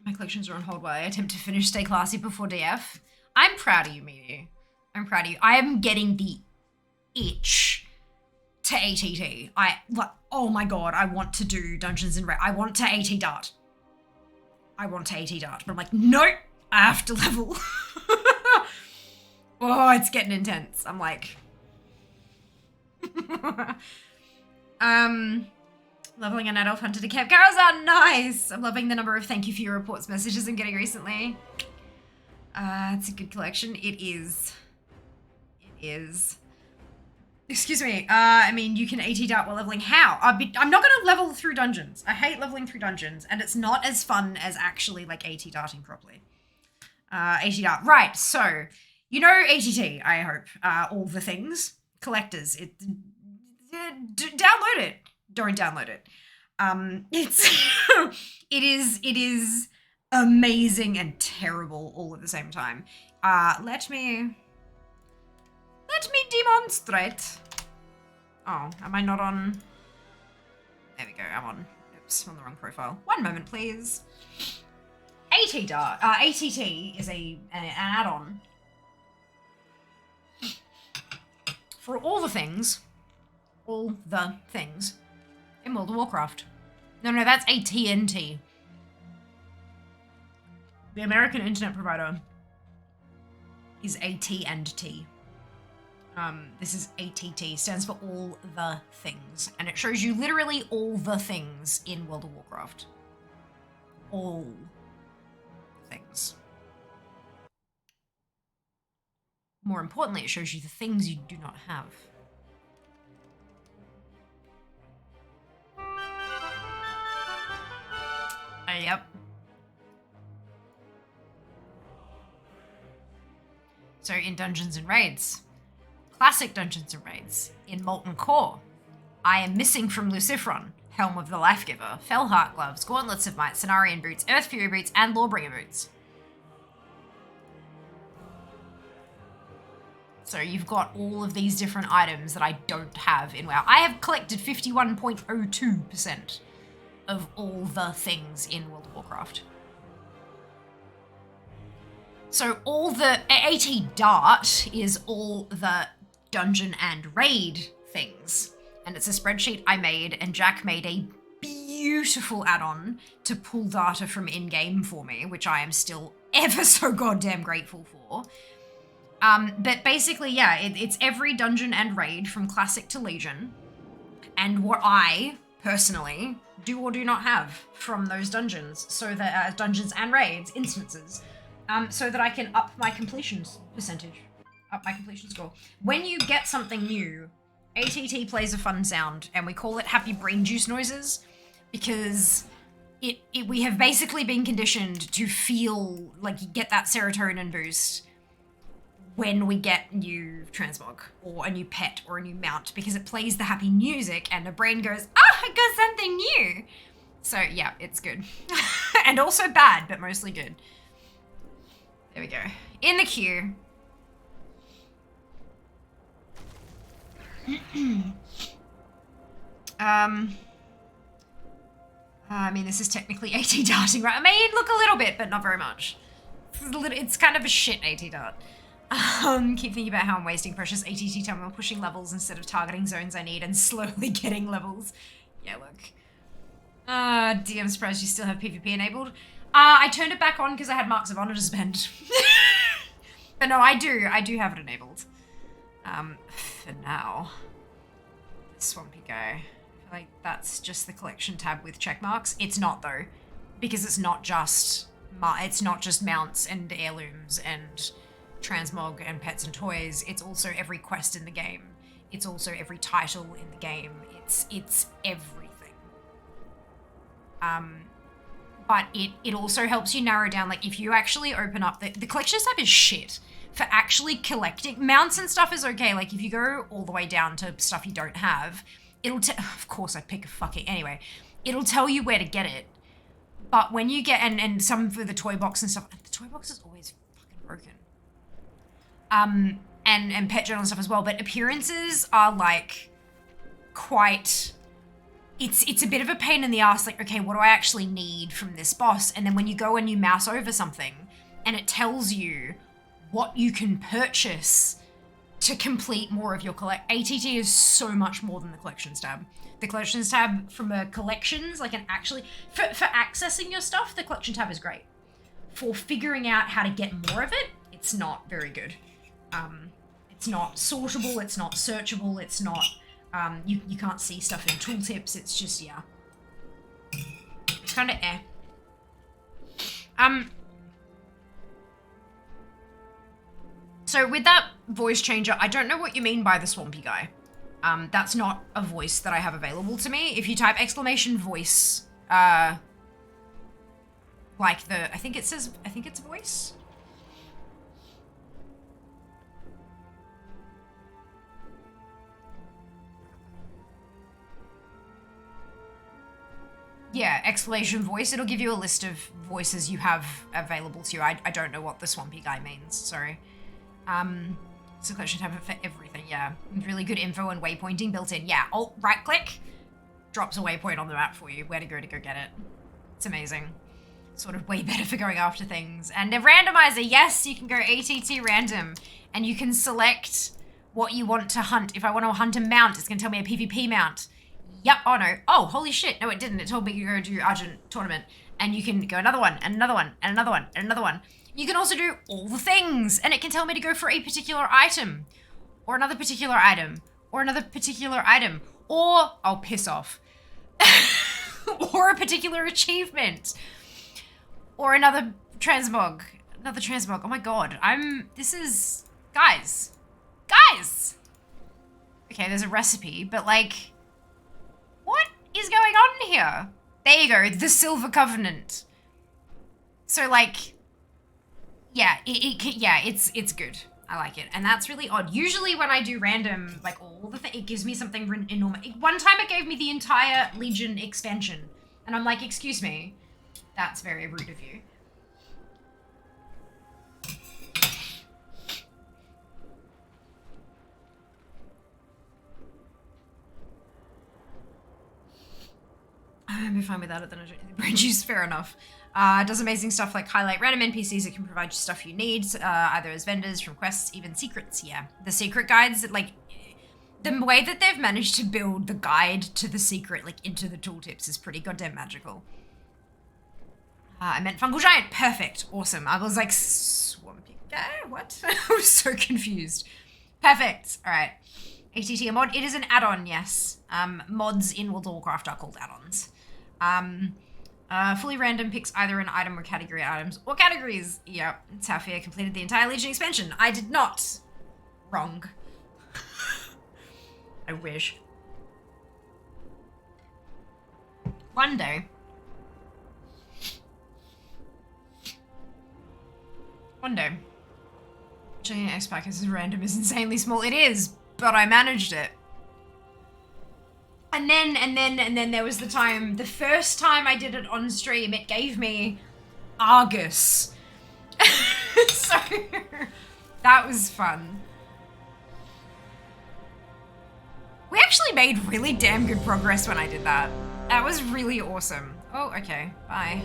My collections are on hold while I attempt to finish Stay Classy before DF. I'm proud of you, Meaty. I'm proud of you. I am getting the itch to ATT. Oh my god, I want to do Dungeons and I want to AT Dart. I want to AT Dart, but I'm like, nope, I have to level. Oh, it's getting intense. I'm like... Leveling an adult hunter to camp. Girls are nice! I'm loving the number of thank you for your reports messages I'm getting recently. It's a good collection. It is. It is. Excuse me. I mean, you can AT dart while leveling. How? I'm not going to level through dungeons. I hate leveling through dungeons, and it's not as fun as actually, like, AT darting properly. AT dart. Right, so, you know ATT, I hope. All the things. Collectors. Download it. Don't download it. It is amazing and terrible all at the same time. Let me demonstrate. Oh, am I not on? There we go, I'm on. Oops, on the wrong profile. One moment, please. ATT is an add-on for all the things in World of Warcraft. No, that's AT&T. The American internet provider is AT&T. This is ATT, stands for all the things. And it shows you literally all the things in World of Warcraft. All things. More importantly, it shows you the things you do not have. Yep. So in Dungeons and Raids, classic Dungeons and Raids, in Molten Core, I am missing from Luciferon, Helm of the Lifegiver, Fellheart Gloves, Gauntlets of Might, Cenarian Boots, Earth Fury Boots, and Lawbringer Boots. So you've got all of these different items that I don't have in WoW. I have collected 51.02% of all the things in World of Warcraft. So all the AT Dart is all the dungeon and raid things. And it's a spreadsheet I made, and Jack made a beautiful add-on to pull data from in-game for me, which I am still ever so goddamn grateful for. But basically, yeah, it's every dungeon and raid from Classic to Legion, and what I, personally, do or do not have from those dungeons, so that dungeons and raids instances, so that I can up my completion percentage, up my completion score. When you get something new, ATT plays a fun sound, and we call it happy brain juice noises, because we have basically been conditioned to feel like you get that serotonin boost when we get new transmog or a new pet or a new mount, because it plays the happy music and the brain goes, oh, I got something new. So yeah, it's good. And also bad, but mostly good. There we go. In the queue. I mean, this is technically AT darting, right? I mean, look a little bit, but not very much. It's kind of a shit AT dart. Keep thinking about how I'm wasting precious ATT time while pushing levels instead of targeting zones I need and slowly getting levels. Yeah, look. DM, I'm surprised you still have PvP enabled. I turned it back on because I had Marks of Honor to spend. But no, I do have it enabled. For now. Swampy guy. I feel like that's just the collection tab with check marks. It's not though, because it's not just it's not just mounts and heirlooms and transmog and pets and toys. It's also every quest in the game. It's also every title in the game. It's everything. But it also helps you narrow down, like, if you actually open up the collections tab is shit for actually collecting mounts and stuff is okay. Like, if you go all the way down to stuff you don't have, of course I pick a fucking anyway. It'll tell you where to get it. But when you get and some for the toy box and stuff, the toy box is always fucking broken. And pet journal and stuff as well. But appearances are like quite. It's a bit of a pain in the ass. Like, okay, what do I actually need from this boss? And then when you go and you mouse over something, and it tells you what you can purchase to complete more of your ATT is so much more than the collections tab. The collections tab from a collections, like for accessing your stuff, the collection tab is great. For figuring out how to get more of it, it's not very good. It's not sortable, it's not searchable, it's not, you can't see stuff in tooltips, it's just, yeah. It's kind of eh. So with that voice changer, I don't know what you mean by the swampy guy. That's not a voice that I have available to me. If you type exclamation voice, like I think it's voice. Yeah, exclamation voice. It'll give you a list of voices you have available to you. I don't know what the swampy guy means, sorry. So collection tab for everything, yeah. Really good info and waypointing built in. Yeah, alt right click, drops a waypoint on the map for you, where to go get it. It's amazing. Sort of way better for going after things. And a randomizer, yes, you can go ATT random, and you can select what you want to hunt. If I want to hunt a mount, it's gonna tell me a PvP mount. Yep, oh no. Oh, holy shit, no it didn't. It told me to go do Argent tournament. And you can go another one, and another one, and another one, and another one. You can also do all the things, and it can tell me to go for a particular item, or another particular item, or another particular item, or, oh, piss off, or a particular achievement, or another transmog, oh my god, guys, okay, there's a recipe, but like, what is going on here? There you go, the Silver Covenant. So like, yeah, it's good. I like it. And that's really odd. Usually when I do random, like all the it gives me something enormous. One time it gave me the entire Legion expansion. And I'm like, excuse me, that's very rude of you. I'm fine with that at the brain juice, fair enough. Does amazing stuff like highlight random NPCs that can provide you stuff you need, either as vendors, from quests, even secrets, yeah. The secret guides, like, the way that they've managed to build the guide to the secret, like, into the tooltips is pretty goddamn magical. I meant fungal giant, perfect, awesome. I was like, swampy guy, what? I was so confused. Perfect, all right. ATT a mod, it is an add-on, yes. Mods in World of Warcraft are called add-ons. Fully random picks either an item or category items or categories. Yep, Tafia completed the entire Legion expansion. I did not. Wrong. I wish. One day. Checking X-Pack as random is insanely small. It is, but I managed it. And then there was the first time I did it on stream, it gave me Argus. So that was fun. We actually made really damn good progress when I did that. That was really awesome. Oh, okay, bye.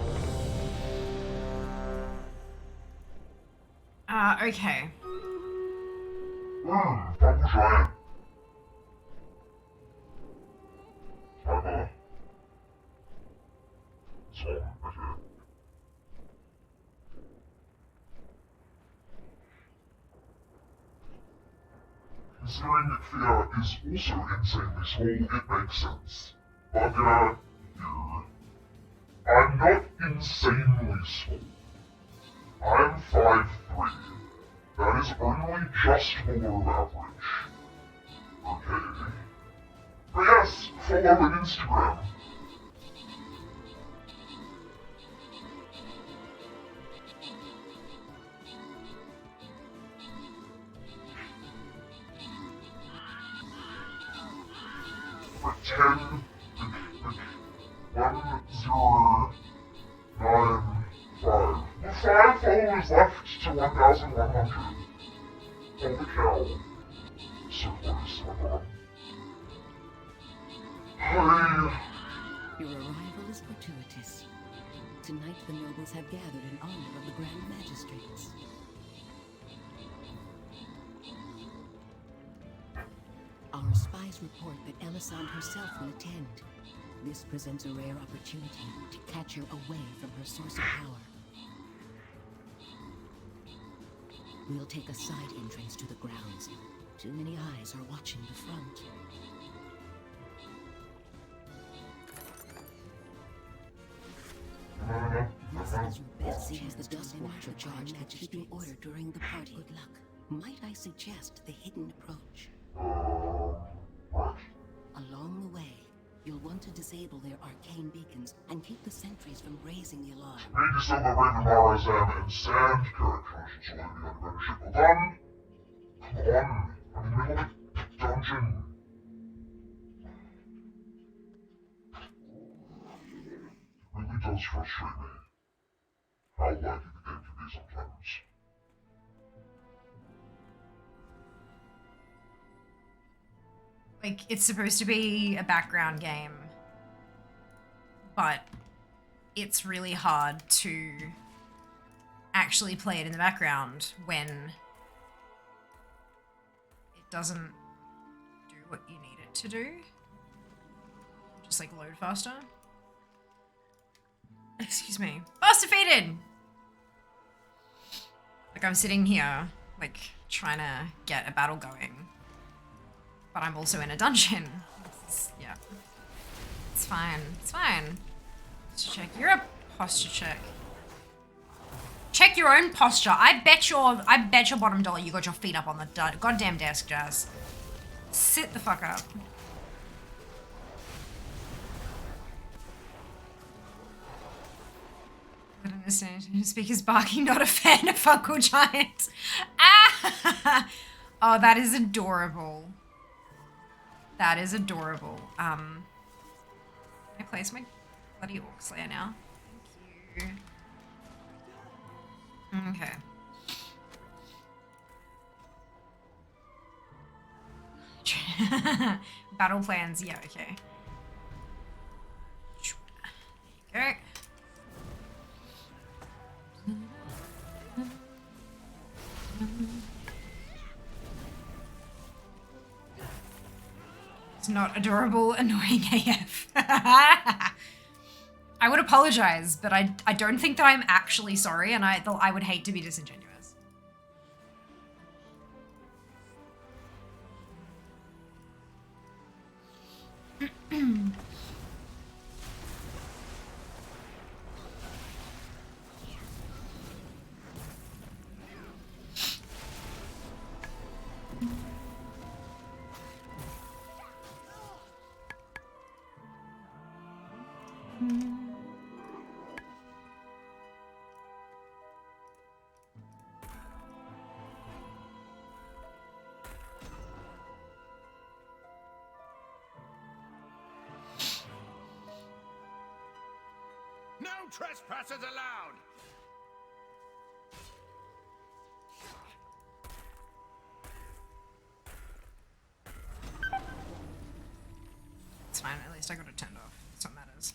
Okay. Considering that Thea is also insanely small, it makes sense. But, I'm not insanely small. I'm 5'3". That is only just below average. Okay. But yes, follow on Instagram. For 10, 1095. With 5 followers left to 1,100. Holy cow. So close, my god. Your arrival is fortuitous. Tonight the nobles have gathered in honor of the Grand Magistrates. Our spies report that Elisande herself will attend. This presents a rare opportunity to catch her away from her source of power. We'll take a side entrance to the grounds. Too many eyes are watching the front. This is your best chance the Dust Watcher charged at keeping order during the party. Good luck. Might I suggest the hidden approach? Along the way, you'll want to disable their arcane beacons and keep the sentries from raising the alarm. Maybe some of Raven Marazam and Sand characters should only be on membership. Well done! Come on! I'm in the middle of a dungeon. It really does frustrate me how laggy the game can be sometimes. Like, it's supposed to be a background game, but it's really hard to actually play it in the background when it doesn't do what you need it to do. Just like load faster. Excuse me. Boss defeated! Like, I'm sitting here, like, trying to get a battle going. But I'm also in a dungeon. Yeah. It's fine. It's fine. Posture check. You're a posture check. Check your own posture. I bet your bottom dollar you got your feet up on the goddamn desk, Jazz. Sit the fuck up. I don't understand. Speaker's barking, not a fan of Uncle Giant. Ah! Oh, that is adorable. That is adorable. Can I place my bloody Orc Slayer now? Thank you. Okay. Battle plans, yeah, okay. There you go. It's not adorable, annoying AF. I would apologize, but I don't think that I'm actually sorry, and I would hate to be disingenuous. No trespassers allowed! It's fine, at least I got it turned off. That's what matters.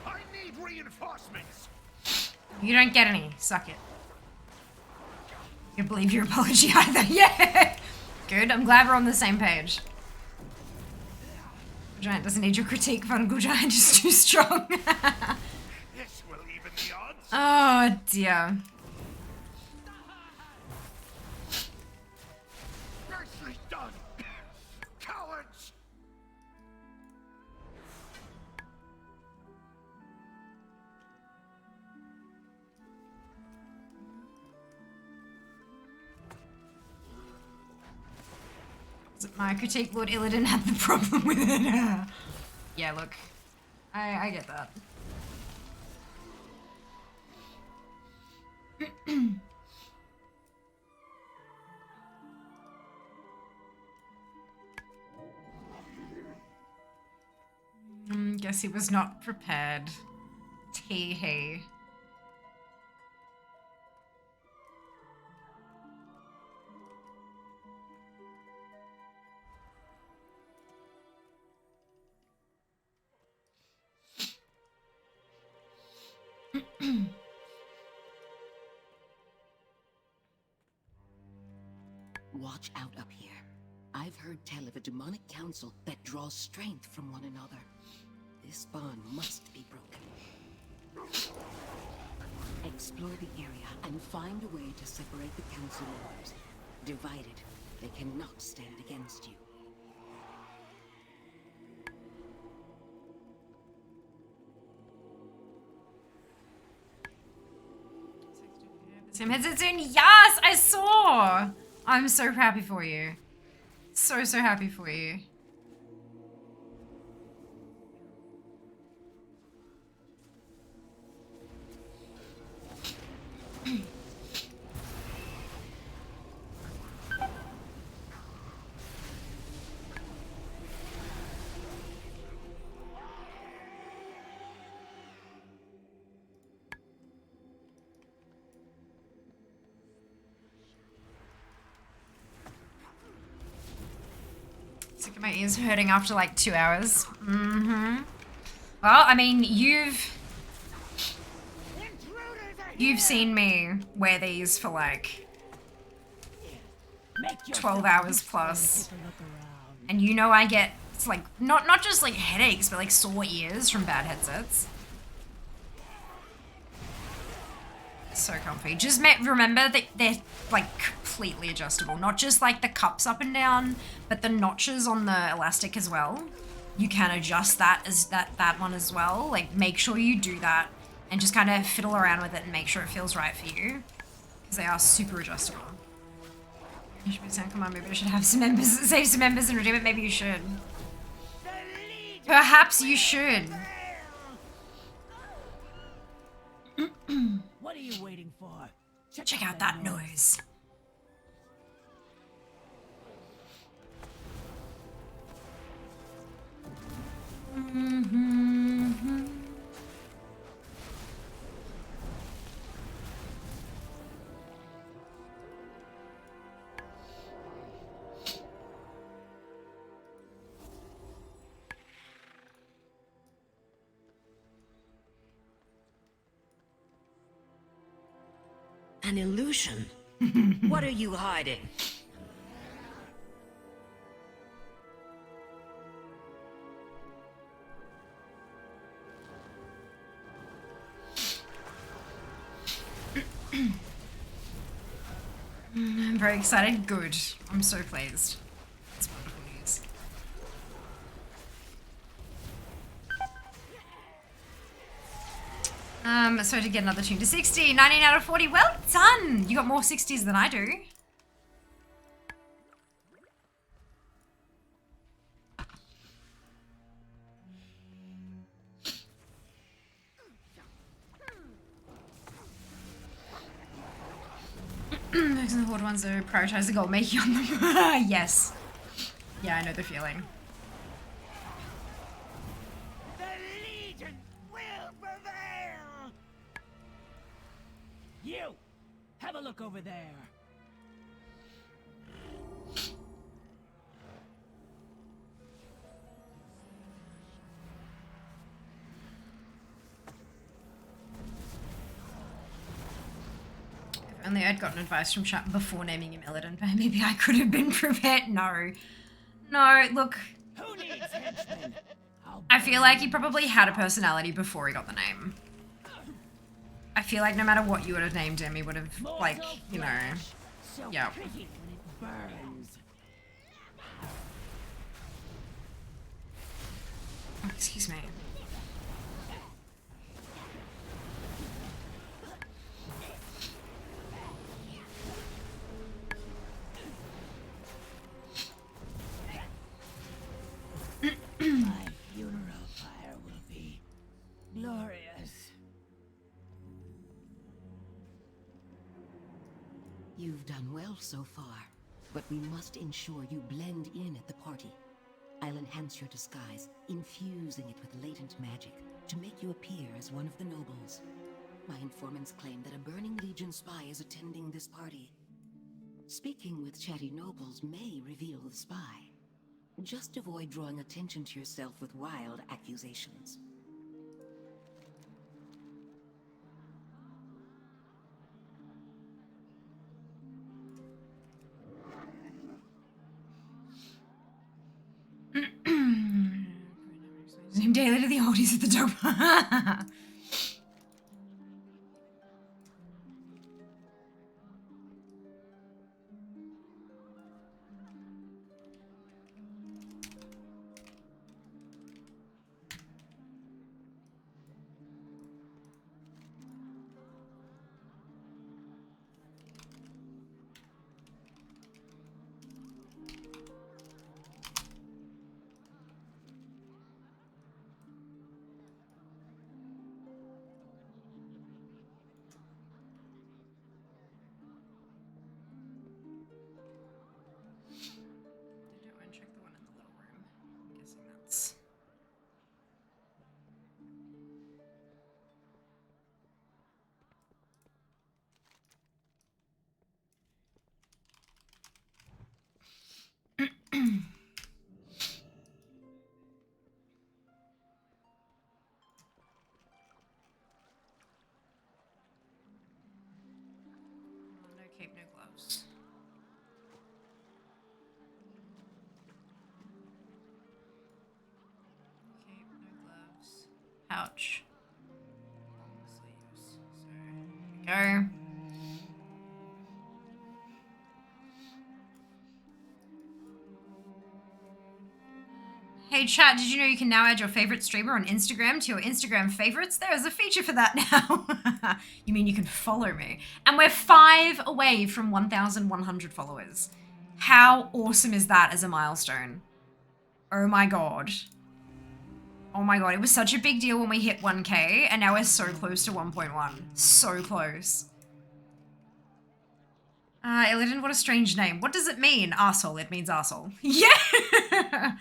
I need reinforcements! You don't get any. Suck it. You believe your apology either. Yeah! Good, I'm glad we're on the same page. Giant doesn't need your critique, Fungal Giant is too strong. This will even the odds. Oh dear. My critique, Lord Illidan had the problem with it. Yeah, look. I get that. Guess he was not prepared. Tee hee. Watch out up here. I've heard tell of a demonic council that draws strength from one another. This bond must be broken. Explore the area and find a way to separate the council members. Divided, they cannot stand against you. Same headset soon. Yes, I saw. I'm so happy for you. So happy for you. My ears hurting after like 2 hours. Well, I mean, you've seen me wear these for like 12 hours plus. And you know I get, it's like, not just like headaches, but like sore ears from bad headsets. So comfy. Just remember that they're like completely adjustable. Not just like the cups up and down, but the notches on the elastic as well. You can adjust that as that one as well. Like make sure you do that and just kind of fiddle around with it and make sure it feels right for you. Because they are super adjustable. You should be saying, come on, maybe I should have some members, save some members and redeem it. Maybe you should. Perhaps you should. What are you waiting for? Check out that noise. An illusion? What are you hiding? I'm very excited. Good. I'm so pleased. That's wonderful news. So to get another tune to 60, 19 out of 40. Well done! You got more 60s than I do. Those are the hard ones that prioritize the gold making on them. Yes. Yeah, I know the feeling. You! Have a look over there. If only I'd gotten advice from chat before naming him Illidan, maybe I could have been prepared. No. No, look. Who needs henchmen? I feel like he probably had a personality before he got the name. I feel like no matter what you would have named him, he would have, like, you know, yeah. Oh, excuse me. You've done well so far, but we must ensure you blend in at the party. I'll enhance your disguise, infusing it with latent magic to make you appear as one of the nobles. My informants claim that a Burning Legion spy is attending this party. Speaking with chatty nobles may reveal the spy. Just avoid drawing attention to yourself with wild accusations. Name daily to the oldies at the top. No cape, no gloves. Cape, no gloves. Pouch. Long sleeves. So, here we go. Hey chat, did you know you can now add your favorite streamer on Instagram to your Instagram favorites? There is a feature for that now. You mean you can follow me? And we're 5 away from 1,100 followers. How awesome is that as a milestone? Oh my god. Oh my god, it was such a big deal when we hit 1K, and now we're so close to 1.1. So close. Illidan, what a strange name. What does it mean? Arsehole, it means arsehole. Yeah!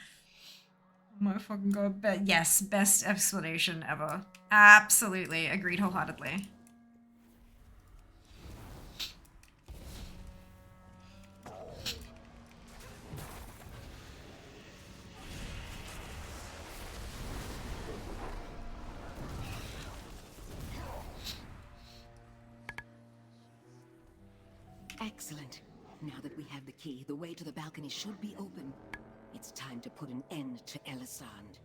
Oh my fucking god, but yes, best explanation ever. Absolutely, agreed wholeheartedly. Excellent. Now that we have the key, the way to the balcony should be open. It's time to put an end to Elisand.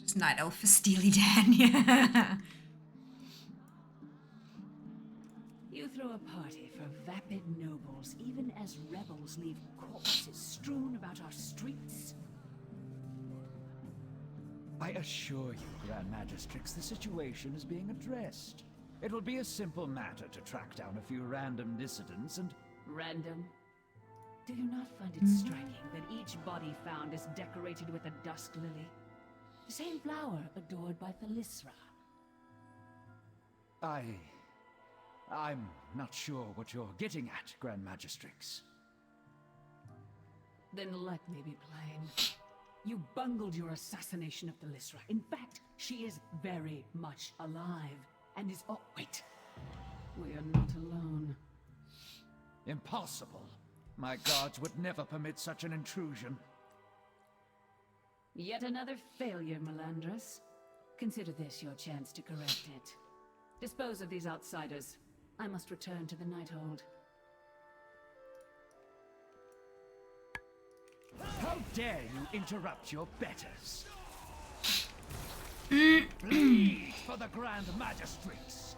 Just night elf for Steely Dan, yeah. You throw a party for vapid nobles, even as rebels leave corpses strewn about our streets. I assure you, Grand Magistrix, the situation is being addressed. It will be a simple matter to track down a few random dissidents and... Random? Do you not find it striking that each body found is decorated with a dusk lily? The same flower adored by Thalyssra. I'm not sure what you're getting at, Grand Magistrix. Then let me be plain. You bungled your assassination of Thalyssra. In fact, she is very much alive. And is... Oh, wait. We are not alone. Impossible. My guards would never permit such an intrusion. Yet another failure, Melandrus. Consider this your chance to correct it. Dispose of these outsiders. I must return to the Nighthold. How dare you interrupt your betters? Bleed for the Grand Magistrix!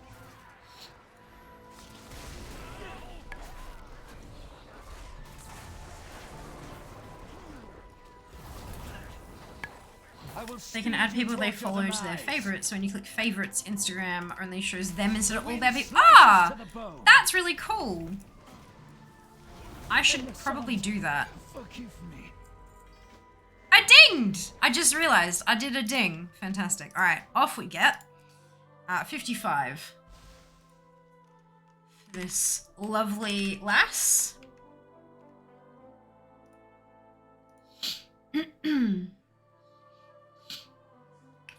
They can add people they follow to their favorites, so when you click favorites, Instagram only shows them instead of all their people. Ah! That's really cool! I should probably do that. Forgive me. I dinged! I just realized I did a ding. Fantastic. Alright, off we get. 55. For this lovely lass.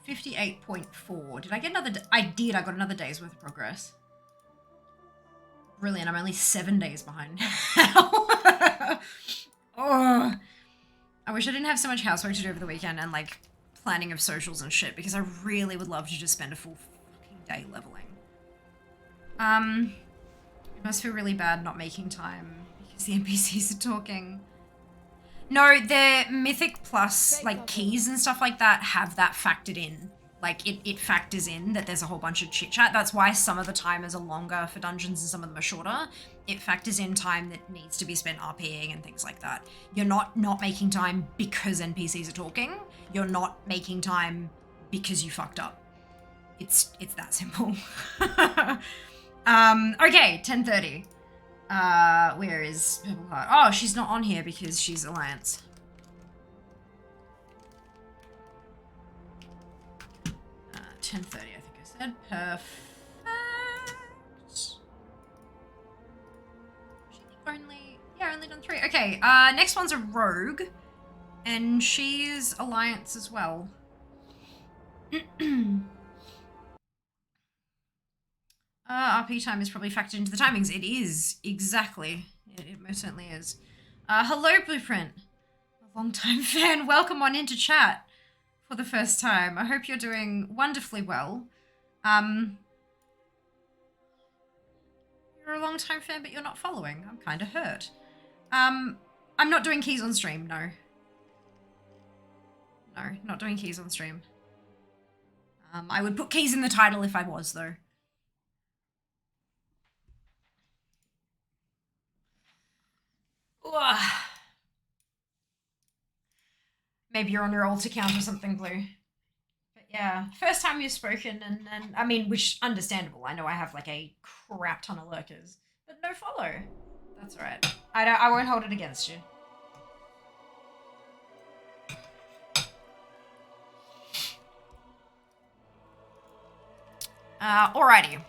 58.4. Did I get another? I did. I got another day's worth of progress. Brilliant. I'm only 7 days behind now. Oh, I wish I didn't have so much housework to do over the weekend and like planning of socials and shit, because I really would love to just spend a full fucking day leveling. It must feel really bad not making time because the NPCs are talking. No, the Mythic Plus, like, keys and stuff like that have that factored in. Like, it factors in that there's a whole bunch of chit-chat. That's why some of the timers are longer for dungeons and some of them are shorter. It factors in time that needs to be spent RPing and things like that. You're not making time because NPCs are talking. You're not making time because you fucked up. It's that simple. Okay, 10:30. Where is Purple Heart? Oh, she's not on here because she's Alliance. Uh, 10:30, I think I said. Perfect. Only done 3. Okay, next one's a rogue, and she's Alliance as well. RP time is probably factored into the timings. It is, exactly. It most certainly is. Hello, Blueprint. A long-time fan. Welcome on into chat for the first time. I hope you're doing wonderfully well. You're a long-time fan, but you're not following. I'm kind of hurt. I'm not doing keys on stream, no. No, not doing keys on stream. I would put keys in the title if I was, though. Ugh. Maybe you're on your alt account or something, Blue. But yeah, first time you've spoken, and I mean, which understandable. I know I have like a crap ton of lurkers, but no follow. That's alright. I won't hold it against you. Alrighty.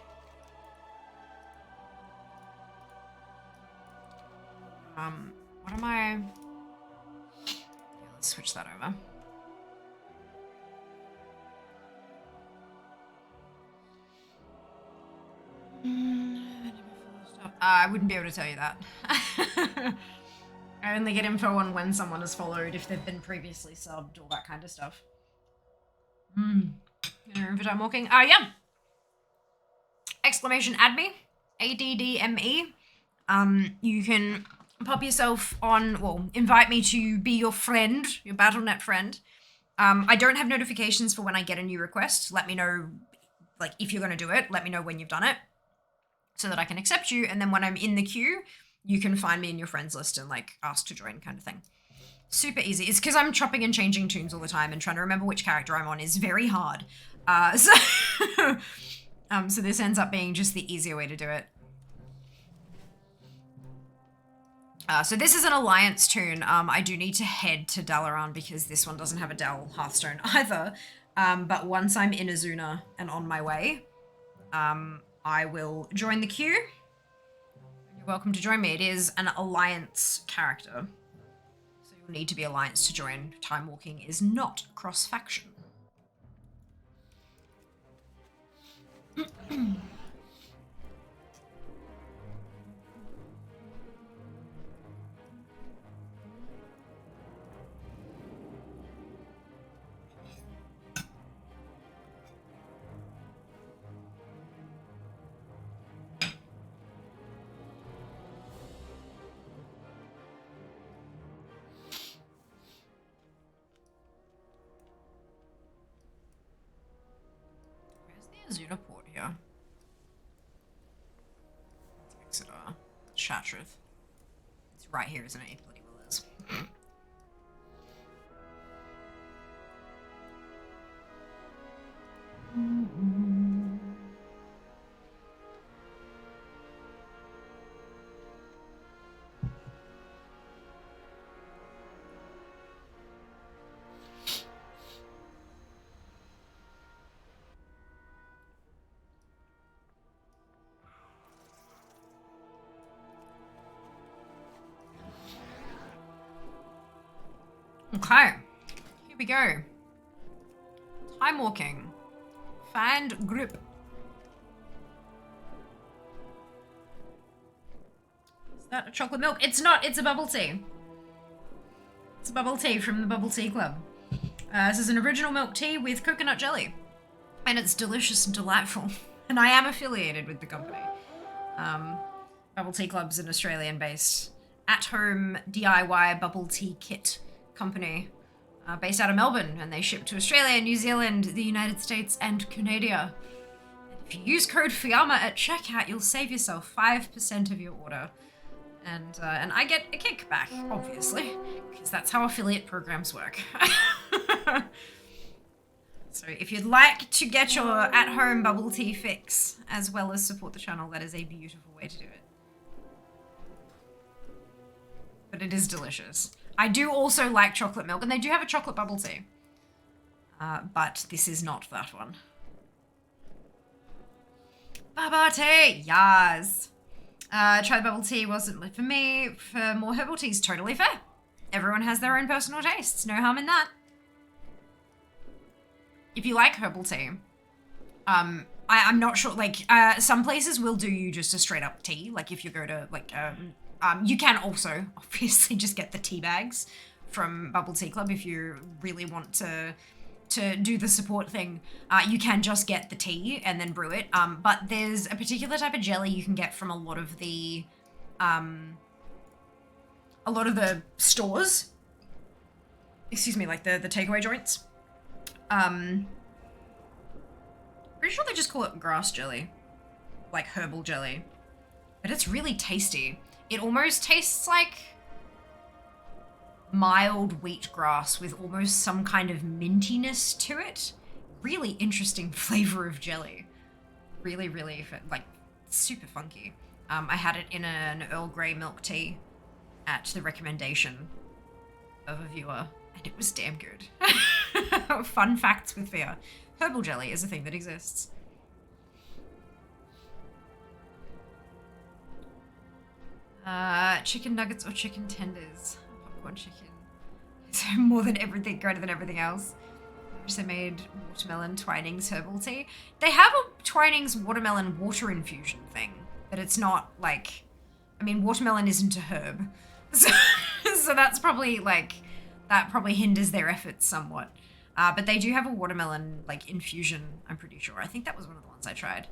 What am I? Yeah, let's switch that over. I wouldn't be able to tell you that. I only get info on when someone has followed, if they've been previously subbed, all that kind of stuff. For Timewalking. Yeah. Exclamation add me. ADDME. You can pop yourself on, well, invite me to be your friend, your BattleNet friend. I don't have notifications for when I get a new request. Let me know, like, if you're going to do it, let me know when you've done it so that I can accept you. And then when I'm in the queue, you can find me in your friends list and, like, ask to join kind of thing. Super easy. It's because I'm chopping and changing tunes all the time and trying to remember which character I'm on is very hard. So this ends up being just the easier way to do it. So this is an Alliance tune. I do need to head to Dalaran because this one doesn't have a Dal Hearthstone either. But once I'm in Azuna and on my way, I will join the queue. You're welcome to join me. It is an Alliance character. So you'll need to be Alliance to join. Timewalking is not cross-faction. Azuna port here. Exeter. Chartreuse. It's right here, isn't it? It bloody well is. Okay. Here we go. Timewalking. Find group. Is that a chocolate milk? It's not. It's a bubble tea. It's a bubble tea from the Bubble Tea Club. This is an original milk tea with coconut jelly. And it's delicious and delightful. And I am affiliated with the company. Bubble Tea Club's an Australian-based at-home DIY bubble tea kit company based out of Melbourne, and they ship to Australia, New Zealand, the United States, and Canada. And if you use code FIAMA at checkout, you'll save yourself 5% of your order. And I get a kickback, obviously, because that's how affiliate programs work. So if you'd like to get your at-home bubble tea fix, as well as support the channel, that is a beautiful way to do it. But it is delicious. I do also like chocolate milk, and they do have a chocolate bubble tea. But this is not that one. Bubble tea, yes. Tried bubble tea, wasn't for me. For more herbal teas, totally fair. Everyone has their own personal tastes. No harm in that. If you like herbal tea, I'm not sure, like, some places will do you just a straight up tea. Like if you go to like, you can also obviously just get the tea bags from Bubble Tea Club if you really want to do the support thing. You can just get the tea and then brew it. But there's a particular type of jelly you can get from a lot of the stores. Excuse me, like the takeaway joints. Pretty sure they just call it grass jelly, like herbal jelly, but it's really tasty. It almost tastes like mild wheatgrass with almost some kind of mintiness to it. Really interesting flavor of jelly. Really, really, like, super funky. I had it in an Earl Grey milk tea at the recommendation of a viewer, and it was damn good. Fun facts with Fia. Herbal jelly is a thing that exists. Chicken nuggets or chicken tenders? Popcorn chicken. So more than everything, greater than everything else. They made watermelon Twinings herbal tea. They have a Twinings watermelon water infusion thing, but it's not like, I mean, watermelon isn't a herb. So that's probably like, that probably hinders their efforts somewhat. But they do have a watermelon like infusion, I'm pretty sure. I think that was one of the ones I tried.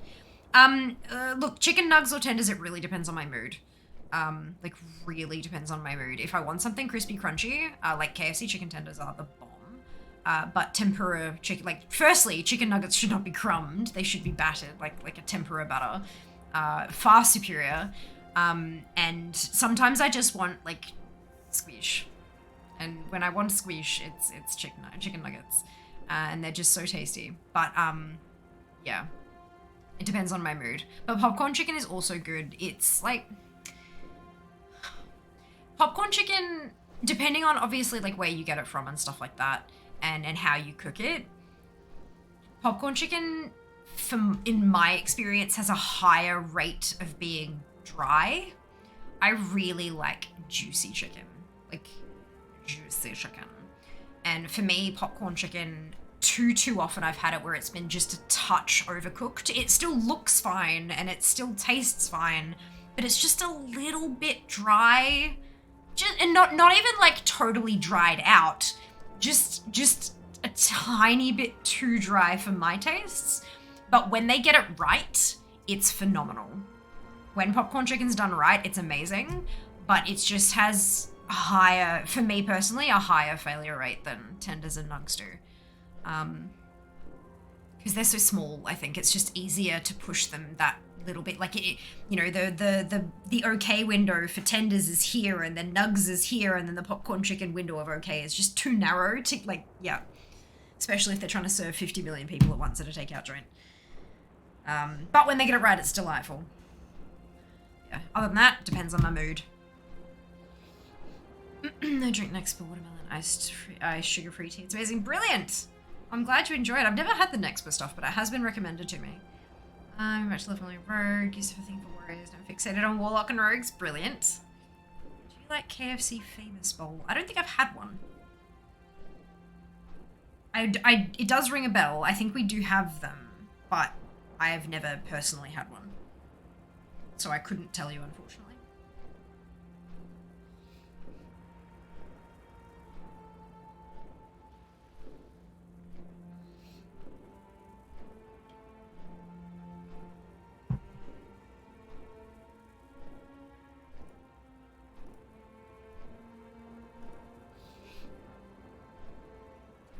Look, chicken nugs or tenders, it really depends on my mood. Like really depends on my mood. If I want something crispy, crunchy, like KFC chicken tenders are the bomb. But tempura chicken, like firstly, chicken nuggets should not be crumbed. They should be battered like a tempura batter. Far superior. And sometimes I just want like squish. And when I want squish, it's chicken nuggets. And they're just so tasty. But yeah. It depends on my mood. But popcorn chicken is also good. It's like popcorn chicken, depending on obviously like where you get it from and stuff like that, and how you cook it. Popcorn chicken, in my experience, has a higher rate of being dry. I really like juicy chicken, like juicy chicken. And for me, popcorn chicken, too often I've had it where it's been just a touch overcooked. It still looks fine and it still tastes fine, but it's just a little bit dry. And not even like totally dried out, just a tiny bit too dry for my tastes. But when they get it right, it's phenomenal. When popcorn chicken's done right, it's amazing, but it just has a higher, for me personally, a higher failure rate than tenders and nugs do. Because they're so small, I think it's just easier to push them that little bit. Like, it, you know, the okay window for tenders is here, and then nugs is here, and then the popcorn chicken window of okay is just too narrow to, like, yeah. Especially if they're trying to serve 50 million people at once at a takeout joint. But when they get it right, it's delightful. Yeah, other than that, depends on my mood. I drink next for watermelon iced sugar-free tea. It's amazing. Brilliant! I'm glad you enjoyed it. I've never had the Nextpa stuff, but it has been recommended to me. I'm much love only rogue. Used to have a thing for warriors. Don't fixated on warlock and rogues. Brilliant. Do you like KFC Famous Bowl? I don't think I've had one. It does ring a bell. I think we do have them, but I have never personally had one. So I couldn't tell you, unfortunately.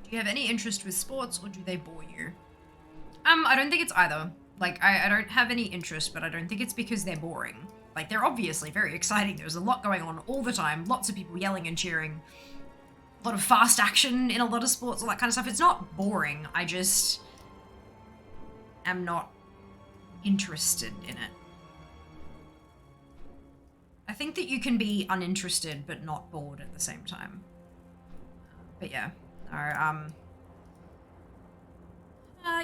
Do you have any interest with sports, or do they bore you? I don't think it's either. Like, I don't have any interest, but I don't think it's because they're boring. Like, they're obviously very exciting. There's a lot going on all the time. Lots of people yelling and cheering. A lot of fast action in a lot of sports, all that kind of stuff. It's not boring. I just am not interested in it. I think that you can be uninterested, but not bored at the same time. But yeah.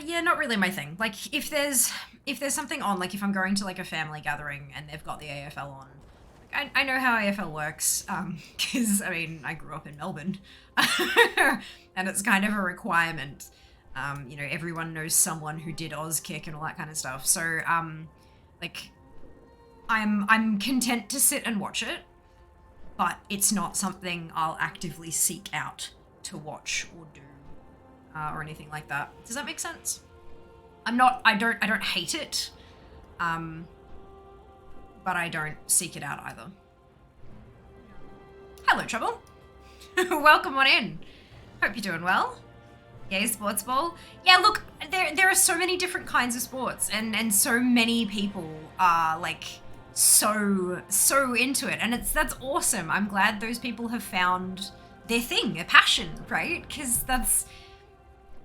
Yeah, not really my thing. Like, if there's something on, like if I'm going to like a family gathering and they've got the AFL on, like, I know how AFL works, because I mean I grew up in Melbourne, and it's kind of a requirement. You know, everyone knows someone who did Auskick and all that kind of stuff. So like I'm content to sit and watch it, but it's not something I'll actively seek out to watch or do. Or anything like that. Does that make sense? I don't hate it, but I don't seek it out either. Hello, Trouble. Welcome on in. Hope you're doing well. Yay, sports ball. Yeah, look, there are so many different kinds of sports, and so many people are like so into it, and that's awesome. I'm glad those people have found their thing, their passion, right? Because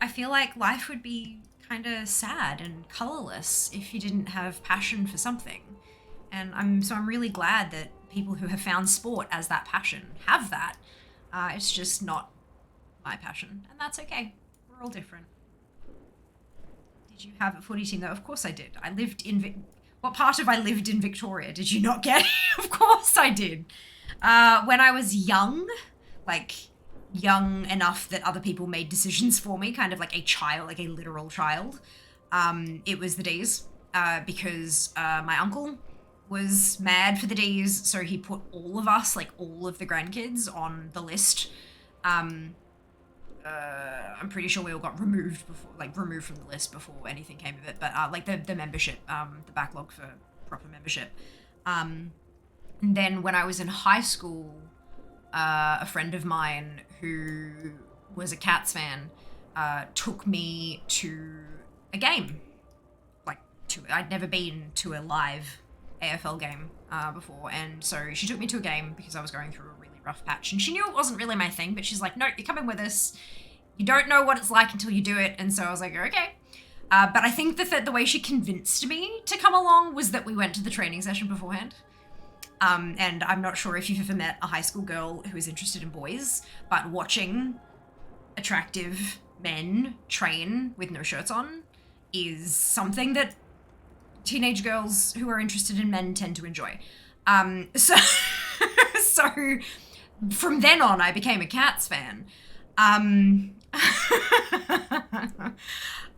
I feel like life would be kind of sad and colorless if you didn't have passion for something. And I'm really glad that people who have found sport as that passion have that. It's just not my passion, and that's okay. We're all different. Did you have a footy team though? Of course I did. I lived in what part of I lived in Victoria did you not get? Of course I did. When I was young, like young enough that other people made decisions for me, kind of like a child, like a literal child. It was the D's, because my uncle was mad for the D's, so he put all of us, like all of the grandkids, on the list. I'm pretty sure we all got removed from the list before anything came of it, but like the membership, the backlog for proper membership. And then when I was in high school, a friend of mine who was a Cats fan took me to a game. I'd never been to a live AFL game before, and so she took me to a game because I was going through a really rough patch, and she knew it wasn't really my thing, but she's like, no, you're coming with us. You don't know what it's like until you do it, and so I was like, okay. But I think the way she convinced me to come along was that we went to the training session beforehand. And I'm not sure if you've ever met a high school girl who is interested in boys, but watching attractive men train with no shirts on is something that teenage girls who are interested in men tend to enjoy. So from then on, I became a Cats fan.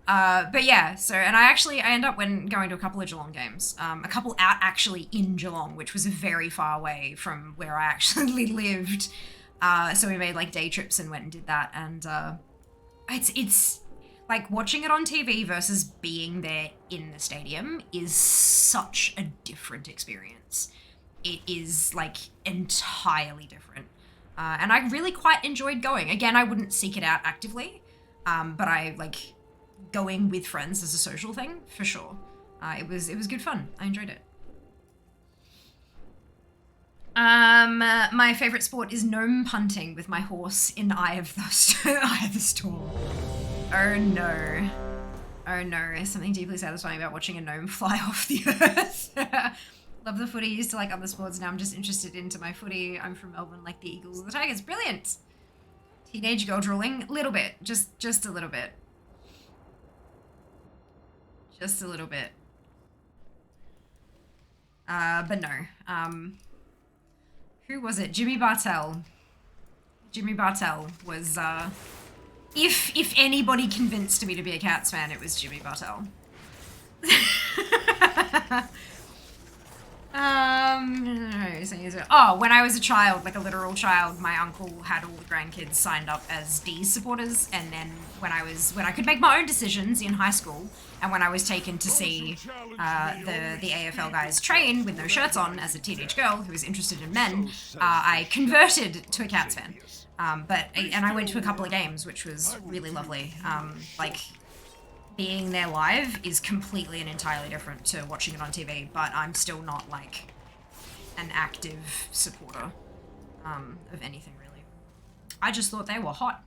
But yeah, and I ended up going to a couple of Geelong games. A couple out actually in Geelong, which was very far away from where I actually lived. So we made like day trips and went and did that. And it's like watching it on TV versus being there in the stadium is such a different experience. It is like entirely different. And I really quite enjoyed going. Again, I wouldn't seek it out actively, but I like going with friends as a social thing for sure. It was good fun. I enjoyed it. My favorite sport is gnome punting with my horse in Eye of the Storm. Oh no. There's something deeply satisfying about watching a gnome fly off the earth. Love the footy, used to like other sports, now I'm just interested into my footy. I'm from Melbourne, like the Eagles or the Tigers. Brilliant! Teenage girl drooling? A little bit. Just a little bit. Just a little bit. But no. Who was it? Jimmy Bartell. Jimmy Bartell was if anybody convinced me to be a Cats fan, it was Jimmy Bartell. Oh, when I was a child, like a literal child, my uncle had all the grandkids signed up as D's supporters, and then when I could make my own decisions in high school, and when I was taken to see the AFL guys train with no shirts on as a teenage girl who was interested in men, I converted to a Cats fan. And I went to a couple of games, which was really lovely. Like, being there live is completely and entirely different to watching it on TV, but I'm still not, like, an active supporter of anything, really. I just thought they were hot.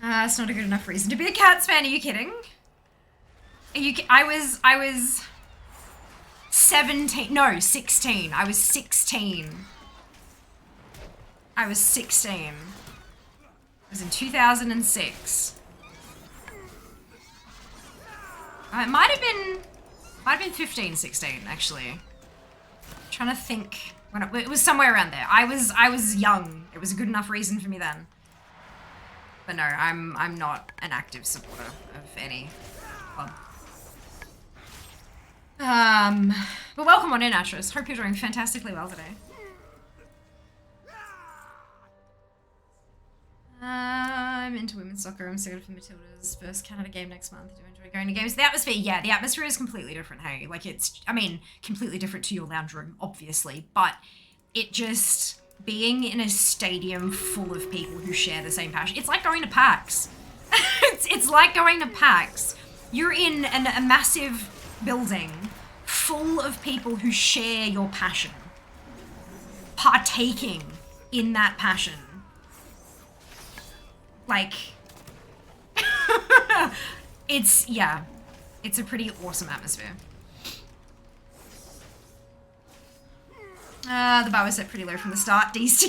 That's not a good enough reason to be a Cats fan, are you kidding? I was 17, no, 16. I was 16. I was 16. It was in 2006. It might have been 15, 16, actually. I'm trying to think when it was somewhere around there. I was young. It was a good enough reason for me then. But no, I'm not an active supporter of any club. But welcome on in, Atris. Hope you're doing fantastically well today. I'm into women's soccer. I'm excited for Matilda's first Canada game next month. Do you enjoy going to games? The atmosphere, yeah, the atmosphere is completely different, hey? Like, it's, I mean, completely different to your lounge room, obviously, but it just, being in a stadium full of people who share the same passion, it's like going to PAX. it's like going to PAX. You're in a massive building full of people who share your passion, partaking in that passion. Like, it's a pretty awesome atmosphere. The bar was set pretty low from the start. D's to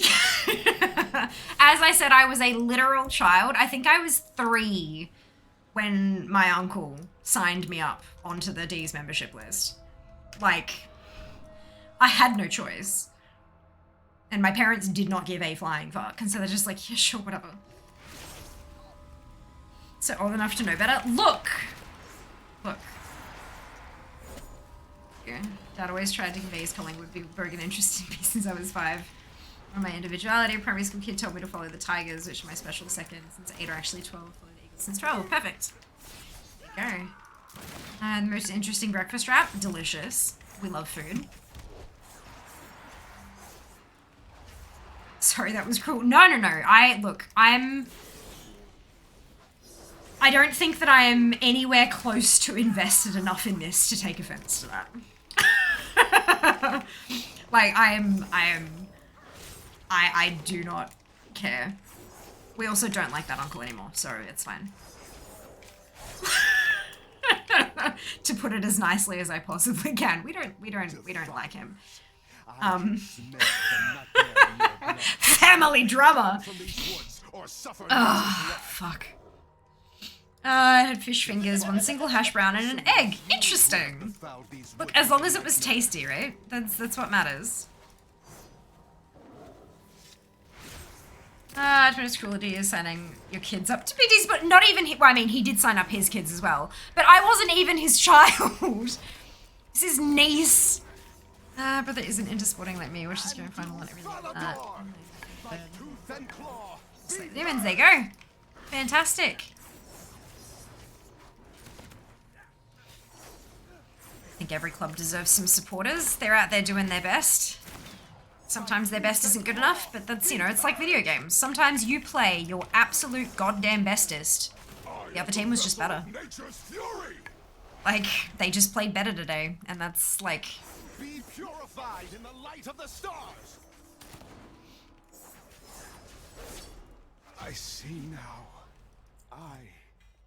As I said, I was a literal child. I think I was 3 when my uncle signed me up onto the D's membership list. Like, I had no choice. And my parents did not give a flying fuck. And so they're just like, yeah, sure, whatever. So old enough to know better. Look! Yeah. Dad always tried to convey his Collingwood would be very interested in me since I was 5. On my individuality, a primary school kid told me to follow the Tigers, which are my special second. Since 8 or actually 12, follow the Eagles since 12. Perfect. There you go. The most interesting breakfast wrap. Delicious. We love food. Sorry, that was cruel. No. I don't think that I am anywhere close to invested enough in this to take offense to that. Like, I do not care. We also don't like that uncle anymore, so it's fine. To put it as nicely as I possibly can. We don't like him. Family drama. Oh, fuck. I had fish fingers, 1 single hash brown, and an egg. Interesting. Look, as long as it was tasty, right? That's what matters. Tremendous cruelty is signing your kids up to BDs, but not even, well, I mean, he did sign up his kids as well. But I wasn't even his child. This is niece. Brother isn't into sporting like me, which is going final and everything like that. Demons, there you go. Fantastic. I think every club deserves some supporters. They're out there doing their best. Sometimes their best isn't good enough, but that's, you know, it's like video games. Sometimes you play your absolute goddamn bestest. The other team was just better. Like, they just played better today, and that's like... Be purified in the light of the stars. I see now. I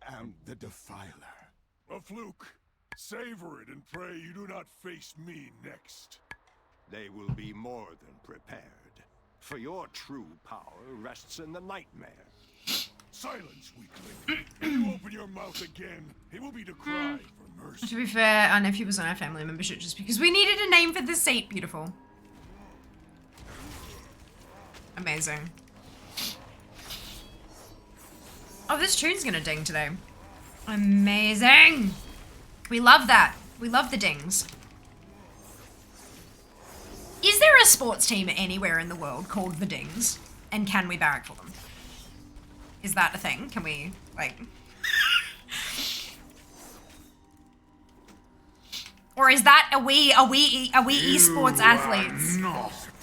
am the Defiler. A fluke. Savor it and pray you do not face me next. They will be more than prepared. For your true power rests in the nightmare. Silence, weakling. If you open your mouth again, it will be to cry for mercy. To be fair, our nephew was on our family membership just because we needed a name for the seat. Beautiful. Amazing. Oh, this tune's gonna ding today. Amazing. We love that. We love the dings. Is there a sports team anywhere in the world called the Dings? And can we barrack for them? Is that a thing? Can we, like... Or is that, are we esports athletes?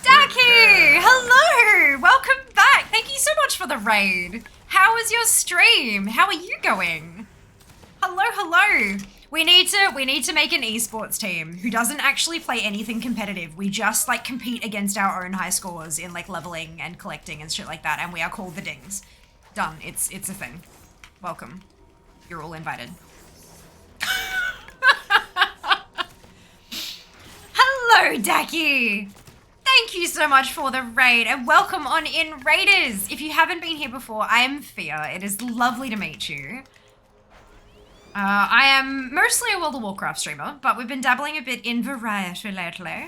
Daki! Hello! Welcome back! Thank you so much for the raid. How was your stream? How are you going? Hello, hello. We need to make an esports team who doesn't actually play anything competitive. We just like compete against our own high scores in like leveling and collecting and shit like that, and we are called the Dings. Done. It's a thing. Welcome. You're all invited. Hello, Daki! Thank you so much for the raid, and welcome on in, Raiders! If you haven't been here before, I am Fia. It is lovely to meet you. I am mostly a World of Warcraft streamer, but we've been dabbling a bit in variety lately.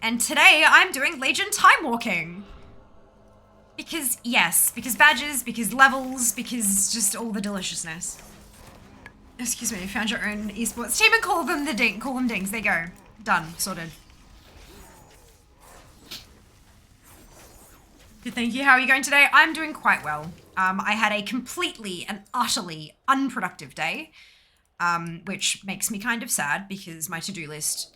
And today, I'm doing Legion Timewalking. Because, yes, because badges, because levels, because just all the deliciousness. Excuse me, you found your own esports team and call them Dings. There you go. Done. Sorted. Good, thank you. How are you going today? I'm doing quite well. I had a completely and utterly unproductive day, which makes me kind of sad because my to-do list,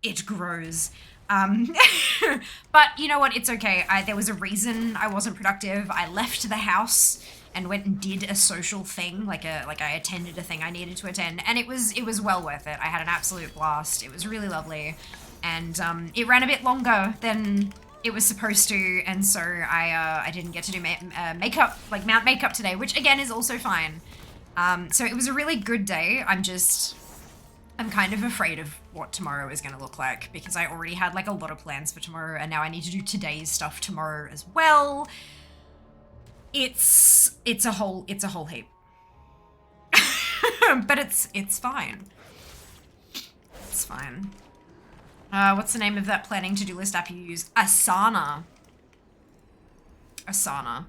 it grows. But you know what? It's okay. There was a reason I wasn't productive. I left the house and went and did a social thing, like I attended a thing I needed to attend, and it was well worth it. I had an absolute blast. It was really lovely, and it ran a bit longer than it was supposed to, and so I didn't get to do makeup, like mount makeup today, which again is also fine. So it was a really good day. I'm kind of afraid of what tomorrow is going to look like because I already had like a lot of plans for tomorrow, and now I need to do today's stuff tomorrow as well. It's a whole heap. But it's fine. It's fine. What's the name of that planning to-do list app you use? Asana. Asana.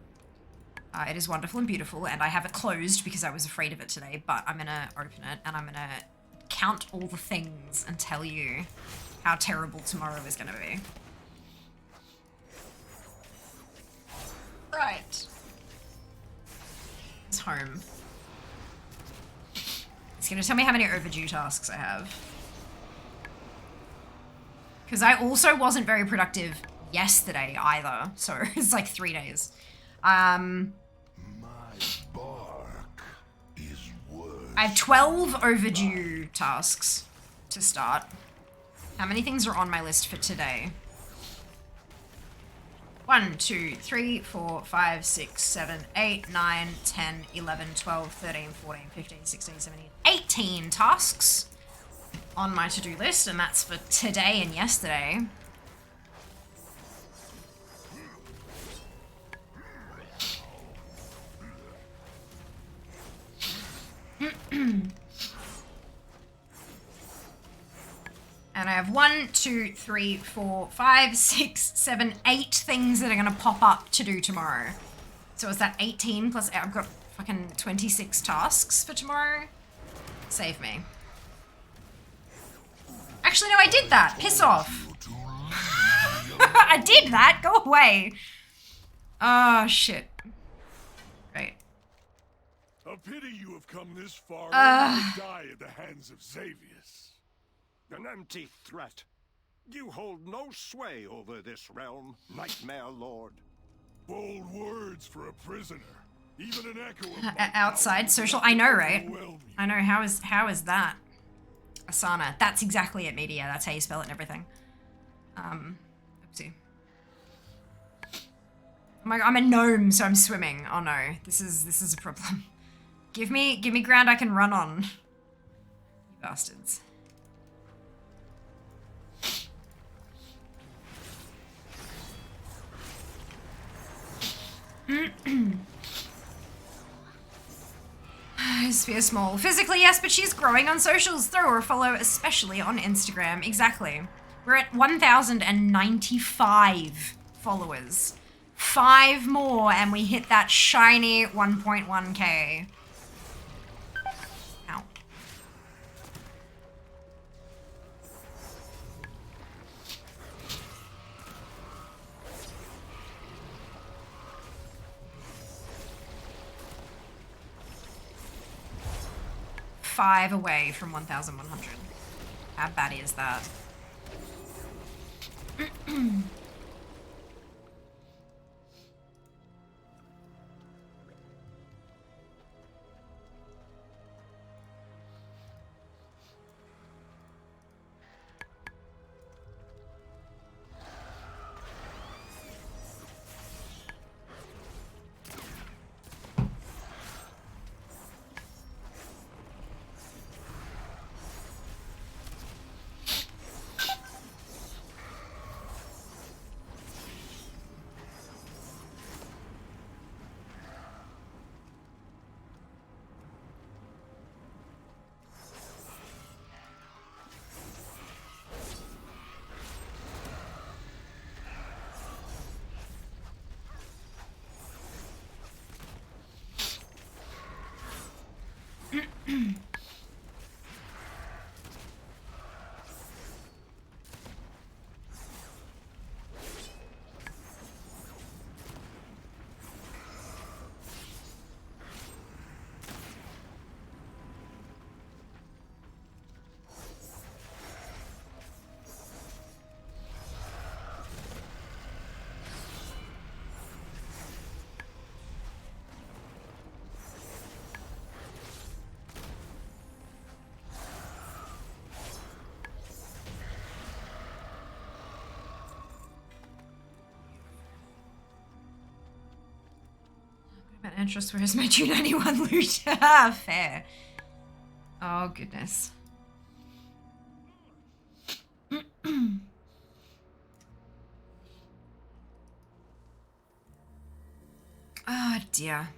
It is wonderful and beautiful, and I have it closed because I was afraid of it today, but I'm gonna open it and I'm gonna count all the things and tell you how terrible tomorrow is gonna be. Right. It's home. It's gonna tell me how many overdue tasks I have. Because I also wasn't very productive yesterday either, so it's like 3 days. My bark is worth. I have 12 overdue tasks to start. How many things are on my list for today? 1, 2, 3, 4, 5, 6, 7, 8, 9, 10, 11, 12, 13, 14, 15, 16, 17, 18 tasks on my to-do list, and that's for today and yesterday. And I have 1, 2, 3, 4, 5, 6, 7, 8 things that are gonna pop up to do tomorrow. So is that 18 plus I've got fucking 26 tasks for tomorrow? Save me. Actually, no, I did that. Piss off. I did that. Go away. Oh, shit. Great. A pity you have come this far only to die at the hands of Xavius. An empty threat. You hold no sway over this realm, Nightmare Lord. Bold words for a prisoner. Even an echo of outside social. I know, right? I know. How is that? Asana. That's exactly it, media. That's how you spell it and everything. Oopsie. Oh my god, I'm a gnome, so I'm swimming. Oh no, this is a problem. Give me ground I can run on. You bastards. Sphere small. Physically, yes, but she's growing on socials. Throw her a follow, especially on Instagram. Exactly. We're at 1,095 followers. 5 more and we hit that shiny 1.1k. Ow. Five away from 1,100. How batty is that? Interest, where's my 291 loot? Fair. Oh, goodness. Oh, dear.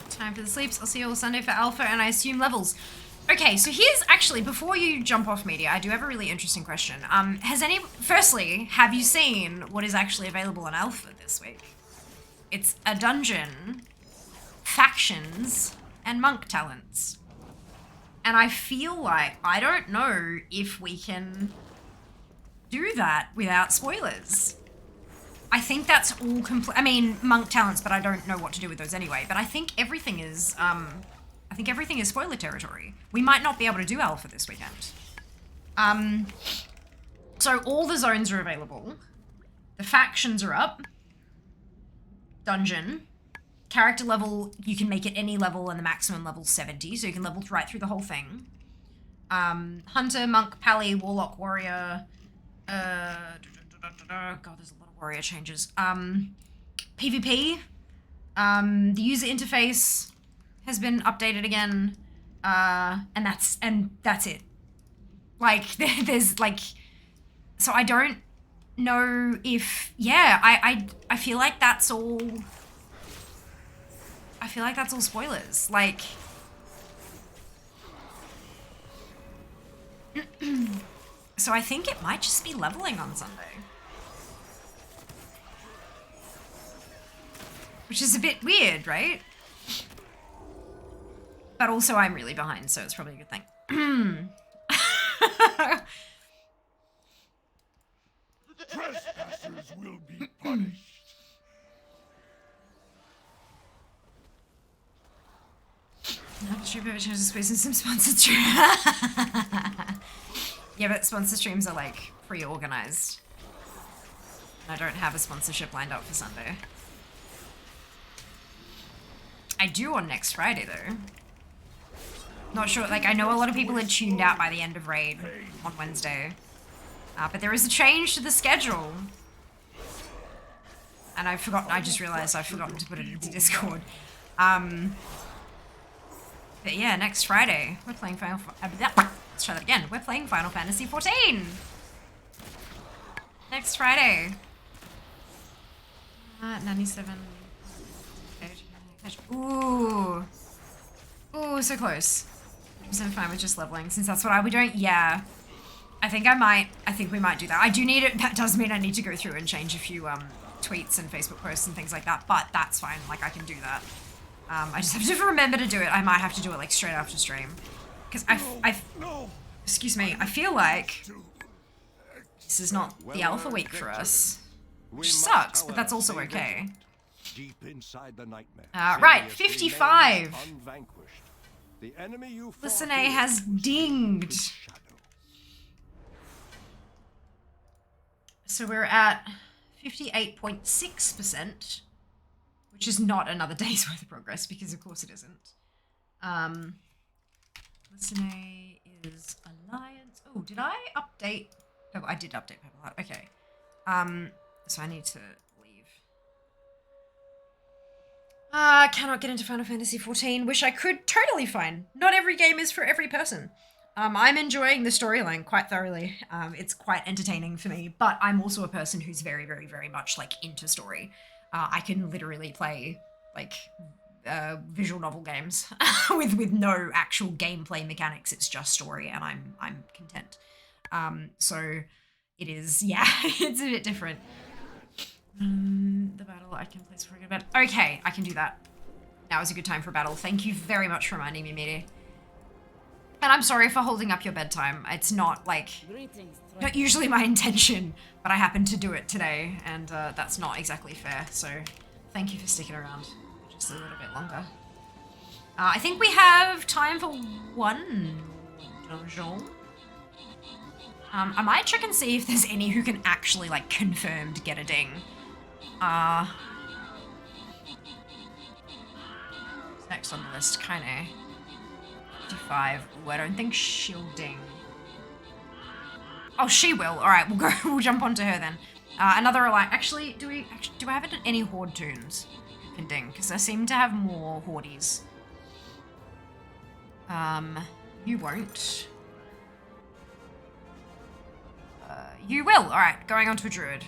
Time for the sleeps. I'll see you all Sunday for Alpha, and I assume levels. Okay, so here's actually, before you jump off media, I do have a really interesting question. Firstly, have you seen what is actually available on Alpha this week? It's a dungeon, factions, and monk talents. And I feel like, I don't know if we can do that without spoilers. I think that's all complete. I mean, monk talents, but I don't know what to do with those anyway. But I think everything is, spoiler territory. We might not be able to do Alpha this weekend. So all the zones are available. The factions are up. Dungeon. Character level, you can make it any level and the maximum level 70, so you can level right through the whole thing. Hunter, Monk, Pally, Warlock, Warrior. God, there's a lot of warrior changes. PvP. The user interface has been updated again, and that's it. Like, there's like, so I don't know if, yeah, I feel like that's all, spoilers. Like, so I think it might just be leveling on Sunday. Which is a bit weird, right? But also I'm really behind, so it's probably a good thing. Trespassers will be punished. Not sure if I chose to squeeze in some sponsored streams. Yeah, but sponsor streams are like pre-organized. I don't have a sponsorship lined up for Sunday. I do on next Friday though. Not sure, like I know a lot of people had tuned out by the end of Raid on Wednesday. But there is a change to the schedule. And I just realized I've forgotten to put it into Discord. But yeah, next Friday, we're playing let's try that again. We're playing Final Fantasy XIV. Next Friday. 97. Ooh. Ooh, so close. I'm fine with just leveling, since that's what I'll be doing. Yeah. I think we might do that. I do need it. That does mean I need to go through and change a few tweets and Facebook posts and things like that, but that's fine. Like, I can do that. I just have to remember to do it. I might have to do it, like, straight after stream. Because excuse me, I feel like this is not the alpha week for us. Which sucks, but that's also okay. Deep inside the nightmare. Right, 55. The enemy you Listen, A has dinged. So we're at 58.6%, which is not another day's worth of progress, because of course it isn't. Listen, A is Alliance. Oh, did I update? Oh, I did update Purple Heart. Okay. So I need to leave. Cannot get into Final Fantasy XIV. Wish I could. Totally fine. Not every game is for every person. I'm enjoying the storyline quite thoroughly. It's quite entertaining for me, but I'm also a person who's very, very, very much, like, into story. I can literally play, like, visual novel games with no actual gameplay mechanics. It's just story, and I'm content. So it is, yeah, it's a bit different. The battle I can place before I go to bed. Okay, I can do that. Now is a good time for a battle. Thank you very much for reminding me, Miri. And I'm sorry for holding up your bedtime. It's not, like, not usually my intention, but I happened to do it today, and that's not exactly fair, so thank you for sticking around just a little bit longer. I think we have time for one dungeon. I might check and see if there's any who can actually, like, confirmed get a ding. Next on the list, kinda. 55. Ooh, I don't think she'll ding. Oh, she will. All right, we'll jump onto her then. Another alliance. Actually, do I have any horde tunes who can ding? Because I seem to have more hordes. You won't. You will. All right, going on to a druid.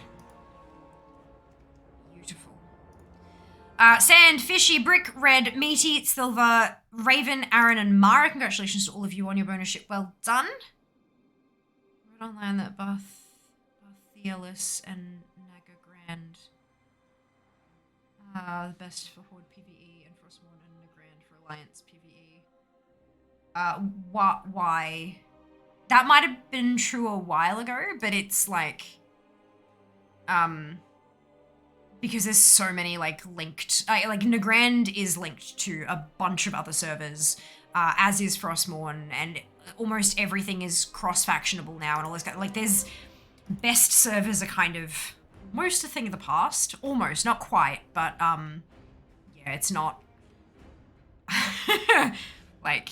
Beautiful. Sand, Fishy, Brick, Red, Meaty, Silver, Raven, Aaron, and Mara. Congratulations to all of you on your bonus ship. Well done. Read online that Barthielis and Naga Grand the best for Horde PvE and Frostmourne and Nagrand for Alliance PvE. Why? That might have been true a while ago, but it's like, because there's so many, like, linked, like, Nagrand is linked to a bunch of other servers, as is Frostmourne, and almost everything is cross-factionable now, and all this kind of, like, there's, best servers are kind of almost a thing of the past. Almost, not quite, but, yeah, it's not, like,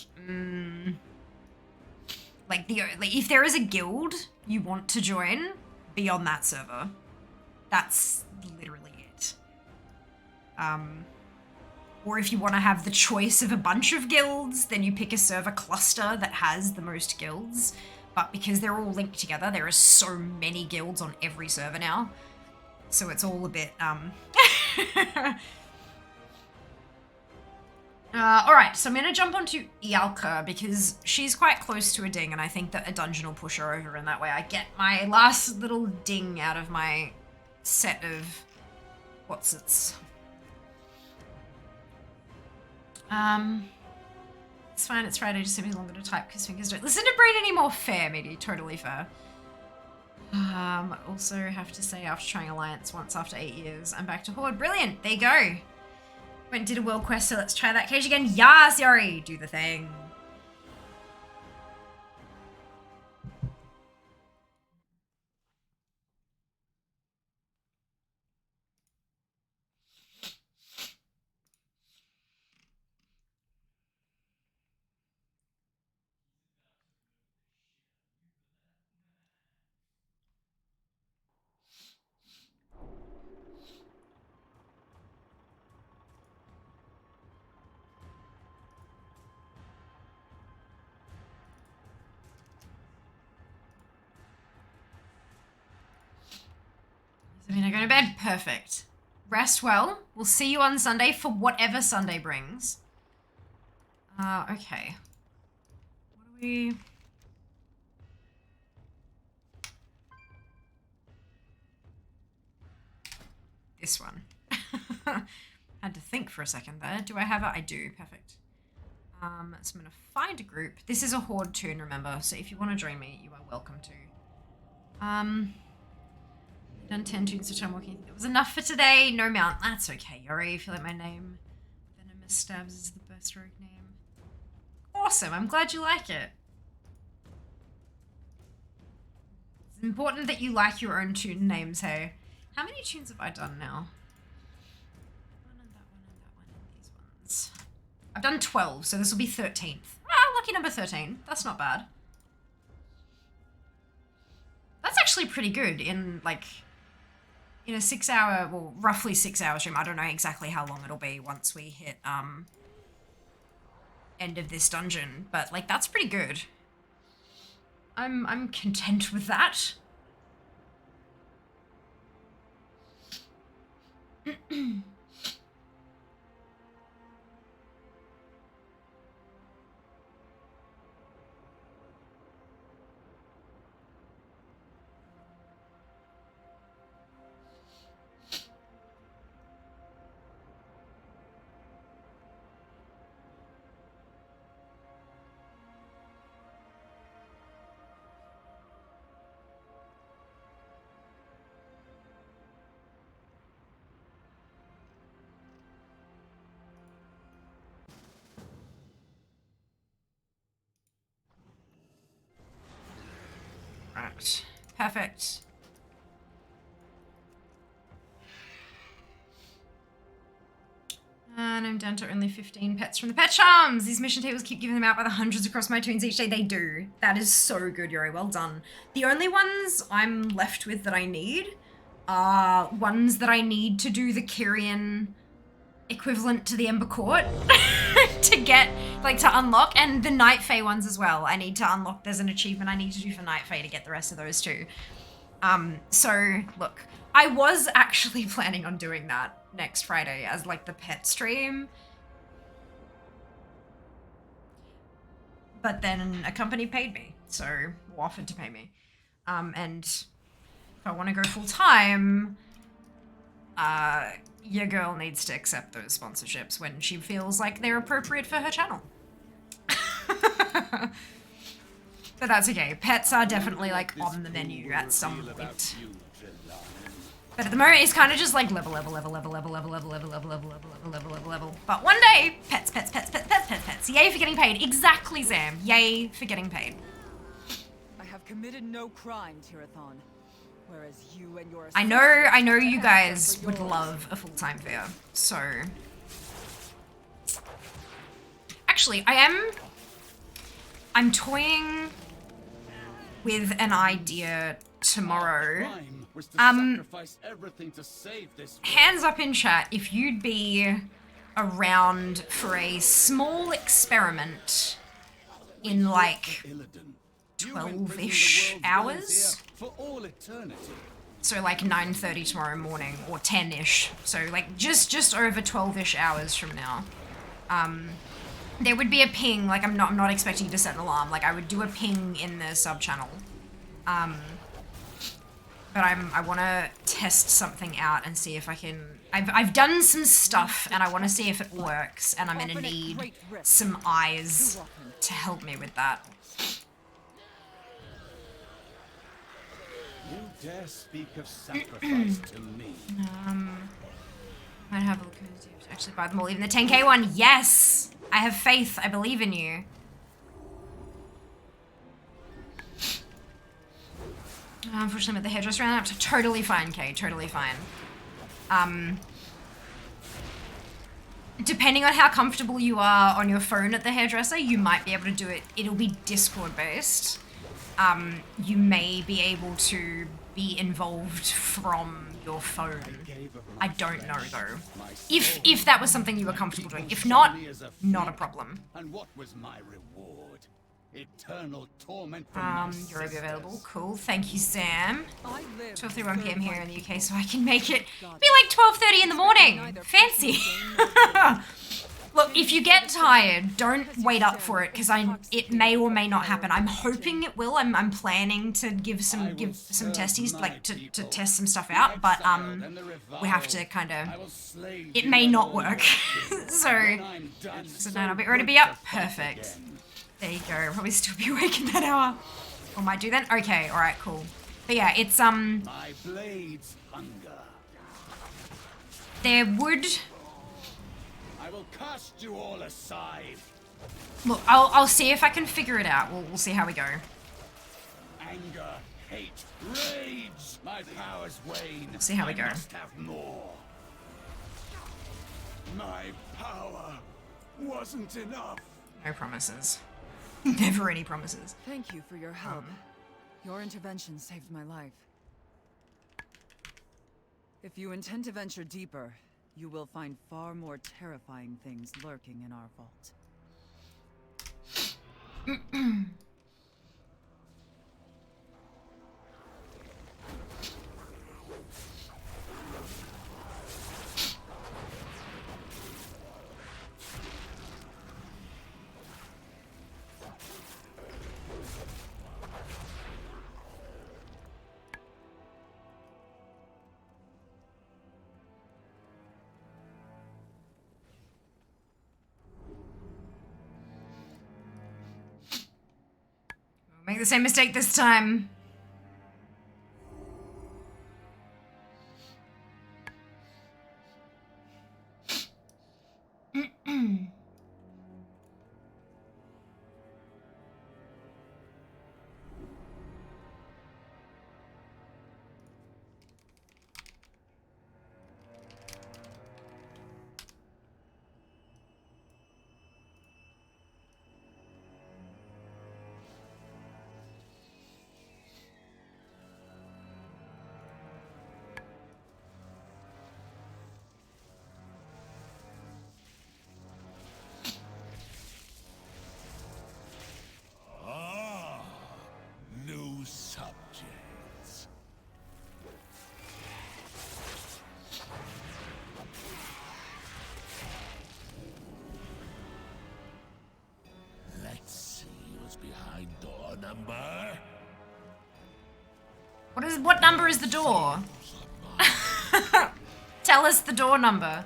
like, if there is a guild you want to join, be on that server. That's literally it. Or if you want to have the choice of a bunch of guilds, then you pick a server cluster that has the most guilds. But because they're all linked together, there are so many guilds on every server now. So it's all a bit, alright, so I'm gonna jump onto Ialka because she's quite close to a ding, and I think that a dungeon will push her over, and that way I get my last little ding out of my set of what's-its. It's fine, it's Friday, just took me longer to type because fingers don't listen to Brain anymore. Fair, Midi, totally fair. Also have to say, after trying Alliance once after 8 years, I'm back to Horde. Brilliant, there you go. Went and did a world quest, so let's try that cage again. Yes, Yori, do the thing. Sabina, go to bed. Perfect. Rest well. We'll see you on Sunday for whatever Sunday brings. Okay. What do we... this one. Had to think for a second there. Do I have it? I do. Perfect. So I'm going to find a group. This is a horde tune, remember. So if you want to join me, you are welcome to. Done 10 tunes to Timewalking. It was enough for today. No mount. That's okay, Yuri. I feel like my name, Venomous Stabs, is the best rogue name. Awesome. I'm glad you like it. It's important that you like your own tune names, hey. How many tunes have I done now? One and that one and that one and these ones. I've done 12, so this will be 13th. Ah, lucky number 13. That's not bad. That's actually pretty good in, like, in a 6 hour, well, roughly 6 hour stream. I don't know exactly how long it'll be once we hit, end of this dungeon, but, like, that's pretty good. I'm content with that. Right. Perfect. And I'm down to only 15 pets from the pet charms. These mission tables keep giving them out by the hundreds across my tunes each day. They do. That is so good, Yuri. Well done. The only ones I'm left with that I need are ones that I need to do the Kyrian equivalent to the Ember Court to get, like, to unlock, and the Night Fae ones as well. I need to unlock, there's an achievement I need to do for Night Fae to get the rest of those too. So, look, I was actually planning on doing that next Friday as, like, the pet stream. But then a company paid me, so, or offered to pay me. And if I want to go full time, your girl needs to accept those sponsorships when she feels like they're appropriate for her channel. But that's okay. Pets are definitely, like, on the menu at some point. But at the moment, it's kind of just like level. But one day, pets. Yay for getting paid. Exactly, Zam. Yay for getting paid. I have committed no crime, Tirathon. Whereas you and your I know you guys would love a full-time fair. So actually, I'm toying with an idea tomorrow. Hands up in chat if you'd be around for a small experiment in, like, 12-ish hours. So, like, 9:30 tomorrow morning, or 10-ish. So, like, just over 12-ish hours from now. There would be a ping. Like, I'm not expecting you to set an alarm. Like, I would do a ping in the sub channel. But I want to test something out and see if I can. I've done some stuff and I want to see if it works, and I'm gonna need some eyes to help me with that. You dare speak of sacrifice to me. Might have a look at it to actually buy them all. Even the 10k one, yes! I have faith, I believe in you. Unfortunately, I'm at the hairdresser ran up to totally fine, Kay, totally fine. Depending on how comfortable you are on your phone at the hairdresser, you might be able to do it. It'll be Discord based. You may be able to be involved from your phone. I don't know though. If that was something you were comfortable doing. If not, not a problem. And what was my reward? Eternal torment you're available. Cool. Thank you, Sam. 12:31 PM here in the UK, so I can make it be like 12:30 in the morning. Fancy. Look, if you get tired, don't wait up for it because it may or may not happen. I'm hoping it will. I'm planning to give some testies, like to test some stuff out, but we have to kind of. It may not work. so now I'll be ready to be up. Perfect. There you go. Probably still be awake in that hour. Or might do then. Okay. All right. Cool. But yeah, it's My blades hunger. There would. I will cast you all aside. Look, I'll see if I can figure it out. We'll see how we go. Anger, hate, rage. My powers wane. See how we go. I must have more. My power wasn't enough. No promises. Never any promises. Thank you for your help. Your intervention saved my life. If you intend to venture deeper, you will find far more terrifying things lurking in our vault. Make the same mistake this time. New subjects. Let's see what's behind door number. What number is the door? Tell us the door number.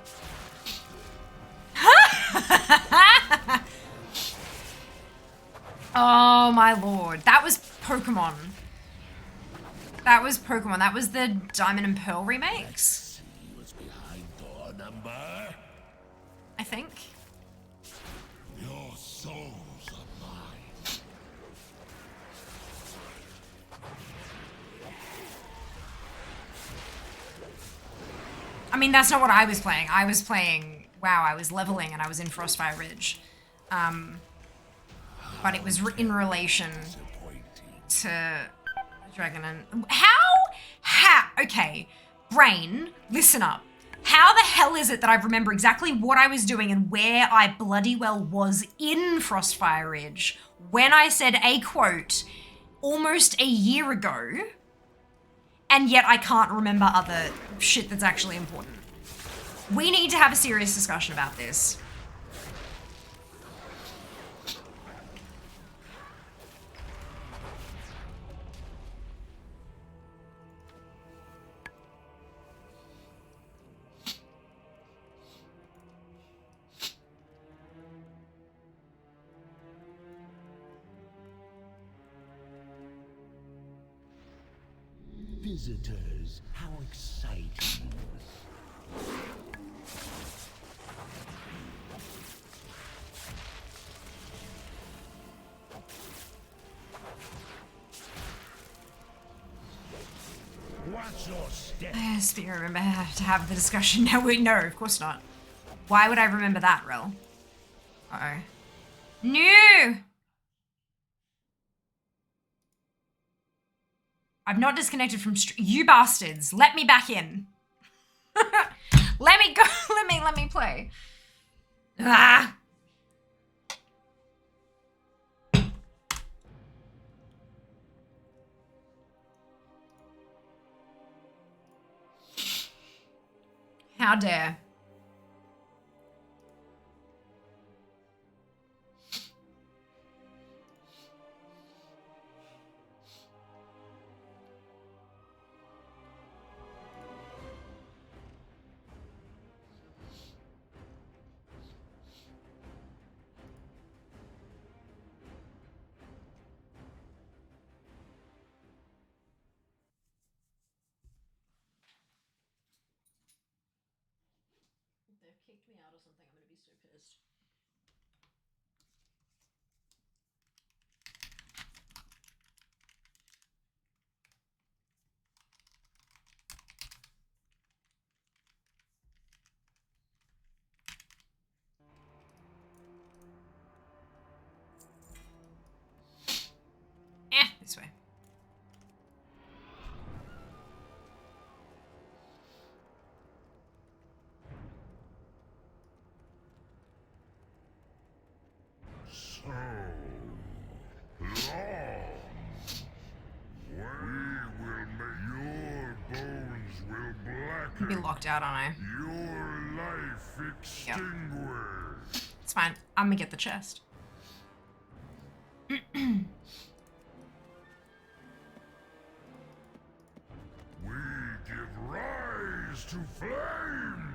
Oh my lord. That was Pokemon. That was Pokemon. That was the Diamond and Pearl remakes. See what's behind door number. I think. Your souls are mine. I mean, that's not what I was playing. I was playing, wow, I was leveling and I was in Frostfire Ridge. But it was in relation to Dragon and... Okay, brain, listen up. How the hell is it that I remember exactly what I was doing and where I bloody well was in Frostfire Ridge when I said a quote almost a year ago, and yet I can't remember other shit that's actually important? We need to have a serious discussion about this. Visitors, how exciting. Watch your step. Yes, but you remember how to have the discussion. No, wait, no, of course not. Why would I remember that, Rel? Uh-oh. No! I've not disconnected from you bastards. Let me back in. Let me go. Let me play. Ah! How dare. kicked me out or something, I'm gonna be so pissed. This way. So long. We will make your bones will blacken. Be locked out, aren't I? Your life extinguished. It's fine. I'm gonna get the chest. We give rise to flame.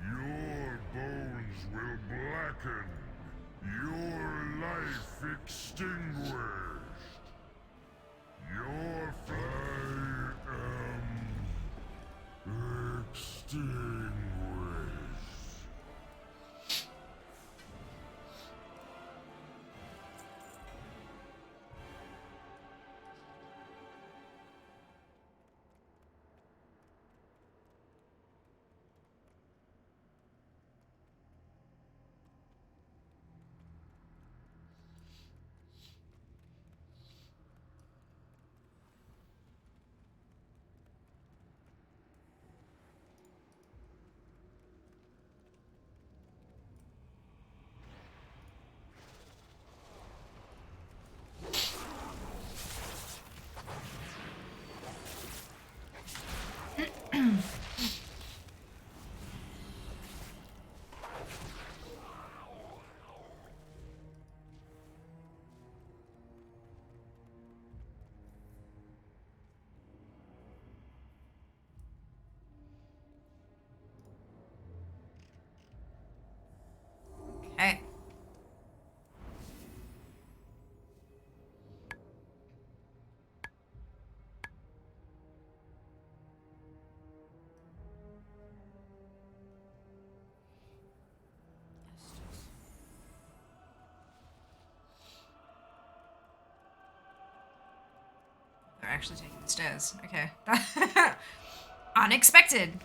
Your bones will blacken. Your life extinguished. Your flame extinguished. Okay. They're actually taking the stairs. Okay. Unexpected.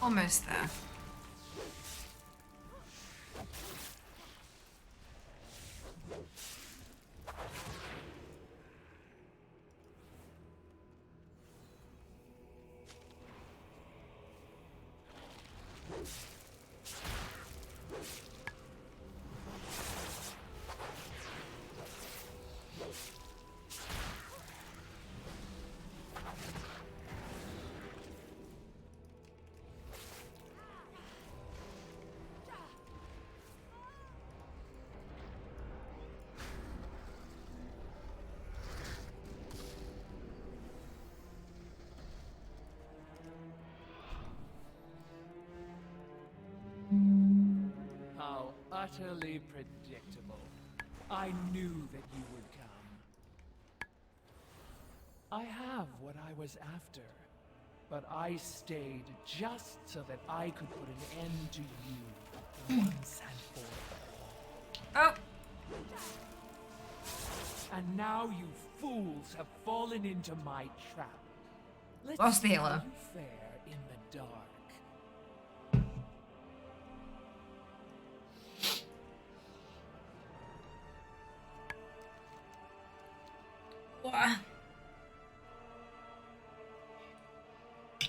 Almost there. How utterly predictable. I knew that you would come. I have what I was after. But I stayed just so that I could put an end to you once and for all. Oh. And now you fools have fallen into my trap. Let's Lost the see halo. how you fare in the dark.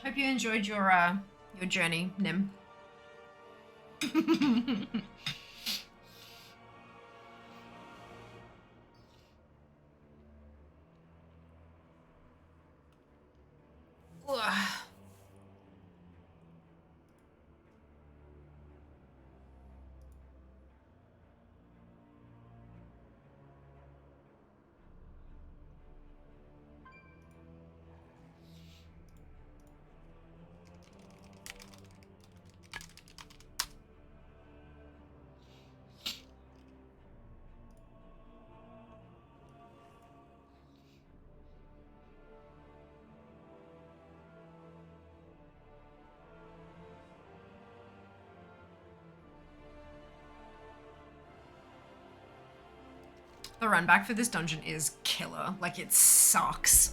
Hope you enjoyed your journey, Nim. The run back for this dungeon is killer. Like, it sucks.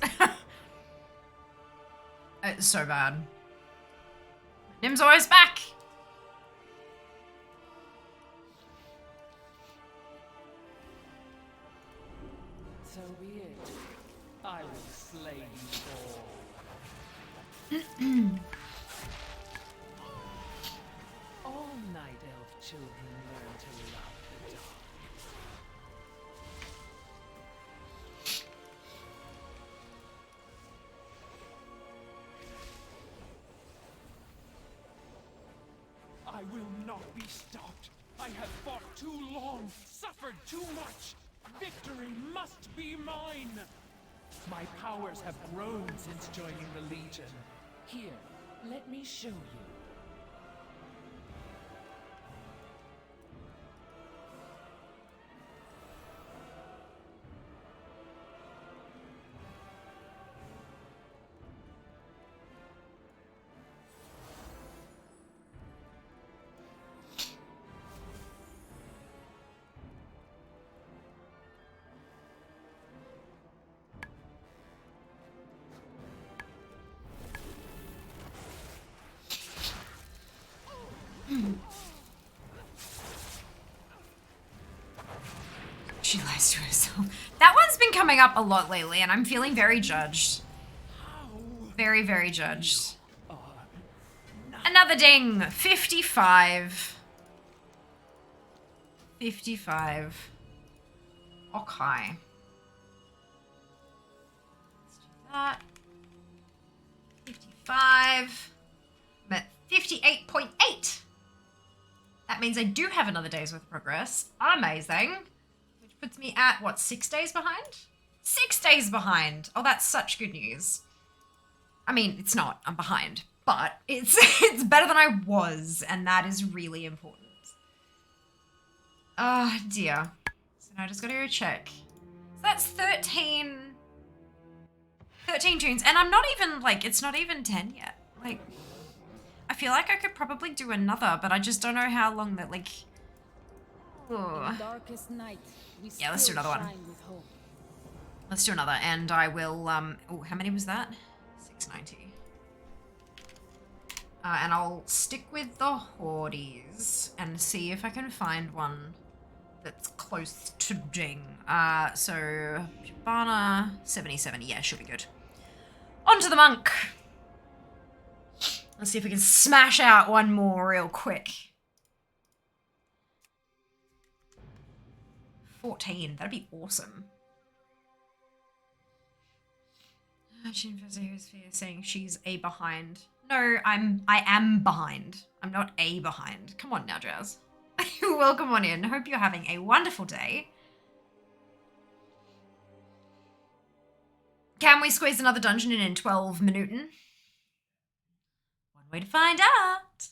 It's so bad. Nim's always back! So be it. I will slay you all. All night elf children learn to love the dark. I will not be stopped. I have fought too long, suffered too much. Victory must be mine. My powers have grown since joining the Legion. Here, let me show you. She lies to herself. That one's been coming up a lot lately, and I'm feeling very judged. Very, very judged. Another ding! 55. 55. Okay. Let's do that. 55. I'm at 58.8. That means I do have another day's worth of progress. Amazing. Which puts me at, what, 6 days behind? 6 days behind. Oh, that's such good news. I mean, it's not. I'm behind. But it's better than I was, and that is really important. Oh, dear. So now I just gotta go check. So that's 13 tunes, and I'm not even, like, it's not even 10 yet. Like, I feel like I could probably do another, but I just don't know how long that, like... Oh. Yeah, let's do another one. Let's do another, and I will, oh, how many was that? 690. And I'll stick with the Hordes and see if I can find one that's close to ding. So, Shabana, 77, yeah, should be good. On to the monk! Let's see if we can smash out one more real quick. 14, that'd be awesome. Saying she's a behind. No, I am behind. I'm not a behind. Come on now, Jazz. Welcome on in. Hope you're having a wonderful day. Can we squeeze another dungeon in 12 minutes? One way to find out.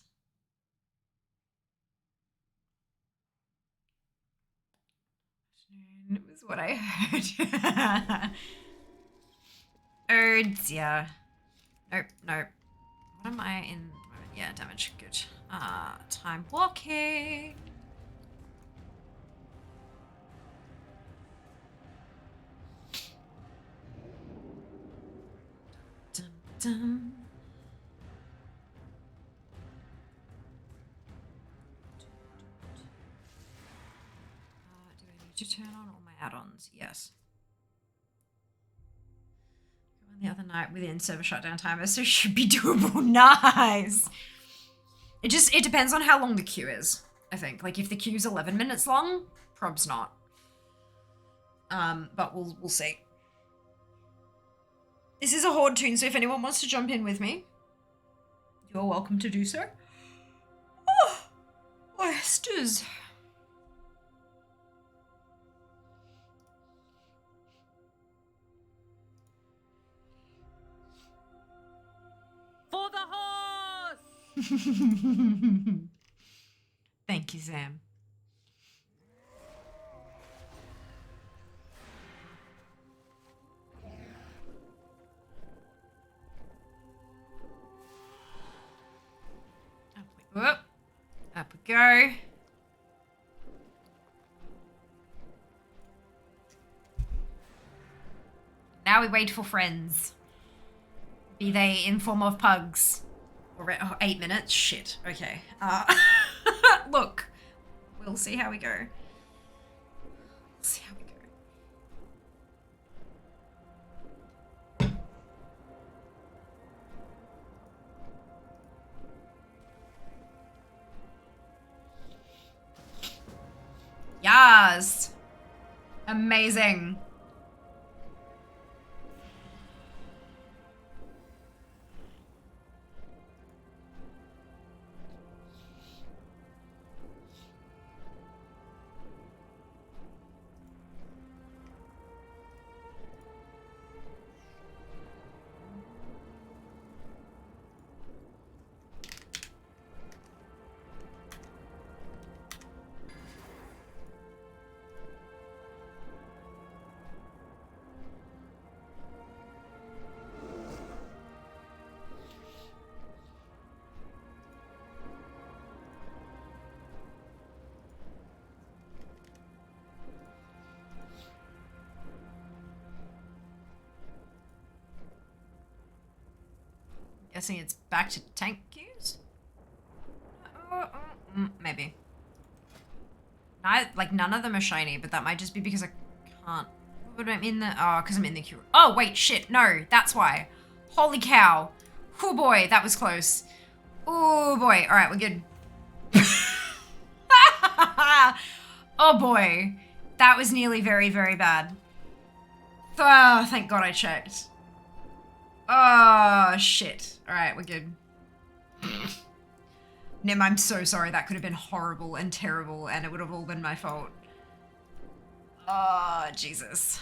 It was what I heard. Oh dear. Nope, nope. What am I in? Yeah, damage. Good. Time walking. Dun, dun. Do I need to turn on all my add-ons? Yes. The other night within server shutdown timer, so should be doable. Nice. It depends on how long the queue is, I think. Like if the queue's 11 minutes long, prob's not. But we'll see. This is a horde toon, so if anyone wants to jump in with me, you're welcome to do so. Oh, oysters. For the horse! Thank you, Sam. Up we go. Now we wait for friends. Be they in form of pugs. Or 8 minutes? Shit. Okay. Look. We'll see how we go. We'll see how we go. Yes! Amazing. Guessing it's back to tank queues? Maybe. None of them are shiny, but that might just be because I can't. What am I in the? Oh, because I'm in the queue. Oh, wait, shit. No, that's why. Holy cow. Oh boy, that was close. Oh boy. All right, we're good. Oh boy. That was nearly very, very bad. Oh, thank God I checked. Oh, shit. Alright, we're good. Nim, I'm so sorry. That could have been horrible and terrible, and it would have all been my fault. Oh, Jesus.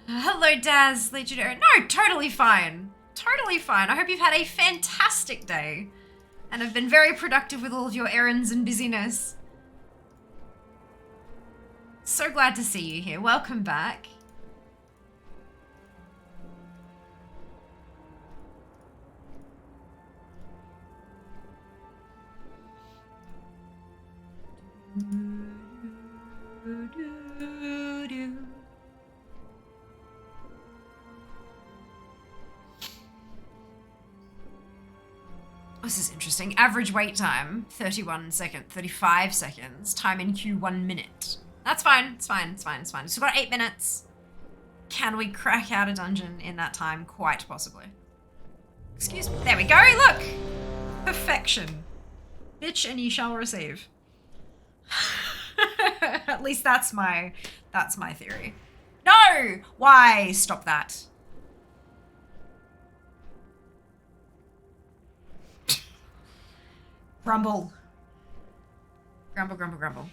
Hello, Daz. Legionary. No, totally fine. Totally fine. I hope you've had a fantastic day and have been very productive with all of your errands and busyness. So glad to see you here. Welcome back. This is interesting. Average wait time, 35 seconds. Time in queue, 1 minute. That's fine. It's fine. It's fine. It's fine. So we've got 8 minutes. Can we crack out a dungeon in that time? Quite possibly. Excuse me. There we go. Look. Perfection. Bitch, and ye shall receive. At least that's my theory. No! Why? Stop that. Grumble. Grumble, grumble, grumble.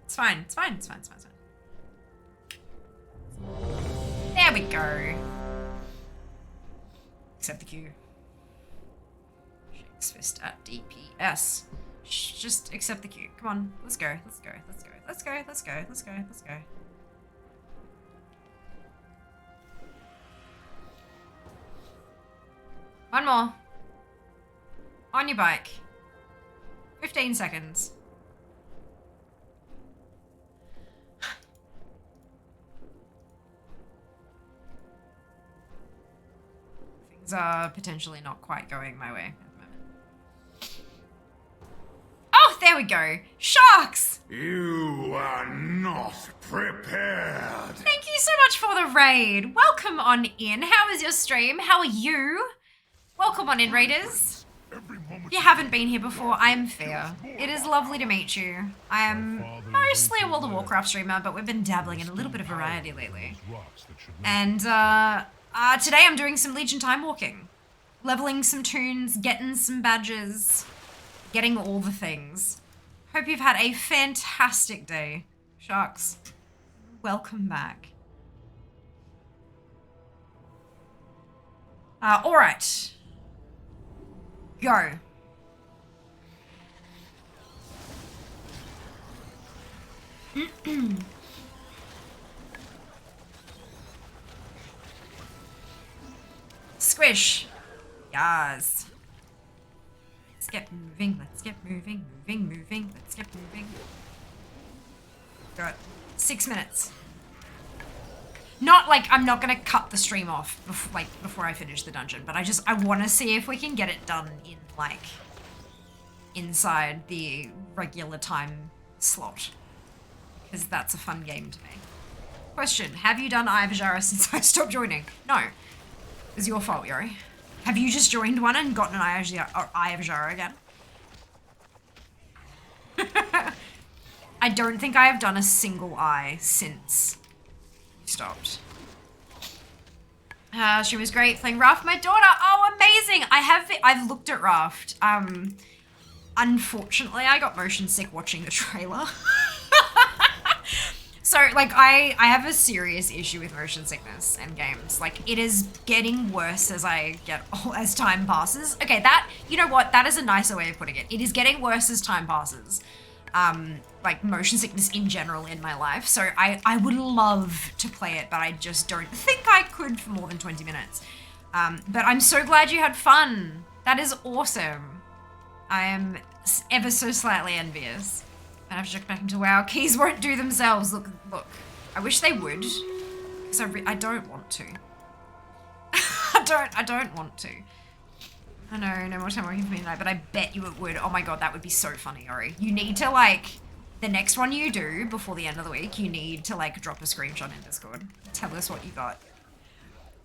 It's fine. It's fine. It's fine. It's fine. It's fine. There we go. Accept the queue. Shakes fist at DPS. Just accept the queue. Come on. Let's go. Let's go. Let's go. Let's go. Let's go. Let's go. Let's go. One more. On your bike. 15 seconds. Things are potentially not quite going my way at the moment. Oh, there we go. Sharks! You are not prepared. Thank you so much for the raid. Welcome on in. How is your stream? How are you? Welcome on in, raiders. If you haven't been here before, I am Fair. It is lovely to meet you. I am mostly a World of Warcraft streamer, but we've been dabbling in a little bit of variety lately. And today I'm doing some Legion Timewalking. Leveling some tunes, getting some badges, getting all the things. Hope you've had a fantastic day. Sharks, welcome back. Alright. Go. Squish. Yes. Let's get moving. Let's get moving. Moving. Let's get moving. Got 6 minutes. Not like I'm not gonna cut the stream off before I finish the dungeon, but I want to see if we can get it done in like inside the regular time slot, because that's a fun game to me. Question: have you done Eye of Azhara since I stopped joining? No, it's your fault, Yuri. Have you just joined one and gotten an Eye of Azhara again? I don't think I have done a single eye since stopped. She was great playing Raft. My daughter, oh amazing! I've looked at Raft. Unfortunately, I got motion sick watching the trailer. So like I have a serious issue with motion sickness in games. Like it is getting worse as as time passes. Okay, that, you know what? That is a nicer way of putting it. It is getting worse as time passes. Like motion sickness in general in my life. So I would love to play it, but I just don't think I could for more than 20 minutes. But I'm so glad you had fun. That is awesome. I am ever so slightly envious. I have to check back into WoW. Keys won't do themselves. Look. I wish they would, because I don't want to. I don't want to. I know, no more time working for me tonight, but I bet you it would. Oh my god, that would be so funny, Ori. You need to, like, the next one you do before the end of the week, you need to, like, drop a screenshot in Discord. Tell us what you got.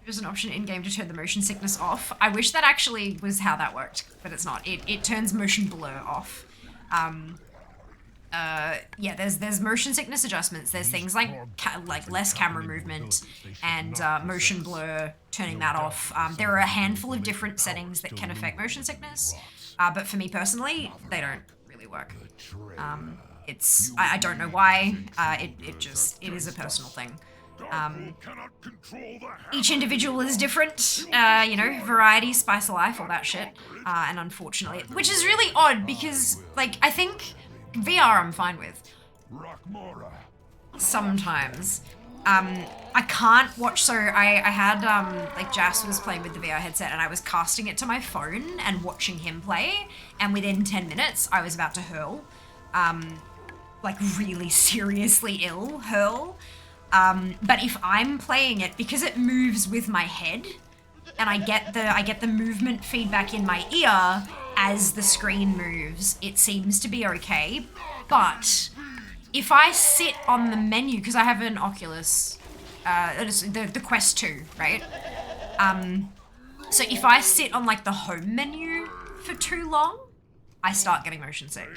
There's an option in-game to turn the motion sickness off. I wish that actually was how that worked, but it's not. It turns motion blur off. Yeah, there's motion sickness adjustments. There's things like less camera movement and motion blur, turning that off. There are a handful of different settings that can affect motion sickness, but for me personally, they don't really work. I don't know why. It is a personal thing. Each individual is different, you know, variety, spice of life, all that shit. And unfortunately, which is really odd because, like, I think VR I'm fine with. Sometimes. I can't watch, so I had, like, Jas was playing with the VR headset and I was casting it to my phone and watching him play, and within 10 minutes I was about to hurl. Like, really seriously hurl. But if I'm playing it, because it moves with my head, and I get the movement feedback in my ear as the screen moves, it seems to be okay. But if I sit on the menu, because I have an Oculus, the Quest 2, right? So if I sit on, like, the home menu for too long, I start getting motion sick.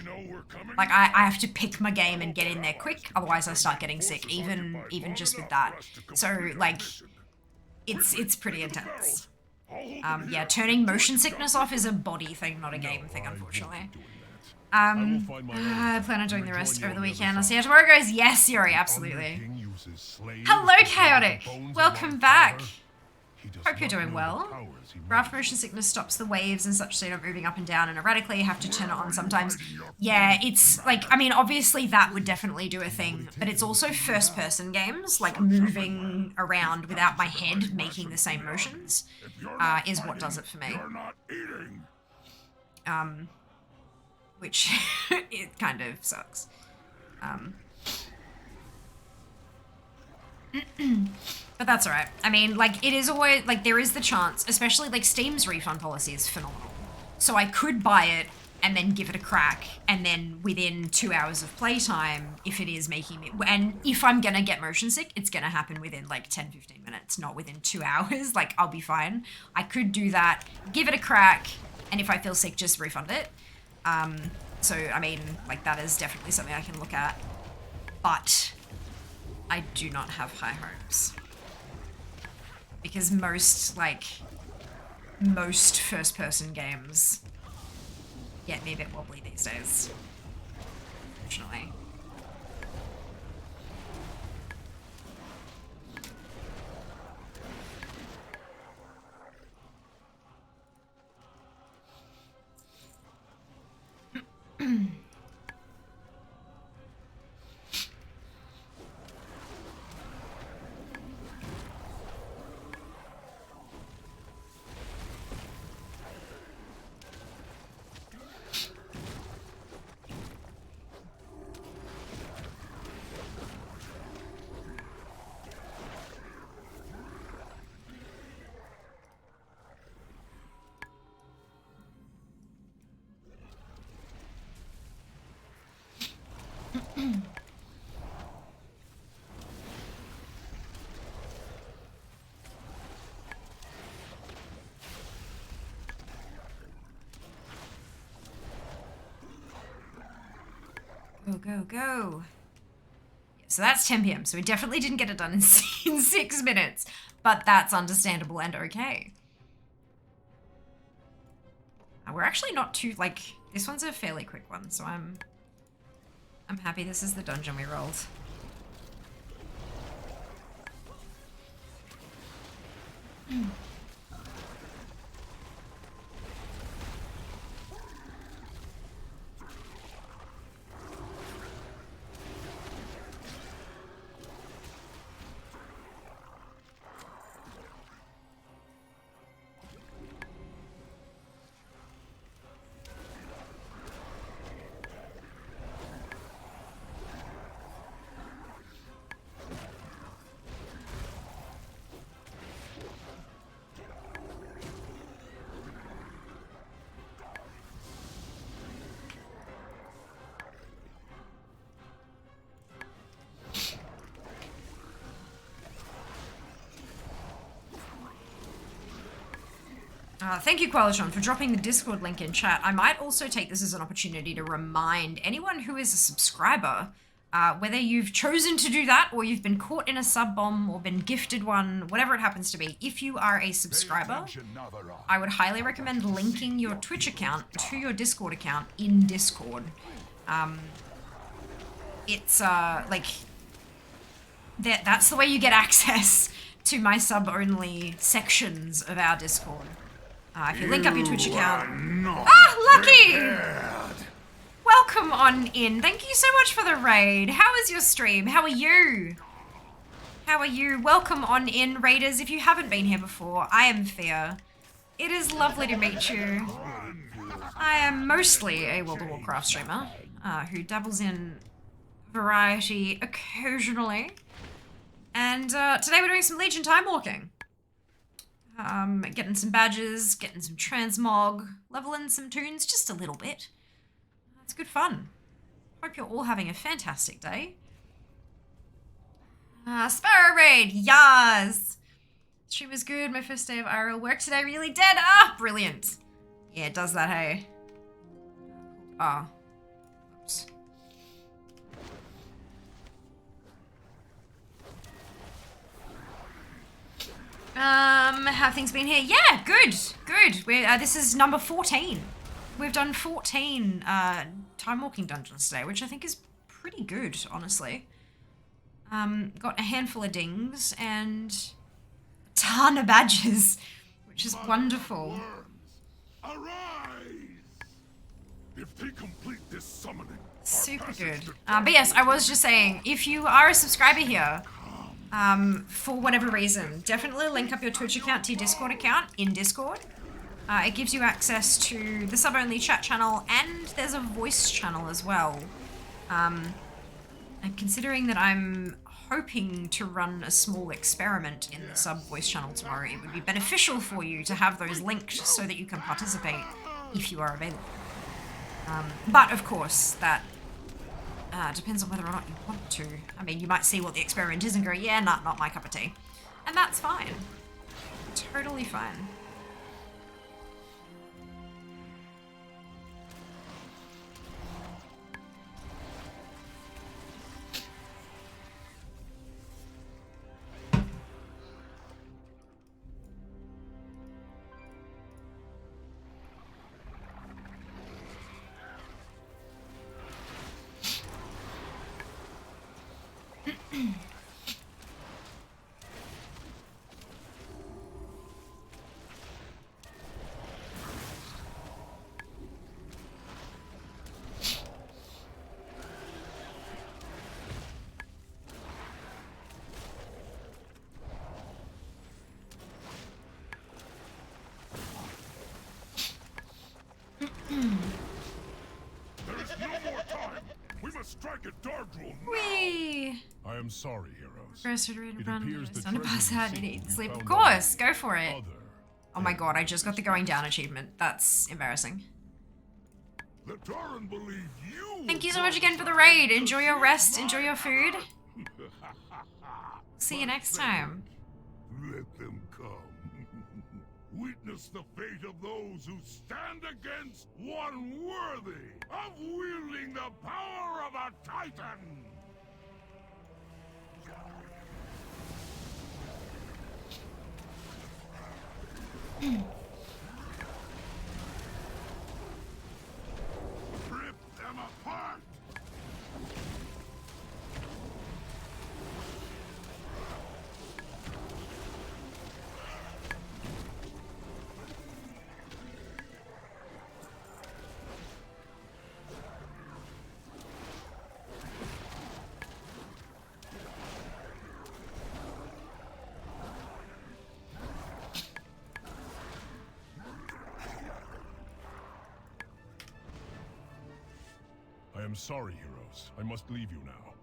Like, I have to pick my game and get in there quick, otherwise I start getting sick, even just with that. So, like, it's pretty intense. Yeah, turning motion sickness off is a body thing, not a game thing, unfortunately. I plan on doing the rest over the weekend. I'll see how tomorrow goes. Yes, Yuri, absolutely. Hello, Chaotic. Welcome back. Hope you're doing well. Raft motion sickness stops the waves and such so you're not moving up and down and erratically. You have to turn it on sometimes. Yeah, it's like, I mean, obviously that would definitely do a thing, but it's also first person games, like moving around without my head making the same motions is what does it for me. Which it kind of sucks. But that's alright. I mean, like, it is always, like, there is the chance, especially, like, Steam's refund policy is phenomenal. So I could buy it and then give it a crack, and then within 2 hours of playtime, if it is making me, and if I'm gonna get motion sick, it's gonna happen within, like, 10-15 minutes, not within 2 hours. Like, I'll be fine. I could do that, give it a crack, and if I feel sick, just refund it. So, I mean, like, that is definitely something I can look at. But I do not have high hopes. Because most first-person games get me a bit wobbly these days, unfortunately. Go, go, go. Yeah, so that's 10 p.m. So we definitely didn't get it done in 6 minutes, but that's understandable and okay. We're actually not too, like, this one's a fairly quick one, so I'm happy this is the dungeon we rolled. Thank you, Qualitron, for dropping the Discord link in chat. I might also take this as an opportunity to remind anyone who is a subscriber, whether you've chosen to do that or you've been caught in a sub bomb or been gifted one, whatever it happens to be, if you are a subscriber, I would highly recommend linking your Twitch account to your Discord account in Discord. It's, like, that's the way you get access to my sub-only sections of our Discord. If you link up your Twitch account... Ah, Lucky! Welcome on in. Thank you so much for the raid. How is your stream? How are you? How are you? Welcome on in, raiders. If you haven't been here before, I am Thea. It is lovely to meet you. I am mostly a World of Warcraft streamer who dabbles in variety occasionally. And today we're doing some Legion Timewalking. Getting some badges, getting some transmog, leveling some tunes just a little bit. It's good fun. Hope you're all having a fantastic day. Sparrow Raid, yas! Stream was good, my first day of IRL work today, really dead. Ah, brilliant. Yeah, it does that, hey. Ah. Oops. Have things been here? Yeah, good, good. This is number 14. We've done 14 time-walking dungeons today, which I think is pretty good, honestly. Got a handful of dings and a ton of badges, which is wonderful. Arise! If they complete this summoning, Super good. But yes, I was just saying, if you are a subscriber here, for whatever reason, definitely link up your Twitch account to your Discord account in Discord. It gives you access to the sub-only chat channel, and there's a voice channel as well. And considering that I'm hoping to run a small experiment in the sub voice channel tomorrow, it would be beneficial for you to have those linked so that you can participate if you are available. But of course, that depends on whether or not you want to. I mean, you might see what the experiment is and go, yeah, nah, not my cup of tea. And that's fine. Totally fine. strike at Dardrul now. Whee! I am sorry, heroes. First to read It run, appears the time to pass treasure out and seeker eat we sleep. Of found course, on go for it. other Oh my god, I just got the going down achievement. That's embarrassing. The Tauren believe you. Thank you so much again for the raid. Enjoy your rest, enjoy your food. See you next time. Let them come. Witness the fate of those who stand against one worthy of wielding the power of a Titan. Rip them apart. I am sorry, heroes. I must leave you now.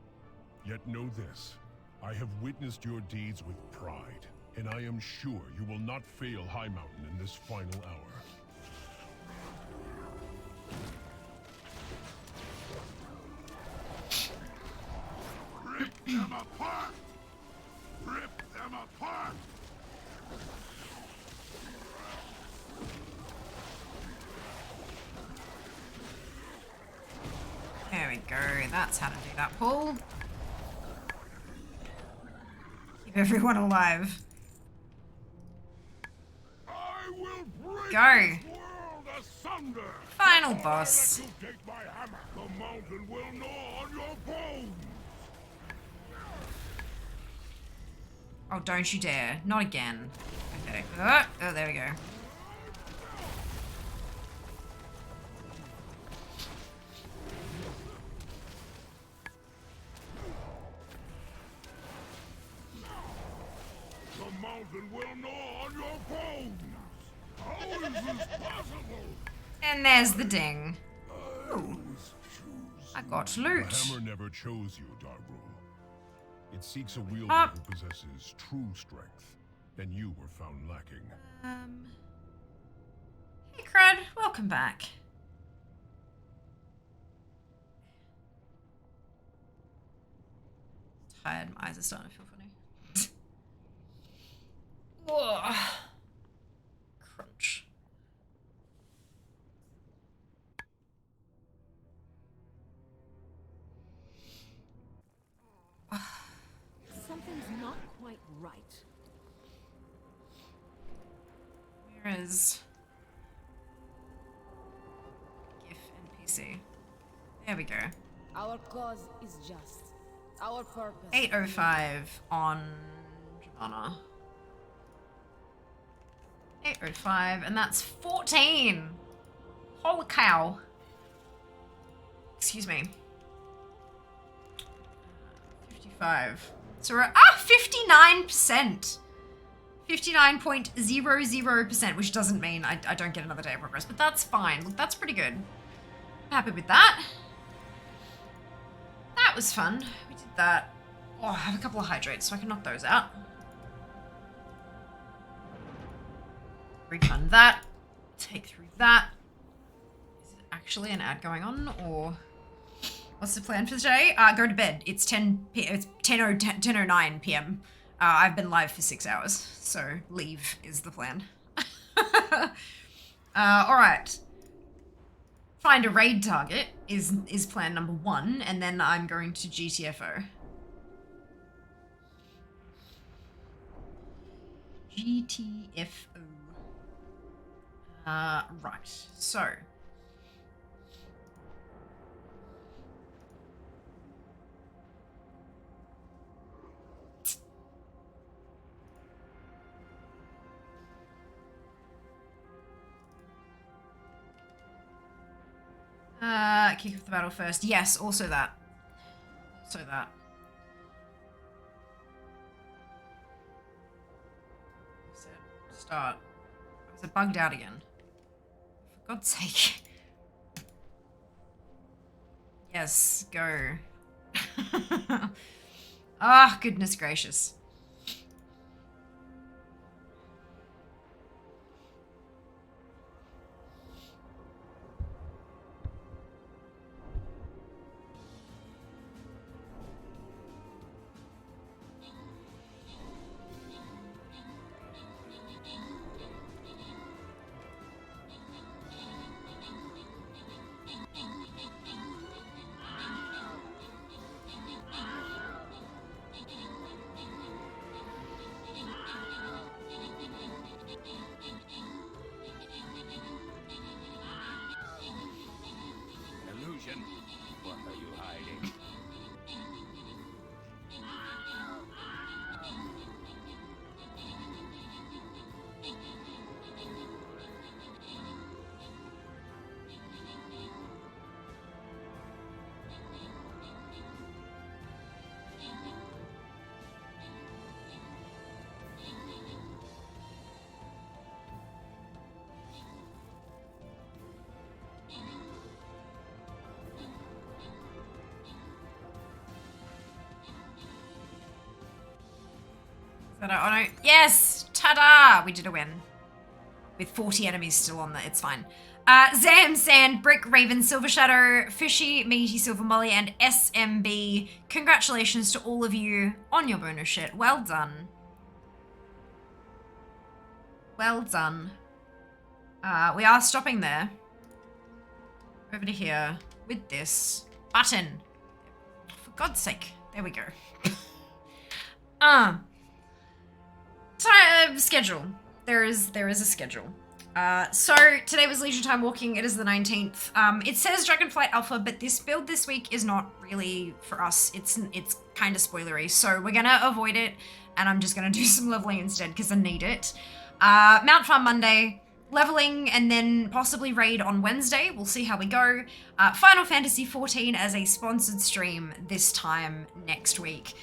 Yet know this. I have witnessed your deeds with pride, and I am sure you will not fail High Mountain in this final hour. Rip them apart! Rip them apart! There we go. That's how to do that, Paul. Keep everyone alive. I will break Go. this world asunder. Final Before boss. I let you take my hammer, the mountain will gnaw on your bones. Oh, don't you dare. Not again. Okay. Oh, there we go. The mountain will gnaw on your bones. How is this possible? And there's the ding. Ooh. I got loot. The hammer never chose you, Dardrul. It seeks a wielder Up. who possesses true strength, and you were found lacking. Hey, Crud. Welcome back. Tired. My eyes are starting to feel funny. Whoa. Crunch. Something's not quite right. Where is GIF NPC? There we go. Our cause is just. Our purpose. 8:05 on Giovanna. 805, and that's 14. Holy cow. Excuse me. 55. So we're at 59%. 59.00%, which doesn't mean I don't get another day of progress, but that's fine. Look, that's pretty good. Happy with that. That was fun. We did that. Oh, I have a couple of hydrates, so I can knock those out. Refund that. Take through that. Is it actually an ad going on, or what's the plan for today? Go to bed. It's 10:09 p.m. I've been live for 6 hours, so leave is the plan. All right. Find a raid target is plan number 1, and then I'm going to GTFO. GTFO. Right. So. Kick off the battle first. Yes, also that. Also that. Start. Was it bugged out again? For God's sake. Yes, go. Ah, goodness gracious. What are you hiding? Yes! Ta-da! We did a win. With 40 enemies still on there, it's fine. Zam, Sand, Brick, Raven, Silver Shadow, Fishy, Meaty, Silver Molly, and SMB. Congratulations to all of you on your bonus shit. Well done. Well done. We are stopping there. Over to here with this button. For God's sake. There we go. Schedule. There is a schedule. So today was Leisure Time Walking. It is the 19th. It says Dragonflight Alpha, but this build this week is not really for us. It's kind of spoilery, so we're gonna avoid it, and I'm just gonna do some leveling instead because I need it. Mount Farm Monday, leveling, and then possibly raid on Wednesday. We'll see how we go. Final Fantasy XIV as a sponsored stream this time next week.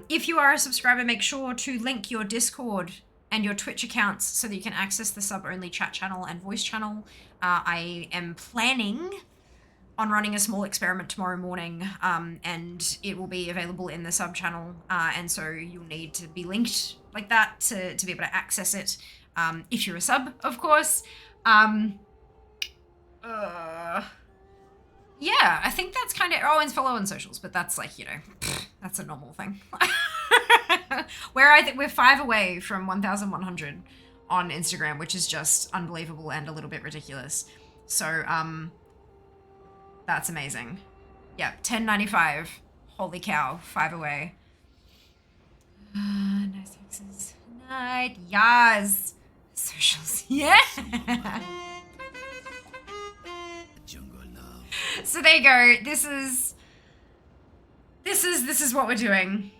If you are a subscriber, make sure to link your Discord and your Twitch accounts so that you can access the sub-only chat channel and voice channel. I am planning on running a small experiment tomorrow morning, and it will be available in the sub channel, and so you'll need to be linked like that to be able to access it, if you're a sub, of course. Yeah, I think that's kind of, and follow on socials, but that's like, that's a normal thing. Where I think we're 5 away from 1,100 on Instagram, which is just unbelievable and a little bit ridiculous. So, that's amazing. Yeah, 1095. Holy cow, 5 away. Nice fixes. Night. Yas. Socials. Yeah. So there you go. This is what we're doing.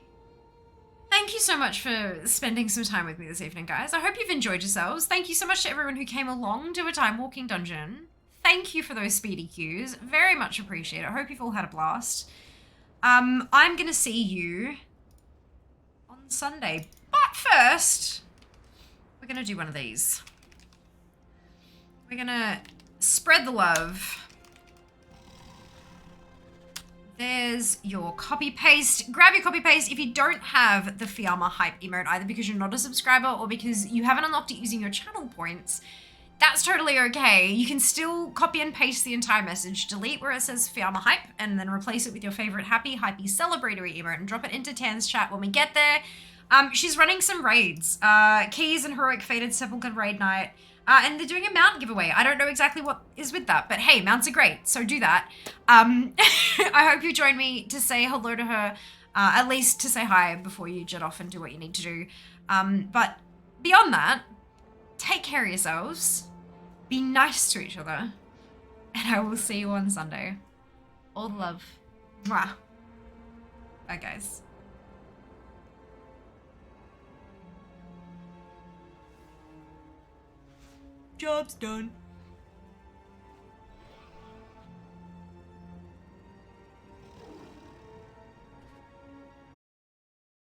Thank you so much for spending some time with me this evening, guys. I hope you've enjoyed yourselves. Thank you so much to everyone who came along to a time walking dungeon. Thank you for those speedy queues. Very much appreciate it. I hope you've all had a blast. I'm gonna see you on Sunday. But first, we're gonna do one of these. We're gonna spread the love. There's your copy paste. Grab your copy paste if you don't have the Fiamma hype emote, either because you're not a subscriber or because you haven't unlocked it using your channel points. That's totally okay. You can still copy and paste the entire message, delete where it says Fiamma hype, and then replace it with your favorite happy, hypey, celebratory emote and drop it into Tan's chat when we get there. She's running some raids. Keys and Heroic Fated Sepulchre raid night. And they're doing a mount giveaway. I don't know exactly what is with that, but hey, mounts are great, so do that. I hope you join me to say hello to her, at least to say hi before you jet off and do what you need to do. But beyond that, take care of yourselves, be nice to each other, and I will see you on Sunday. All the love. Mwah. Bye, guys. Job's done.